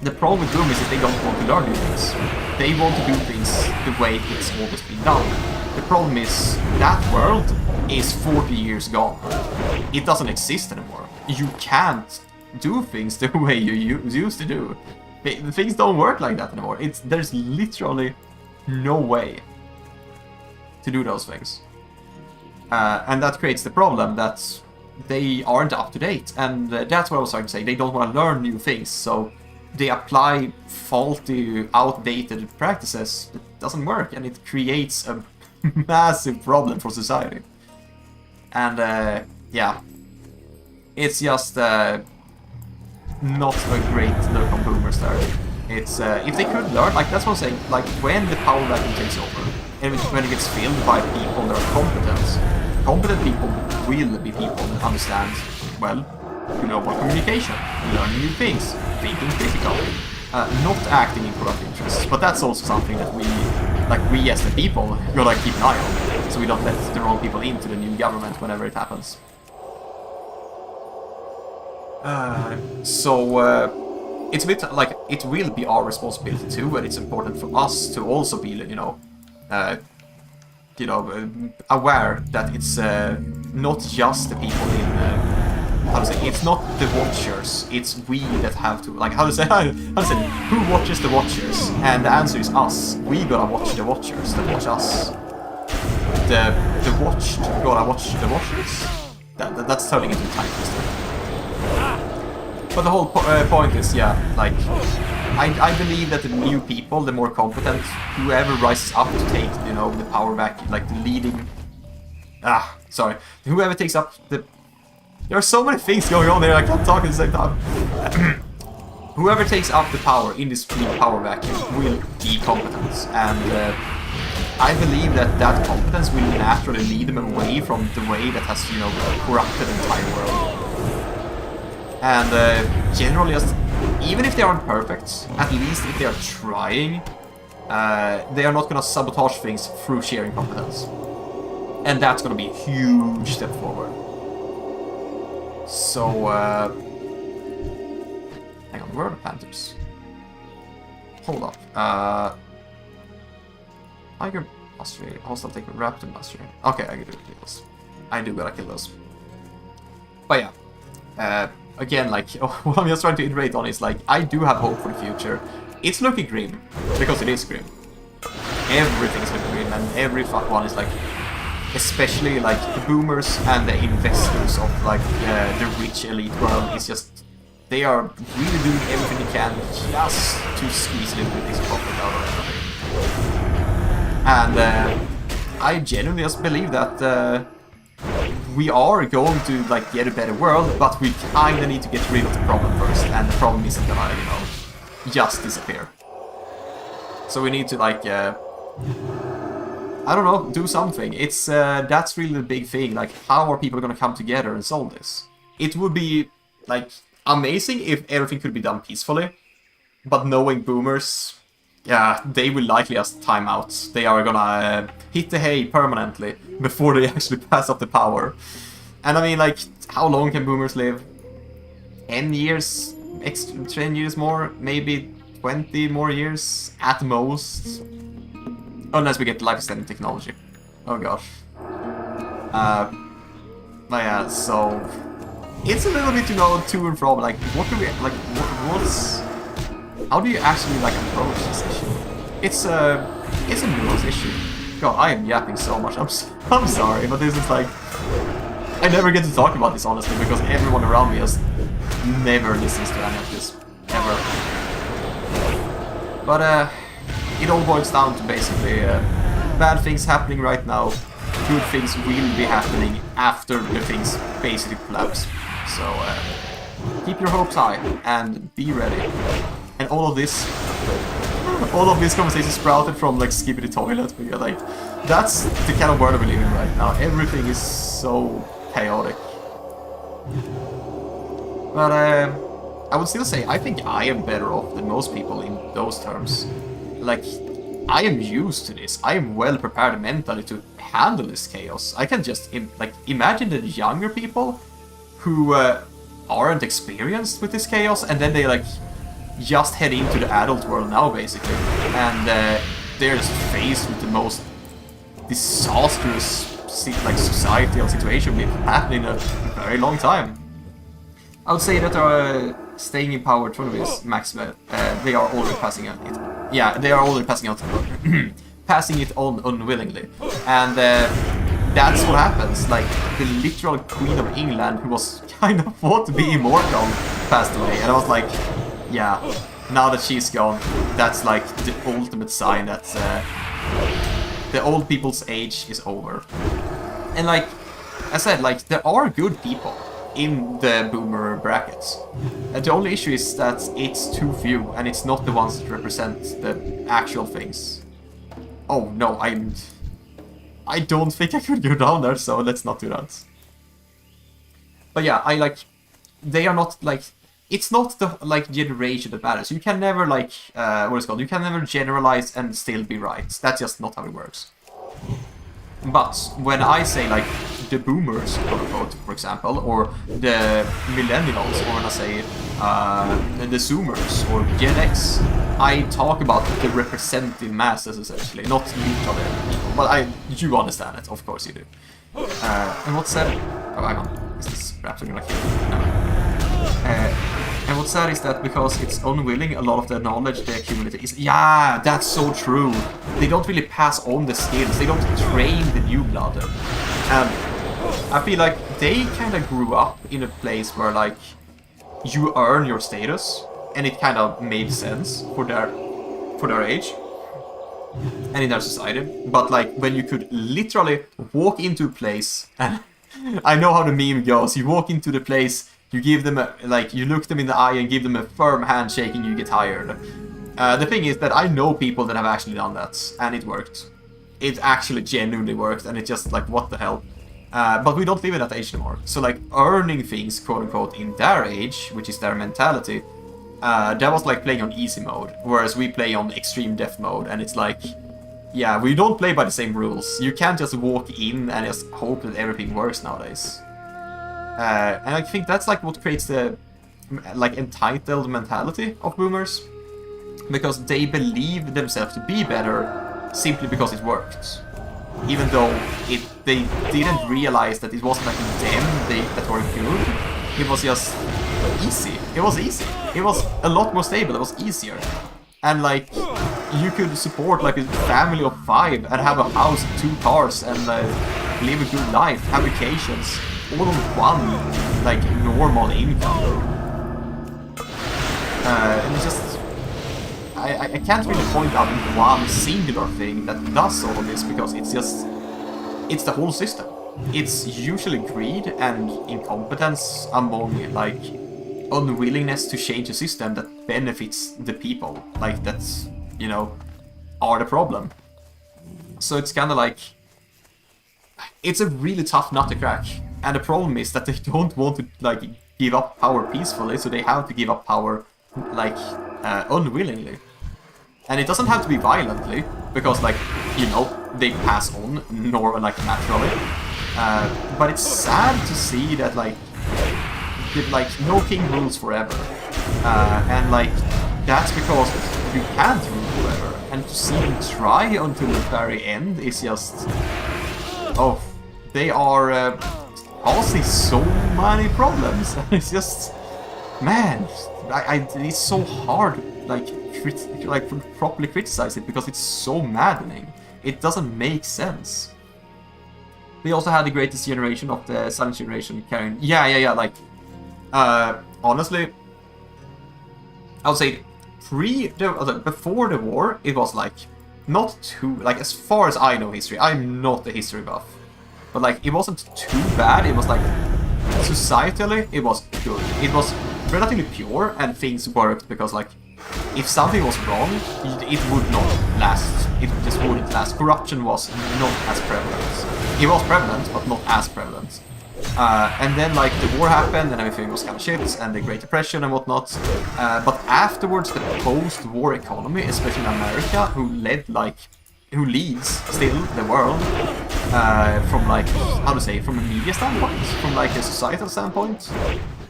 The problem with boomers is they don't want to learn new things. They want to do things the way it's always been done. The problem is that world is 40 years gone. It doesn't exist anymore. You can't do things the way you used to do. Things don't work like that anymore. There's literally no way to do those things. And that creates the problem that they aren't up to date. And that's what I was trying to say. They don't want to learn new things, so they apply faulty, outdated practices that doesn't work, and it creates a massive problem for society. And yeah, it's just not a great look on boomers there. It's if they could learn, like, that's what I'm saying, like, when the power vacuum takes over, and when it gets filled by people that are competent people will be people that understand, well, you know, about communication, learning new things, thinking critically, not acting in corrupt interests. But that's also something that we as the people gotta keep an eye on, so we don't let the wrong people into the new government whenever it happens. It's a bit like, it will be our responsibility too, and it's important for us to also be, aware that it's not just the people how to say, it's not the Watchers, it's we that have to, like, how to say, who watches the Watchers? And the answer is us. We gotta watch the Watchers that watch us. The watched gotta watch the Watchers? That's turning into a time twister. But the whole point is, yeah, like, I believe that the new people, the more competent, whoever rises up to take, you know, the power back, like the leading... whoever takes up the... There are so many things going on there, I can't talk at the same time. Whoever takes up the power in this new power vacuum will be competent, and I believe that that competence will naturally lead them away from the way that has, you know, corrupted the entire world. And generally, even if they aren't perfect, at least if they are trying, they are not gonna sabotage things through sharing competence. And that's gonna be a huge step forward. So, hang on, where are the Panthers? Hold up. Tiger Mastery, hostile taker, Raptor Mastery. Okay, I can do those. I do gotta kill those. But yeah, again, like, what I'm just trying to iterate on is, like, I do have hope for the future. It's looking grim, because it is grim. Everything's looking grim, and every one is, like, especially, like, the boomers and the investors of, like, the rich elite world is just, they are really doing everything they can just to squeeze a little bit of profit out of everything. And I genuinely just believe that we are going to, like, get a better world, but we kinda need to get rid of the problem first, and the problem isn't gonna, you know, just disappear. So we need to, like, I don't know, do something. It's, that's really the big thing, like, how are people gonna come together and solve this? It would be, like, amazing if everything could be done peacefully, but knowing boomers, yeah, they will likely just time out. They are gonna hit the hay permanently before they actually pass up the power. And I mean, like, how long can boomers live? 10 years? 10 years more? Maybe 20 more years at most? Unless we get life-extending technology. Oh gosh. But yeah, so... It's a little bit, you know, to and from, like, what do we, like, what's... How do you actually, like, approach this issue? It's a nuanced issue. God, I am yapping so much. I'm sorry, but this is like... I never get to talk about this, honestly, because everyone around me just never listens to any of this. Ever. But, it all boils down to basically bad things happening right now. Good things will be happening after the things basically collapse. So, keep your hopes high and be ready. And all of this conversation sprouted from, like, skipping the toilet, because, like, that's the kind of world we live in right now. Everything is so chaotic. But, I would still say, I think I am better off than most people in those terms. Like, I am used to this. I am well prepared mentally to handle this chaos. I can just, like, imagine the younger people who aren't experienced with this chaos, and then they, like, just head into the adult world now, basically, and they're just faced with the most disastrous, like, societal situation we've had in a very long time. I would say that staying in power 20 is max. They are already passing it. Yeah, they are already passing out, passing it on unwillingly, and that's what happens. Like, the literal Queen of England, who was kind of thought to be immortal, passed away, and I was like, yeah, now that she's gone, that's like the ultimate sign that the old people's age is over. And, like I said, like, there are good people in the boomer brackets. The only issue is that it's too few, and it's not the ones that represent the actual things. Oh no, I don't think I could go down there, so let's not do that. But yeah, they are not, like, it's not the, like, generation that matters. You can never, like, what is it called? You can never generalize and still be right. That's just not how it works. But when I say, like, the boomers, quote unquote, for example, or the millennials, or when I say the zoomers or Gen X, I talk about the representative masses, essentially, not literally people. But you understand it, of course you do. And what's that? Oh, hang on. Is this perhaps gonna kill me? No. And what's sad is that because it's unwilling, a lot of the knowledge they accumulate is... Yeah, that's so true. They don't really pass on the skills. They don't train the new blood. And I feel like they kind of grew up in a place where, like, you earn your status, and it kind of made sense for their age and in their society. But, like, when you could literally walk into a place, and I know how the meme goes, you walk into the place, you give them a, like, you look them in the eye and give them a firm handshake and you get hired. The thing is that I know people that have actually done that, and it worked. It actually genuinely worked, and it's just like, what the hell? But we don't live in that age anymore. So, like, earning things, quote-unquote, in their age, which is their mentality, that was like playing on easy mode, whereas we play on extreme death mode, and it's like, yeah, we don't play by the same rules. You can't just walk in and just hope that everything works nowadays. And I think that's like what creates the like entitled mentality of boomers, because they believe themselves to be better simply because it worked, even though they didn't realize that it wasn't like them that were good. It was just easy. It was easy. It was a lot more stable. It was easier, and like you could support like a family of 5 and have a house, 2 cars, and live a good life, have vacations, all on one, like, normal income. And it's just... I can't really point out one singular thing that does all of this, because it's just... It's the whole system. It's usually greed and incompetence among, like, unwillingness to change a system that benefits the people. Like, that's, you know, are the problem. So it's kind of like... It's a really tough nut to crack. And the problem is that they don't want to, like, give up power peacefully, so they have to give up power, like, unwillingly. And it doesn't have to be violently, because, like, you know, they pass on, like, naturally. But it's sad to see that, like, no king rules forever. And, like, that's because you can't rule forever. And to see them try until the very end is just... Oh, they are... causing so many problems. It's just, man, it's so hard, like properly criticize it, because it's so maddening. It doesn't make sense. We also had the greatest generation of the silent generation carrying. Yeah. Like, honestly, I would say before the war, it was like not too, like, as far as I know history. I'm not a history buff. But, like, it wasn't too bad. It was, like, societally, it was good. It was relatively pure, and things worked because, like, if something was wrong, it would not last. It just wouldn't last. Corruption was not as prevalent. It was prevalent, but not as prevalent. And then, like, the war happened, and everything was kind of shit, and the Great Depression and whatnot. But afterwards, the post-war economy, especially in America, who leads still the world, from, like, how to say, from a media standpoint, from, like, a societal standpoint.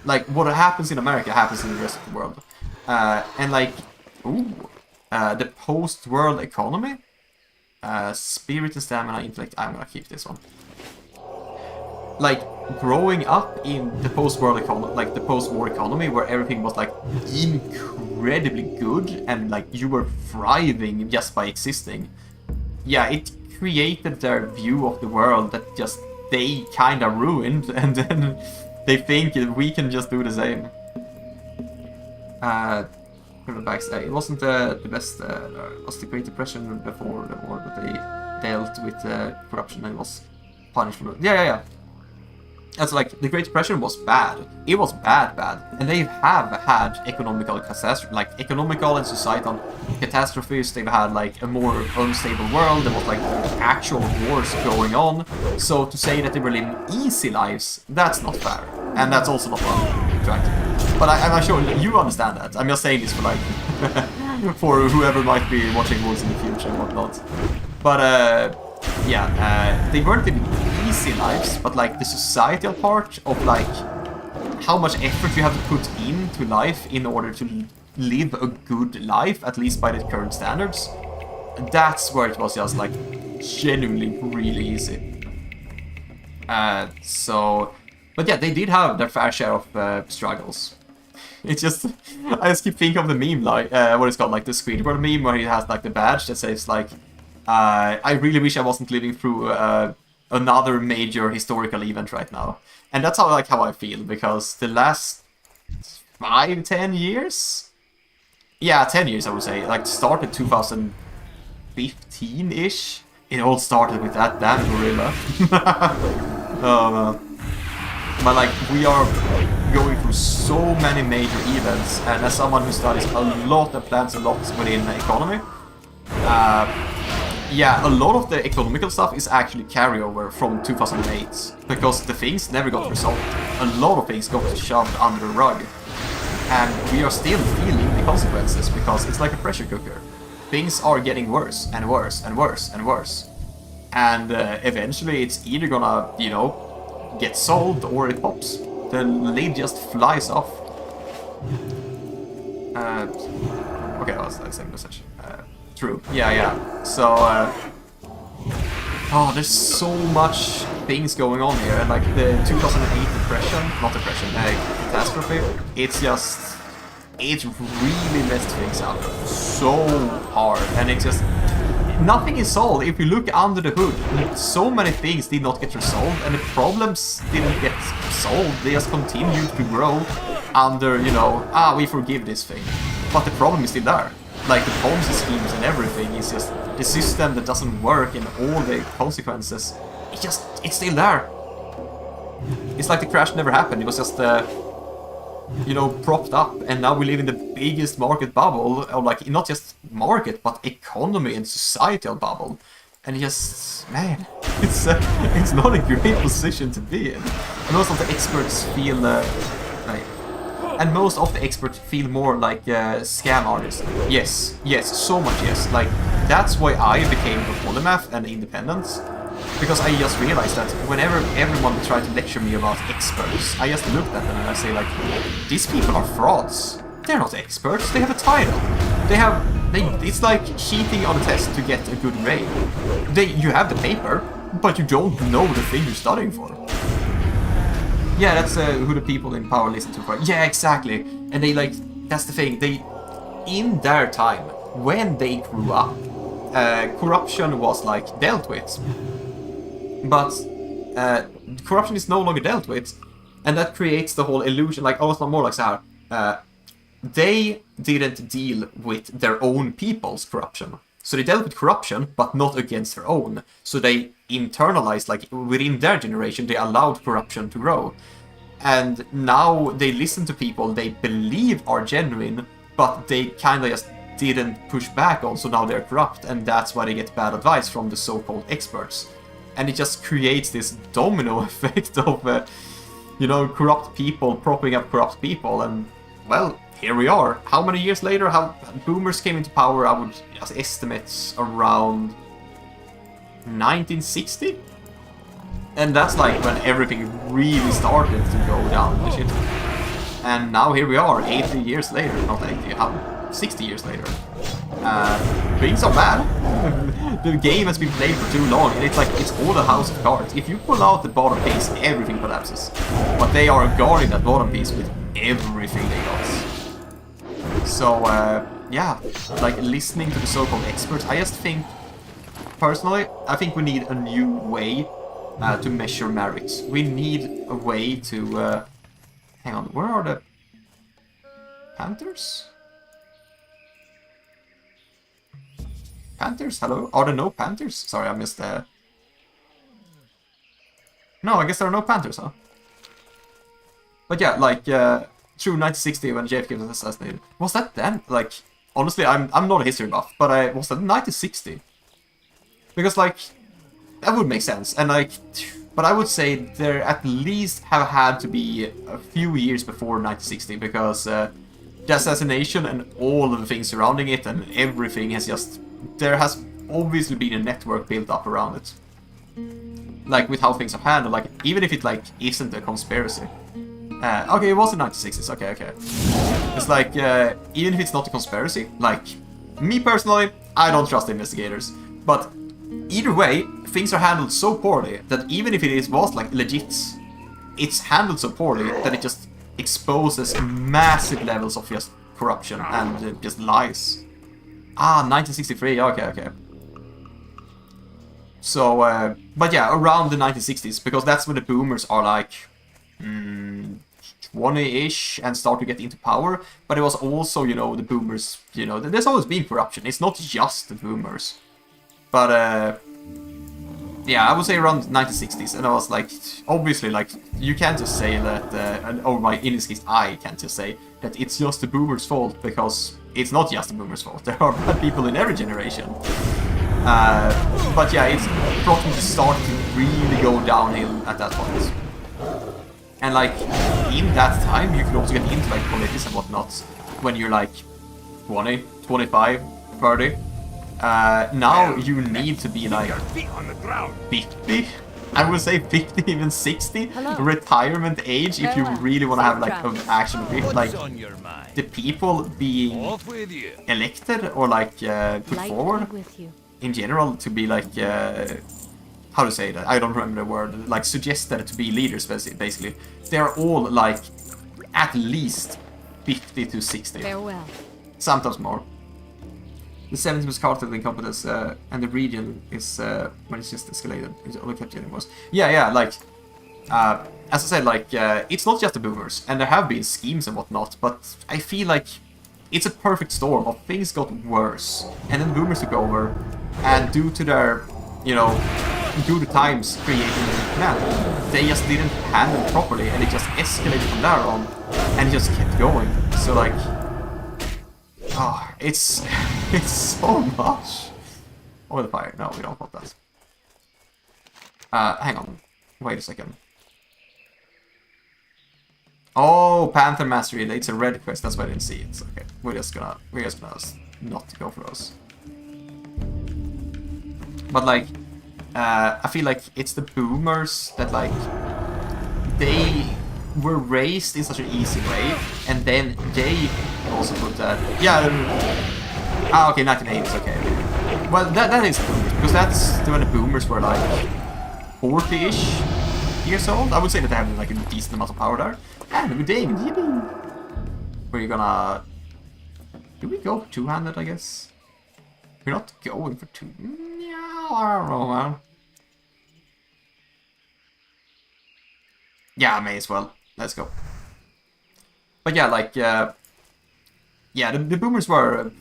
Like, what happens in America happens in the rest of the world. And, like, the post-world economy, spirit and stamina, intellect, I'm gonna keep this one. Like, growing up in the post-world economy, like, the post-war economy, where everything was, like, incredibly good, and, like, you were thriving just by existing. Yeah, it created their view of the world that just they kind of ruined, and then they think we can just do the same. It wasn't the best, it was the Great Depression before the war, but they dealt with corruption and was punished for it. Yeah. And so, like, the Great Depression was bad. It was bad. And they have had economical and societal catastrophes. They've had, like, a more unstable world. There was, like, actual wars going on. So to say that they were living easy lives, that's not fair. And that's also not what I'm trying to do. But I'm not sure you understand that. I'm just saying this for, like, for whoever might be watching wars in the future and whatnot. But, they weren't living easy lives, but, like, the societal part of, like, how much effort you have to put into life in order to live a good life, at least by the current standards, that's where it was just, like, genuinely really easy. So But yeah, they did have their fair share of struggles. It's just, I just keep thinking of the meme, like, what it's called, like the Squidward meme, where he has like the badge that says like, I really wish I wasn't living through another major historical event right now. And that's how I feel, because the last 5-10 years? Yeah, 10 years I would say, like started 2015-ish. It all started with that damn gorilla. Oh man. But like, we are going through so many major events, and as someone who studies a lot and plans a lot within economy, yeah, a lot of the economical stuff is actually carryover from 2008, because the things never got resolved. A lot of things got shoved under the rug, and we are still feeling the consequences, because it's like a pressure cooker. Things are getting worse and worse and worse and worse, and eventually it's either gonna, you know, get solved or it pops. The lid just flies off. Okay, well, that's the same message. True. Yeah. So, oh, there's so much things going on here, and like the 2008 catastrophe, it really messed things up so hard, and it's just, nothing is solved. If you look under the hood, so many things did not get resolved, and the problems didn't get solved. They just continued to grow under, you know, we forgive this thing. But the problem is still there. Like the policy schemes and everything is just the system that doesn't work, and all the consequences. It's still there. It's like the crash never happened. It was just, you know, propped up, and now we live in the biggest market bubble, or like not just market, but economy and societal bubble. And just, man, it's not a great position to be in. And most of the experts feel more like scam artists. Yes, so much yes. Like that's why I became a polymath and independent. Because I just realized that whenever everyone tried to lecture me about experts, I just looked at them and I say like, these people are frauds. They're not experts, they have a title. It's like cheating on a test to get a good grade. You have the paper, but you don't know the thing you're studying for. Yeah, that's who the people in power listen to. Yeah, exactly. And they like, that's the thing, in their time, when they grew up, corruption was like dealt with. But corruption is no longer dealt with, and that creates the whole illusion, like, oh, it's not more like so. They didn't deal with their own people's corruption. So they dealt with corruption, but not against their own. So they internalized, like, within their generation, they allowed corruption to grow. And now they listen to people they believe are genuine, but they kind of just didn't push back on, so now they're corrupt, and that's why they get bad advice from the so-called experts. And it just creates this domino effect of, you know, corrupt people propping up corrupt people. And, well, here we are. How many years later? How boomers came into power, I would just estimate around 1960? And that's like when everything really started to go down the shit. And now here we are, 80 years later. Not 80, 60 years later. Things are bad. The game has been played for too long, and it's like, it's all a house of cards. If you pull out the bottom piece, everything collapses. But they are guarding that bottom piece with everything they got. So, yeah, like listening to the so-called experts, I just think, personally, I think we need a new way to measure merit. We need a way to, hang on, where are the Panthers? Panthers? Hello? Are there no Panthers? Sorry, I missed the... No, I guess there are no Panthers, huh? But yeah, like, through 1960 when JFK was assassinated. Was that then? Like, honestly, I'm not a history buff, but was that 1960? Because, like, that would make sense. And, like, but I would say there at least have had to be a few years before 1960, because the assassination and all of the things surrounding it and everything has just... There has obviously been a network built up around it. Like, with how things are handled, like, even if it, like, isn't a conspiracy. Okay, it was the 1960s, okay. It's like, even if it's not a conspiracy, like, me personally, I don't trust investigators. But either way, things are handled so poorly that even if it was, like, legit, it's handled so poorly that it just exposes massive levels of just corruption and just lies. Ah, 1963, okay. So, but yeah, around the 1960s, because that's when the boomers are like 20-ish and start to get into power. But it was also, you know, the boomers, you know, there's always been corruption. It's not just the boomers. But, yeah, I would say around 1960s, and I was like, obviously, like, you can't just say that, or in this case, I can't just say that it's just the boomers' fault, because it's not just the boomers' fault. There are bad people in every generation. But yeah, it's probably starting to really go downhill at that point. And like, in that time, you can also get into like politics and whatnot when you're like 20, 25, 30. Now you need to be like 50, I would say 50, even 60, retirement age if you really want to have like an actual bit, like the people being elected or like put forward in general to be like, how to say that, I don't remember the word, like suggested to be leaders basically. They're all like at least 50 to 60. Farewell. Sometimes more. The 70s was cartel incompetence, and the region is when it's just escalated. It's only kept getting worse. Yeah, like as I said, like it's not just the boomers, and there have been schemes and whatnot, but I feel like it's a perfect storm of things got worse, and then the boomers took over, and due to their, you know, due to times creating the command, they just didn't handle it properly, and it just escalated from there on, and it just kept going. So like, it's so much. Over the fire. No, we don't want that. Hang on. Wait a second. Oh, Panther Mastery. It's a red quest. That's why I didn't see it. Okay, we're just gonna not go for those. But like, I feel like it's the boomers that like they were raised in such an easy way, and then they also put that. Yeah. Okay, 1980s. Okay. Well, that is boomers, because that's when the boomers were like 40-ish years old. I would say that they have like a decent amount of power there. And with David, we're gonna. Do we go two-handed? I guess we're not going for two. Yeah, I don't know, man. Yeah, may as well. Let's go. But yeah, like, yeah, the boomers were,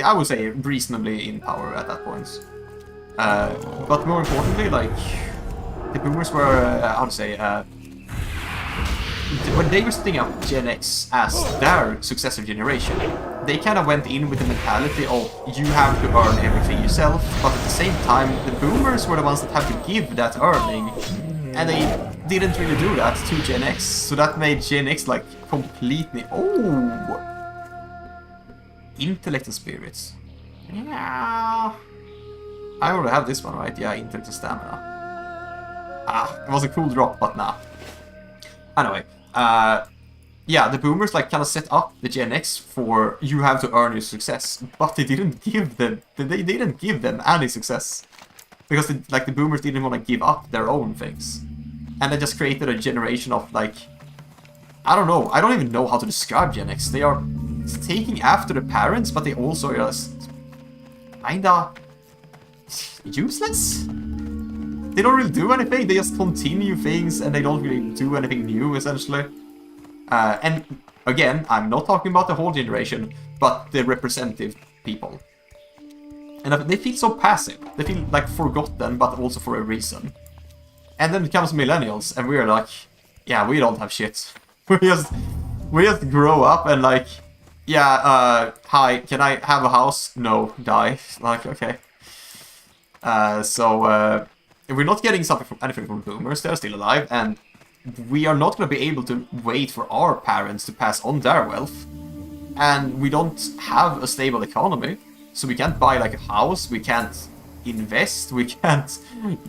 I would say, reasonably in power at that point. But more importantly, like, the boomers were, how to say, when they were setting up Gen X as their successor generation, they kind of went in with the mentality of you have to earn everything yourself, but at the same time, the boomers were the ones that had to give that earning, and they didn't really do that to Gen X, so that made Gen X like completely, intellect and spirits. Yeah, I already have this one, right? Yeah, intellect and stamina. It was a cool drop, but nah. Anyway, yeah, the boomers like kind of set up the Gen X for you have to earn your success, but they didn't give them any success, because the boomers didn't want to give up their own things, and they just created a generation of like, I don't know, I don't even know how to describe Gen X. They are taking after the parents, but they also are just kinda useless. They don't really do anything, they just continue things, and they don't really do anything new, essentially. And again, I'm not talking about the whole generation, but the representative people. And they feel so passive. They feel like forgotten, but also for a reason. And then comes millennials, and we're like, yeah, we don't have shit. We just grow up and like, yeah, hi, can I have a house? No, die. Like, okay. So we're not getting anything from boomers. They're still alive, and we are not going to be able to wait for our parents to pass on their wealth. And we don't have a stable economy, so we can't buy like a house, we can't invest, we can't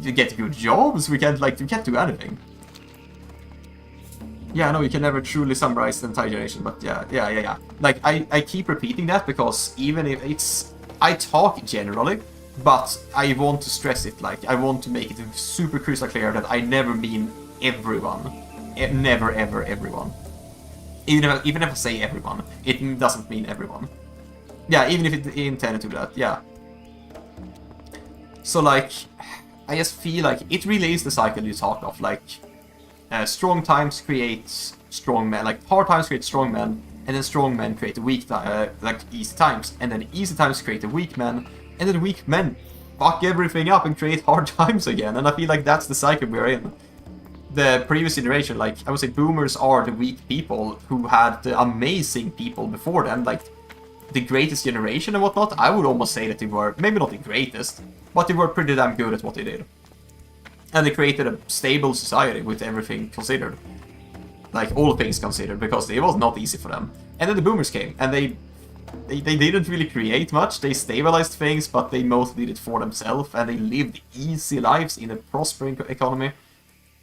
get good jobs, we can't do anything. Yeah, no, you can never truly summarize the entire generation, but yeah. Like, I keep repeating that because even if it's... I talk generally, but I want to stress it, like, I want to make it super crystal clear that I never mean everyone. never ever everyone. Even if I say everyone, it doesn't mean everyone. Yeah, even if it intended to do that, yeah. So like, I just feel like it really is the cycle you talk of, like, strong times create strong men, like hard times create strong men, and then strong men create weak, like easy times, and then easy times create the weak men, and then weak men fuck everything up and create hard times again, and I feel like that's the cycle we're in. The previous generation, like, I would say boomers are the weak people who had the amazing people before them, like, the greatest generation and whatnot. I would almost say that they were, maybe not the greatest, but they were pretty damn good at what they did. And they created a stable society with everything considered. Like, all things considered, because it was not easy for them. And then the boomers came, and they didn't really create much. They stabilized things, but they mostly did it for themselves, and they lived easy lives in a prospering economy.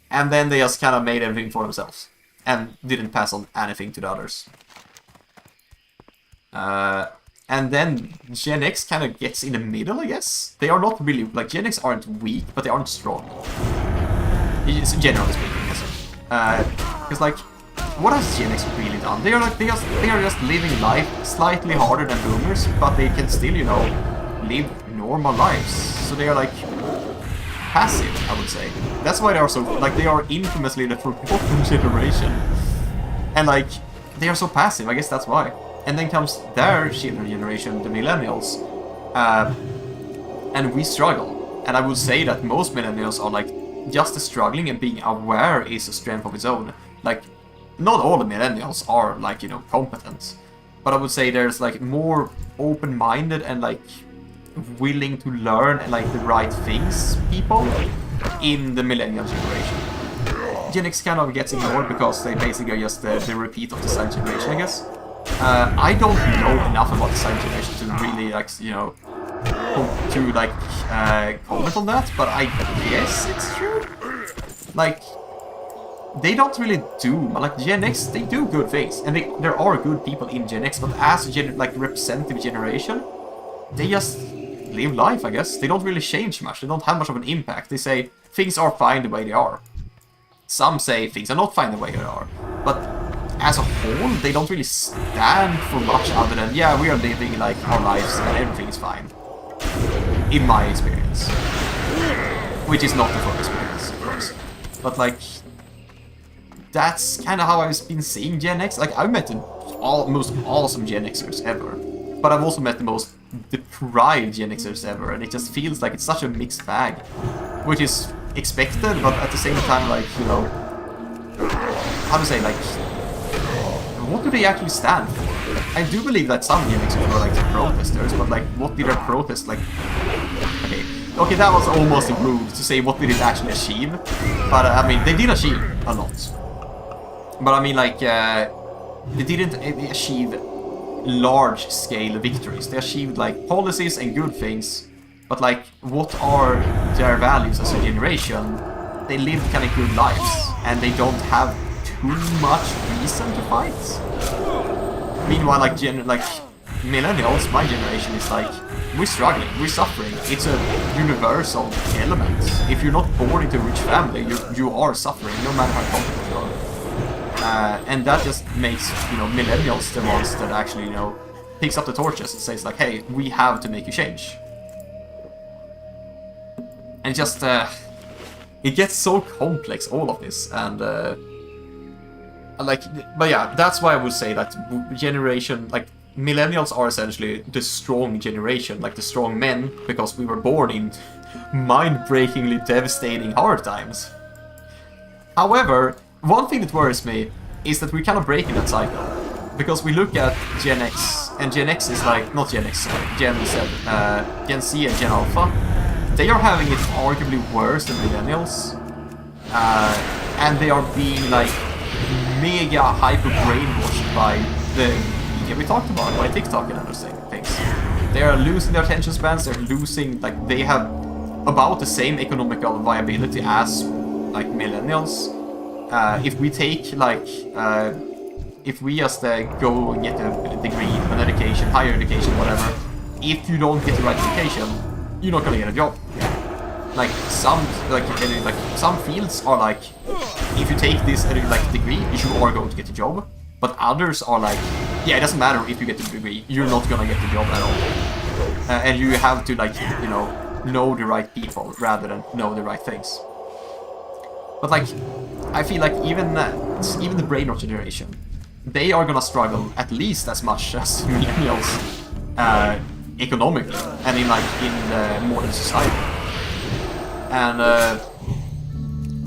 And then they just kind of made everything for themselves, and didn't pass on anything to the others. And then Gen X kind of gets in the middle, I guess. They are not really, like, Gen X aren't weak, but they aren't strong. Generally speaking, because like, what has Gen X really done? They are like, they are just living life slightly harder than boomers, but they can still, you know, live normal lives. So they are like passive, I would say. That's why they are so, like, they are infamously the forgotten generation. And like, they are so passive, I guess that's why. And then comes their generation, the millennials. And we struggle. And I would say that most millennials are like, just struggling, and being aware is a strength of its own. Like, not all the millennials are, like, you know, competent. But I would say there's like more open-minded and like willing to learn and like the right things people in the millennial generation. Gen X kind of gets ignored because they basically are just the repeat of the silent generation, I guess. I don't know enough about the silent generation to really, like, you know, to like comment on that, but I guess it's true. Like, they don't really do, like, Gen X, they do good things, and there are good people in Gen X, but as a like representative generation, they just live life, I guess. They don't really change much. They don't have much of an impact. They say things are fine the way they are. Some say things are not fine the way they are, but as a whole, they don't really stand for much other than, yeah, we are living like our lives and everything is fine. In my experience. Which is not the full experience, of course. But like, that's kind of how I've been seeing Gen X. Like, I've met the most awesome Gen Xers ever. But I've also met the most deprived Gen Xers ever, and it just feels like it's such a mixed bag. Which is expected, but at the same time, like, you know, how to say, like, what do they actually stand for? I do believe that some Gen Xers were like protesters, but like, what did their protest, like, okay, that was almost rude to say what did it actually achieve, but I mean, they did achieve a lot. But I mean, like, they didn't achieve large-scale victories. They achieved like policies and good things, but like, what are their values as a generation? They live kind of good lives, and they don't have too much reason to fight. Meanwhile, like millennials, my generation, is like, we're struggling, we're suffering. It's a universal element. If you're not born into a rich family, you are suffering, no matter how competent you are. And that just makes, you know, millennials the ones that actually, you know, picks up the torches and says like, hey, we have to make you change. And just, it gets so complex, all of this, and like, but yeah, that's why I would say that generation, like, millennials are essentially the strong generation, like the strong men, because we were born in mind-breakingly devastating hard times. However, one thing that worries me is that we're kind of breaking that cycle, because we look at Gen X, and Gen X is like, not Gen X, sorry, Gen Z and Gen Alpha. They are having it arguably worse than millennials, and they are being like mega hyper brainwashed by the media we talked about, by TikTok and other things. They are losing their attention spans. They're losing, like, they have about the same economical viability as like millennials. If we take like, if we just go and get a degree, an education, higher education, whatever, if you don't get the right education, you're not gonna get a job. like some some fields are like, if you take this like degree, you are going to get a job. But others are like, yeah, it doesn't matter if you get the degree, you're not gonna get the job at all. And you have to like, you know the right people rather than know the right things. But like, I feel like even the brainrot generation, they are gonna struggle at least as much as millennials economically and in the modern society. And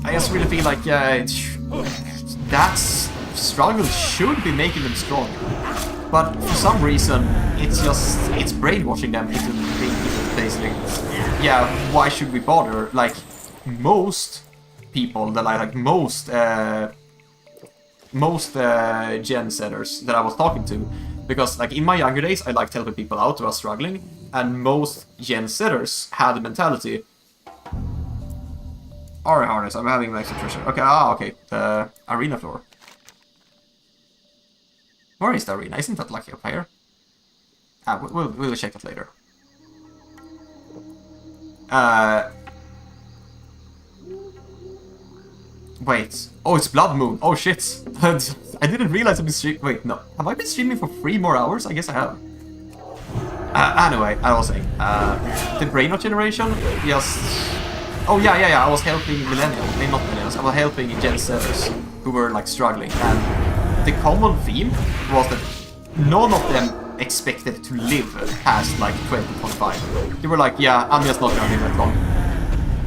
I just really feel like that struggle should be making them stronger. But for some reason, it's brainwashing them into thinking basically, yeah, why should we bother? Like most people that most gen setters that I was talking to, because like in my younger days I liked helping people out who are struggling, and most gen setters had the mentality, alright harness, I'm having extra treasure. Okay, okay, arena floor. Where is the arena? Isn't that like up here? We'll check that later. Wait. Oh, it's Blood Moon. Oh shit. I didn't realize I've been streaming. Wait, no. Have I been streaming for 3 more hours? I guess I have. Anyway, I was saying, the brainrot generation, just... Oh yeah, I was helping millennials, not millennials, I was helping Gen Zers who were like struggling, and the common theme was that none of them expected to live past like 2025. They were like, yeah, I'm just not gonna live that long.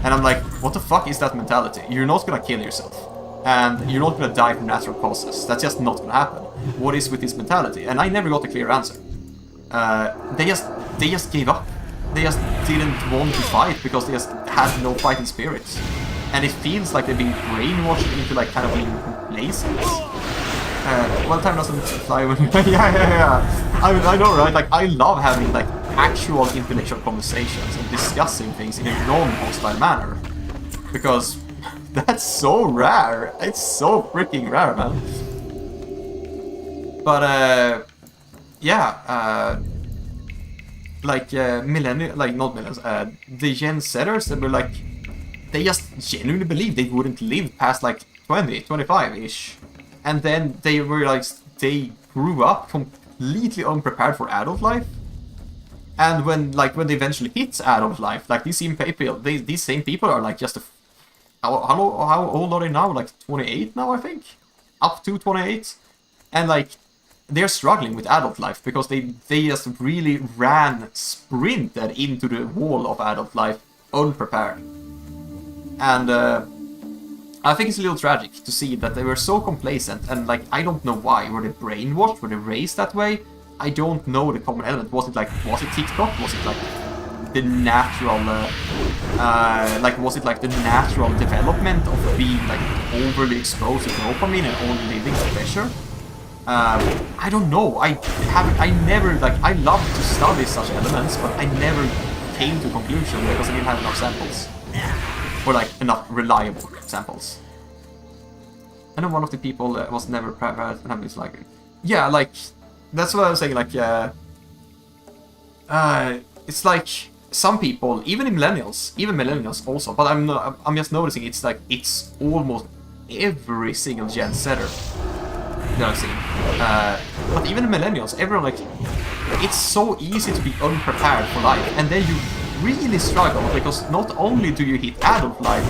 And I'm like, what the fuck is that mentality? You're not gonna kill yourself. And you're not gonna die from natural causes. That's just not gonna happen. What is with this mentality? And I never got a clear answer. They just gave up. They just didn't want to fight because they just had no fighting spirit. And it feels like they've been brainwashed into like kind of being complacent. Well, time doesn't fly when yeah. I know, right? Like, I love having like actual intellectual conversations and discussing things in a non-hostile manner. Because that's so rare. It's so freaking rare, man. But yeah, like millennials, like not millennials, the Gen Setters, they were like, they just genuinely believed they wouldn't live past like 20, 25-ish. And then they realized they grew up completely unprepared for adult life. And when they eventually hit adult life, like these same people are like just how old are they now? Like 28 now, I think, up to 28, and like they're struggling with adult life because they just really sprinted into the wall of adult life unprepared. And I think it's a little tragic to see that they were so complacent, and like I don't know why. Were they brainwashed? Were they raised that way? I don't know the common element. Was it TikTok? Was it like the natural, was it like the natural development of being like overly exposed to dopamine and only living for pleasure? I don't know. I love to study such elements, but I never came to a conclusion because I didn't have enough samples. Or like enough reliable samples. I know one of the people was never prepared and have this like, yeah, like that's what I was saying. Like, it's like some people, even millennials also. But I'm just noticing it's like it's almost every single Gen Setter that I've seen. But even millennials, everyone like, it's so easy to be unprepared for life, and then you really struggle because not only do you hit adult life,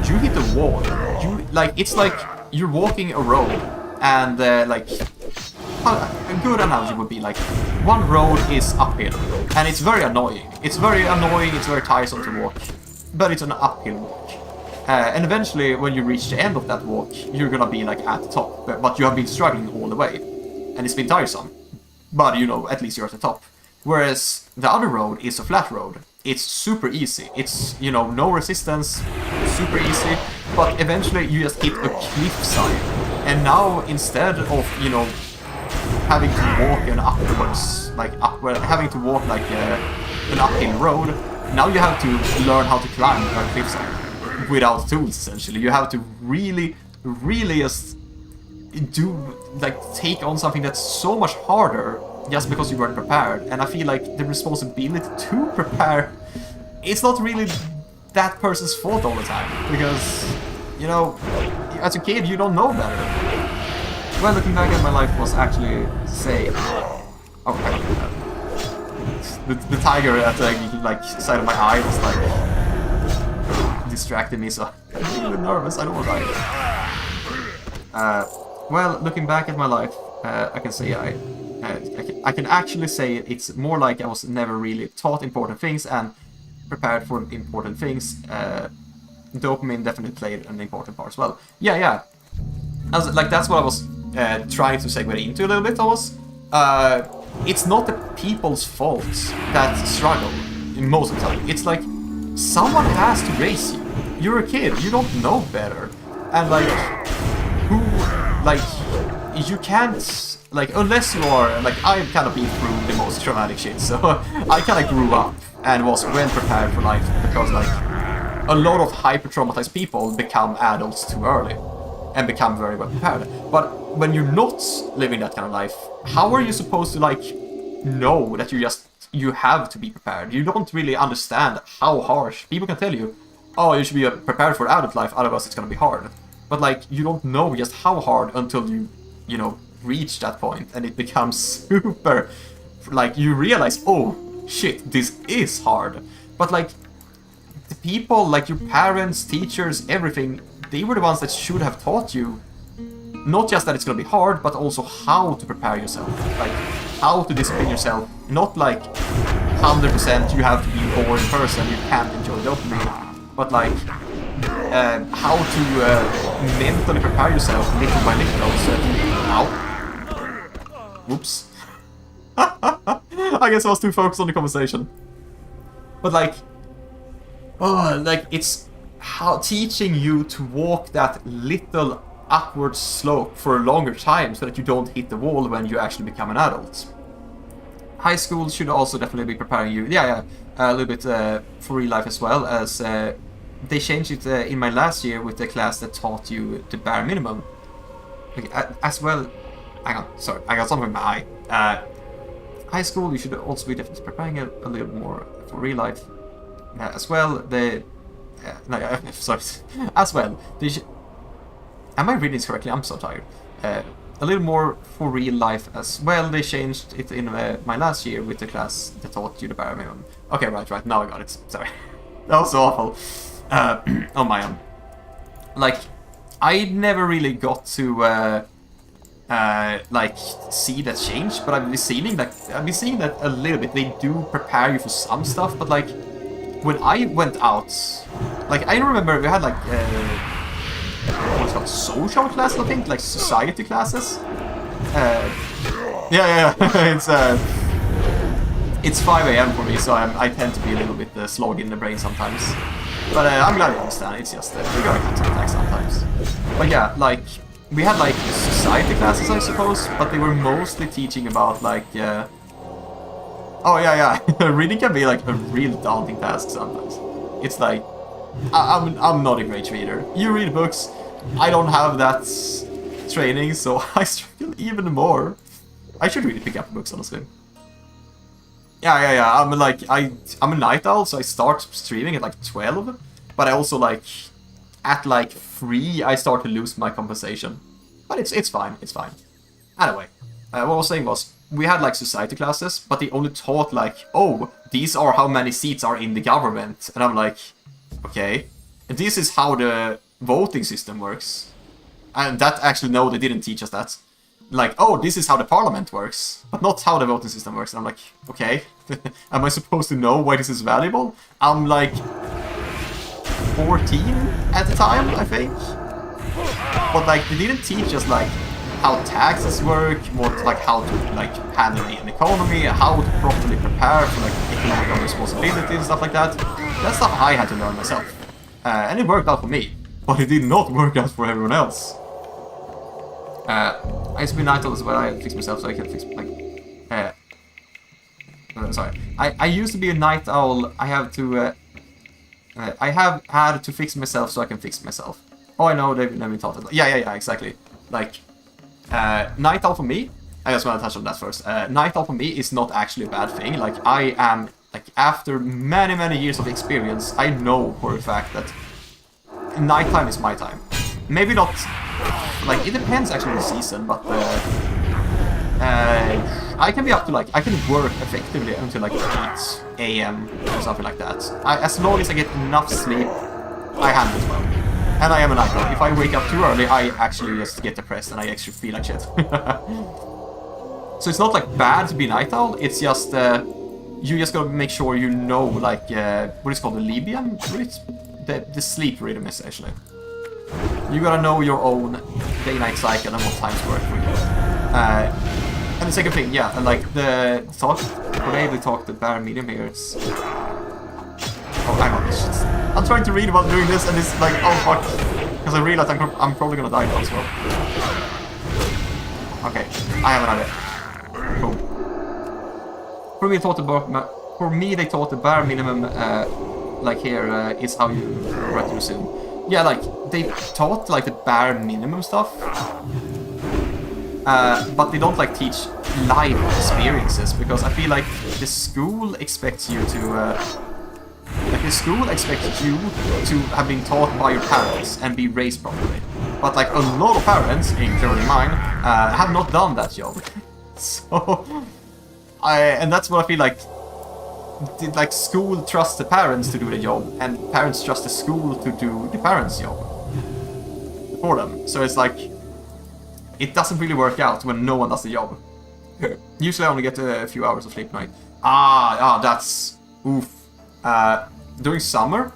you hit a wall. It's like you're walking a road, and like a good analogy would be like one road is uphill, and it's very annoying. It's very tiresome to walk, but it's an uphill walk. And eventually, when you reach the end of that walk, you're gonna be like at the top, but you have been struggling all the way, and it's been tiresome. But you know, at least you're at the top. Whereas the other road is a flat road. It's super easy. It's, you know, no resistance, super easy, but eventually you just hit a cliffside. And now, instead of, you know, having to walk an having to walk like an uphill road, now you have to learn how to climb a cliffside without tools, essentially. You have to really just take on something that's so much harder just because you weren't prepared. And I feel like the responsibility to prepare, it's not really that person's fault all the time. Because, you know, as a kid, you don't know better. Well, looking back at my life was actually, say... Oh, I got that. The tiger at the like side of my eye was like distracting me, so I'm a little bit nervous. I don't want to die. Well, looking back at my life, I can say I can actually say it's more like I was never really taught important things and prepared for important things. Dopamine definitely played an important part as well. Yeah. Like that's what I was trying to segue into a little bit. It's not the people's fault that struggle most of the time. It's like someone has to raise you. You're a kid. You don't know better, and like you can't, like, unless you are, like, I've kind of been through the most traumatic shit, so I kind of grew up and was well prepared for life, because, like, a lot of hyper-traumatized people become adults too early and become very well prepared. But when you're not living that kind of life, how are you supposed to, like, know that you have to be prepared? You don't really understand how harsh. People can tell you, oh, you should be prepared for adult life, otherwise it's gonna be hard. But, like, you don't know just how hard until you know, reach that point, and it becomes super, like, you realize, oh, shit, this is hard. But, like, the people, like your parents, teachers, everything, they were the ones that should have taught you, not just that it's gonna be hard, but also how to prepare yourself, like, how to discipline yourself, not like 100% you have to be a boring person, you can't enjoy dopamine, but, like, how to mentally prepare yourself little by little, so that you... Ow. Whoops. I guess I was too focused on the conversation. But, like... Oh, like, it's how teaching you to walk that little upward slope for a longer time so that you don't hit the wall when you actually become an adult. High school should also definitely be preparing you, a little bit for real life as well, as they changed it in my last year with the class that taught you the bare minimum. Okay, as well, hang on, sorry, I got something in my eye. High school, you should also be definitely preparing a little more for real life. As well, sorry, as well, am I reading this correctly? I'm so tired. A little more for real life as well. They changed it in my last year with the class that taught you the bare minimum. Okay, right, now I got it. Sorry. That was so awful. On my own. Like, I never really got to like see that change, but I've been seeing that a little bit. They do prepare you for some stuff, but like when I went out, like I remember we had like what's it called, social classes, I think, like society classes. It's 5 AM for me, so I tend to be a little bit sloggy in the brain sometimes. But I'm glad you understand. It's just we gotta cut some attack sometimes. But yeah, like we had like society classes, I suppose, but they were mostly teaching about like reading can be like a real daunting task sometimes. It's like I'm not a great reader. You read books. I don't have that training, so I struggle even more. I should really pick up books, honestly. Yeah. I'm a night owl, so I start streaming at like 12, but I also like at like 3 I start to lose my compensation. But it's fine. Anyway, what I was saying was we had like society classes, but they only taught like, oh, these are how many seats are in the government, and I'm like, okay, and this is how the voting system works. And that actually, no, they didn't teach us that. Like, oh, this is how the parliament works, but not how the voting system works. And I'm like, okay, am I supposed to know why this is valuable? I'm like 14 at the time, I think. But like, they didn't teach us like how taxes work, what, like how to like handle an economy, how to properly prepare for like economic responsibility and stuff like that. That's stuff I had to learn myself, and it worked out for me, but it did not work out for everyone else. I used to be night owl as well. I fix myself so I can fix like. Sorry, I used to be a night owl. I have had to fix myself so I can fix myself. Oh, I know they've never taught it. Yeah, exactly. Like, night owl for me. I just want to touch on that first. Night owl for me is not actually a bad thing. Like, I am like after many years of experience, I know for a fact that nighttime is my time. Maybe not, like, it depends actually on the season, but I can be up to, like, I can work effectively until like 8 AM or something like that. As long as I get enough sleep, I handle it well. And I am a night owl. If I wake up too early, I actually just get depressed and I actually feel like shit. So it's not like bad to be night owl, it's just you just gotta make sure you know, like, what is it called, the Libyan rhythm? The sleep rhythm, essentially. You gotta know your own day-night cycle and what times work for you. And the second thing, yeah, and like the talk, today we talked the bare minimum here, it's... Oh, hang on, I'm trying to read about doing this and it's like, oh fuck, because I realize I'm probably gonna die now as well. Okay, I have an idea. Cool. For me, they thought the bare minimum, like here, is how you write to resume. Yeah, like, they taught, like, the bare minimum stuff, but they don't, like, teach live experiences, because I feel like the school expects you to, have bbeen taught by your parents and be raised properly. But, like, a lot of parents, including mine, have not done that job. So, and that's what I feel like. Like, school trusts the parents to do the job, and parents trust the school to do the parents' job for them. So it's like, it doesn't really work out when no one does the job. Usually I only get a few hours of sleep a night. That's... oof. During summer,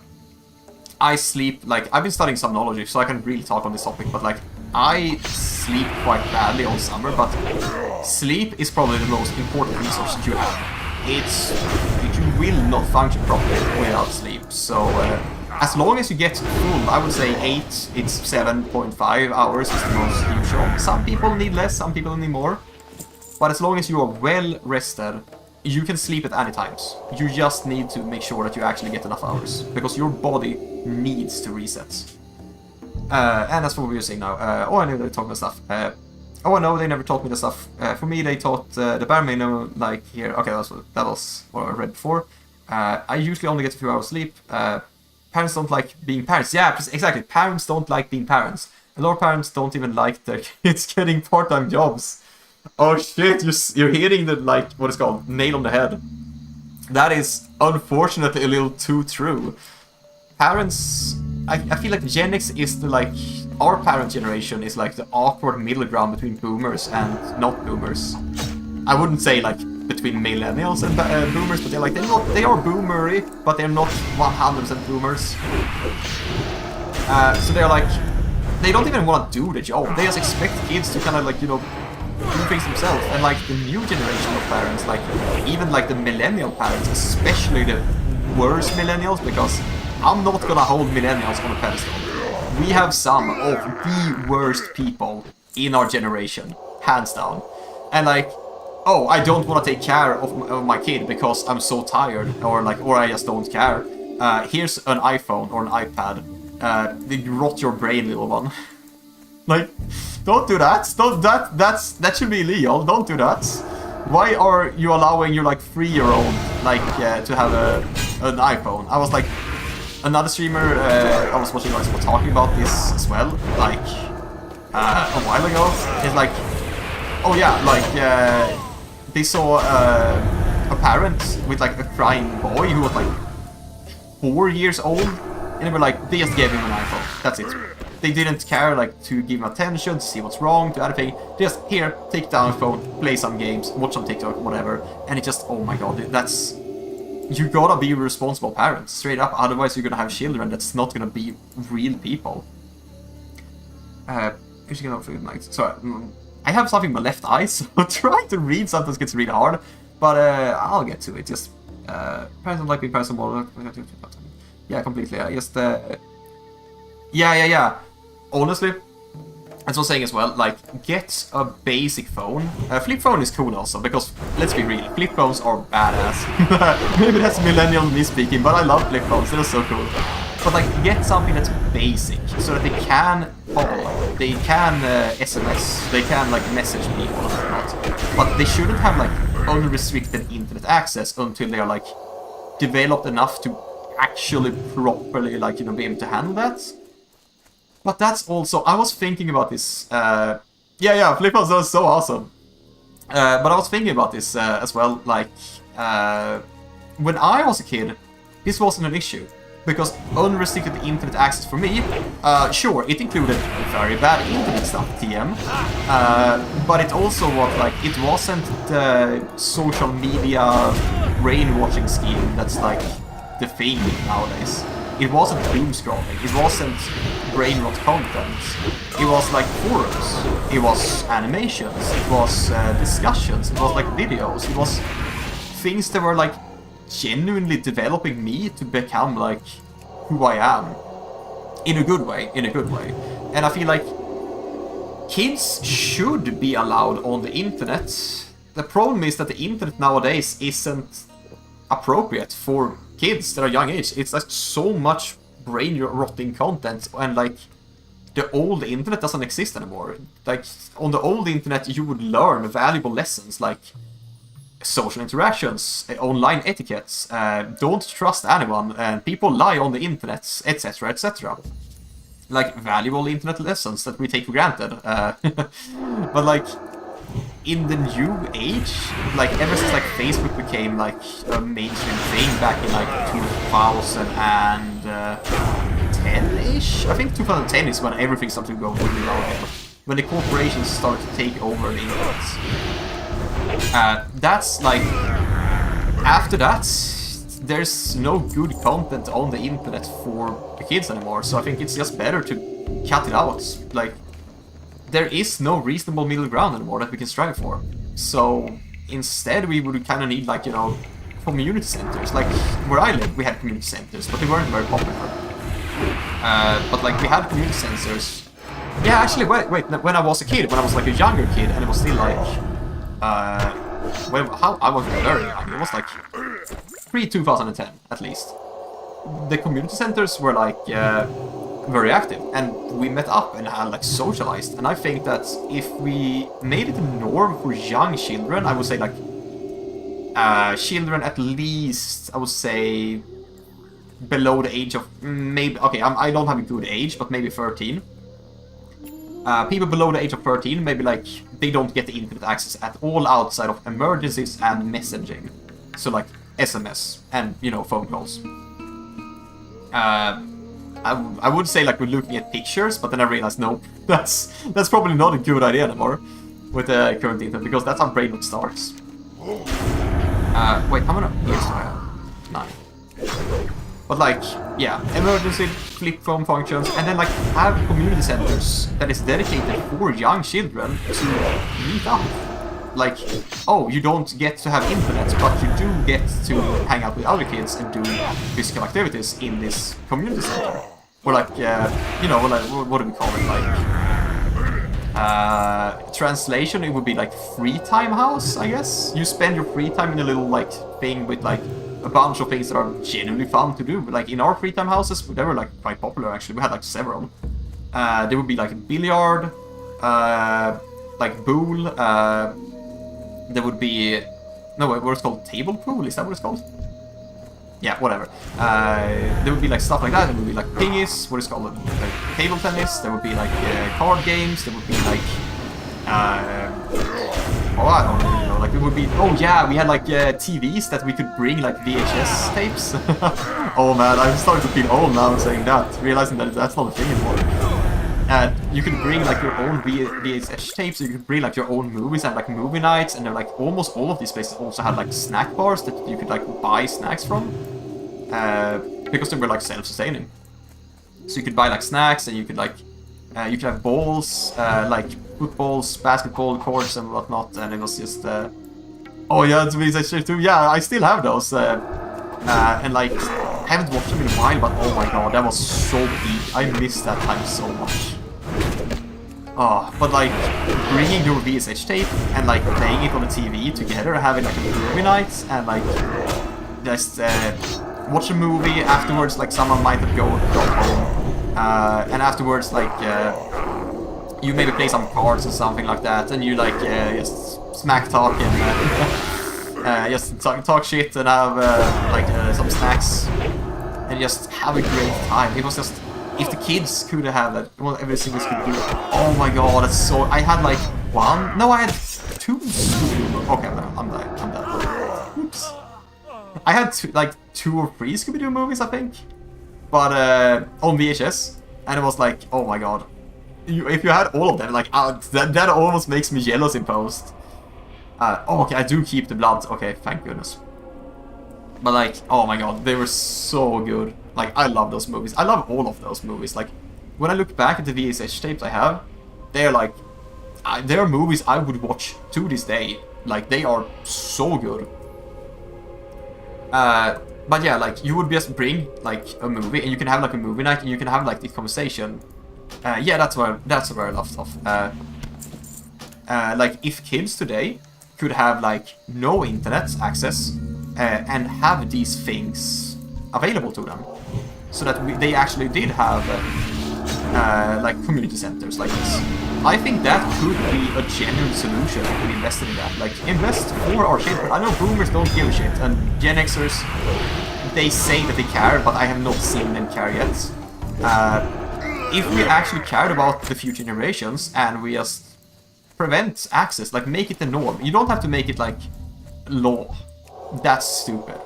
I sleep, like, I've been studying somnology, so I can really talk on this topic, but like, I sleep quite badly all summer, but sleep is probably the most important resource you have. You will not function properly without sleep, so as long as you get full, I would say it's 7.5 hours is the most usual. Some people need less, some people need more, but as long as you are well rested, you can sleep at any times. You just need to make sure that you actually get enough hours, because your body needs to reset. And that's what we were saying now. Oh, I knew they taught me stuff. Oh, no, they never taught me the stuff. For me, they taught the bare minimum, like here. Okay, that was what I read before. I usually only get a few hours sleep. Parents don't like being parents. Yeah, exactly. Parents don't like being parents. A lot of parents don't even like their kids getting part-time jobs. Oh shit, you're hitting the, like, what is called, nail on the head. That is unfortunately a little too true. Parents, I feel like Gen X is the, like, our parent generation is like the awkward middle ground between boomers and not boomers. I wouldn't say like between millennials and boomers, but they are boomery, but they're not 100% boomers. So they're like, they don't even want to do the job. They just expect kids to kind of, like, you know, do things themselves. And like the new generation of parents, like even like the millennial parents, especially the worst millennials, because I'm not gonna hold millennials on a pedestal. We have some of the worst people in our generation, hands down. And like, oh, I don't want to take care of my kid because I'm so tired, or I just don't care. Here's an iPhone or an iPad. They rot your brain, little one. Like, don't do that. That should be illegal. Don't do that. Why are you allowing your like 3-year-old to have an iPhone? I was like, another streamer I was watching was talking about this as well, like a while ago. It's like, oh yeah, like they saw a parent with like a crying boy who was like 4 years old, and they were like, they just gave him an iPhone. That's it. They didn't care like to give him attention, to see what's wrong, to anything. Just here, take down the phone, play some games, watch some TikTok, whatever. And it just, oh my god, that's, you gotta be a responsible parent, straight up. Otherwise, you're gonna have children that's not gonna be real people. Fishing out food night. Sorry, I have something in my left eye, so trying to read sometimes gets really hard. But I'll get to it. Just parents don't like being parents more. Yeah, completely. Just yeah. Honestly, as I was saying as well, like, get a basic phone. Flip phone is cool also, because, let's be real, flip phones are badass. Maybe that's millennial me speaking, but I love flip phones, they're so cool. But like, get something that's basic, so that they can call, they can SMS, they can like message people and whatnot. But they shouldn't have like unrestricted internet access until they are like developed enough to actually properly, like, you know, be able to handle that. But that's also, I was thinking about this, yeah, Flipos was so awesome. But I was thinking about this as well, like, when I was a kid, this wasn't an issue. Because unrestricted internet access for me, sure, it included very bad internet stuff, TM. But it also was like, it wasn't the social media brainwashing scheme that's like the thing nowadays. It wasn't doom scrolling, it wasn't brain rot content. It was like forums, it was animations, it was discussions, it was like videos, it was things that were like genuinely developing me to become like who I am in a good way, and I feel like kids should be allowed on the internet. The problem is that the internet nowadays isn't appropriate for kids that are young age. It's like so much brain rotting content, and like the old internet doesn't exist anymore. Like on the old internet you would learn valuable lessons like social interactions, online etiquettes, don't trust anyone, and people lie on the internet, etc, etc. Like valuable internet lessons that we take for granted. But like in the new age, like ever since like Facebook became like a mainstream thing back in like 2010-ish? I think 2010 is when everything started to go really wrong. When the corporations started to take over the internet. That's like, after that, there's no good content on the internet for the kids anymore, so I think it's just better to cut it out. Like, there is no reasonable middle ground anymore that we can strive for. So, instead we would kind of need, like, you know, community centers. Like, where I live, we had community centers, but they weren't very popular. But, like, we had community centers. Yeah, actually, wait, when I was a kid, when I was, like, a younger kid, and it was still, like, well, how I was very young. It was like pre-2010 at least. The community centers were like very active, and we met up and had like socialized. And I think that if we made it a norm for young children, I would say like children at least, I would say below the age of maybe, okay, I don't have a good age, but maybe 13. People below the age of 13, maybe like they don't get the internet access at all outside of emergencies and messaging. So like SMS and, you know, phone calls. I would say like we're looking at pictures, but then I realized no, that's probably not a good idea anymore with the current internet, because that's how brain rot starts. Wait, how many years do I have? 9. But like, yeah, emergency flip phone functions, and then like have community centers that is dedicated for young children to meet up. Like, oh, you don't get to have internet, but you do get to hang out with other kids and do physical activities in this community center. Or like, you know, like, what do we call it? Like, translation, it would be like free time house, I guess. You spend your free time in a little like thing with like a bunch of things that are genuinely fun to do. Like in our free time houses, they were like quite popular actually. We had like several. There would be like billiard, like pool. There would be what is called table pool. Is that what it's called? Yeah, whatever. There would be like stuff like that. There would be like pingis. What is called like table tennis. There would be like card games. There would be like oh, I don't really know. Like it would be. Oh yeah, we had like TVs that we could bring like VHS tapes. Oh man, I'm starting to feel old now saying that, realizing that that's not a thing anymore. You could bring like your own VHS tapes. You could bring like your own movies and like movie nights, and then like almost all of these places also had like snack bars that you could like buy snacks from, because they were like self-sustaining. So you could buy like snacks, and you could like you could have balls, like footballs, basketball courts and whatnot, and it was just oh yeah, it's VHS too. Yeah, I still have those, and like I haven't watched them in a while, but oh my god, that was so peak. I missed that time so much. Oh, but like bringing your VSH tape and like playing it on the TV together, having like a movie night, and like just watch a movie afterwards. Like someone might have gone home, and afterwards like you maybe play some cards or something like that, and you like just smack talk and just talk shit and have like some snacks and just have a great time. It was just, if the kids could have that, well, every single kid could do it. Oh my god, that's so. I had like one. No, I had 2 Scooby-Doo. Okay, I'm done. Oops. I had 2 or 3 Scooby-Doo movies, I think, but on VHS, and it was like, oh my god. If you had all of them, like that almost makes me jealous in post. Oh, okay, I do keep the blood. Okay, thank goodness. But like, oh my god, they were so good. Like, I love those movies. I love all of those movies. Like, when I look back at the VHS tapes I have, they're like, they are movies I would watch to this day. Like, they are so good. But yeah, like, you would just bring like a movie, and you can have like a movie night, and you can have like this conversation. Yeah, that's where I love stuff. Like, if kids today could have like no internet access and have these things available to them, so that they actually did have like community centers like this, I think that could be a genuine solution if we invested in that. Like, invest for our children. I know boomers don't give a shit, and Gen Xers, they say that they care, but I have not seen them care yet. If we actually cared about the future generations and we just prevent access, like make it the norm. You don't have to make it like law. That's stupid.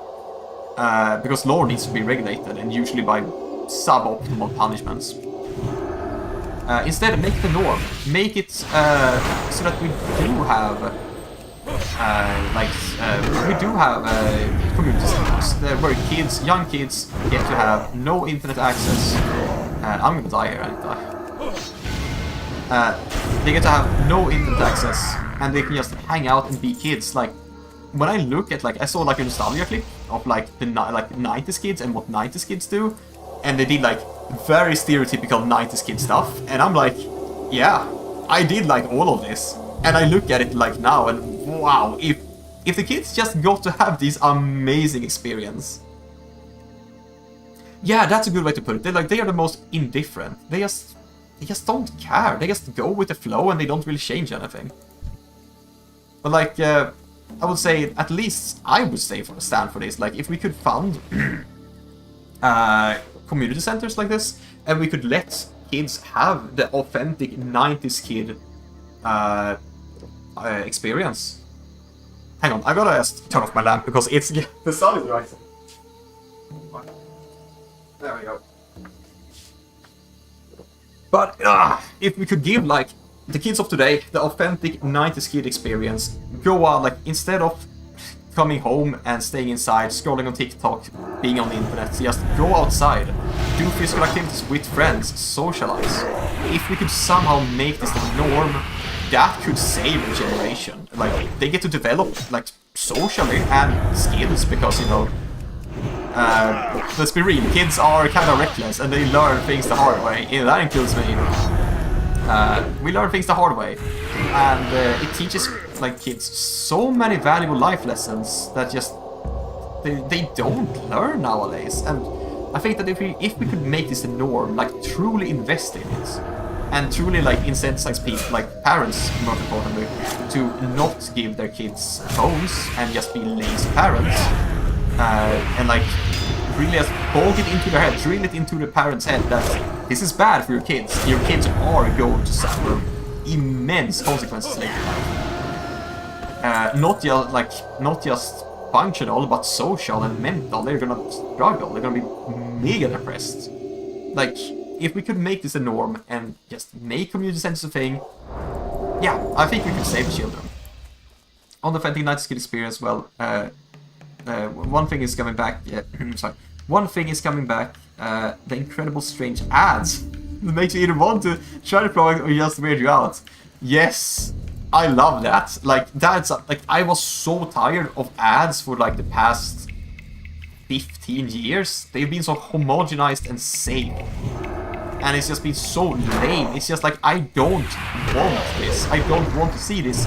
Because law needs to be regulated, and usually by suboptimal punishments. Instead, make it the norm. Make it so that we do have community centers where young kids get to have no internet access. I'm gonna die here, aren't I? They get to have no internet access, and they can just hang out and be kids. Like, when I look at, like, I saw like a nostalgia clip of like the 90s kids and what 90s kids do, and they did like very stereotypical 90s kid stuff, and I'm like, yeah, I did like all of this, and I look at it like now, and wow, if the kids just got to have this amazing experience. Yeah, that's a good way to put it. They are the most indifferent. They just don't care. They just go with the flow, and they don't really change anything. But like, I would say, at least I would stand for this. Like, if we could fund community centers like this, and we could let kids have the authentic 90s kid experience. Hang on, I gotta just turn off my lamp because it's the sun is rising. There we go. But if we could give like the kids of today the authentic 90s kid experience, go out, like, instead of coming home and staying inside, scrolling on TikTok, being on the internet, just go outside, do physical activities with friends, socialize. If we could somehow make this the norm, that could save a generation. Like, they get to develop like socially and skills, because, you know, let's be real, kids are kind of reckless and they learn things the hard way. Yeah, that includes me. We learn things the hard way, and it teaches like kids so many valuable life lessons that just they don't learn nowadays. And I think that if we could make this the norm, like truly invest in it, and truly like incentivize people, like parents, most importantly, to not give their kids phones and just be lazy parents, and like really just bog it into their head, drill it into the parents' head that this is bad for your kids. Your kids are going to suffer immense consequences later in life. Not just functional, but social and mental. They're gonna struggle. They're gonna be mega depressed. Like, if we could make this a norm and just make community centers a thing, yeah, I think we could save the children. On the authentic 90s kid experience, well, one thing is coming back. Sorry. One thing is coming back. The incredible strange ads. It makes you either want to try the product or just weird you out. Yes, I love that. Like, that's like, I was so tired of ads for like the past 15 years. They've been so homogenized and same, and it's just been so lame. It's just like, I don't want this. I don't want to see this.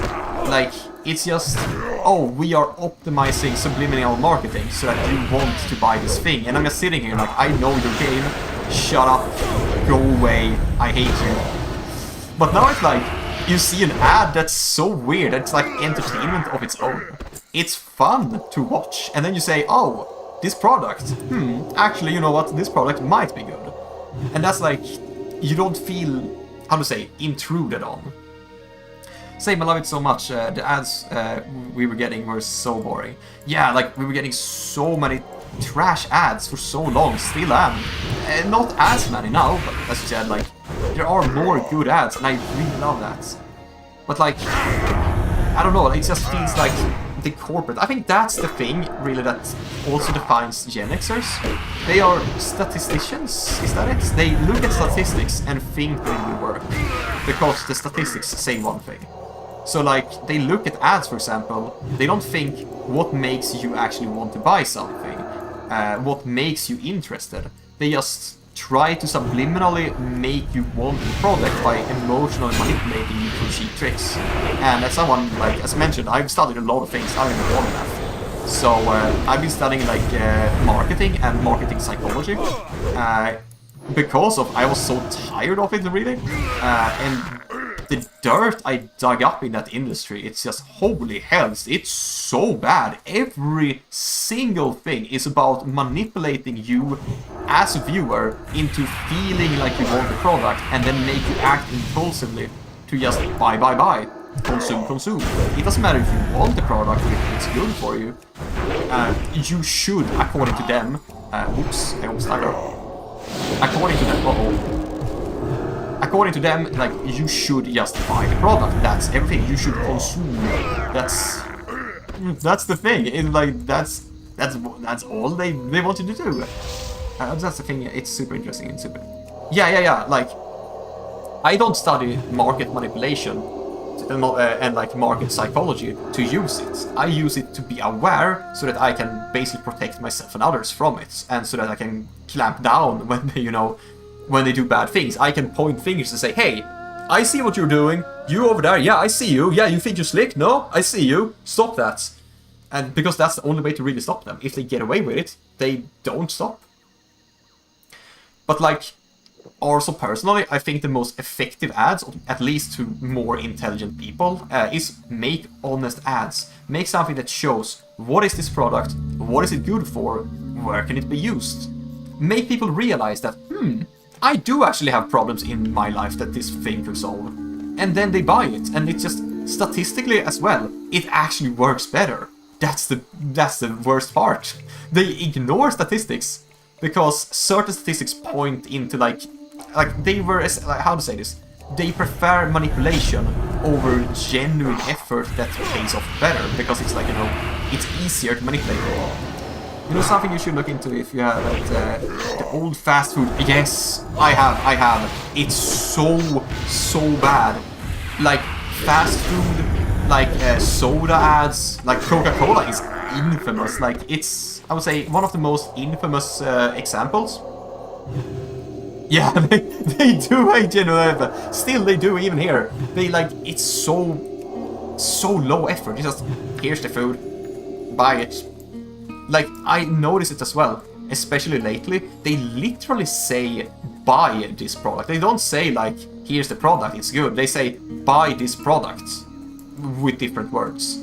Like, it's just, oh, we are optimizing subliminal marketing so that you want to buy this thing. And I'm just sitting here like, I know your game. Shut up. Go away. I hate you. But now it's like, you see an ad that's so weird. It's like entertainment of its own. it's fun to watch. And then you say, oh, this product, actually, you know what, this product might be good. And that's like, you don't feel, how to say, intruded on. Same, I love it so much. The ads we were getting were so boring. Yeah, like, we were getting so many trash ads for so long, still am. Not as many now, but as you said, like, there are more good ads, and I really love that. But like, I don't know, it just feels like the corporate. I think that's the thing, really, that also defines Gen Xers. They are statisticians, is that it? They look at statistics and think they will work, because the statistics say one thing. So like, they look at ads, for example, they don't think what makes you actually want to buy something, what makes you interested. They just try to subliminally make you want the product by emotionally manipulating you through cheap tricks. And as someone, like, as mentioned, I've studied a lot of things, I don't even want that. So I've been studying like marketing and marketing psychology because of I was so tired of it, really. And the dirt I dug up in that industry, it's just holy hell, it's so bad. Every single thing is about manipulating you as a viewer into feeling like you want the product and then make you act impulsively to just buy, consume. It doesn't matter if you want the product or if it's good for you. You should, according to them, oops, I almost died there. According to them, according to them, like, you should just buy the product. That's everything. You should consume. That's the thing. It's like that's all they want you to do. That's the thing. It's super interesting and super. Yeah. Like, I don't study market manipulation and like market psychology to use it. I use it to be aware so that I can basically protect myself and others from it, and so that I can clamp down when they, when they do bad things. I can point fingers and say, hey, I see what you're doing. You over there, yeah, I see you. Yeah, you think you're slick? No, I see you. Stop that. And because that's the only way to really stop them. If they get away with it, they don't stop. But like, also personally, I think the most effective ads, at least to more intelligent people, is make honest ads. Make something that shows what is this product, what is it good for, where can it be used. Make people realize that, I do actually have problems in my life that this thing could solve. And then they buy it, and it's just, statistically as well, it actually works better. That's the worst part. They ignore statistics, because certain statistics point into like they were, how to say this? They prefer manipulation over genuine effort that pays off better, because it's like, it's easier to manipulate. Something you should look into if you have the old fast food. Yes, I have. It's so bad. Like, fast food, like soda ads, like Coca-Cola is infamous. Like, it's, I would say, one of the most infamous examples. Yeah, they do hate Genoveva. Still, they do, even here. They, like, it's so low effort. You just, here's the food, buy it. Like, I notice it as well, especially lately. They literally say, buy this product. They don't say, like, here's the product, it's good. They say, buy this product, with different words.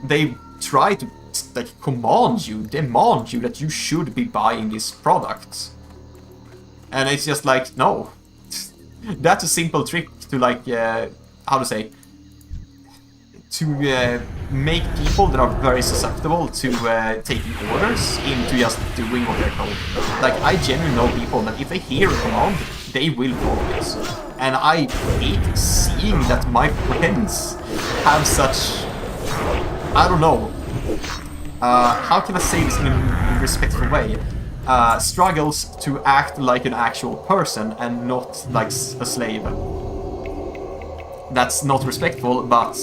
They try to, like, demand you that you should be buying this product. And it's just like, no. That's a simple trick to, like, how to say, to make people that are very susceptible to taking orders into just doing what they're told. Like, I genuinely know people that if they hear a command, they will follow it. And I hate seeing that my friends have such, I don't know, how can I say this in a respectful way? Struggles to act like an actual person and not like a slave. That's not respectful, but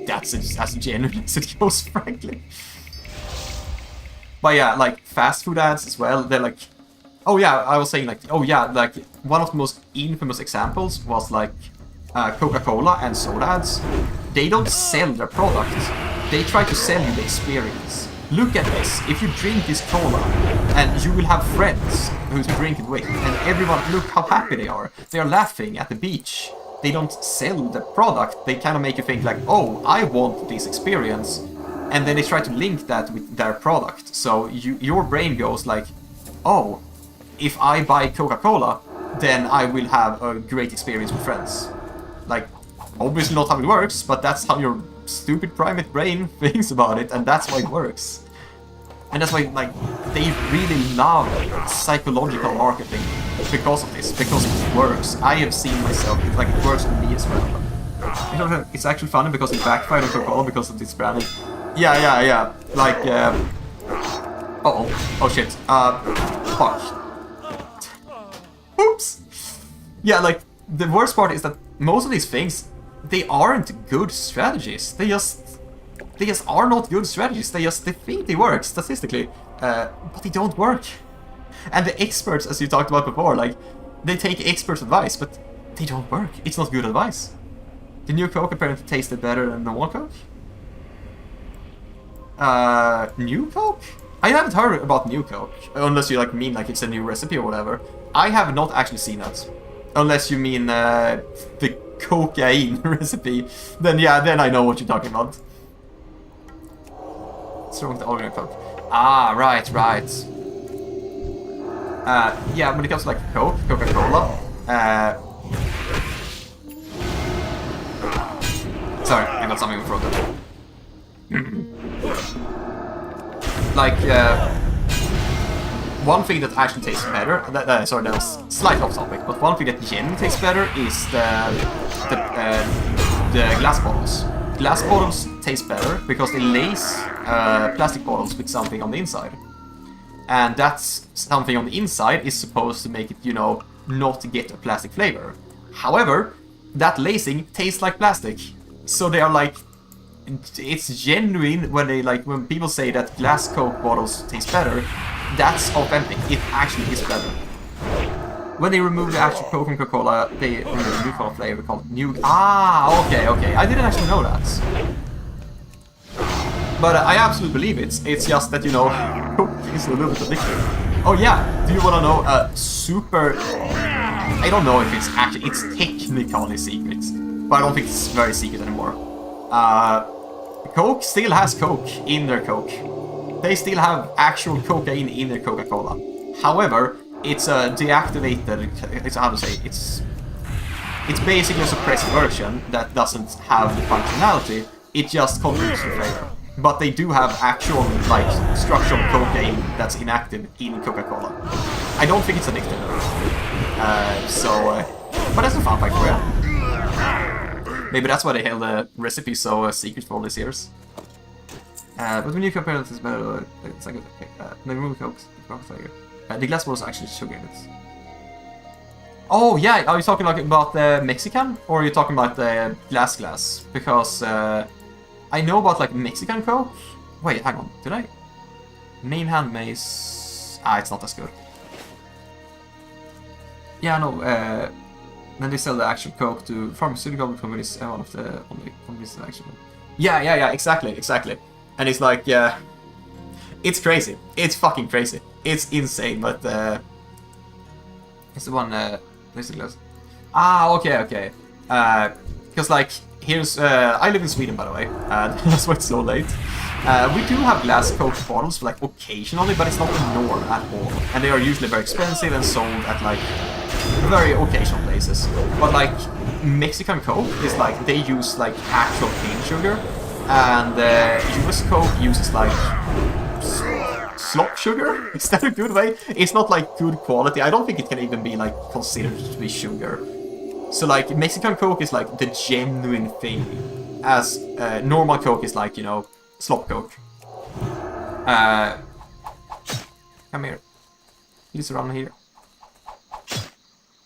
that's as genuine as it goes, frankly. But yeah, like fast food ads as well, they're like, oh yeah, I was saying like, oh yeah, like one of the most infamous examples was like Coca-Cola and soda ads. They don't sell their product, they try to sell you the experience. Look at this, if you drink this cola, and you will have friends who drink it with, and everyone, look how happy they are. They are laughing at the beach. they don't sell the product. They kind of make you think like, oh, I want this experience, and then they try to link that with their product. So your brain goes like, oh, if I buy Coca-Cola, then I will have a great experience with friends. Like, obviously not how it works, but that's how your stupid primate brain thinks about it, and that's why it works. And that's why, like, they really love psychological marketing because of this, because it works. I have seen myself, it works on me as well. It's actually funny because it backfired on Coca-Cola because of this branding. Yeah. Like, oh shit. Fuck. Oops. Yeah, like, the worst part is that most of these things, they aren't good strategies. They just are not good strategies. They think they work statistically, but they don't work. And the experts, as you talked about before, like, they take experts' advice, but they don't work. It's not good advice. The new Coke apparently tasted better than the normal Coke. New Coke? I haven't heard about new Coke, unless you mean it's a new recipe or whatever. I have not actually seen that. Unless you mean the cocaine recipe, then yeah, then I know what you're talking about. What's wrong with the ordinary Coke? Ah, right. Yeah, when it comes to Coke, Coca-Cola, sorry, I got something in front of one thing that actually tastes better, sorry, that was slightly off topic, but one thing that genuinely tastes better is the glass bottles. Glass bottles taste better because they lace plastic bottles with something on the inside. And that's something on the inside is supposed to make it, not get a plastic flavor. However, that lacing tastes like plastic. So they are it's genuine when people say that glass Coke bottles taste better, that's authentic. It actually is better. When they remove the actual Coke and Coca-Cola, they remove a new Cola flavor called New... Ah, okay. I didn't actually know that. But I absolutely believe it. It's just that, Coke is a little bit addictive. Oh yeah, do you want to know super... I don't know if it's technically secret, but I don't think it's very secret anymore. Coke still has Coke in their Coke. They still have actual cocaine in their Coca-Cola. However, it's a deactivated, it's basically a suppressed version that doesn't have the functionality, it just contributes to flavor. But they do have actual, structural cocaine that's inactive in Coca-Cola. I don't think it's addictive. But that's a fun fact for you. Maybe that's why they held the recipe so secret for all these years. But when you compare it, it's better, it's okay. They remove Coke flavor. The glass was actually sugar in it. Oh yeah, are you talking about the Mexican? Or are you talking about the glass? Because I know about Mexican Coke. Wait, hang on, did I? Main hand mace... it's not as good. Yeah, no, then they sell the actual Coke to pharmaceutical companies, one of the only companies that actually... Yeah, exactly. And it's it's crazy. It's fucking crazy. It's insane, but it's the one, there's the glass. Ah, okay. Because here's, I live in Sweden, by the way, that's why it's so late. We do have glass Coke bottles, occasionally, but it's not the norm at all. And they are usually very expensive and sold at, very occasional places. But, Mexican Coke is, they use, actual cane sugar. And US Coke uses, slop sugar? Is that a good way? It's not, good quality. I don't think it can even be, considered to be sugar. So, Mexican Coke is, the genuine thing. As normal Coke is, slop Coke. Come here. He's around here.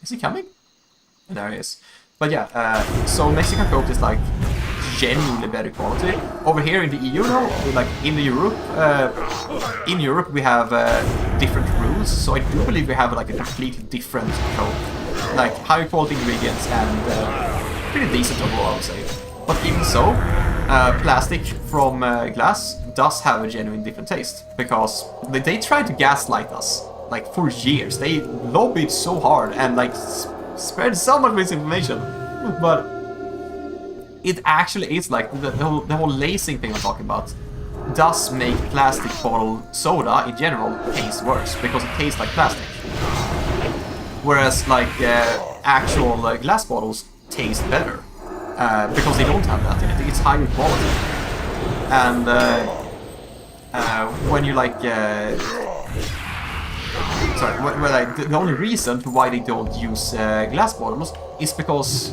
Is he coming? There he is. But yeah, so Mexican Coke is, genuinely better quality. Over here in the EU though, in Europe we have different rules, so I do believe we have a completely different Coke. High quality ingredients and pretty decent overall, I would say. But even so, plastic from glass does have a genuine different taste, because they tried to gaslight us, for years. They lobbied so hard and spread so much misinformation. But it actually is like the whole lacing thing I'm talking about does make plastic bottle soda in general taste worse because it tastes like plastic. Whereas like actual glass bottles taste better because they don't have that in it. It's higher quality. And when you like the only reason why they don't use glass bottles is because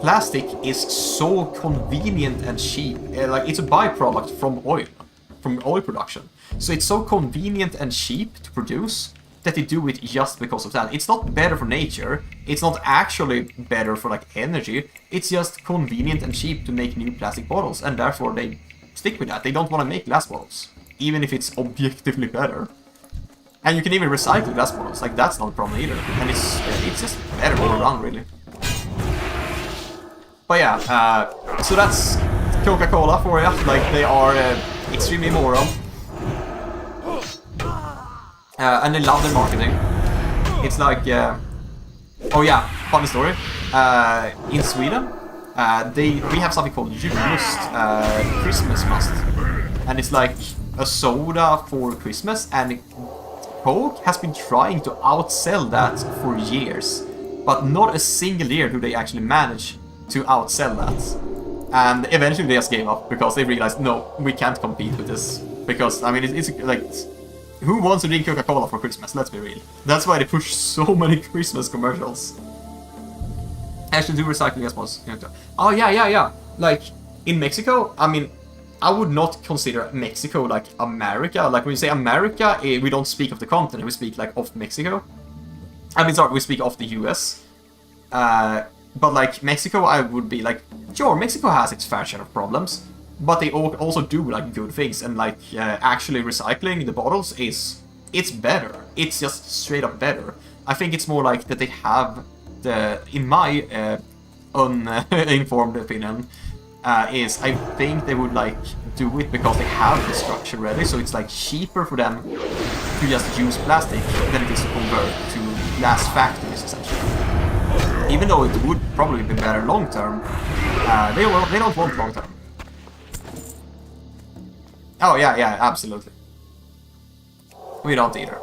plastic is so convenient and cheap. Like it's a byproduct from oil production. So it's so convenient and cheap to produce that they do it just because of that. It's not better for nature. It's not actually better for like energy. It's just convenient and cheap to make new plastic bottles, and therefore they stick with that. They don't want to make glass bottles, even if it's objectively better. And you can even recycle glass bottles. Like that's not a problem either. And it's just better all around, really. But yeah, so that's Coca-Cola for you. Like they are extremely immoral. And they love their marketing. It's like, oh yeah, funny story. In Sweden, we have something called julmust, Christmas must, and it's like a soda for Christmas. And Coke has been trying to outsell that for years, but not a single year do they actually manage to outsell that. And eventually they just gave up because they realized, no, we can't compete with this. Because I mean, it's like. Who wants to drink Coca-Cola for Christmas? Let's be real. That's why they push so many Christmas commercials. Actually, do recycling as possible. Oh, yeah. Like, in Mexico, I mean, I would not consider Mexico like America. Like, when you say America, we don't speak of the continent, we speak, like, of Mexico. I mean, sorry, we speak of the US. But, like, Mexico, I would be like, sure, Mexico has its fair share of problems. But they also do like good things, and like actually recycling the bottles it's better. It's just straight up better. I think it's more like that they have in my uninformed opinion, is I think they would like do it because they have the structure ready, so it's like cheaper for them to just use plastic than it is to convert to glass factories essentially. Even though it would probably be better long term, they don't want long term. Oh yeah, absolutely. We don't either.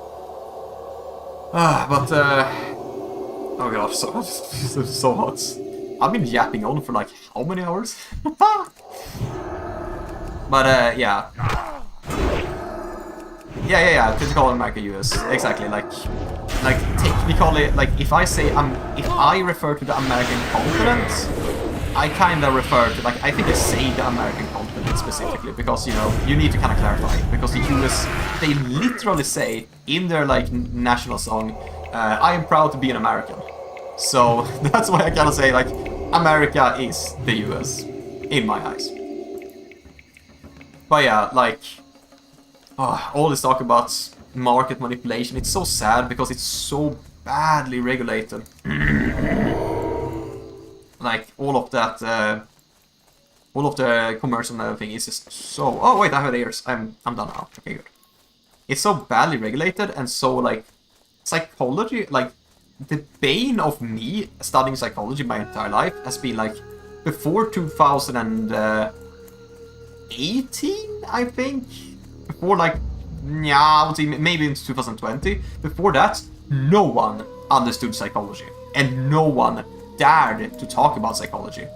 But oh god, so hot. I've been yapping on for like how many hours? But yeah. Yeah. Typical America, US. Exactly. Like technically, like if I say if I refer to the American continent, I kind of refer to, like, I think I say the American continent specifically because, you know, you need to kind of clarify it. Because the US, they literally say in their, like, national song, I am proud to be an American. So that's why I kind of say, like, America is the US, in my eyes. But yeah, like, all this talk about market manipulation, it's so sad because it's so badly regulated. Like, all of that, all of the commercial and everything is just so... Oh, wait, I have ears. I'm done now. Okay, good. It's so badly regulated and so, like, psychology... Like, the bane of me studying psychology my entire life has been, like, before 2018, I think? Before, like, yeah, I would say maybe into 2020. Before that, no one understood psychology. And no one dared to talk about psychology.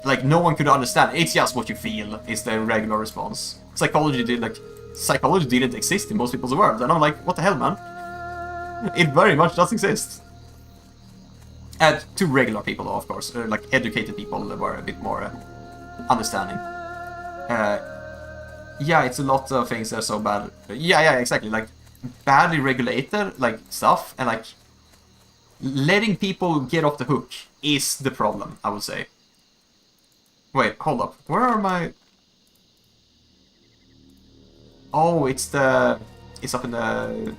Like, no one could understand. It's just what you feel is the regular response. Psychology didn't exist in most people's world. And I'm like, what the hell, man? It very much does exist. And to regular people, though, of course. Like, educated people that were a bit more understanding. Yeah, it's a lot of things that are so bad. Yeah, exactly. Like, badly regulated, like, stuff, and, like, letting people get off the hook is the problem, I would say. Wait, hold up. Where are my... Oh, it's up in the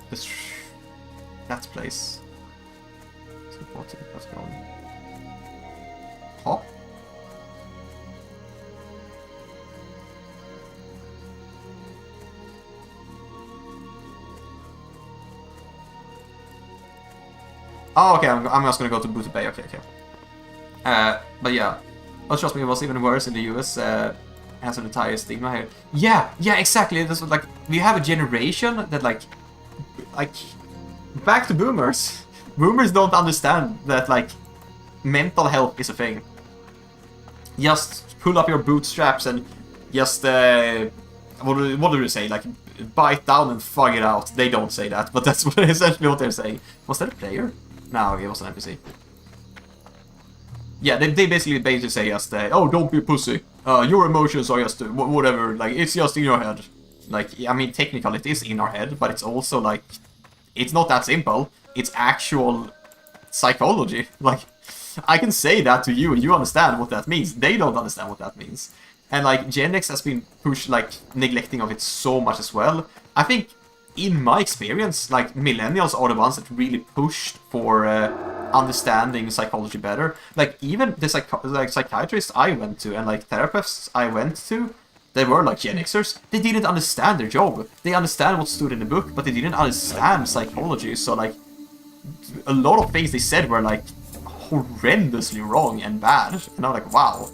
that place. So what's going on? Huh? Oh, okay, I'm just gonna go to Booty Bay. Okay. But yeah. But trust me, it was even worse in the US. Has an entire stigma here. Yeah, exactly. This was like, we have a generation that like back to boomers. Boomers don't understand that like mental health is a thing. Just pull up your bootstraps and just what do they say? Like bite down and fuck it out. They don't say that, but that's essentially what they're saying. Was that a player? No, it was an NPC. Yeah, they basically say just, oh, don't be a pussy. Your emotions are just whatever. Like it's just in your head. Like I mean, technically it is in our head, but it's also like it's not that simple. It's actual psychology. Like I can say that to you, and you understand what that means. They don't understand what that means. And like Gen X has been pushed, like neglecting of it so much as well. I think, in my experience, like millennials are the ones that really pushed for understanding psychology better. Like even the psychiatrists I went to and like therapists I went to, they were like Gen Xers. They didn't understand their job. They understand what stood in the book, but they didn't understand psychology. So like a lot of things they said were like horrendously wrong and bad. And I'm like, wow.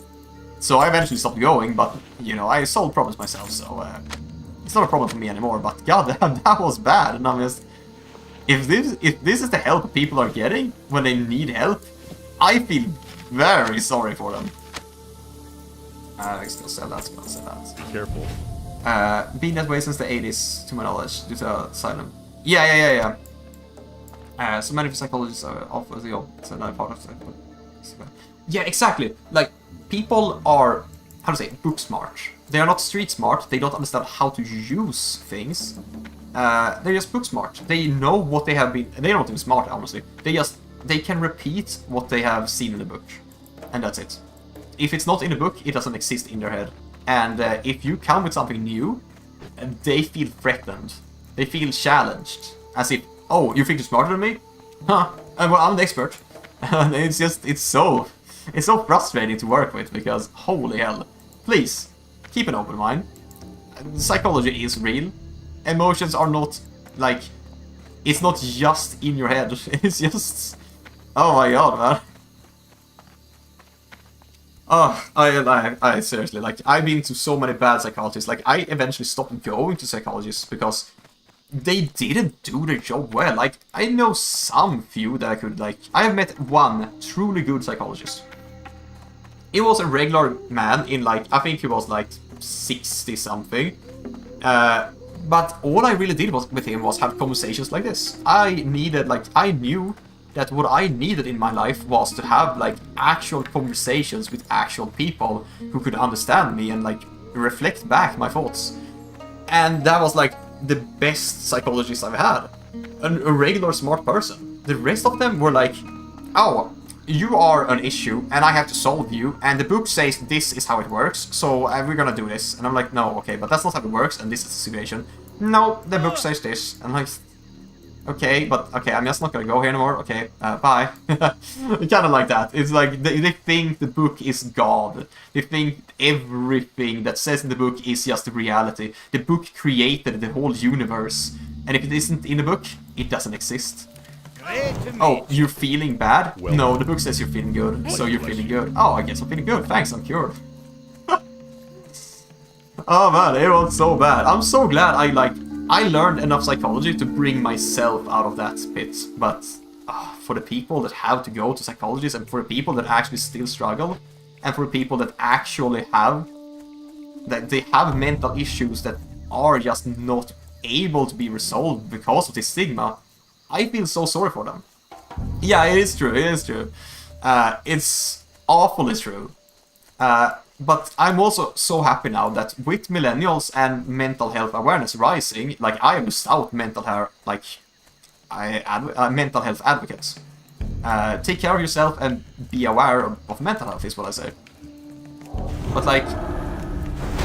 So I eventually stopped going, but you know, I solved problems myself, so it's not a problem for me anymore. But goddamn, that was bad. And I'm just, if this is the help people are getting when they need help, I feel very sorry for them. Let's go sell that. Be careful. Been that way since the 80s, to my knowledge, due to asylum. Yeah. So many psychologists offer the opposite part of it. Yeah, exactly. Like, people are, how to say, book smart. They are not street smart. They don't understand how to use things. They're just book smart. They know what they have been. They're not even smart, honestly. They can repeat what they have seen in the book, and that's it. If it's not in the book, it doesn't exist in their head. And if you come with something new, they feel threatened. They feel challenged, as if, oh, you think you're smarter than me? Huh? Well, I'm the expert. And it's so frustrating to work with, because holy hell. Please, keep an open mind. Psychology is real. Emotions are not, like, it's not just in your head. It's just, oh my god, man. Oh, I seriously, like, I've been to so many bad psychologists. Like, I eventually stopped going to psychologists because they didn't do their job well. Like, I know some few that I could, like, I have met one truly good psychologist. He was a regular man in, like, I think he was, like, 60-something. But all I really did with him was have conversations like this. I knew that what I needed in my life was to have, like, actual conversations with actual people who could understand me and, like, reflect back my thoughts. And that was, like, the best psychologist I've had. A regular smart person. The rest of them were like, oh, you are an issue and I have to solve you, and the book says this is how it works, so we're gonna do this. And I'm like, no, okay, but that's not how it works, and this is the situation. No, the book says this. And I'm like, okay, but okay, I'm just not gonna go here anymore. Okay, bye. Kind of like that. It's like they think the book is God. They think everything that says in the book is just the reality. The book created the whole universe, and if it isn't in the book, it doesn't exist. Oh, you're feeling bad? Well, no, the book says you're feeling good, so you're feeling good. Oh, I guess I'm feeling good. Thanks, I'm cured. Oh man, it was so bad. I'm so glad I learned enough psychology to bring myself out of that pit. But for the people that have to go to psychologists, and for the people that actually still struggle, and for the people that actually have mental issues that are just not able to be resolved because of this stigma, I feel so sorry for them. Yeah, it is true. It's awfully true. But I'm also so happy now that with millennials and mental health awareness rising, like, I am a stout mental health advocate. Take care of yourself and be aware of mental health is what I say. But like,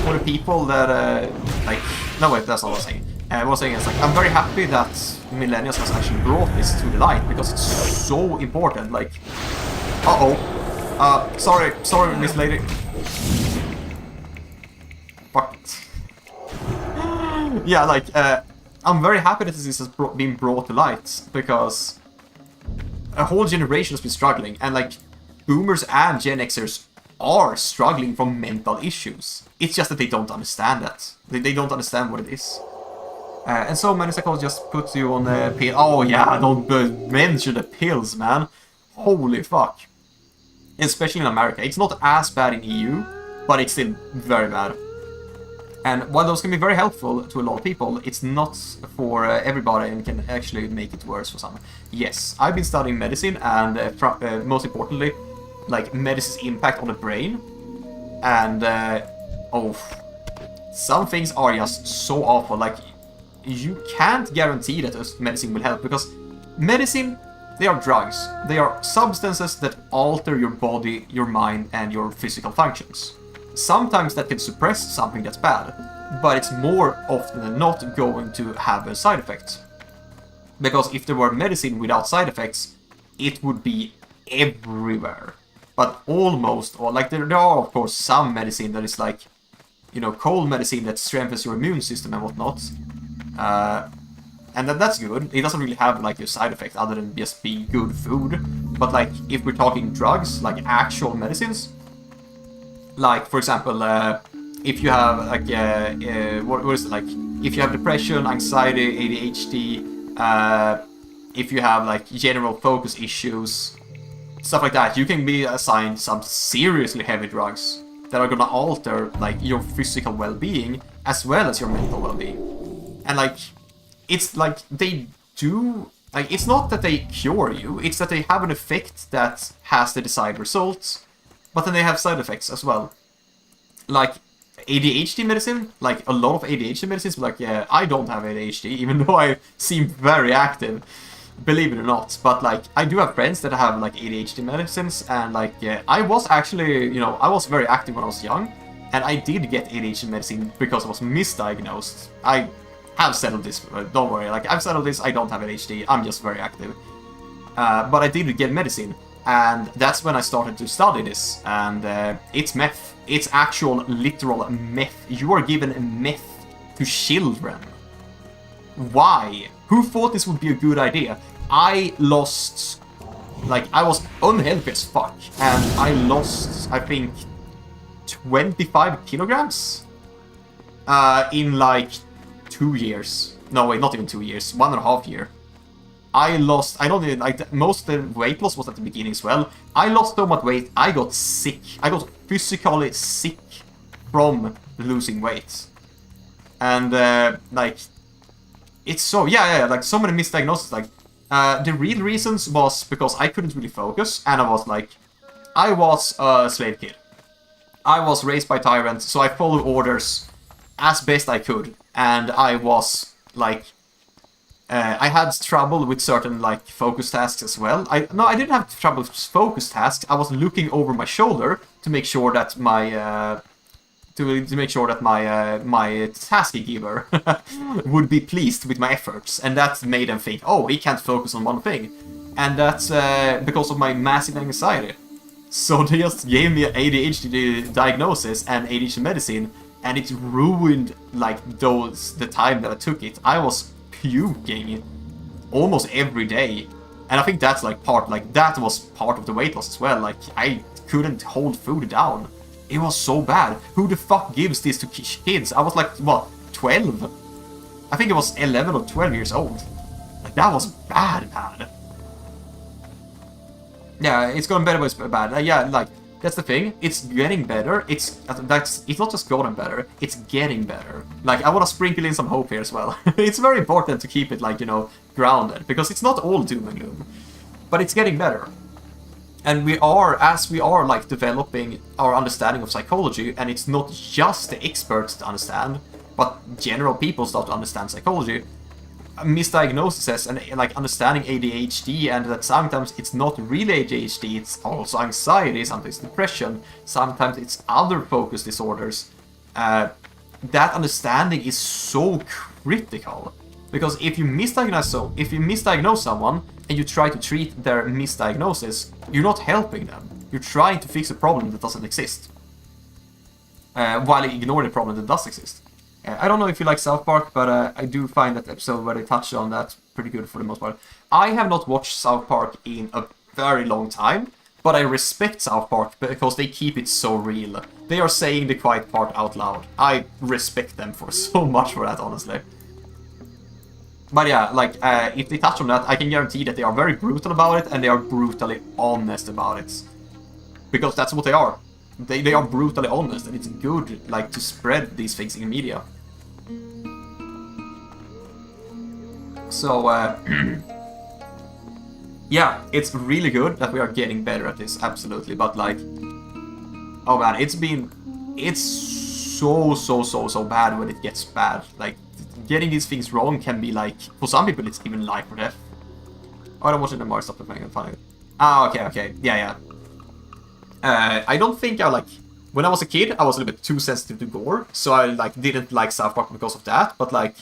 for the people that no wait, that's not what I'm saying. What I'm saying is, like, I'm very happy that millennials has actually brought this to the light, because it's so important. Like, sorry, Miss Lady. Fuck. Yeah, like, I'm very happy that this has been brought to light, because a whole generation has been struggling, and like, boomers and Gen Xers are struggling from mental issues. It's just that they don't understand that. They don't understand what it is. And so many psychologists put you on a pill. Oh yeah, don't mention the pills, man. Holy fuck. Especially in America. It's not as bad in EU, but it's still very bad. And while those can be very helpful to a lot of people, it's not for everybody and can actually make it worse for some. Yes, I've been studying medicine and most importantly, like medicine's impact on the brain. And, some things are just so awful. Like, you can't guarantee that medicine will help because medicine, they are drugs. They are substances that alter your body, your mind, and your physical functions. Sometimes that can suppress something that's bad, but it's more often than not going to have a side effect. Because if there were medicine without side effects, it would be everywhere. But almost, or like there are of course some medicine that is like, you know, cold medicine that strengthens your immune system and whatnot. And that's good. It doesn't really have like a side effect other than just being good food. But like if we're talking drugs, like actual medicines, like for example, if you have like what is it, like if you have depression, anxiety, ADHD, if you have like general focus issues, stuff like that, you can be assigned some seriously heavy drugs that are gonna alter like your physical well-being as well as your mental well-being. And like it's like they do, like it's not that they cure you, it's that they have an effect that has the desired results, but then they have side effects as well. Like ADHD medicine, like a lot of ADHD medicines, like yeah, I don't have ADHD, even though I seem very active, believe it or not. But like I do have friends that have like ADHD medicines, and like yeah, I was actually, you know, I was very active when I was young, and I did get ADHD medicine because I was misdiagnosed. I have settled this, don't worry, like I've settled this, I don't have ADHD, I'm just very active. But I did get medicine. And that's when I started to study this, and it's meth. It's actual, literal meth. You are given meth to children. Why? Who thought this would be a good idea? I lost, like, I was unhealthy as fuck, and I lost, I think, 25 kilograms in like 2 years. No, wait, not even 2 years, 1.5 years. I lost, I don't even, like, most of the weight loss was at the beginning as well. I lost so much weight, I got sick. I got physically sick from losing weight. And, like, it's so, yeah, like, so many misdiagnoses, like, the real reasons was because I couldn't really focus, and I was, like, I was a slave kid. I was raised by tyrants, so I followed orders as best I could, and I was, like, I had trouble with certain like focus tasks as well. I didn't have trouble with focus tasks. I was looking over my shoulder to make sure that my my task giver would be pleased with my efforts, and that made them think, oh, he can't focus on one thing, and that's because of my massive anxiety. So they just gave me an ADHD diagnosis and ADHD medicine, and it ruined like the time that I took it. I was puking almost every day, and I think that's like that was part of the weight loss as well. Like I couldn't hold food down. It was so bad. Who the fuck gives this to kids? I was like, what, 12? I think it was 11 or 12 years old. Like that was bad. Yeah, it's gotten better, but it's bad. Yeah, like that's the thing. It's getting better. It's not just gotten better. It's getting better. Like I want to sprinkle in some hope here as well. It's very important to keep it like, you know, grounded, because it's not all doom and gloom, but it's getting better. And as we are like developing our understanding of psychology, and it's not just the experts to understand, but general people start to understand psychology. Misdiagnoses and like understanding ADHD, and that sometimes it's not really ADHD, it's also anxiety, sometimes depression, sometimes it's other focus disorders. That understanding is so critical, because if you misdiagnose someone and you try to treat their misdiagnosis, you're not helping them. You're trying to fix a problem that doesn't exist, while ignoring the problem that does exist. I don't know if you like South Park, but I do find that episode where they touched on that pretty good for the most part. I have not watched South Park in a very long time, But I respect South Park because they keep it so real. They are saying the quiet part out loud. I respect them for so much for that, honestly. But yeah, like, if they touch on that, I can guarantee that they are very brutal about it, and they are brutally honest about it. Because that's what they are. They are brutally honest, and it's good, like, to spread these things in media. So, yeah, it's really good that we are getting better at this, absolutely, but like, oh man, it's so bad when it gets bad. Like, getting these things wrong can be like, for some people it's even life or death. Oh, I don't watch it anymore, stop the thing, I'm fine. Ah, okay, yeah. I don't think I like, when I was a kid, I was a little bit too sensitive to gore, so I like didn't like South Park because of that, but like,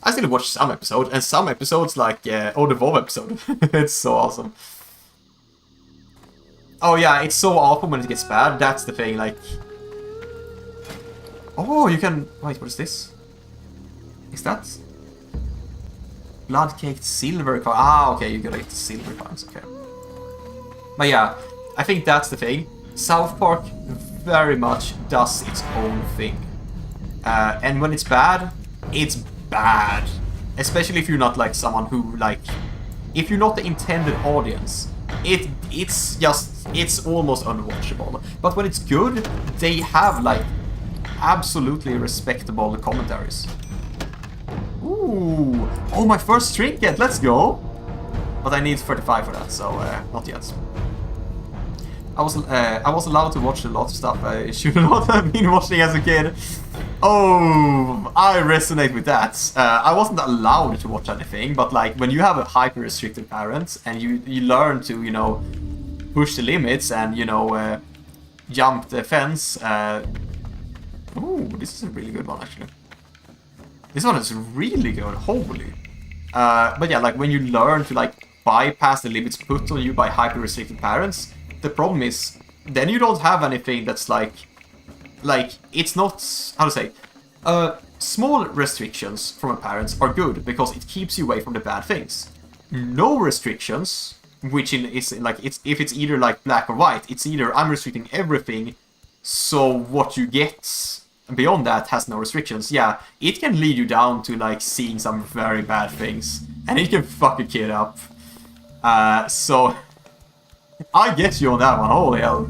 I still watch some episodes, and some episodes like, oh, the WoW episode, it's so awesome. Oh yeah, it's so awful when it gets bad, that's the thing, like... Oh, you can... Wait, what is this? Is that... Blood-caked silver coin? Ah, okay, you gotta get the silver coins, okay. But yeah, I think that's the thing. South Park very much does its own thing. And when it's bad, it's bad. Especially if you're not like someone who like... If you're not the intended audience, it's almost unwatchable. But when it's good, they have like absolutely respectable commentaries. Ooh, oh, my first trinket, let's go! But I need 35 for that, so not yet. I was allowed to watch a lot of stuff I should not have been watching as a kid. Oh, I resonate with that. I wasn't allowed to watch anything, but like when you have a hyper-restricted parent and you learn to, you know, push the limits and, you know, jump the fence. Ooh, this is a really good one actually. This one is really good, holy. But yeah, like when you learn to like bypass the limits put on you by hyper-restricted parents, the problem is then you don't have anything that's like it's not, how to say, small restrictions from a parent are good because it keeps you away from the bad things. No restrictions, which is like, if it's either like black or white, it's either I'm restricting everything, so what you get beyond that has no restrictions. Yeah, it can lead you down to like seeing some very bad things, and it can fuck a kid up. So I get you on that one, holy hell.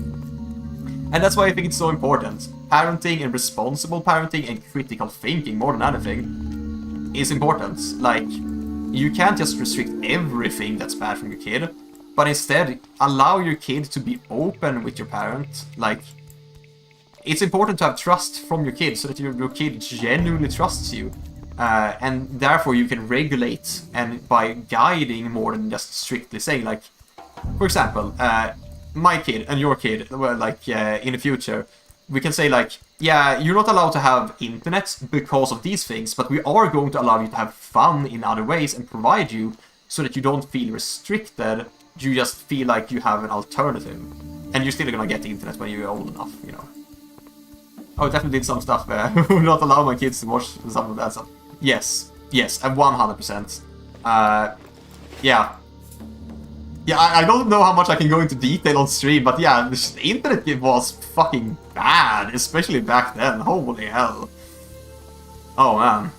And that's why I think it's so important. Parenting and responsible parenting and critical thinking, more than anything, is important. Like, you can't just restrict everything that's bad from your kid, but instead allow your kid to be open with your parent. Like, it's important to have trust from your kid so that your kid genuinely trusts you. And therefore you can regulate and by guiding more than just strictly saying, like, for example, my kid and your kid, well, like, in the future, we can say, like, yeah, you're not allowed to have internet because of these things, but we are going to allow you to have fun in other ways and provide you so that you don't feel restricted, you just feel like you have an alternative. And you're still gonna get the internet when you're old enough, you know. I definitely did some stuff where I would not allow my kids to watch some of that stuff. Yes, and 100%. Yeah. Yeah, I don't know how much I can go into detail on stream, but yeah, the internet was fucking bad, especially back then. Holy hell. Oh man.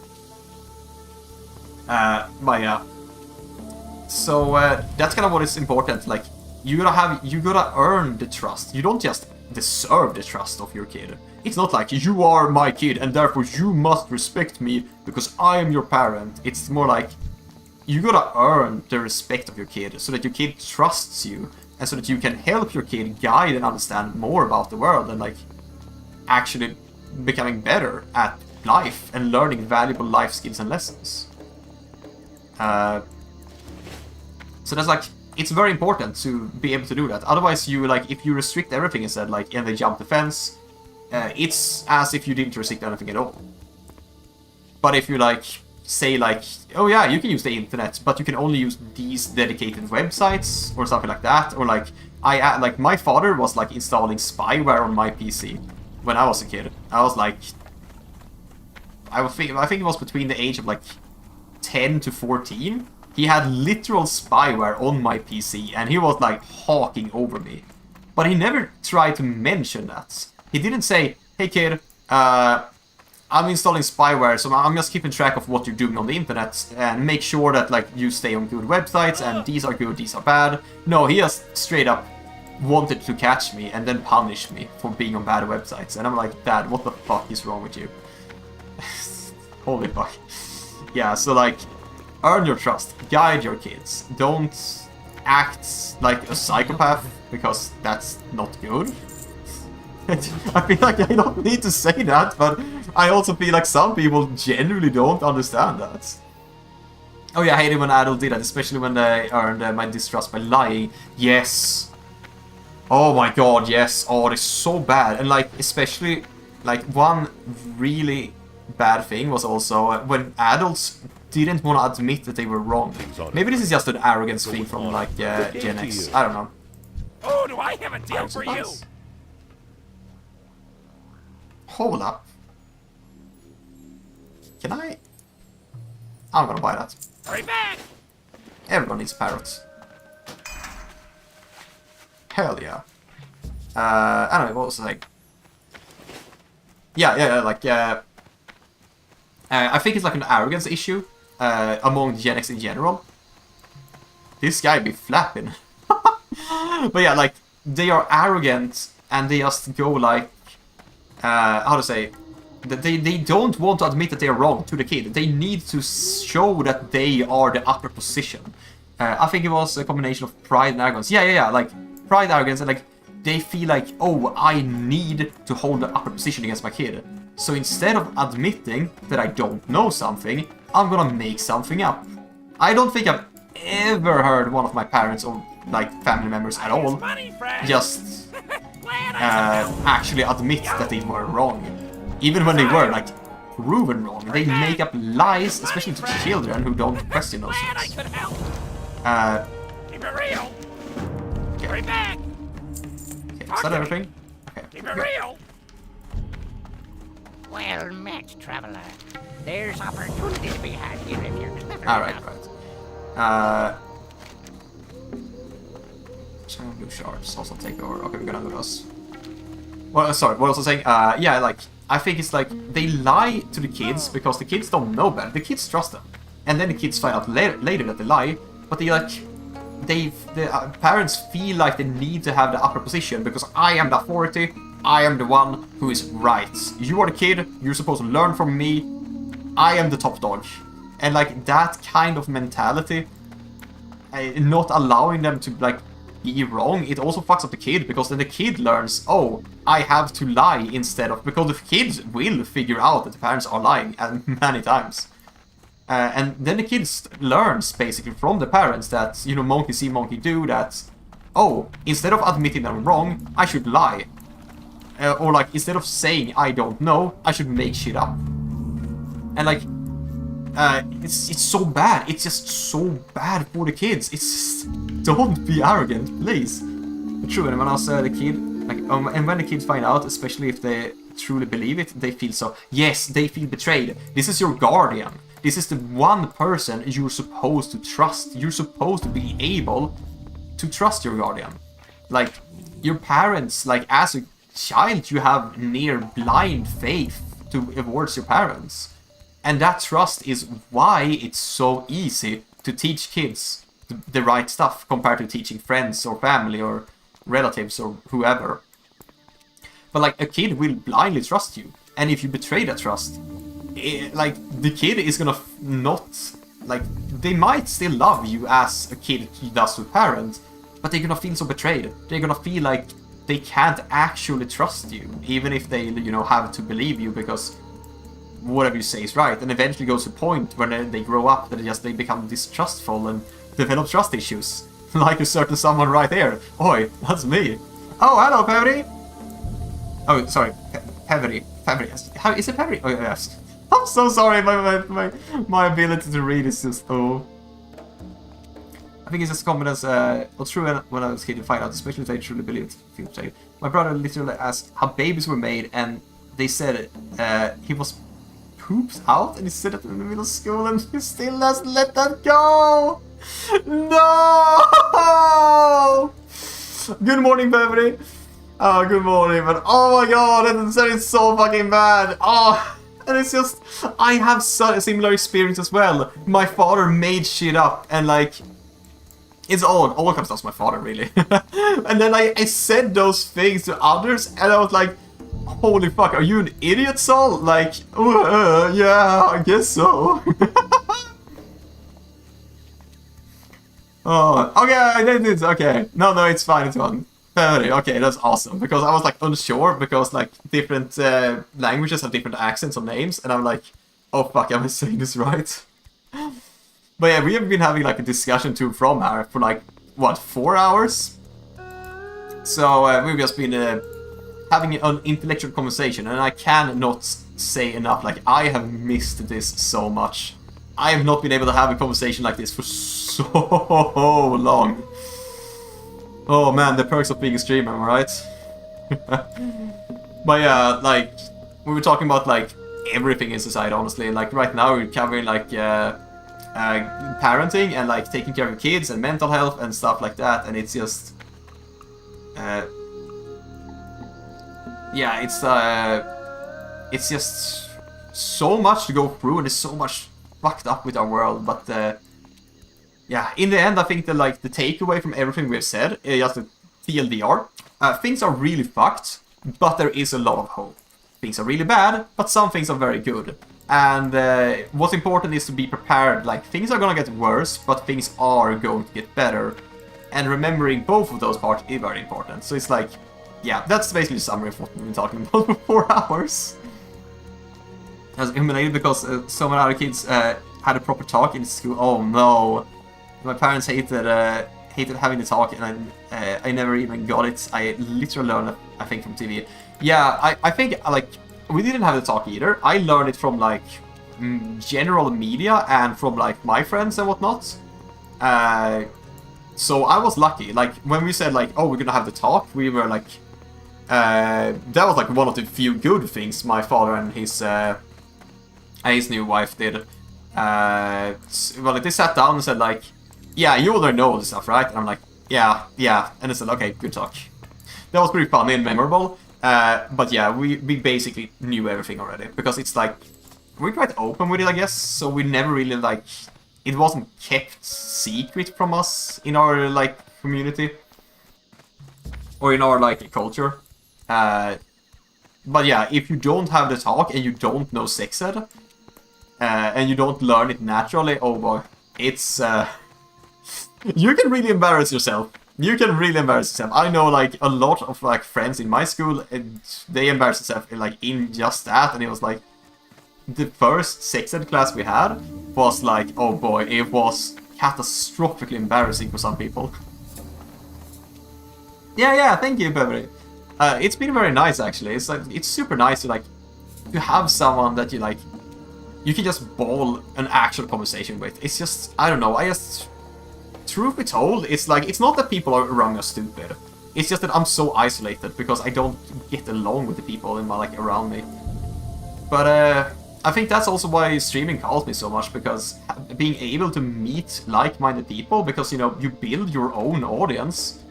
But yeah. So that's kind of what is important. Like, you gotta earn the trust. You don't just deserve the trust of your kid. It's not like you are my kid and therefore you must respect me because I am your parent. It's more like you gotta earn the respect of your kid so that your kid trusts you and so that you can help your kid guide and understand more about the world and like actually becoming better at life and learning valuable life skills and lessons. So that's like, it's very important to be able to do that. Otherwise, you like, if you restrict everything instead, like, and they jump the fence, it's as if you didn't restrict anything at all. But if you like say like, oh yeah, you can use the internet, but you can only use these dedicated websites or something like that, or like like my father was like installing spyware on my PC when I was a kid. I was like, I think it was between the age of like 10 to 14. He had literal spyware on my PC, and he was like hawking over me. but he never tried to mention that. He didn't say, hey kid, I'm installing spyware, so I'm just keeping track of what you're doing on the internet and make sure that like you stay on good websites and these are good, these are bad. No, he just straight up wanted to catch me and then punish me for being on bad websites. And I'm like, Dad, what the fuck is wrong with you? Holy fuck. Yeah, so like, earn your trust, guide your kids, don't act like a psychopath, because that's not good. I feel like I don't need to say that, but I also feel like some people genuinely don't understand that. Oh yeah, I hate it when adults did that, especially when they earned my distrust by lying. Yes. Oh my god, yes. Oh, it's so bad. And like, especially, like, one really bad thing was also when adults didn't want to admit that they were wrong. Maybe this is just an arrogance thing from like Gen X. I don't know. Oh, do I have a deal for you? Hold up. Can I? I'm gonna buy that. Hurry back! Everyone needs parrots. Hell yeah. Anyway, what was I saying? Yeah, like, I think it's like an arrogance issue among Gen X in general. This guy be flapping. But yeah, like, they are arrogant and they just go like, how to say, they don't want to admit that they are wrong to the kid. They need to show that they are the upper position. I think it was a combination of pride and arrogance. Yeah, like, pride, arrogance, and like, they feel like, oh, I need to hold the upper position against my kid. So instead of admitting that I don't know something, I'm gonna make something up. I don't think I've ever heard one of my parents or like family members at all just actually admit that they were wrong. Even when they were like proven wrong. They make up lies, especially to children who don't question those things. Keep it real. Okay. Hurry back. Okay, is that everything? Okay. Keep it real. Well met, traveler. There's opportunity to be had here if you're clever Alright, enough. right. Channel blue shards also take over. Okay, we're gonna do those. Well, sorry, what was I saying? Yeah, like, I think it's like, they lie to the kids because the kids don't know better. The kids trust them. And then the kids find out later that they lie, but they like, the parents feel like they need to have the upper position because I am the authority, I am the one who is right. You are the kid, you're supposed to learn from me, I am the top dog. And like, that kind of mentality, not allowing them to like be wrong, it also fucks up the kid, because then the kid learns, oh, I have to lie instead of, because the kids will figure out that the parents are lying many times. And then the kids learns basically from the parents that, you know, monkey see, monkey do, that, oh, instead of admitting that I'm wrong, I should lie. Or like, instead of saying I don't know, I should make shit up. And like, it's so bad. It's just so bad for the kids. It's just, don't be arrogant, please. But true, and when I was the kid, like, and when the kids find out, especially if they truly believe it, they feel so, yes, they feel betrayed. This is your guardian. This is the one person you're supposed to trust. You're supposed to be able to trust your guardian. Like, your parents, like, as a child, you have near blind faith towards your parents. And that trust is why it's so easy to teach kids the right stuff compared to teaching friends or family or relatives or whoever. But like, a kid will blindly trust you. And if you betray that trust, like, the kid is gonna not, like, they might still love you as a kid does to a parent, but they're gonna feel so betrayed. They're gonna feel like they can't actually trust you, even if they, you know, have to believe you because whatever you say is right. And eventually goes to a point when they grow up that they become distrustful and develop trust issues. Like a certain someone right here. Oi, that's me. Oh, hello, Perry. Oh, sorry, Perry. How is it, Perry? Oh, yes. I'm so sorry, my ability to read is just, oh. I think it's as common as, well, true when I was a kid to find out, especially if they truly believe it, feel safe. My brother literally asked how babies were made, and they said he was pooped out, and he said it in the middle of school, and he still doesn't let that go! No! Good morning, Beverly. Oh, good morning, but oh my god, that is so fucking bad. Oh, and it's just, I have such a similar experience as well. My father made shit up, and like, it's all comes down to my father, really. And then I said those things to others, and I was like, holy fuck, are you an idiot, Saul? Like, yeah, I guess so. Oh, okay, I did it, okay. No, it's fine, it's fine. Okay, that's awesome, because I was like unsure, because like different languages have different accents on names, and I'm like, oh fuck, am I saying this right? But yeah, we have been having like a discussion to from her for like, what, 4 hours? So we've just been having an intellectual conversation, and I cannot say enough, like, I have missed this so much. I have not been able to have a conversation like this for so long. Oh man, the perks of being a streamer, am I right? But yeah, like, we were talking about like everything in society, honestly. Like right now we're covering like parenting and like taking care of kids and mental health and stuff like that, and it's just yeah, it's just so much to go through, and there's so much fucked up with our world. But yeah, in the end, I think that like the takeaway from everything we've said is just the TLDR. Things are really fucked, but there is a lot of hope. Things are really bad, but some things are very good. And what's important is to be prepared. Like, things are gonna get worse, but things are going to get better. And remembering both of those parts is very important. So it's like, yeah, that's basically the summary of what we've been talking about for 4 hours. I was eliminated because so many other kids had a proper talk in school. Oh no. My parents hated having the talk, and I never even got it. I literally learned it, I think, from TV. Yeah, I think, like, we didn't have the talk either. I learned it from, like, general media and from, like, my friends and whatnot. So I was lucky. Like, when we said, like, oh, we're gonna have the talk, we were, like... that was, like, one of the few good things my father and his new wife did. Well, they sat down and said, like, yeah, you already know all this stuff, right? And I'm like, yeah. And they said, okay, good talk. That was pretty funny and memorable. But yeah, we basically knew everything already. Because it's like, we're quite open with it, I guess. So we never really, like, it wasn't kept secret from us in our, like, community. Or in our, like, culture. But yeah, if you don't have the talk and you don't know sex ed, and you don't learn it naturally, oh boy, it's... you can really embarrass yourself. You can really embarrass yourself. I know, like, a lot of, like, friends in my school, and they embarrassed themselves, like, in just that, and it was, like, the first sex ed class we had was, like, oh boy, it was catastrophically embarrassing for some people. Yeah, thank you, Beverly. It's been very nice, actually. It's, like, it's super nice to, like, to have someone that you, like, you can just ball an actual conversation with. It's just, I don't know, truth be told, it's like, it's not that people around me are stupid. It's just that I'm so isolated because I don't get along with the people in my, like, around me. But I think that's also why streaming calls me so much, because being able to meet like-minded people, because, you know, you build your own audience.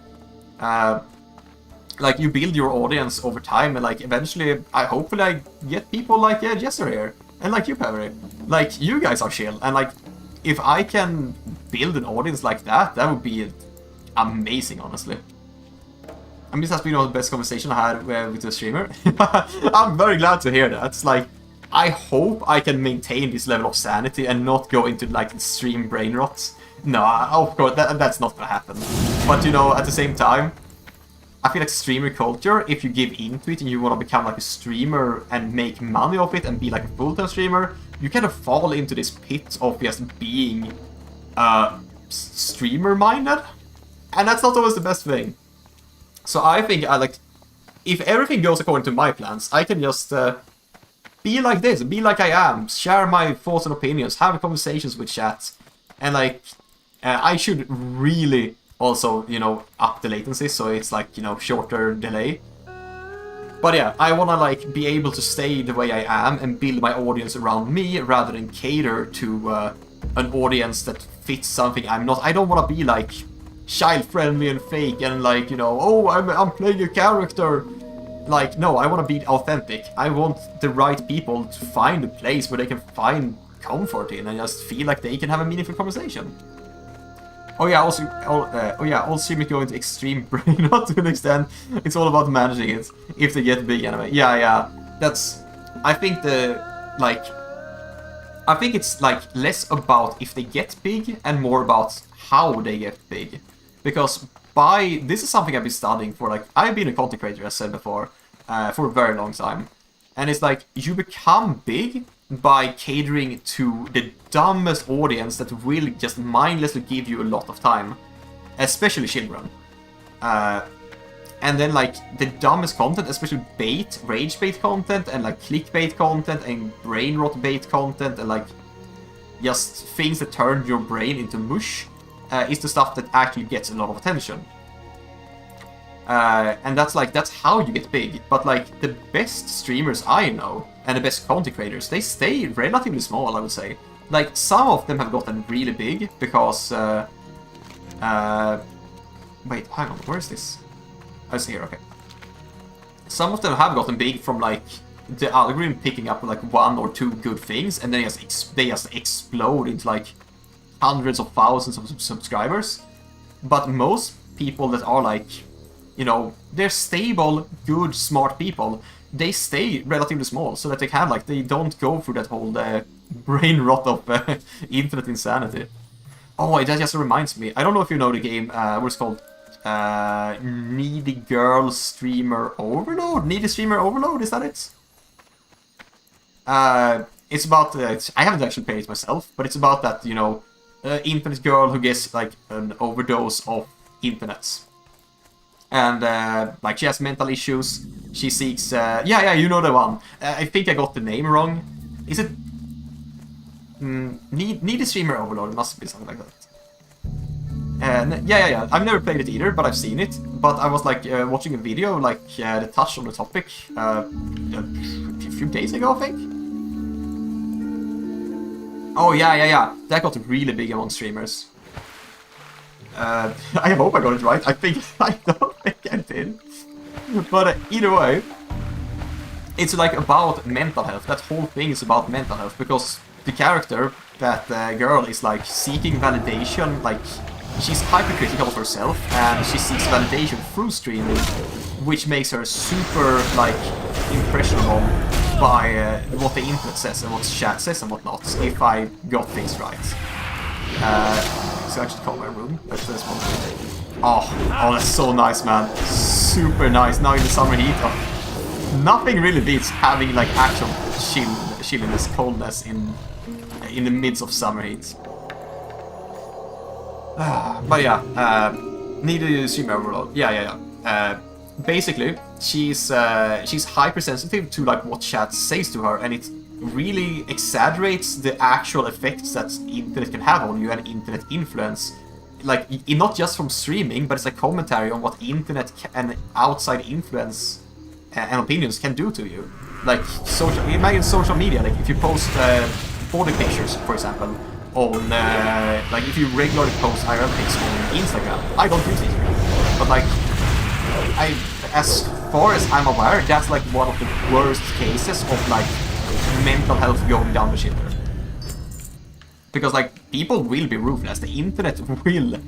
Like, you build your audience over time, and, like, eventually, hopefully I get people like Jester here, and like you, Pevry. Like, you guys are chill, and, like, if I can build an audience like that, that would be amazing, honestly. I mean, this has been one of the best conversations I had with the streamer. I'm very glad to hear that. It's like, I hope I can maintain this level of sanity and not go into, like, extreme brain rot. No, of course, that's not gonna happen. But, you know, at the same time, I feel like streamer culture, if you give into it and you want to become like a streamer and make money off it and be like a full-time streamer, you kind of fall into this pit of just being streamer-minded. And that's not always the best thing. So I think, if everything goes according to my plans, I can just be like this, be like I am, share my thoughts and opinions, have conversations with chat. And, like, I should really also, you know, up the latency, so it's, like, you know, shorter delay. But yeah, I wanna, like, be able to stay the way I am and build my audience around me rather than cater to an audience that fits something I'm not. I don't wanna be like child-friendly and fake and like, you know, oh, I'm playing a character. Like, no, I want to be authentic. I want the right people to find a place where they can find comfort in and just feel like they can have a meaningful conversation. Oh yeah, all streamers go into extreme brain rot to an extent. It's all about managing it if they get big anyway. Yeah, that's. I think it's like less about if they get big and more about how they get big, because this is something I've been studying for. Like, I've been a content creator, as I said before, for a very long time, and it's like you become big by catering to the dumbest audience that will just mindlessly give you a lot of time, especially children. And then like the dumbest content, especially rage bait content, and like clickbait content, and brain rot bait content, and like just things that turn your brain into mush, is the stuff that actually gets a lot of attention. And that's how you get big. But like the best streamers I know and the best content creators, they stay relatively small, I would say. Like, some of them have gotten really big because wait, hang on, where is this? Oh, it's here, okay. Some of them have gotten big from like the algorithm picking up like 1 or 2 good things, and then they just explode into like hundreds of thousands of subscribers. But most people that are like, you know, they're stable, good, smart people, they stay relatively small so that they don't go through that whole brain rot of internet insanity. Oh, that just reminds me. I don't know if you know the game, what's it called? Needy Girl Streamer Overload? Needy Streamer Overload, is that it? It's about, I haven't actually played it myself, but it's about that, you know, internet girl who gets like an overdose of internets. And like she has mental issues. She seeks yeah, you know the one. I think I got the name wrong. Is it Needy Streamer Overload? It must be something like that. Yeah. I've never played it either, but I've seen it. But I was like watching a video like that touched on the topic a few days ago, I think. Oh yeah. That got really big among streamers. I hope I got it right. I don't think I did. But either way, it's like about mental health. That whole thing is about mental health, because the character, that girl, is like seeking validation. Like, she's hypercritical of herself, and she seeks validation through streaming, which makes her super like impressionable by what the internet says and what chat says and whatnot. If I got things right. So I actually call my room. That's this one. Oh, that's so nice, man. Super nice. Now in the summer heat. Oh, nothing really beats having like actual chilliness, coldness in the midst of summer heat. But yeah, need to stream overload. Yeah. Basically, she's hypersensitive to like what chat says to her, and it really exaggerates the actual effects that internet can have on you and internet influence. Like, not just from streaming, but it's a commentary on what internet and outside influence and opinions can do to you. Like, imagine social media. Like, if you post body pictures, for example, on like if you regularly post IRL pics on Instagram. I don't use Instagram, but like, as far as I'm aware, that's like one of the worst cases of like mental health going down the shitter. Because like, people will be ruthless. The internet will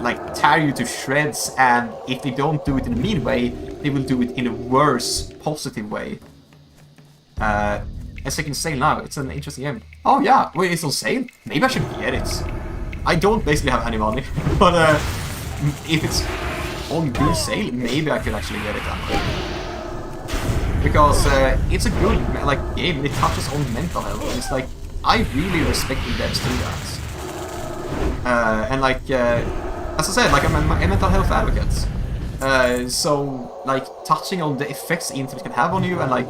like tear you to shreds, and if they don't do it in a mean way, they will do it in a worse, positive way. As I can say now, it's an interesting game. Oh yeah, wait, it's on sale? Maybe I should get it. I don't basically have any money, but if it's on good sale, maybe I could actually get it done. Because it's a good like game. It touches on mental health. And it's like, I really respect the devs do that. And like, as I said, like, I'm a mental health advocate. So like, touching on the effects the internet can have on you, and like,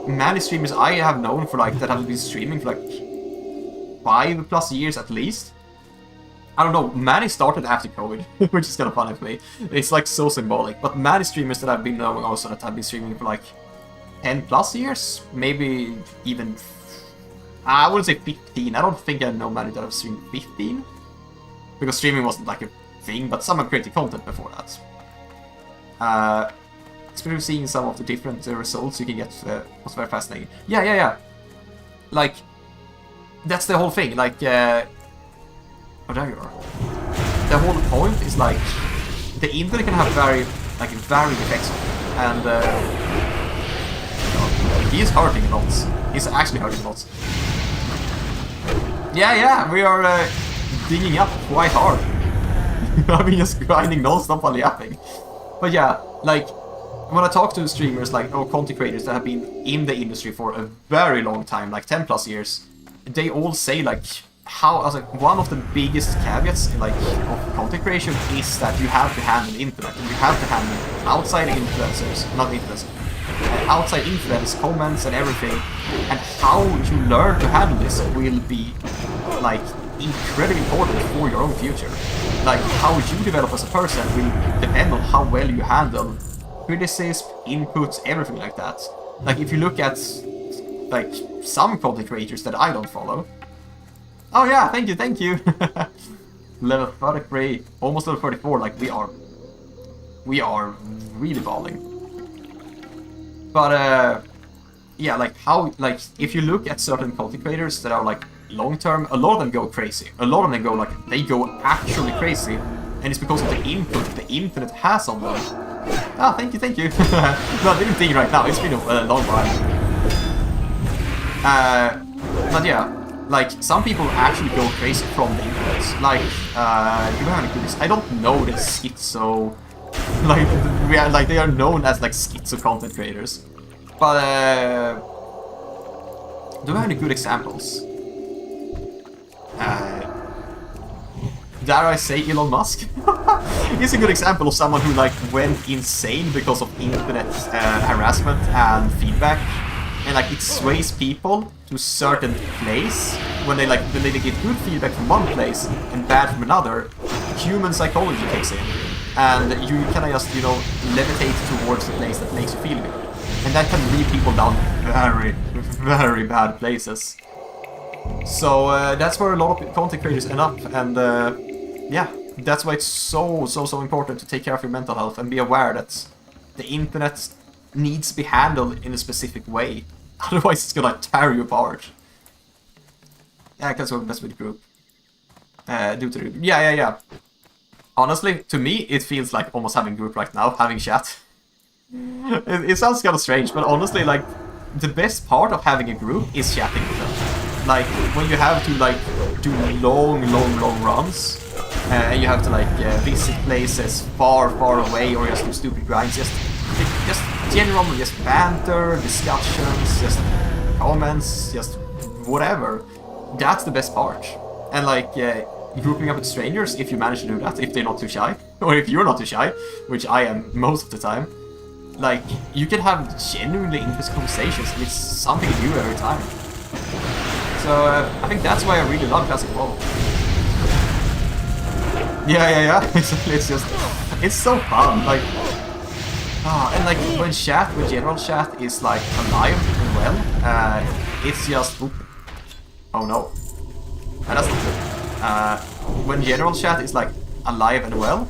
many streamers I have known for like that have been streaming for like 5+ years at least. I don't know, many started after COVID, which is kind of funny for me. It's like so symbolic. But many streamers that I've been knowing also that have been streaming for like 10+ years, maybe even, I wouldn't say 15. I don't think I know many that have streamed 15, because streaming wasn't like a thing, but some have created content before that. Especially seeing some of the different results you can get was very fascinating. Yeah. Like, that's the whole thing. Like, oh, there you are. The whole point is like the internet can have varied effects, and he's hurting lots. He's actually hurting lots. Yeah, we are digging up quite hard. I mean, just grinding non-stop while yapping. But yeah, like, when I talk to streamers, like, or content creators that have been in the industry for a very long time, like 10 plus years, they all say, like, how, as like, one of the biggest caveats, like, of content creation is that you have to handle the internet, and you have to handle outside influencers, not influencers, outside influence, comments and everything, and how you learn to handle this will be, like, incredibly important for your own future. Like, how you develop as a person will depend on how well you handle criticism, inputs, everything like that. Like, if you look at, like, some content creators that I don't follow. Oh yeah, thank you! Level 33, almost level 34, like, we are really balling. But, yeah, like, how, like, if you look at certain content creators that are, like, long-term, a lot of them go crazy. A lot of them go, like, they go actually crazy. And it's because of the input the internet has on them. Ah, thank you. No, I didn't think right now, it's been a long while. But yeah, like, some people actually go crazy from the internet. Like, do we have any goodies? I don't know the schizo... Like, they are known as, like, schizo content creators. But, do we have any good examples? Dare I say Elon Musk? He's a good example of someone who, like, went insane because of internet harassment and feedback, and, like, it sways people to a certain place. When they get good feedback from one place and bad from another, human psychology kicks in, and you kind of just, you know, levitate towards the place that makes you feel good, and that can lead people down very, very bad places. So that's where a lot of content creators end up, and yeah, that's why it's so important to take care of your mental health and be aware that the internet needs to be handled in a specific way. Otherwise, it's gonna tear you apart. Yeah, that's what best with the group. Yeah. Honestly, to me, it feels like almost having group right now, having chat. It sounds kind of strange, but honestly, like, the best part of having a group is chatting with them. Like, when you have to, like, do long runs, and you have to, like, visit places far away, or just do stupid grinds, just general, just banter, discussions, just comments, just whatever. That's the best part. And, like, grouping up with strangers, if you manage to do that, if they're not too shy, or if you're not too shy, which I am most of the time, like, you can have genuinely interesting conversations, and it's something new every time. So, I think that's why I really love Classic WoW. Yeah. It's just, it's so fun, like, and like, when general chat is, like, alive and well, it's just, oh no, that's not good. When general chat is, like, alive and well,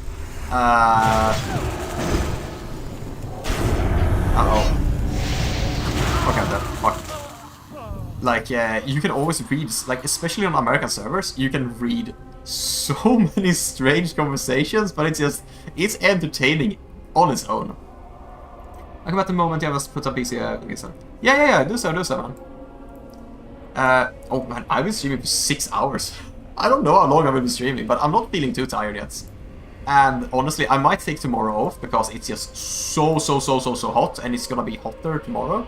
okay, I'm dead. Fuck. Like, you can always read, like, especially on American servers, you can read so many strange conversations, but it's entertaining on its own. Like, about the moment I was put up PC, yeah, do so, man. Oh man, I've been streaming for 6 hours. I don't know how long I've been streaming, but I'm not feeling too tired yet. And honestly, I might take tomorrow off because it's just so hot, and it's gonna be hotter tomorrow,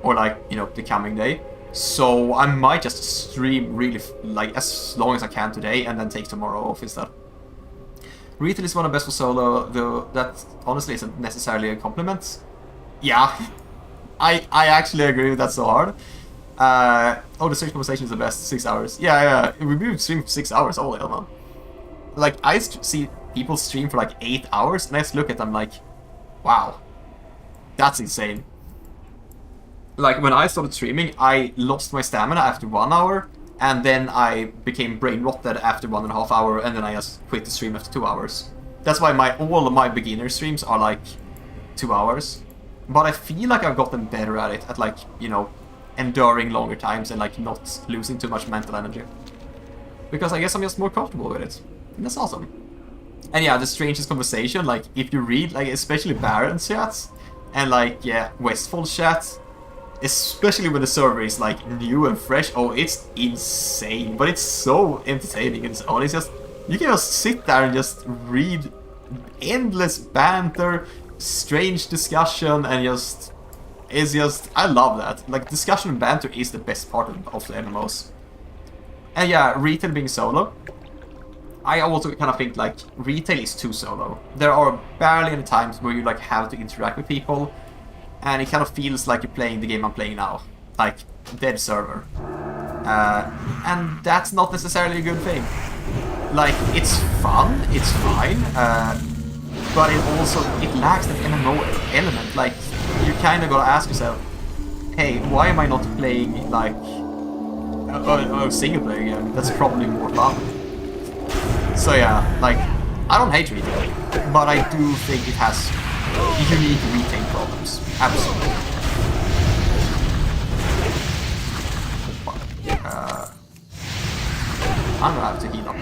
or, like, you know, the coming day. So I might just stream really, like, as long as I can today, and then take tomorrow off instead. Retail is one of the best for solo, though that honestly isn't necessarily a compliment. Yeah, I actually agree with that so hard. Oh, the search conversation is the best, 6 hours. Yeah, we've been streaming for 6 hours, oh hell man. Like, I see people stream for like 8 hours, and I just look at them like, wow, that's insane. Like, when I started streaming, I lost my stamina after 1 hour, And then I became brain rotted after 1.5 hours, and then I just quit the stream after 2 hours. That's why all of my beginner streams are like 2 hours. But I feel like I've gotten better at it, at like, you know, enduring longer times and like not losing too much mental energy. Because I guess I'm just more comfortable with it. And that's awesome. And yeah, the strangest conversation, like if you read, like especially Baron's chats and like, yeah, Westfall chat, especially when the server is like new and fresh, oh, it's insane. But it's so entertaining and so on. It's just, you can just sit there and just read endless banter, strange discussion, and just, it's just, I love that. Like, discussion and banter is the best part of the MMOs. And yeah, retail being solo, I also kind of think like retail is too solo. There are barely any times where you like have to interact with people, and it kind of feels like you're playing the game I'm playing now, like dead server. And that's not necessarily a good thing. Like, it's fun, it's fine, but it lacks that MMO element. Like, you kind of gotta ask yourself, hey, why am I not playing like a single player game? That's probably more fun. So yeah, like, I don't hate retail, but I do think it has unique retail problems. Absolutely. I'm gonna have to heal up.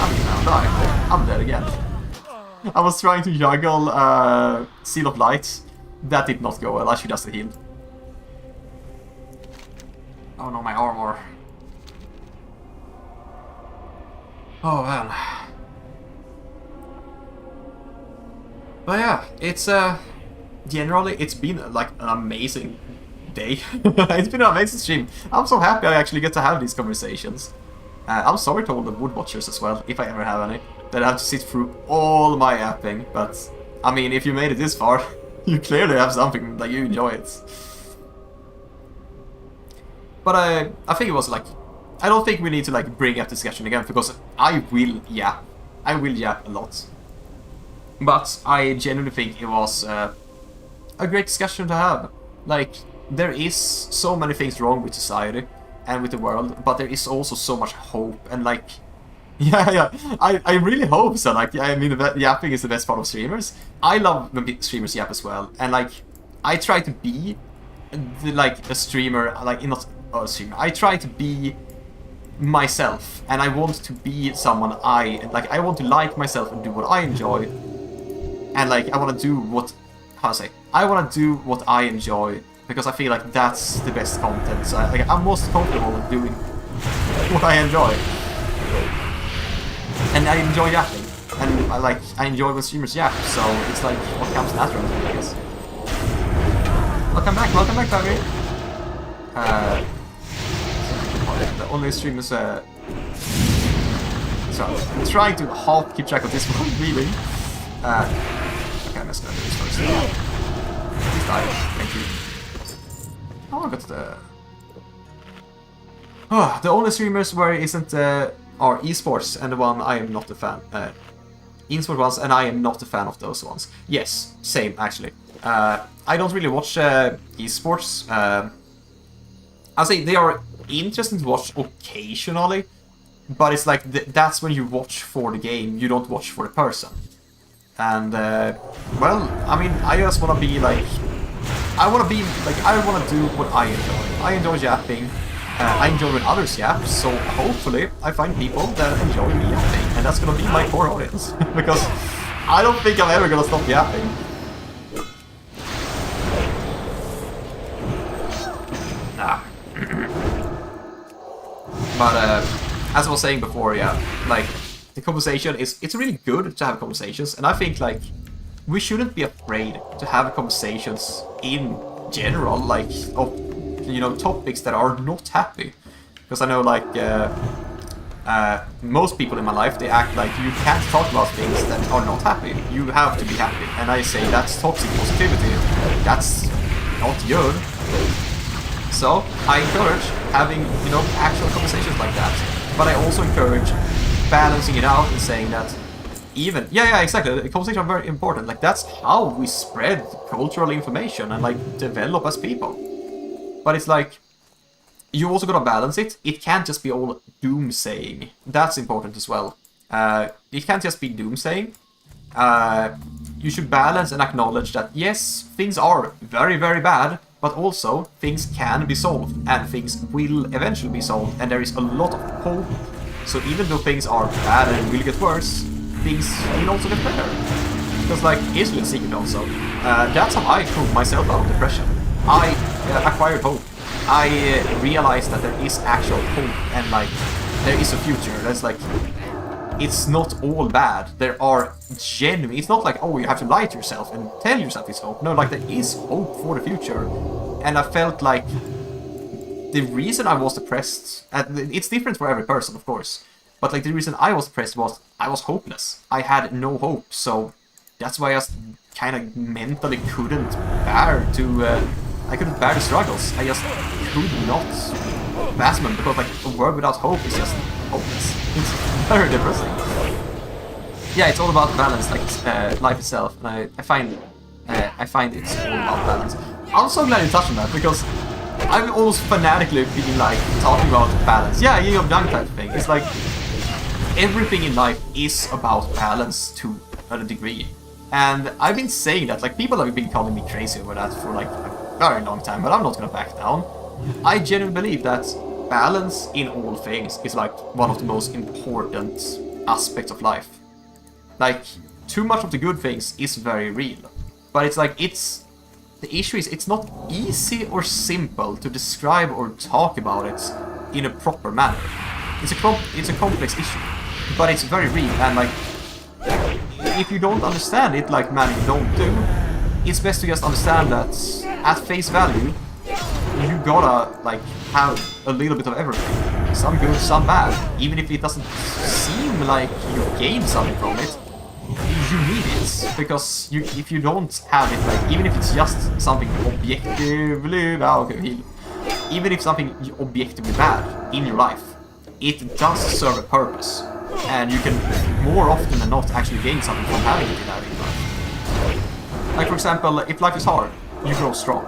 I mean, now die. I'm dead again. I was trying to juggle Seal of Light. That did not go well. I should just have healed. Oh no, my armor. Oh man. But yeah, it's generally it's been like an amazing day. It's been an amazing stream. I'm so happy I actually get to have these conversations. I'm sorry to all the Wood Watchers as well, if I ever have any, that I have to sit through all my yapping, but I mean, if you made it this far, you clearly have something that you enjoy it. But I think it was like, I don't think we need to like bring up discussion again, because I will yap a lot. But I genuinely think it was a great discussion to have. Like, there is so many things wrong with society and with the world, but there is also so much hope, and like, yeah, I really hope so. Like, I mean, yapping is the best part of streamers. I love when streamers yap as well, and like, I try to be like a streamer, like not a streamer. I try to be myself, and I want to be someone I want to like myself and do what I enjoy, and like I want to do what, I want to do what I enjoy, because I feel like that's the best content. So I'm most comfortable with doing what I enjoy, and I enjoy yapping, and I enjoy when streamers yap. So it's like what comes naturally to me, I guess. Welcome back, Bobby. The only streamers. So I'm trying to half keep track of this one, really. Okay, I'm just gonna do this first. Please die. Thank you. Oh, I got the. Oh, the only streamers where it isn't are esports, and the one I am not a fan. Esports ones, and I am not a fan of those ones. Yes, same actually. I don't really watch esports. I say they are interesting to watch occasionally, but it's like that's when you watch for the game. You don't watch for the person. And well, I mean, I just want to be like, I want to do what I enjoy. I enjoy yapping. I enjoy when others yap, so hopefully I find people that enjoy me yapping, and that's gonna be my core audience. Because I don't think I'm ever gonna stop yapping. Nah. But as I was saying before, yeah, like the conversation it's really good to have conversations, and I think like we shouldn't be afraid to have conversations in general, like of, you know, topics that are not happy. Because I know like most people in my life, they act like you can't talk about things that are not happy. You have to be happy, and I say that's toxic positivity. That's not good. So I encourage having, you know, actual conversations like that. But I also encourage balancing it out and saying that even, yeah, exactly, the conversations are very important. Like, that's how we spread cultural information and like develop as people. But it's like, you also gotta balance it. It can't just be all doomsaying. That's important as well. It can't just be doomsaying. You should balance and acknowledge that, yes, things are very, very bad, but also things can be solved, and things will eventually be solved, and there is a lot of hope. So even though things are bad and will get worse, things will also get better. Because, like, here's a little secret also. That's how I pulled myself out of depression. I acquired hope. I realized that there is actual hope, and, like, there is a future. There's, like, it's not all bad. There are genuine... It's not like, oh, you have to lie to yourself and tell yourself it's hope. No, like, there is hope for the future. And I felt like the reason I was depressed... it's different for every person, of course. But, like, the reason I was depressed was I was hopeless. I had no hope, so that's why I just kind of mentally couldn't bear to... I couldn't bear the struggles. I just could not pass them, because, like, a world without hope is just hopeless. It's very depressing. Yeah, it's all about balance, like life itself, and I find it's all about balance. I'm so glad you touched on that, because I've almost fanatically been, like, talking about balance. Yeah, yin of yang type of thing. It's like, everything in life is about balance to a degree. And I've been saying that, like, people have been calling me crazy over that for, like, a very long time, but I'm not gonna back down. I genuinely believe that balance in all things is, like, one of the most important aspects of life. Like, too much of the good things is very real. But it's like, the issue is, it's not easy or simple to describe or talk about it in a proper manner. It's a complex issue, but it's very real, and, like, if you don't understand it, like many don't do, it's best to just understand that at face value, you gotta, like, have a little bit of everything. Some good, some bad. Even if it doesn't seem like you gain something from it, you need it. Because if you don't have it, like, even if it's just something objectively... even if something objectively bad in your life, it does serve a purpose. And you can, more often than not, actually gain something from having it in your life. Like, for example, if life is hard, you grow strong.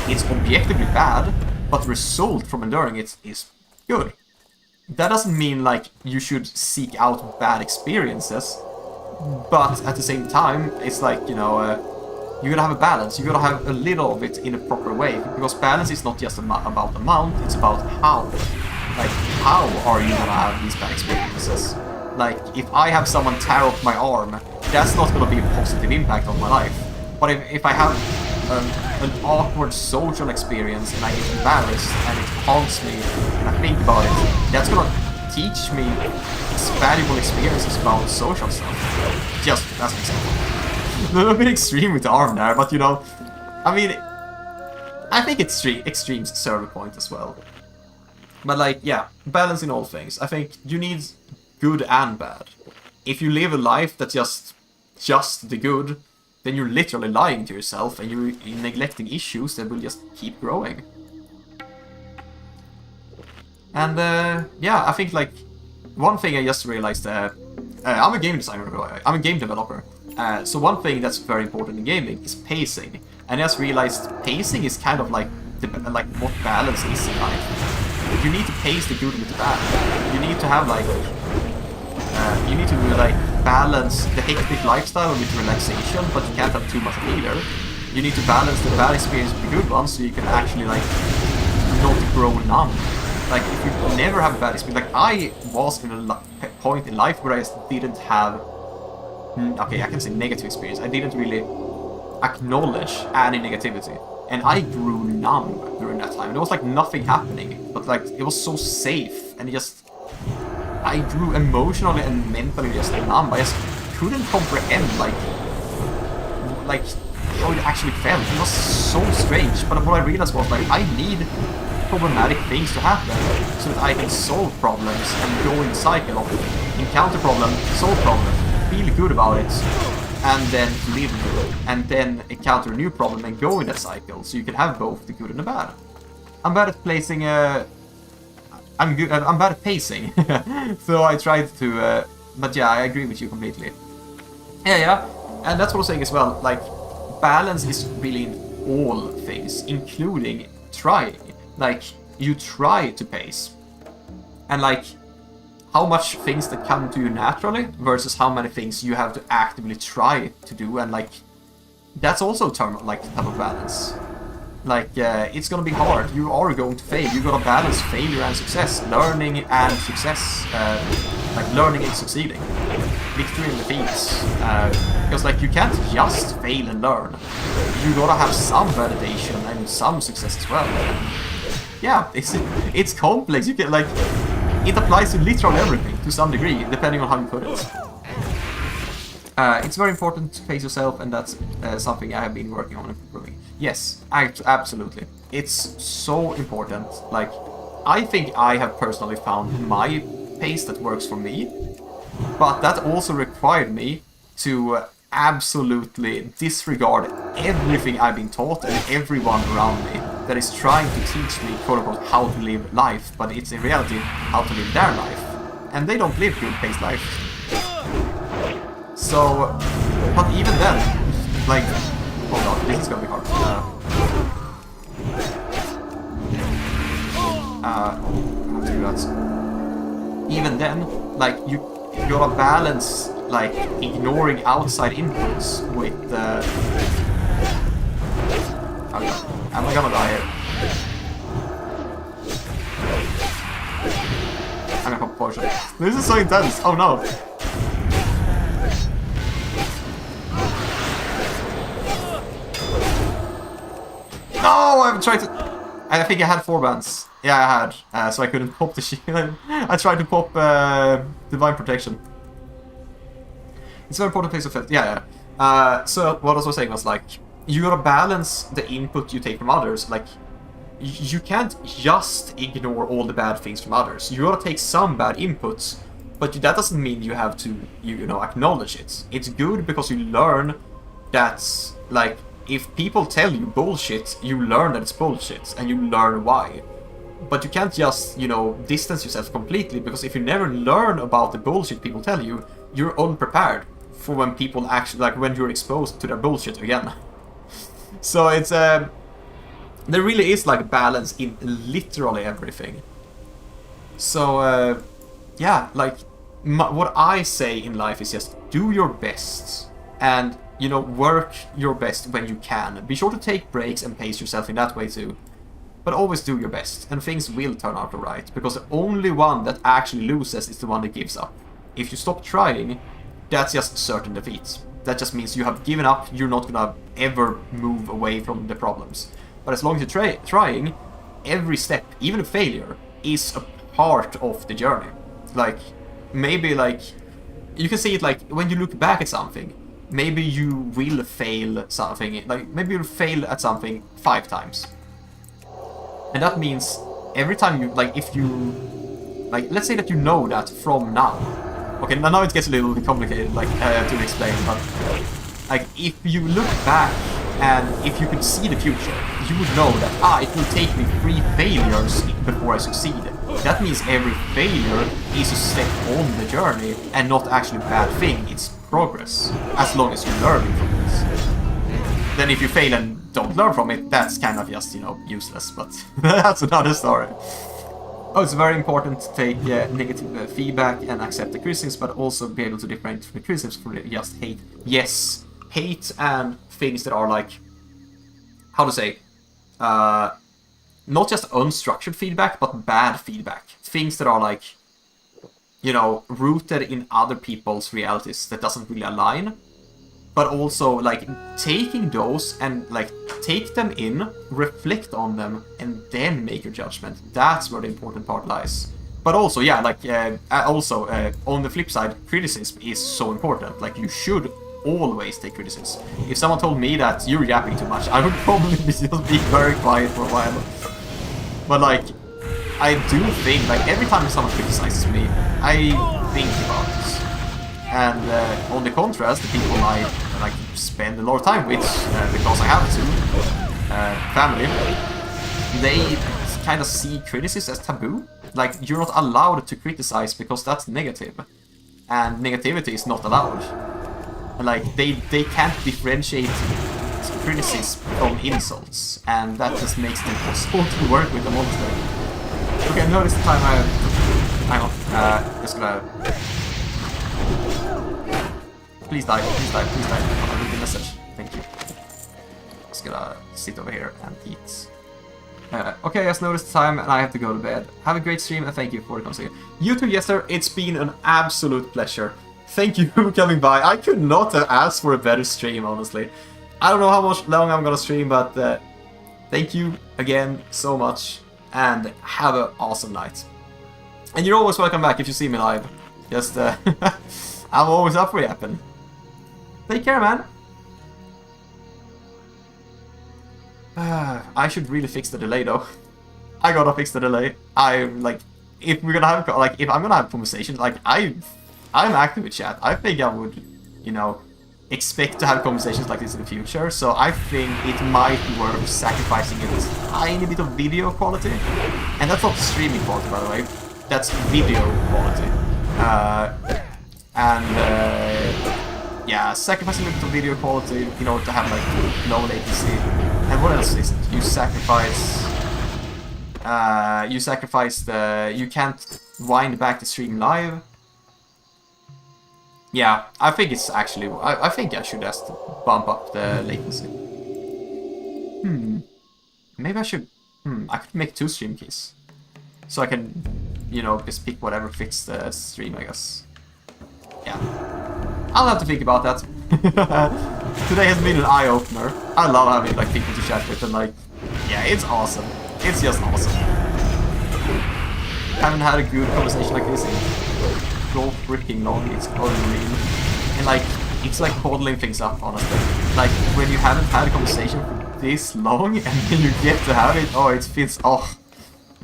It's objectively bad, but the result from enduring it is good. That doesn't mean, like, you should seek out bad experiences, but at the same time, it's like, you know, you gotta have a balance. You gotta have a little of it in a proper way, because balance is not just about amount, it's about how. Like, how are you gonna have these bad experiences? Like, if I have someone tear off my arm, that's not gonna be a positive impact on my life. But if I have an awkward social experience and I get embarrassed and it haunts me and I think about it, that's gonna teach me valuable experiences about social stuff. Just as an example. A little bit extreme with the arm there, but, you know, I mean, I think extremes serve a point as well. But, like, yeah, balance in all things. I think you need good and bad. If you live a life that's just the good, then you're literally lying to yourself and you're neglecting issues that will just keep growing. And, yeah, I think, like, one thing I just realized, I'm a game designer, I'm a game developer. So one thing that's very important in gaming is pacing. And I just realized pacing is kind of like what balance is in life. You need to pace the good with the bad. You need to have, like, balance the hectic lifestyle with relaxation, but you can't have too much of either. You need to balance the bad experience with the good ones, so you can actually, like, not grow numb. Like, if you never have a bad experience, like, I was in a point in life where I just didn't have, okay, I can say negative experience. I didn't really acknowledge any negativity. And I grew numb during that time. There was, like, nothing happening, but, like, it was so safe, and I grew emotionally and mentally just numb. I just couldn't comprehend, like how it actually felt. It was so strange, but what I realized was, like, I need problematic things to happen so that I can solve problems and go in the cycle of encounter problem, solve problem, feel good about it, and then live, and then encounter a new problem and go in that cycle, so you can have both the good and the bad. I'm bad at placing I'm bad at pacing, so I tried to, but yeah, I agree with you completely. Yeah, and that's what I was saying as well, like, balance is really in all things, including trying. like, you try to pace. And like, how much things that come to you naturally versus how many things you have to actively try to do, and like, that's also a term, like, type of balance. Like, it's gonna be hard, you are going to fail, you gotta balance failure and success, learning and success, like learning and succeeding, victory and defeats, because like, you can't just fail and learn, you gotta have some validation and some success as well. Yeah, it's complex, you can like, it applies to literally everything, to some degree, depending on how you put it. It's very important to pace yourself, and that's something I have been working on improving. Yes, absolutely. It's so important. Like, I think I have personally found my pace that works for me, but that also required me to absolutely disregard everything I've been taught and everyone around me that is trying to teach me, quote-unquote, how to live life, but it's in reality how to live their life. And they don't live good-paced life. So, but even then, like, oh god, this is gonna be hard. How to do that. Even then, like, you gotta balance, like, ignoring outside inputs with, oh god, am I gonna die here? I'm gonna pop a potion. This is so intense, oh no! No, I've tried to... I think I had 4 bands. Yeah, I had. So I couldn't pop the shield. I tried to pop Divine Protection. It's a very important place of effect. Yeah. So what I was saying was like, you gotta balance the input you take from others. Like, you can't just ignore all the bad things from others. You gotta take some bad inputs, but that doesn't mean you have to, you know, acknowledge it. It's good because you learn that, like, if people tell you bullshit, you learn that it's bullshit, and you learn why. But you can't just, you know, distance yourself completely, because if you never learn about the bullshit people tell you, you're unprepared for when people actually, like, when you're exposed to their bullshit again. So it's, there really is, like, balance in literally everything. So, yeah, like, what I say in life is just do your best, and, you know, work your best when you can. Be sure to take breaks and pace yourself in that way too. But always do your best, and things will turn out alright, because the only one that actually loses is the one that gives up. If you stop trying, that's just certain defeat. That just means you have given up, you're not gonna ever move away from the problems. But as long as you're trying, every step, even a failure, is a part of the journey. Like, maybe, like, you can see it like, when you look back at something, maybe you will fail something, like, maybe you'll fail at something 5 times. And that means every time you, like, if you, like, let's say that you know that from now. Okay, now it gets a little bit complicated, like, to explain, but, like, if you look back and if you could see the future, you would know that, it will take me 3 failures before I succeed. That means every failure is a step on the journey and not actually a bad thing, it's progress, as long as you learn from it. Then if you fail and don't learn from it, that's kind of just, you know, useless, but that's another story. Oh, it's very important to take negative feedback and accept the criticisms, but also be able to differentiate the criticisms from just hate. Yes, hate and things that are like, how to say, not just unstructured feedback, but bad feedback. Things that are like, you know, rooted in other people's realities that doesn't really align. But also, like, taking those and, like, take them in, reflect on them, and then make your judgment. That's where the important part lies. But also, yeah, like, on the flip side, criticism is so important. Like, you should always take criticism. If someone told me that you're yapping too much, I would probably just be very quiet for a while. But, like, I do think, like, every time someone criticizes me, I think about it. And on the contrast, the people I like spend a lot of time with, because I have to, family, they kind of see criticism as taboo. Like, you're not allowed to criticize because that's negative. And negativity is not allowed. And, like, they can't differentiate criticism from insults, and that just makes it impossible to work with the monster. Okay, notice the time I... Hang on, just gonna... Please die, please die, please die. I'll read the message. Thank you. Just gonna sit over here and eat. Okay, just noticed the time and I have to go to bed. Have a great stream and thank you for the conversation. You too, Jester. It's been an absolute pleasure. Thank you for coming by. I could not have asked for a better stream, honestly. I don't know how much long I'm gonna stream, but thank you again so much and have an awesome night. And you're always welcome back if you see me live. Just, I'm always up for yapping. Take care, man. I should really fix the delay, though. I gotta fix the delay. If we're gonna have, if I'm gonna have conversations, I'm active with chat. I think I would, you know, expect to have conversations like this in the future. So I think it might be worth sacrificing a tiny bit of video quality. And that's not streaming quality, by the way. That's video quality. Yeah, sacrificing a bit of video quality in order to have like low latency. And what else is it? You sacrifice you can't wind back the stream live. Yeah, I think it's actually, I think I should just bump up the latency. Maybe I should, I could make 2 stream keys. So I can, you know, just pick whatever fits the stream, I guess. Yeah. I'll have to think about that. Today has been an eye-opener. I love having like people to chat with and like, yeah, it's awesome. It's just awesome. Haven't had a good conversation like this in so freaking long. It's unreal. And like, it's like bottling things up, honestly. Like, when you haven't had a conversation for this long and then you get to have it, oh, it feels, oh.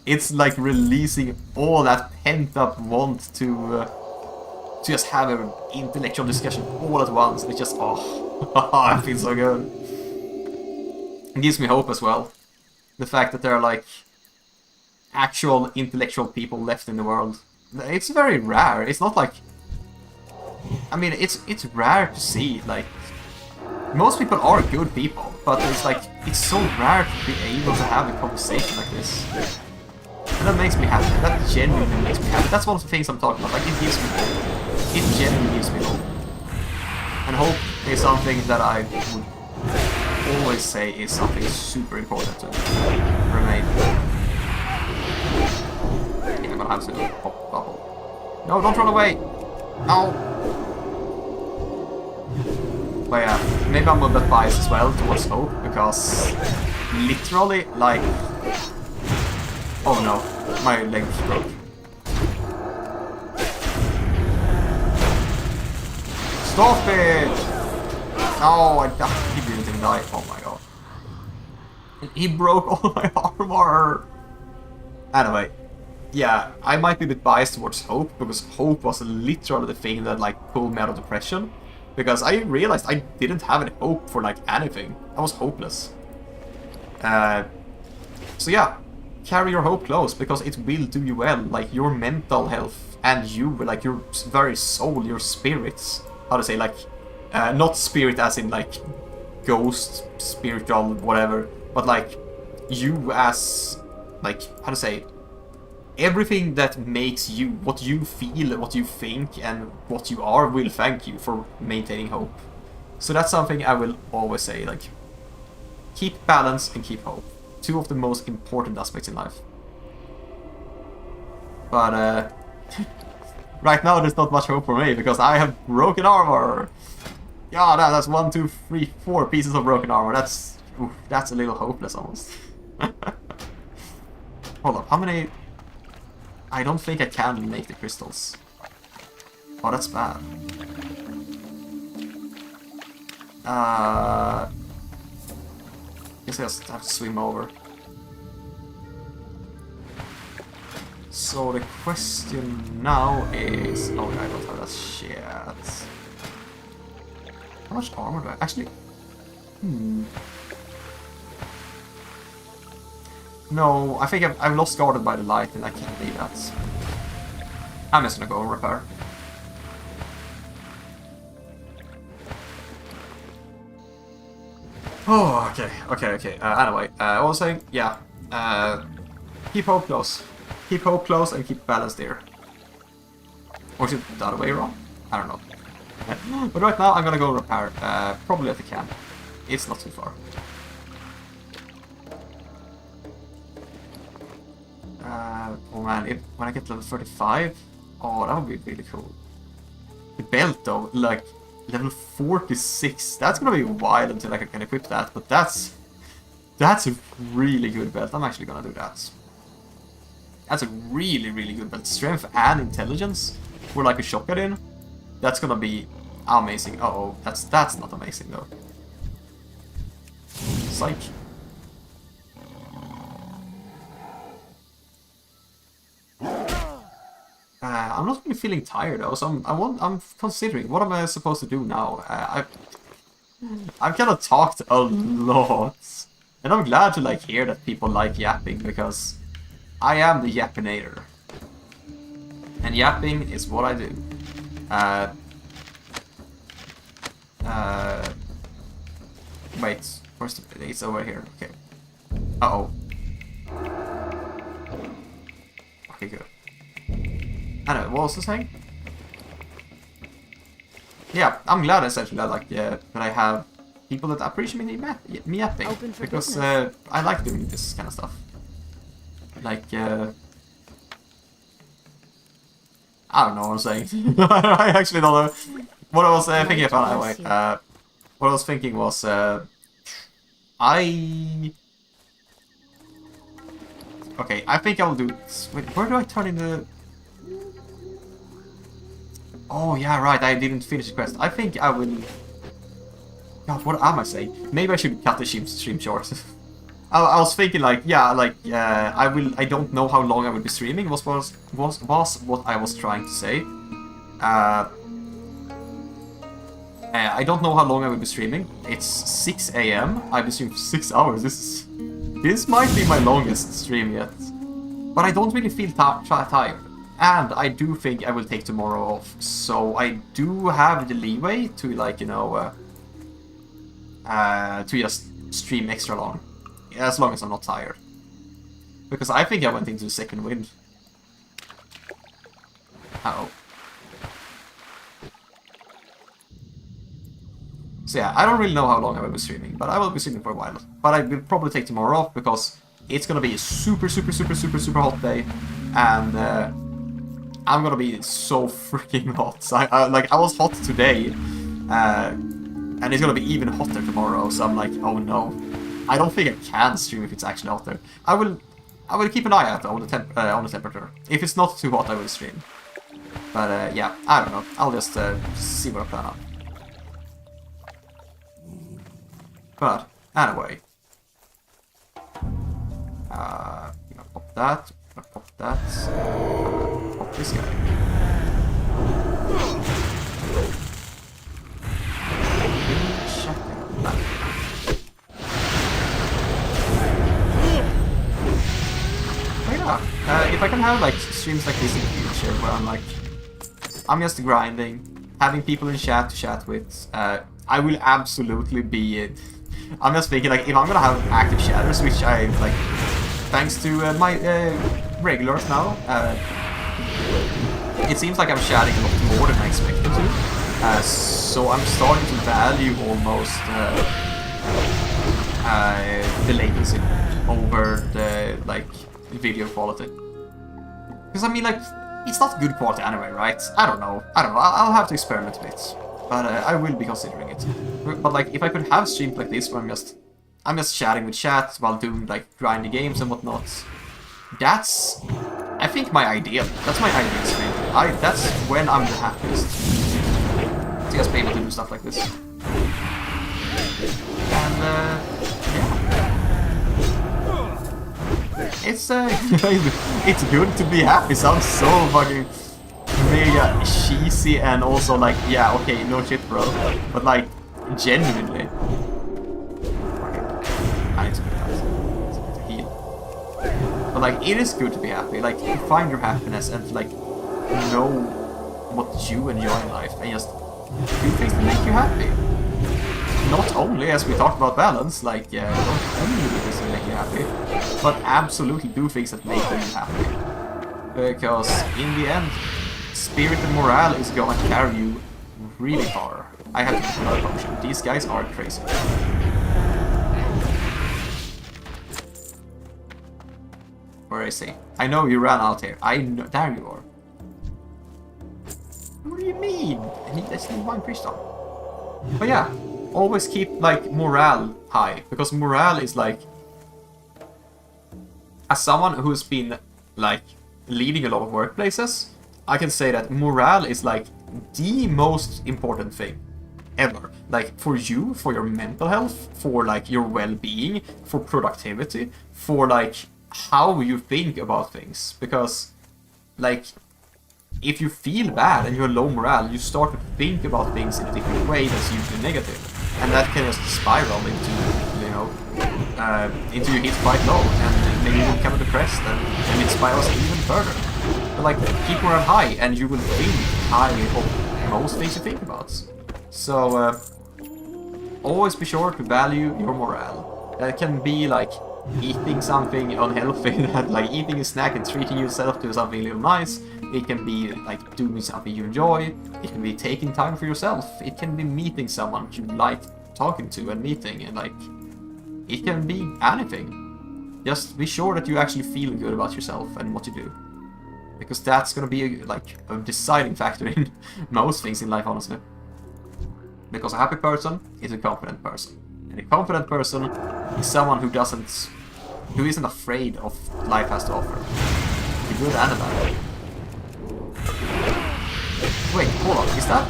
It's like releasing all that pent-up want to just have an intellectual discussion all at once. It's just, oh, it feels so good. It gives me hope as well. The fact that there are like actual intellectual people left in the world. It's very rare. It's not like, I mean, it's rare to see. Like, most people are good people, but it's like, it's so rare to be able to have a conversation like this. And that makes me happy. That genuinely makes me happy. That's one of the things I'm talking about. Like, it gives me hope. It genuinely gives me hope. And hope is something that I would always say is something super important to remain. Yeah, I'm gonna have to pop bubble. No, don't run away! No! But yeah, maybe I'm a bit biased as well towards hope, because literally, like... Oh no, my leg broke. Stop it! No, he didn't even die. Oh my god. He broke all my armor! Anyway, yeah, I might be a bit biased towards hope, because hope was literally the thing that like pulled me out of depression. Because I realized I didn't have any hope for like anything. I was hopeless. So yeah. Carry your hope close, because it will do you well. Like, your mental health and you, like, your very soul, your spirits. How to say, like, not spirit as in, like, ghost, spiritual, whatever. But, like, you as, like, how to say, everything that makes you, what you feel, what you think, and what you are will thank you for maintaining hope. So that's something I will always say, like, keep balance and keep hope. 2 of the most important aspects in life. But right now there's not much hope for me because I have broken armor. Yeah, that's 1, 2, 3, 4 pieces of broken armor. That's a little hopeless almost. Hold up, how many? I don't think I can make the crystals. Oh, that's bad. Guess I just have to swim over. So the question now is... Oh, I don't have that shit. How much armor do I... Actually... No, I think I've lost guarded by the light and I can't do that. I'm just gonna go and repair. Oh, okay. Anyway, I was saying, yeah. Keep hope close. Keep hope close and keep balance there. Or is it the other way around? I don't know. But right now I'm gonna go repair, probably at the camp. It's not too far. Oh man, when I get level 35, oh, that would be really cool. The belt though, like level 46, that's gonna be a while until I can equip that, but that's a really good belt. I'm actually gonna do that. That's a really, really good belt. Strength and intelligence for like a shotgun. That's gonna be amazing. Uh-oh, that's not amazing though. Psych. I'm not really feeling tired though, so I'm considering what am I supposed to do now. I've kind of talked a lot, and I'm glad to like hear that people like yapping because I am the yappinator, and yapping is what I do. Wait, where's the... It's over here. Okay. Uh-oh. Okay, good. I know, what was I saying? Yeah, I'm glad essentially that I have people that appreciate me yapping. Because I like doing this kind of stuff. Like, I don't know what I'm saying. I actually don't know what I was thinking about anyway. What I was thinking was, okay, I think I will do... Wait, where do I turn in the... Oh, yeah, right, I didn't finish the quest. I think I will... God, what am I saying? Maybe I should cut the stream short. I was thinking like, yeah, like, I don't know how long I will be streaming, was what I was trying to say. I don't know how long I will be streaming. It's 6 AM. I've been streaming for 6 hours. This might be my longest stream yet. But I don't really feel tired. And I do think I will take tomorrow off. So I do have the leeway to, like, you know, to just stream extra long. As long as I'm not tired. Because I think I went into the second wind. Uh-oh. So yeah, I don't really know how long I will be streaming, but I will be streaming for a while. But I will probably take tomorrow off because it's gonna be a super hot day, and I'm gonna be so freaking hot. So I was hot today, and it's gonna be even hotter tomorrow. So I'm like, oh no, I don't think I can stream if it's actually hotter. I will keep an eye out on the temperature. If it's not too hot, I will stream. But yeah, I don't know. I'll just see what I plan on. But anyway, I'm gonna pop that. I'm gonna pop that. Pop this guy. If I can have like streams like this in the future, where I'm just grinding, having people in chat to chat with, I will absolutely be. I'm just thinking, like, if I'm gonna have active shatters, which I, like, thanks to my regulars now, it seems like I'm chatting a lot more than I expected to. So I'm starting to value almost the latency over the, like, video quality. Because, I mean, like, it's not good quality anyway, right? I don't know. I'll have to experiment a bit. But I will be considering it. But like, if I could have streams like this where I'm just chatting with chat while doing like grindy games and whatnot, that's, I think, my ideal. That's my ideal stream. That's when I'm the happiest. To just be able to do stuff like this. And yeah, it's good to be happy. Sounds so fucking mega cheesy and also like, yeah, okay, no shit, bro. But like, genuinely. Okay. I need to put that. To heal. But like, it is good to be happy. Like, you find your happiness and like, know what you enjoy in life and just do things that make you happy. not only, as we talked about balance, like, don't only do things that make you happy, but absolutely do things that make them happy. Because in the end, spirit and morale is gonna carry you really far. I have to get another potion. These guys are crazy. Where is he? I know you ran out here. I know. There you are. What do you mean? I just need one crystal. But yeah, always keep like morale high, because morale is like, as someone who's been like leading a lot of workplaces, I can say that morale is like the most important thing ever. Like for you, for your mental health, for like your well-being, for productivity, for like how you think about things. Because like if you feel bad and you're low morale, you start to think about things in a different way that's usually negative, and that can just spiral into, you know, into you hit quite low, and maybe you become depressed, and it spirals even further. But like, keep morale high, and you will think high of most things you think about. So always be sure to value your morale. That can be like eating something unhealthy, that like eating a snack and treating yourself to something a little nice. It can be like doing something you enjoy. It can be taking time for yourself. It can be meeting someone you like talking to and meeting, and like it can be anything. Just be sure that you actually feel good about yourself and what you do, because that's gonna be like a deciding factor in most things in life, honestly. Because a happy person is a confident person, and a confident person is someone who isn't afraid of what life has to offer, the good and the bad. Wait, hold on, is that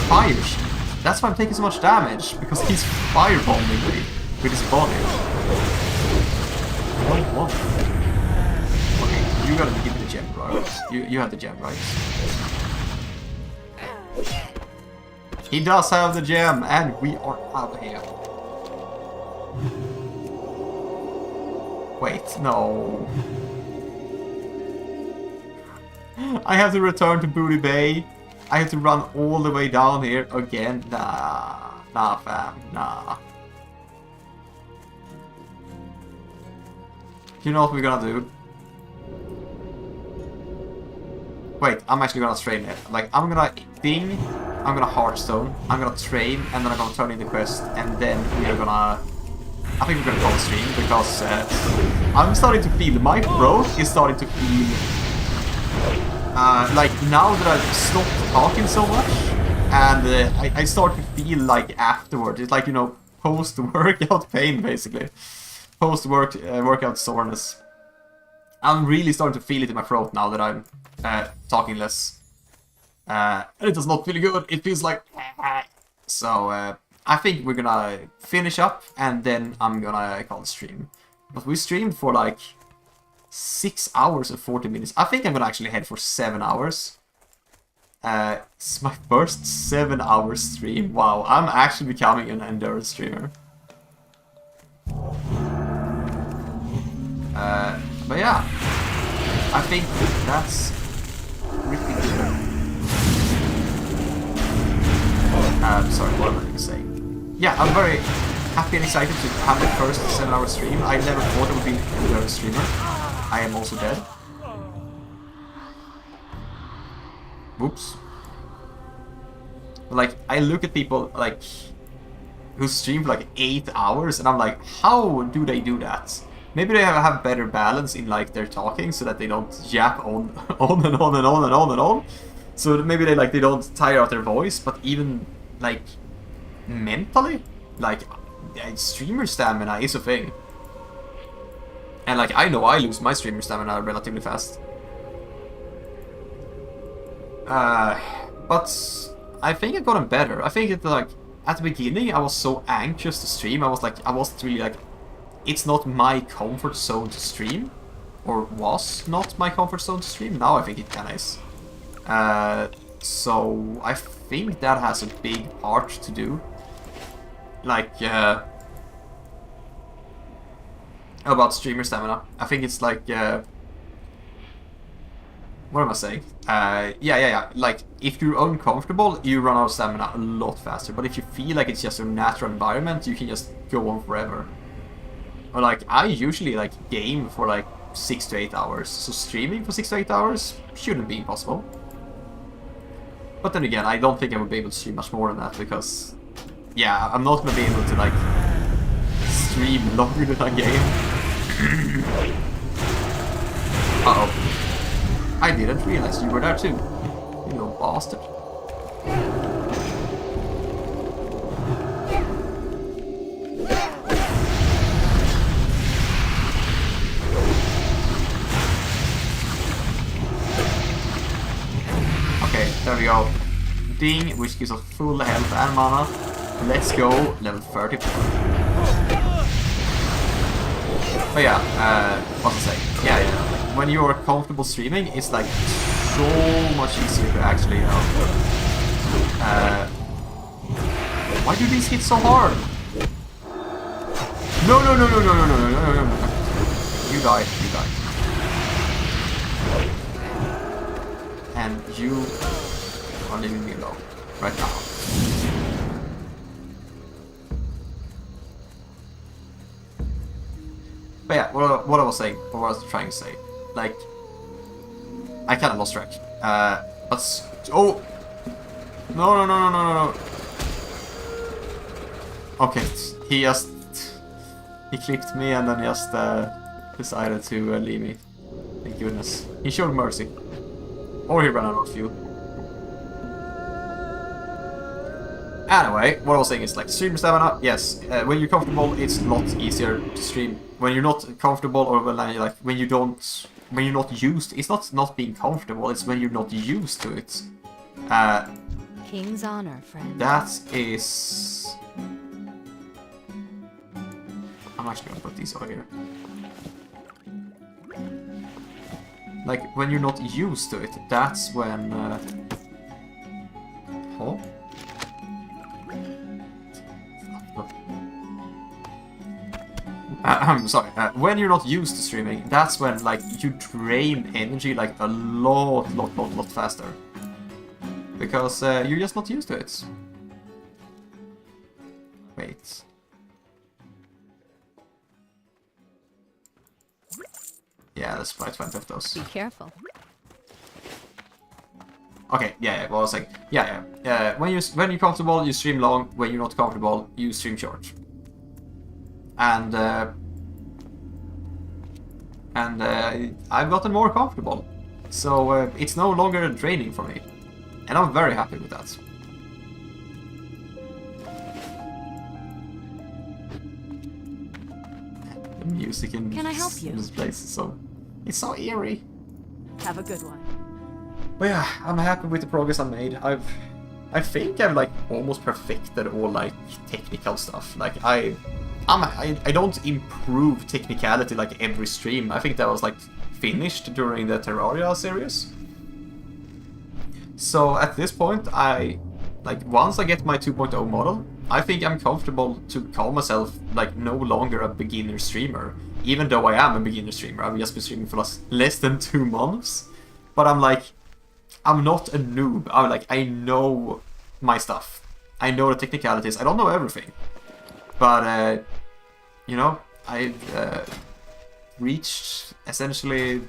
fire shield? That's why I'm taking so much damage, because he's firebombing me with his body. I don't want it. Okay, you gotta give me the gem, right? You had the gem, right? He does have the gem, and we are out of here. Wait, no. I have to return to Booty Bay. I have to run all the way down here again. Nah, fam, nah. You know what we're gonna do? Wait, I'm actually gonna train it. Like, I'm gonna ding, I'm gonna Hearthstone, I'm gonna train, and then I'm gonna turn in the quest, and then we are gonna... I think we're gonna go stream, because I'm starting to feel, my throat is starting to feel... like, now that I've stopped talking so much, and I start to feel like afterwards, it's like, you know, post-workout pain, basically. Post-workout soreness. I'm really starting to feel it in my throat now that I'm talking less. And it does not feel good, it feels like... So, I think we're gonna finish up, and then I'm gonna call the stream. But we streamed for like 6 hours and 40 minutes. I think I'm gonna actually head for 7 hours. It's my first 7-hour stream. Wow, I'm actually becoming an endurance streamer. But yeah, I think that's really good. Sorry, what am I going to say? Yeah, I'm very happy and excited to have the first 7-hour stream. I never thought I would be an endurance streamer. I am also dead. Whoops. Like, I look at people, like, who stream for like 8 hours, and I'm like, how do they do that? Maybe they have better balance in like their talking, so that they don't yap on and on and on and on and on. So maybe they don't tire out their voice, but even like mentally, like streamer stamina is a thing. And like I know I lose my streamer stamina relatively fast. But I think I've gotten better. I think that like at the beginning I was so anxious to stream. I wasn't really like, it's not my comfort zone to stream, or was not my comfort zone to stream. Now I think it kinda is. So I think that has a big part to do. Like about streamer stamina. I think it's like what am I saying? Yeah. Like, if you're uncomfortable, you run out of stamina a lot faster. But if you feel like it's just a natural environment, you can just go on forever. Or like, I usually like game for like 6 to 8 hours. So streaming for 6 to 8 hours shouldn't be impossible. But then again, I don't think I would be able to stream much more than that because, yeah, I'm not gonna be able to like stream longer than a game. Uh-oh. I didn't realize you were there too. You little bastard. Okay, there we go. Ding, which gives us full health and mana. Let's go, level 34. But yeah, what's to say? Yeah. When you're comfortable streaming, it's like so much easier to actually, why do these hit so hard? No. You die. And you are leaving me alone right now. But yeah, what I was saying, or what I was trying to say, like, I kind of lost track. Oh! No. Okay, he clipped me and then just decided to leave me. Thank goodness. He showed mercy. Or he ran out of fuel. Anyway, what I was saying is like stream stamina, yes, when you're comfortable it's a lot easier to stream. When you're not comfortable or when you're not used, it's not being comfortable, it's when you're not used to it. King's honor, friend. That is... I'm actually gonna put these over here. Like, when you're not used to it, that's when... Oh? I'm sorry. When you're not used to streaming, that's when like you drain energy like a lot faster. Because you're just not used to it. Wait. Yeah, let's buy 20 of those. Be careful. Okay, yeah, well, I was like, yeah. When you're comfortable, you stream long. When you're not comfortable, you stream short. And I've gotten more comfortable, so it's no longer draining for me, and I'm very happy with that. The music in Can I help you? this place is it's so eerie. Have a good one. But yeah, I'm happy with the progress I made. I think I've like almost perfected all like technical stuff. Like I don't improve technicality like every stream. I think that was like finished during the Terraria series. So at this point, once I get my 2.0 model, I think I'm comfortable to call myself like no longer a beginner streamer. Even though I am a beginner streamer, I've just been streaming for less than 2 months. But I'm not a noob. I know my stuff. I know the technicalities. I don't know everything. But, you know, I've reached, essentially,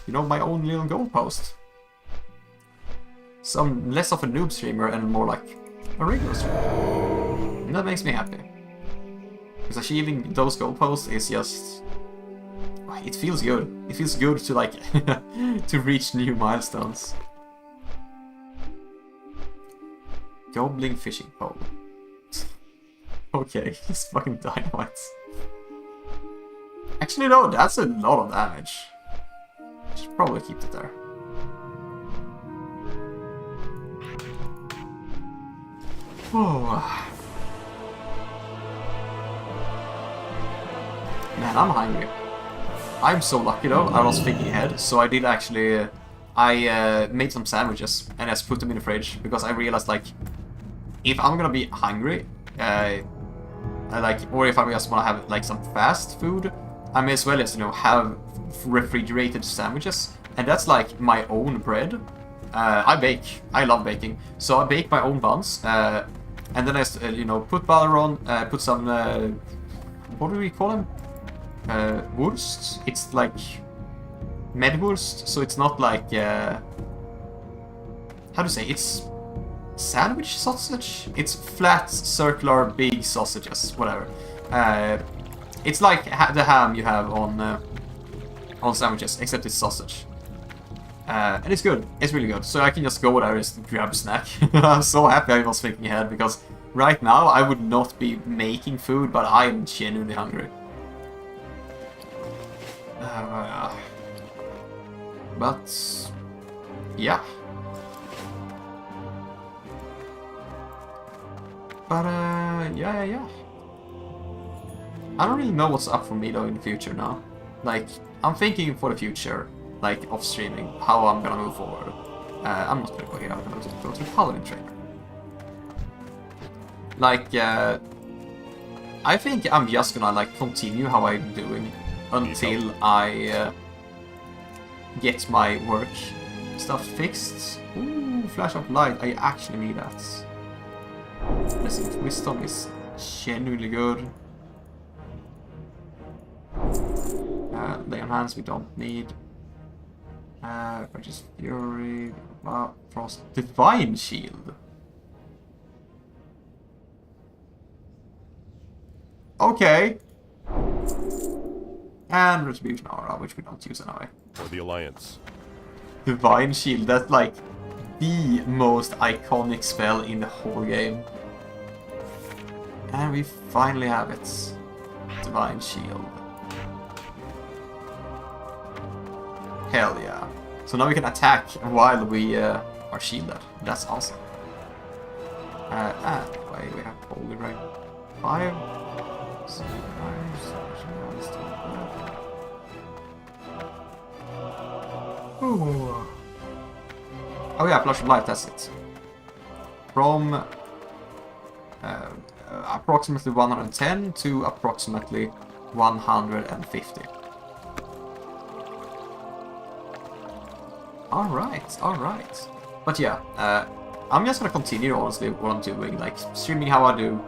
you know, my own little goalpost. So I'm less of a noob streamer and more like a regular streamer. And that makes me happy. Because achieving those goalposts is just... It feels good. It feels good to, like, to reach new milestones. Goblin fishing pole. Okay, he's fucking dynamite. Actually, no, that's a lot of damage. I should probably keep it there. Oh. Man, I'm hungry. I'm so lucky though, I was thinking ahead, so I did actually... I made some sandwiches and just put them in the fridge, because I realized, like, if I'm gonna be hungry, or if I just want to have like some fast food, I may as well just, you know, have refrigerated sandwiches, and that's like my own bread. I bake. I love baking, so I bake my own buns, and then I you know, put butter on, put some what do we call them? Wurst. It's like medwurst, so it's not like how to say, it's sandwich sausage. It's flat, circular, big sausages, whatever. It's like the ham you have on sandwiches, except it's sausage. And it's good. It's really good. So I can just go there and just grab a snack. I'm so happy I was thinking ahead, because right now I would not be making food, but I am genuinely hungry. But yeah. But yeah. I don't really know what's up for me though in the future now. Like, I'm thinking for the future, like, of streaming, how I'm gonna move forward. I'm not gonna go here, I'm gonna go to Paladin Trainer. Like, I think I'm just gonna, like, continue how I'm doing until I get my work stuff fixed. Ooh, Flash of Light, I actually need that. Blessing Wisdom is genuinely good. Lay on Hands we don't need. Righteous Fury, Frost, Divine Shield. Okay. And Retribution Aura, which we don't use anyway. For the Alliance. Divine Shield, that's like the most iconic spell in the whole game. And we finally have it. Divine Shield. Hell yeah. So now we can attack while we are shielded. That's awesome. Wait, we have Holy Ring. 5. Ooh. Oh yeah, Flash of Light, that's it. From approximately 110 to approximately 150. Alright. But yeah, I'm just gonna continue honestly what I'm doing, like streaming how I do.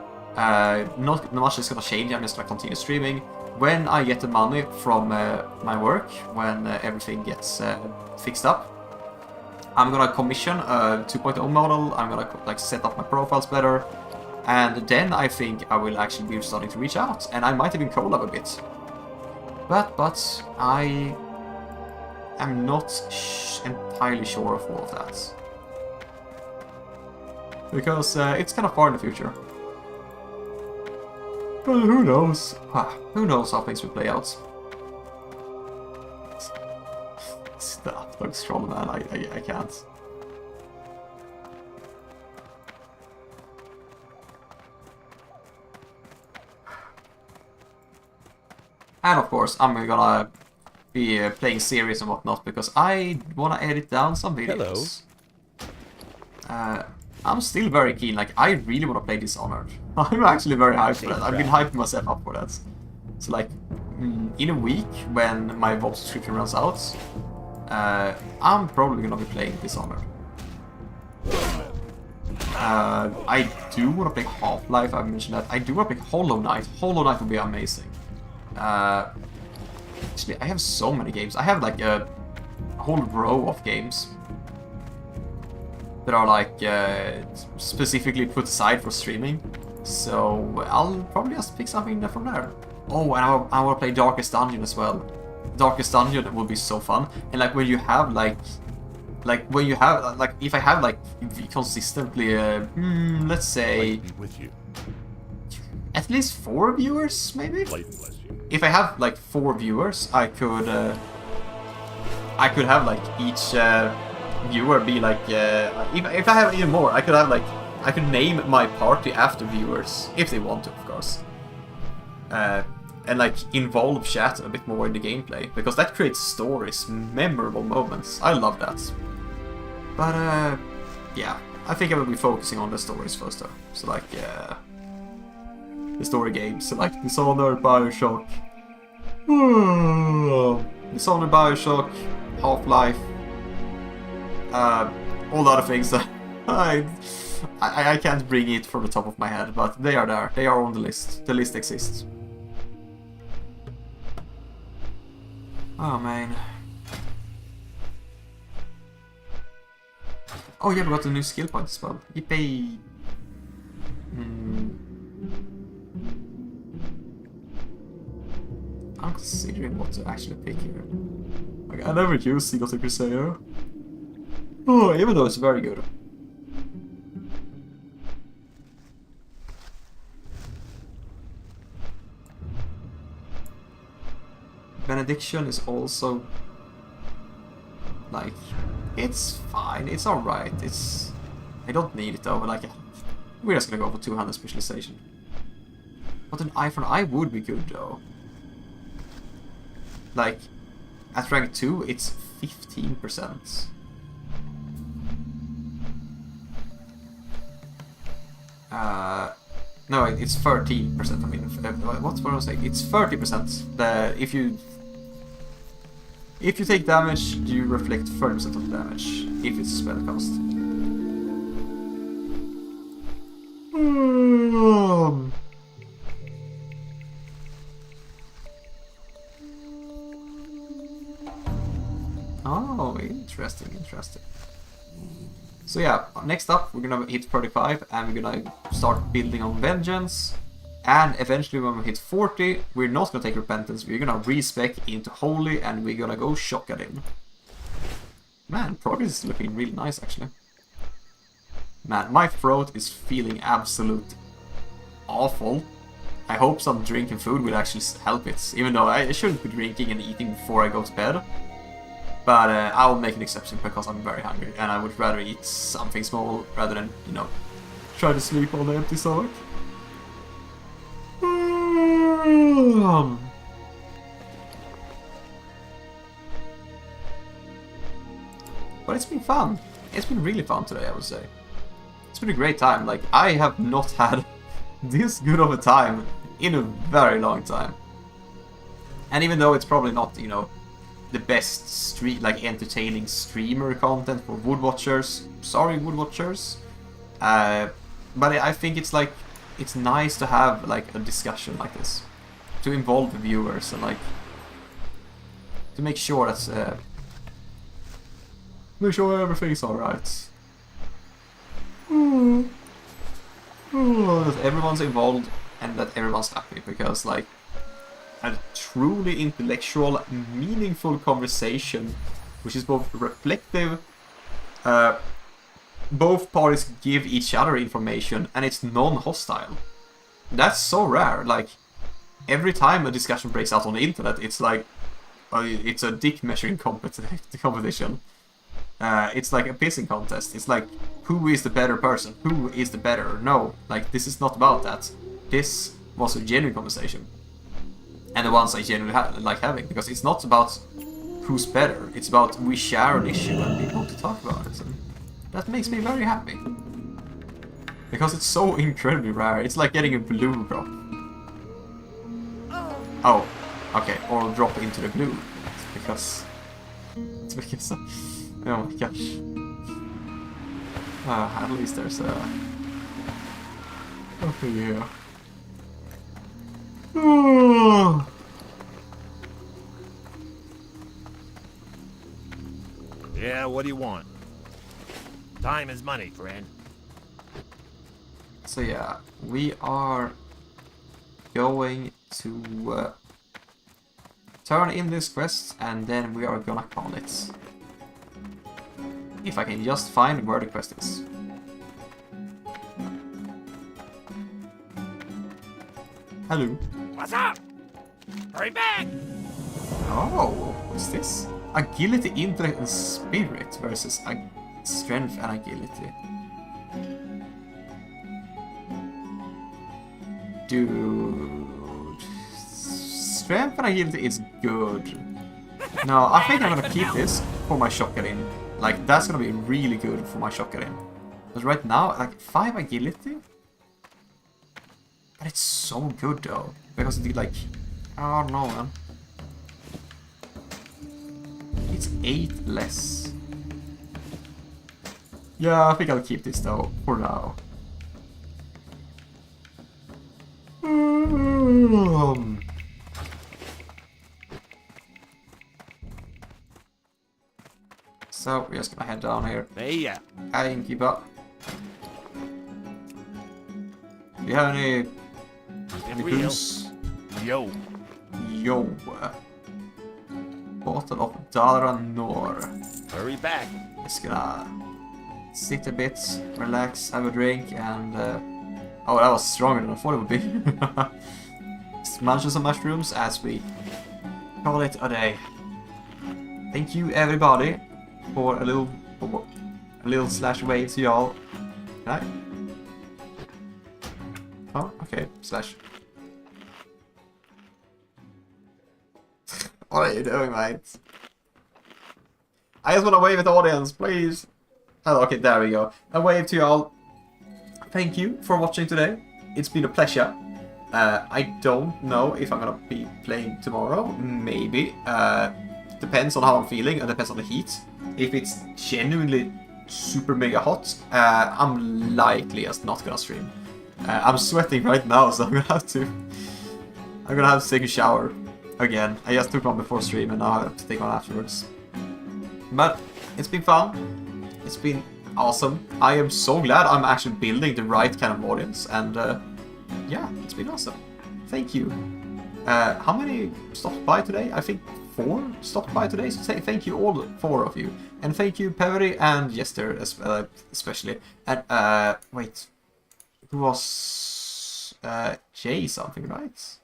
Not much is gonna change, I'm just gonna continue streaming. When I get the money from my work, when everything gets fixed up, I'm gonna commission a 2.0 model, I'm gonna like set up my profiles better, and then I think I will actually be starting to reach out, and I might even collab a bit. But I am not entirely sure of all of that. Because it's kind of far in the future. But who knows? Who knows how things will play out. Stop, don't scroll, man. I can't. And of course, I'm gonna be playing series and whatnot because I wanna edit down some videos. Hello. I'm still very keen. Like, I really wanna play Dishonored. I'm actually very hyped for that. I've been hyping myself up for that. So like, in a week when my WoW subscription runs out, I'm probably gonna be playing Dishonored. I do wanna play Half-Life. I've mentioned that. I do wanna play Hollow Knight. Hollow Knight would be amazing. Actually, I have so many games. I have like a whole row of games that are like specifically put aside for streaming. So I'll probably just pick something from there. Oh, and I want to play Darkest Dungeon as well. Darkest Dungeon would be so fun. And like when you have like when you have like if I have like consistently let's say With you. at least 4 viewers maybe. If I have like 4 viewers, I could have like each viewer be like if I have even more, I could have like I could name my party after viewers if they want to, of course, and like involve chat a bit more in the gameplay because that creates stories, memorable moments. I love that. But yeah, I think I will be focusing on the stories first though. So like the story games, so like Dishonored, Bioshock, Dishonored, Bioshock, Half-Life, all the other things that I can't bring it from the top of my head, but they are there. They are on the list. The list exists. Oh man. Oh yeah, we got a new skill point as well. Yippee! I'm considering what to actually pick here. Like, I never use Seagull to Crusader. Oh, even though it's very good. Benediction is also like, it's fine, it's alright, I don't need it though, but like, we're just gonna go for 200 specialization. But an eye for an eye would be good though. Like, at rank 2 it's 15%. No, it's 13%. I mean, what was I saying? It's 30%. If you take damage, you reflect 30% of the damage if it's spell cost. Oh, interesting. So yeah, next up we're gonna hit 35 and we're gonna start building on Vengeance. And eventually when we hit 40, we're not gonna take Repentance, we're gonna respec into Holy and we're gonna go Shockadin. Man, progress is looking really nice actually. Man, my throat is feeling absolute awful. I hope some drinking food will actually help it, even though I shouldn't be drinking and eating before I go to bed. But I will make an exception because I'm very hungry and I would rather eat something small rather than, you know, try to sleep on an empty stomach. But it's been fun. It's been really fun today, I would say. It's been a great time. Like, I have not had this good of a time in a very long time. And even though it's probably not, you know, the best entertaining streamer content for Woodwatchers. Sorry, Woodwatchers. But I think it's like, it's nice to have like a discussion like this, to involve the viewers and like to make sure that everything's alright. That everyone's involved and that everyone's happy, because like a truly intellectual, meaningful conversation, which is both reflective, both parties give each other information, and it's non-hostile. That's so rare. Like, every time a discussion breaks out on the internet, it's like, it's a dick measuring competition. It's like a pissing contest. It's like, who is the better person? Who is the better? No, like, this is not about that. This was a genuine conversation. And the ones I genuinely like having, because it's not about who's better, it's about we share an issue and we want to talk about it. And that makes me very happy. Because it's so incredibly rare. It's like getting a blue drop. Oh, okay, or drop into the blue. It's because oh my gosh. At least there's a... Okay, yeah. Yeah, what do you want? Time is money, friend. So yeah, we are going to turn in this quest and then we are gonna call it. If I can just find where the quest is. Hello. What's up? Hurry back! Oh, what's this? Agility, intellect, and spirit versus strength and agility. Dude. Strength and agility is good. No, I think I'm gonna keep this for my Shockadin. Like, that's gonna be really good for my Shockadin. But right now, like, 5 agility? But it's so good though. Because it like... I don't know, man. It's 8 less. Yeah, I think I'll keep this though, for now. So, we're just gonna head down here. Hey, yeah. Hi, Innkeeper. Do you have any Real. booze? Yo. Yo. Bottle of Daranor. Hurry back. Just gonna sit a bit, relax, have a drink, and oh, that was stronger than I thought it would be. Just munch some mushrooms as we call it a day. Thank you, everybody, for a little slash wave to y'all. Can I? Oh, okay, slash. What are you doing, mate? I just want to wave at the audience, please. Oh, okay, there we go. A wave to y'all. Thank you for watching today. It's been a pleasure. I don't know if I'm gonna be playing tomorrow. Maybe. Depends on how I'm feeling and depends on the heat. If it's genuinely super mega hot, I'm likely just not gonna stream. I'm sweating right now, so I'm gonna have to take a shower again. I just took one before stream and now I have to take one afterwards. But it's been fun. It's been awesome. I am so glad I'm actually building the right kind of audience, and yeah, it's been awesome. Thank you. How many stopped by today? I think 4 stopped by today, so thank you all 4 of you. And thank you Pevery and Jester as well, especially. And wait, who was Jay something, right?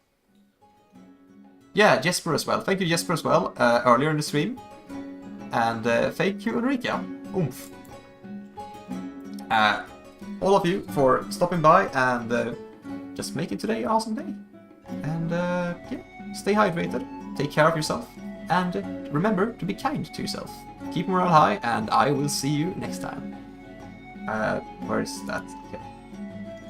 Yeah, Jesper as well. Thank you Jesper as well, earlier in the stream. And thank you Ulrika. Oomph. All of you for stopping by and just making today an awesome day. And yeah, stay hydrated, take care of yourself, and remember to be kind to yourself. Keep morale high, and I will see you next time. Where is that? Okay.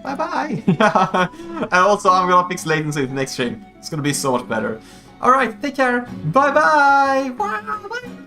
Bye bye! And also, I'm gonna fix latency in the next stream. It's gonna be so much better. Alright, take care. Bye bye! Bye!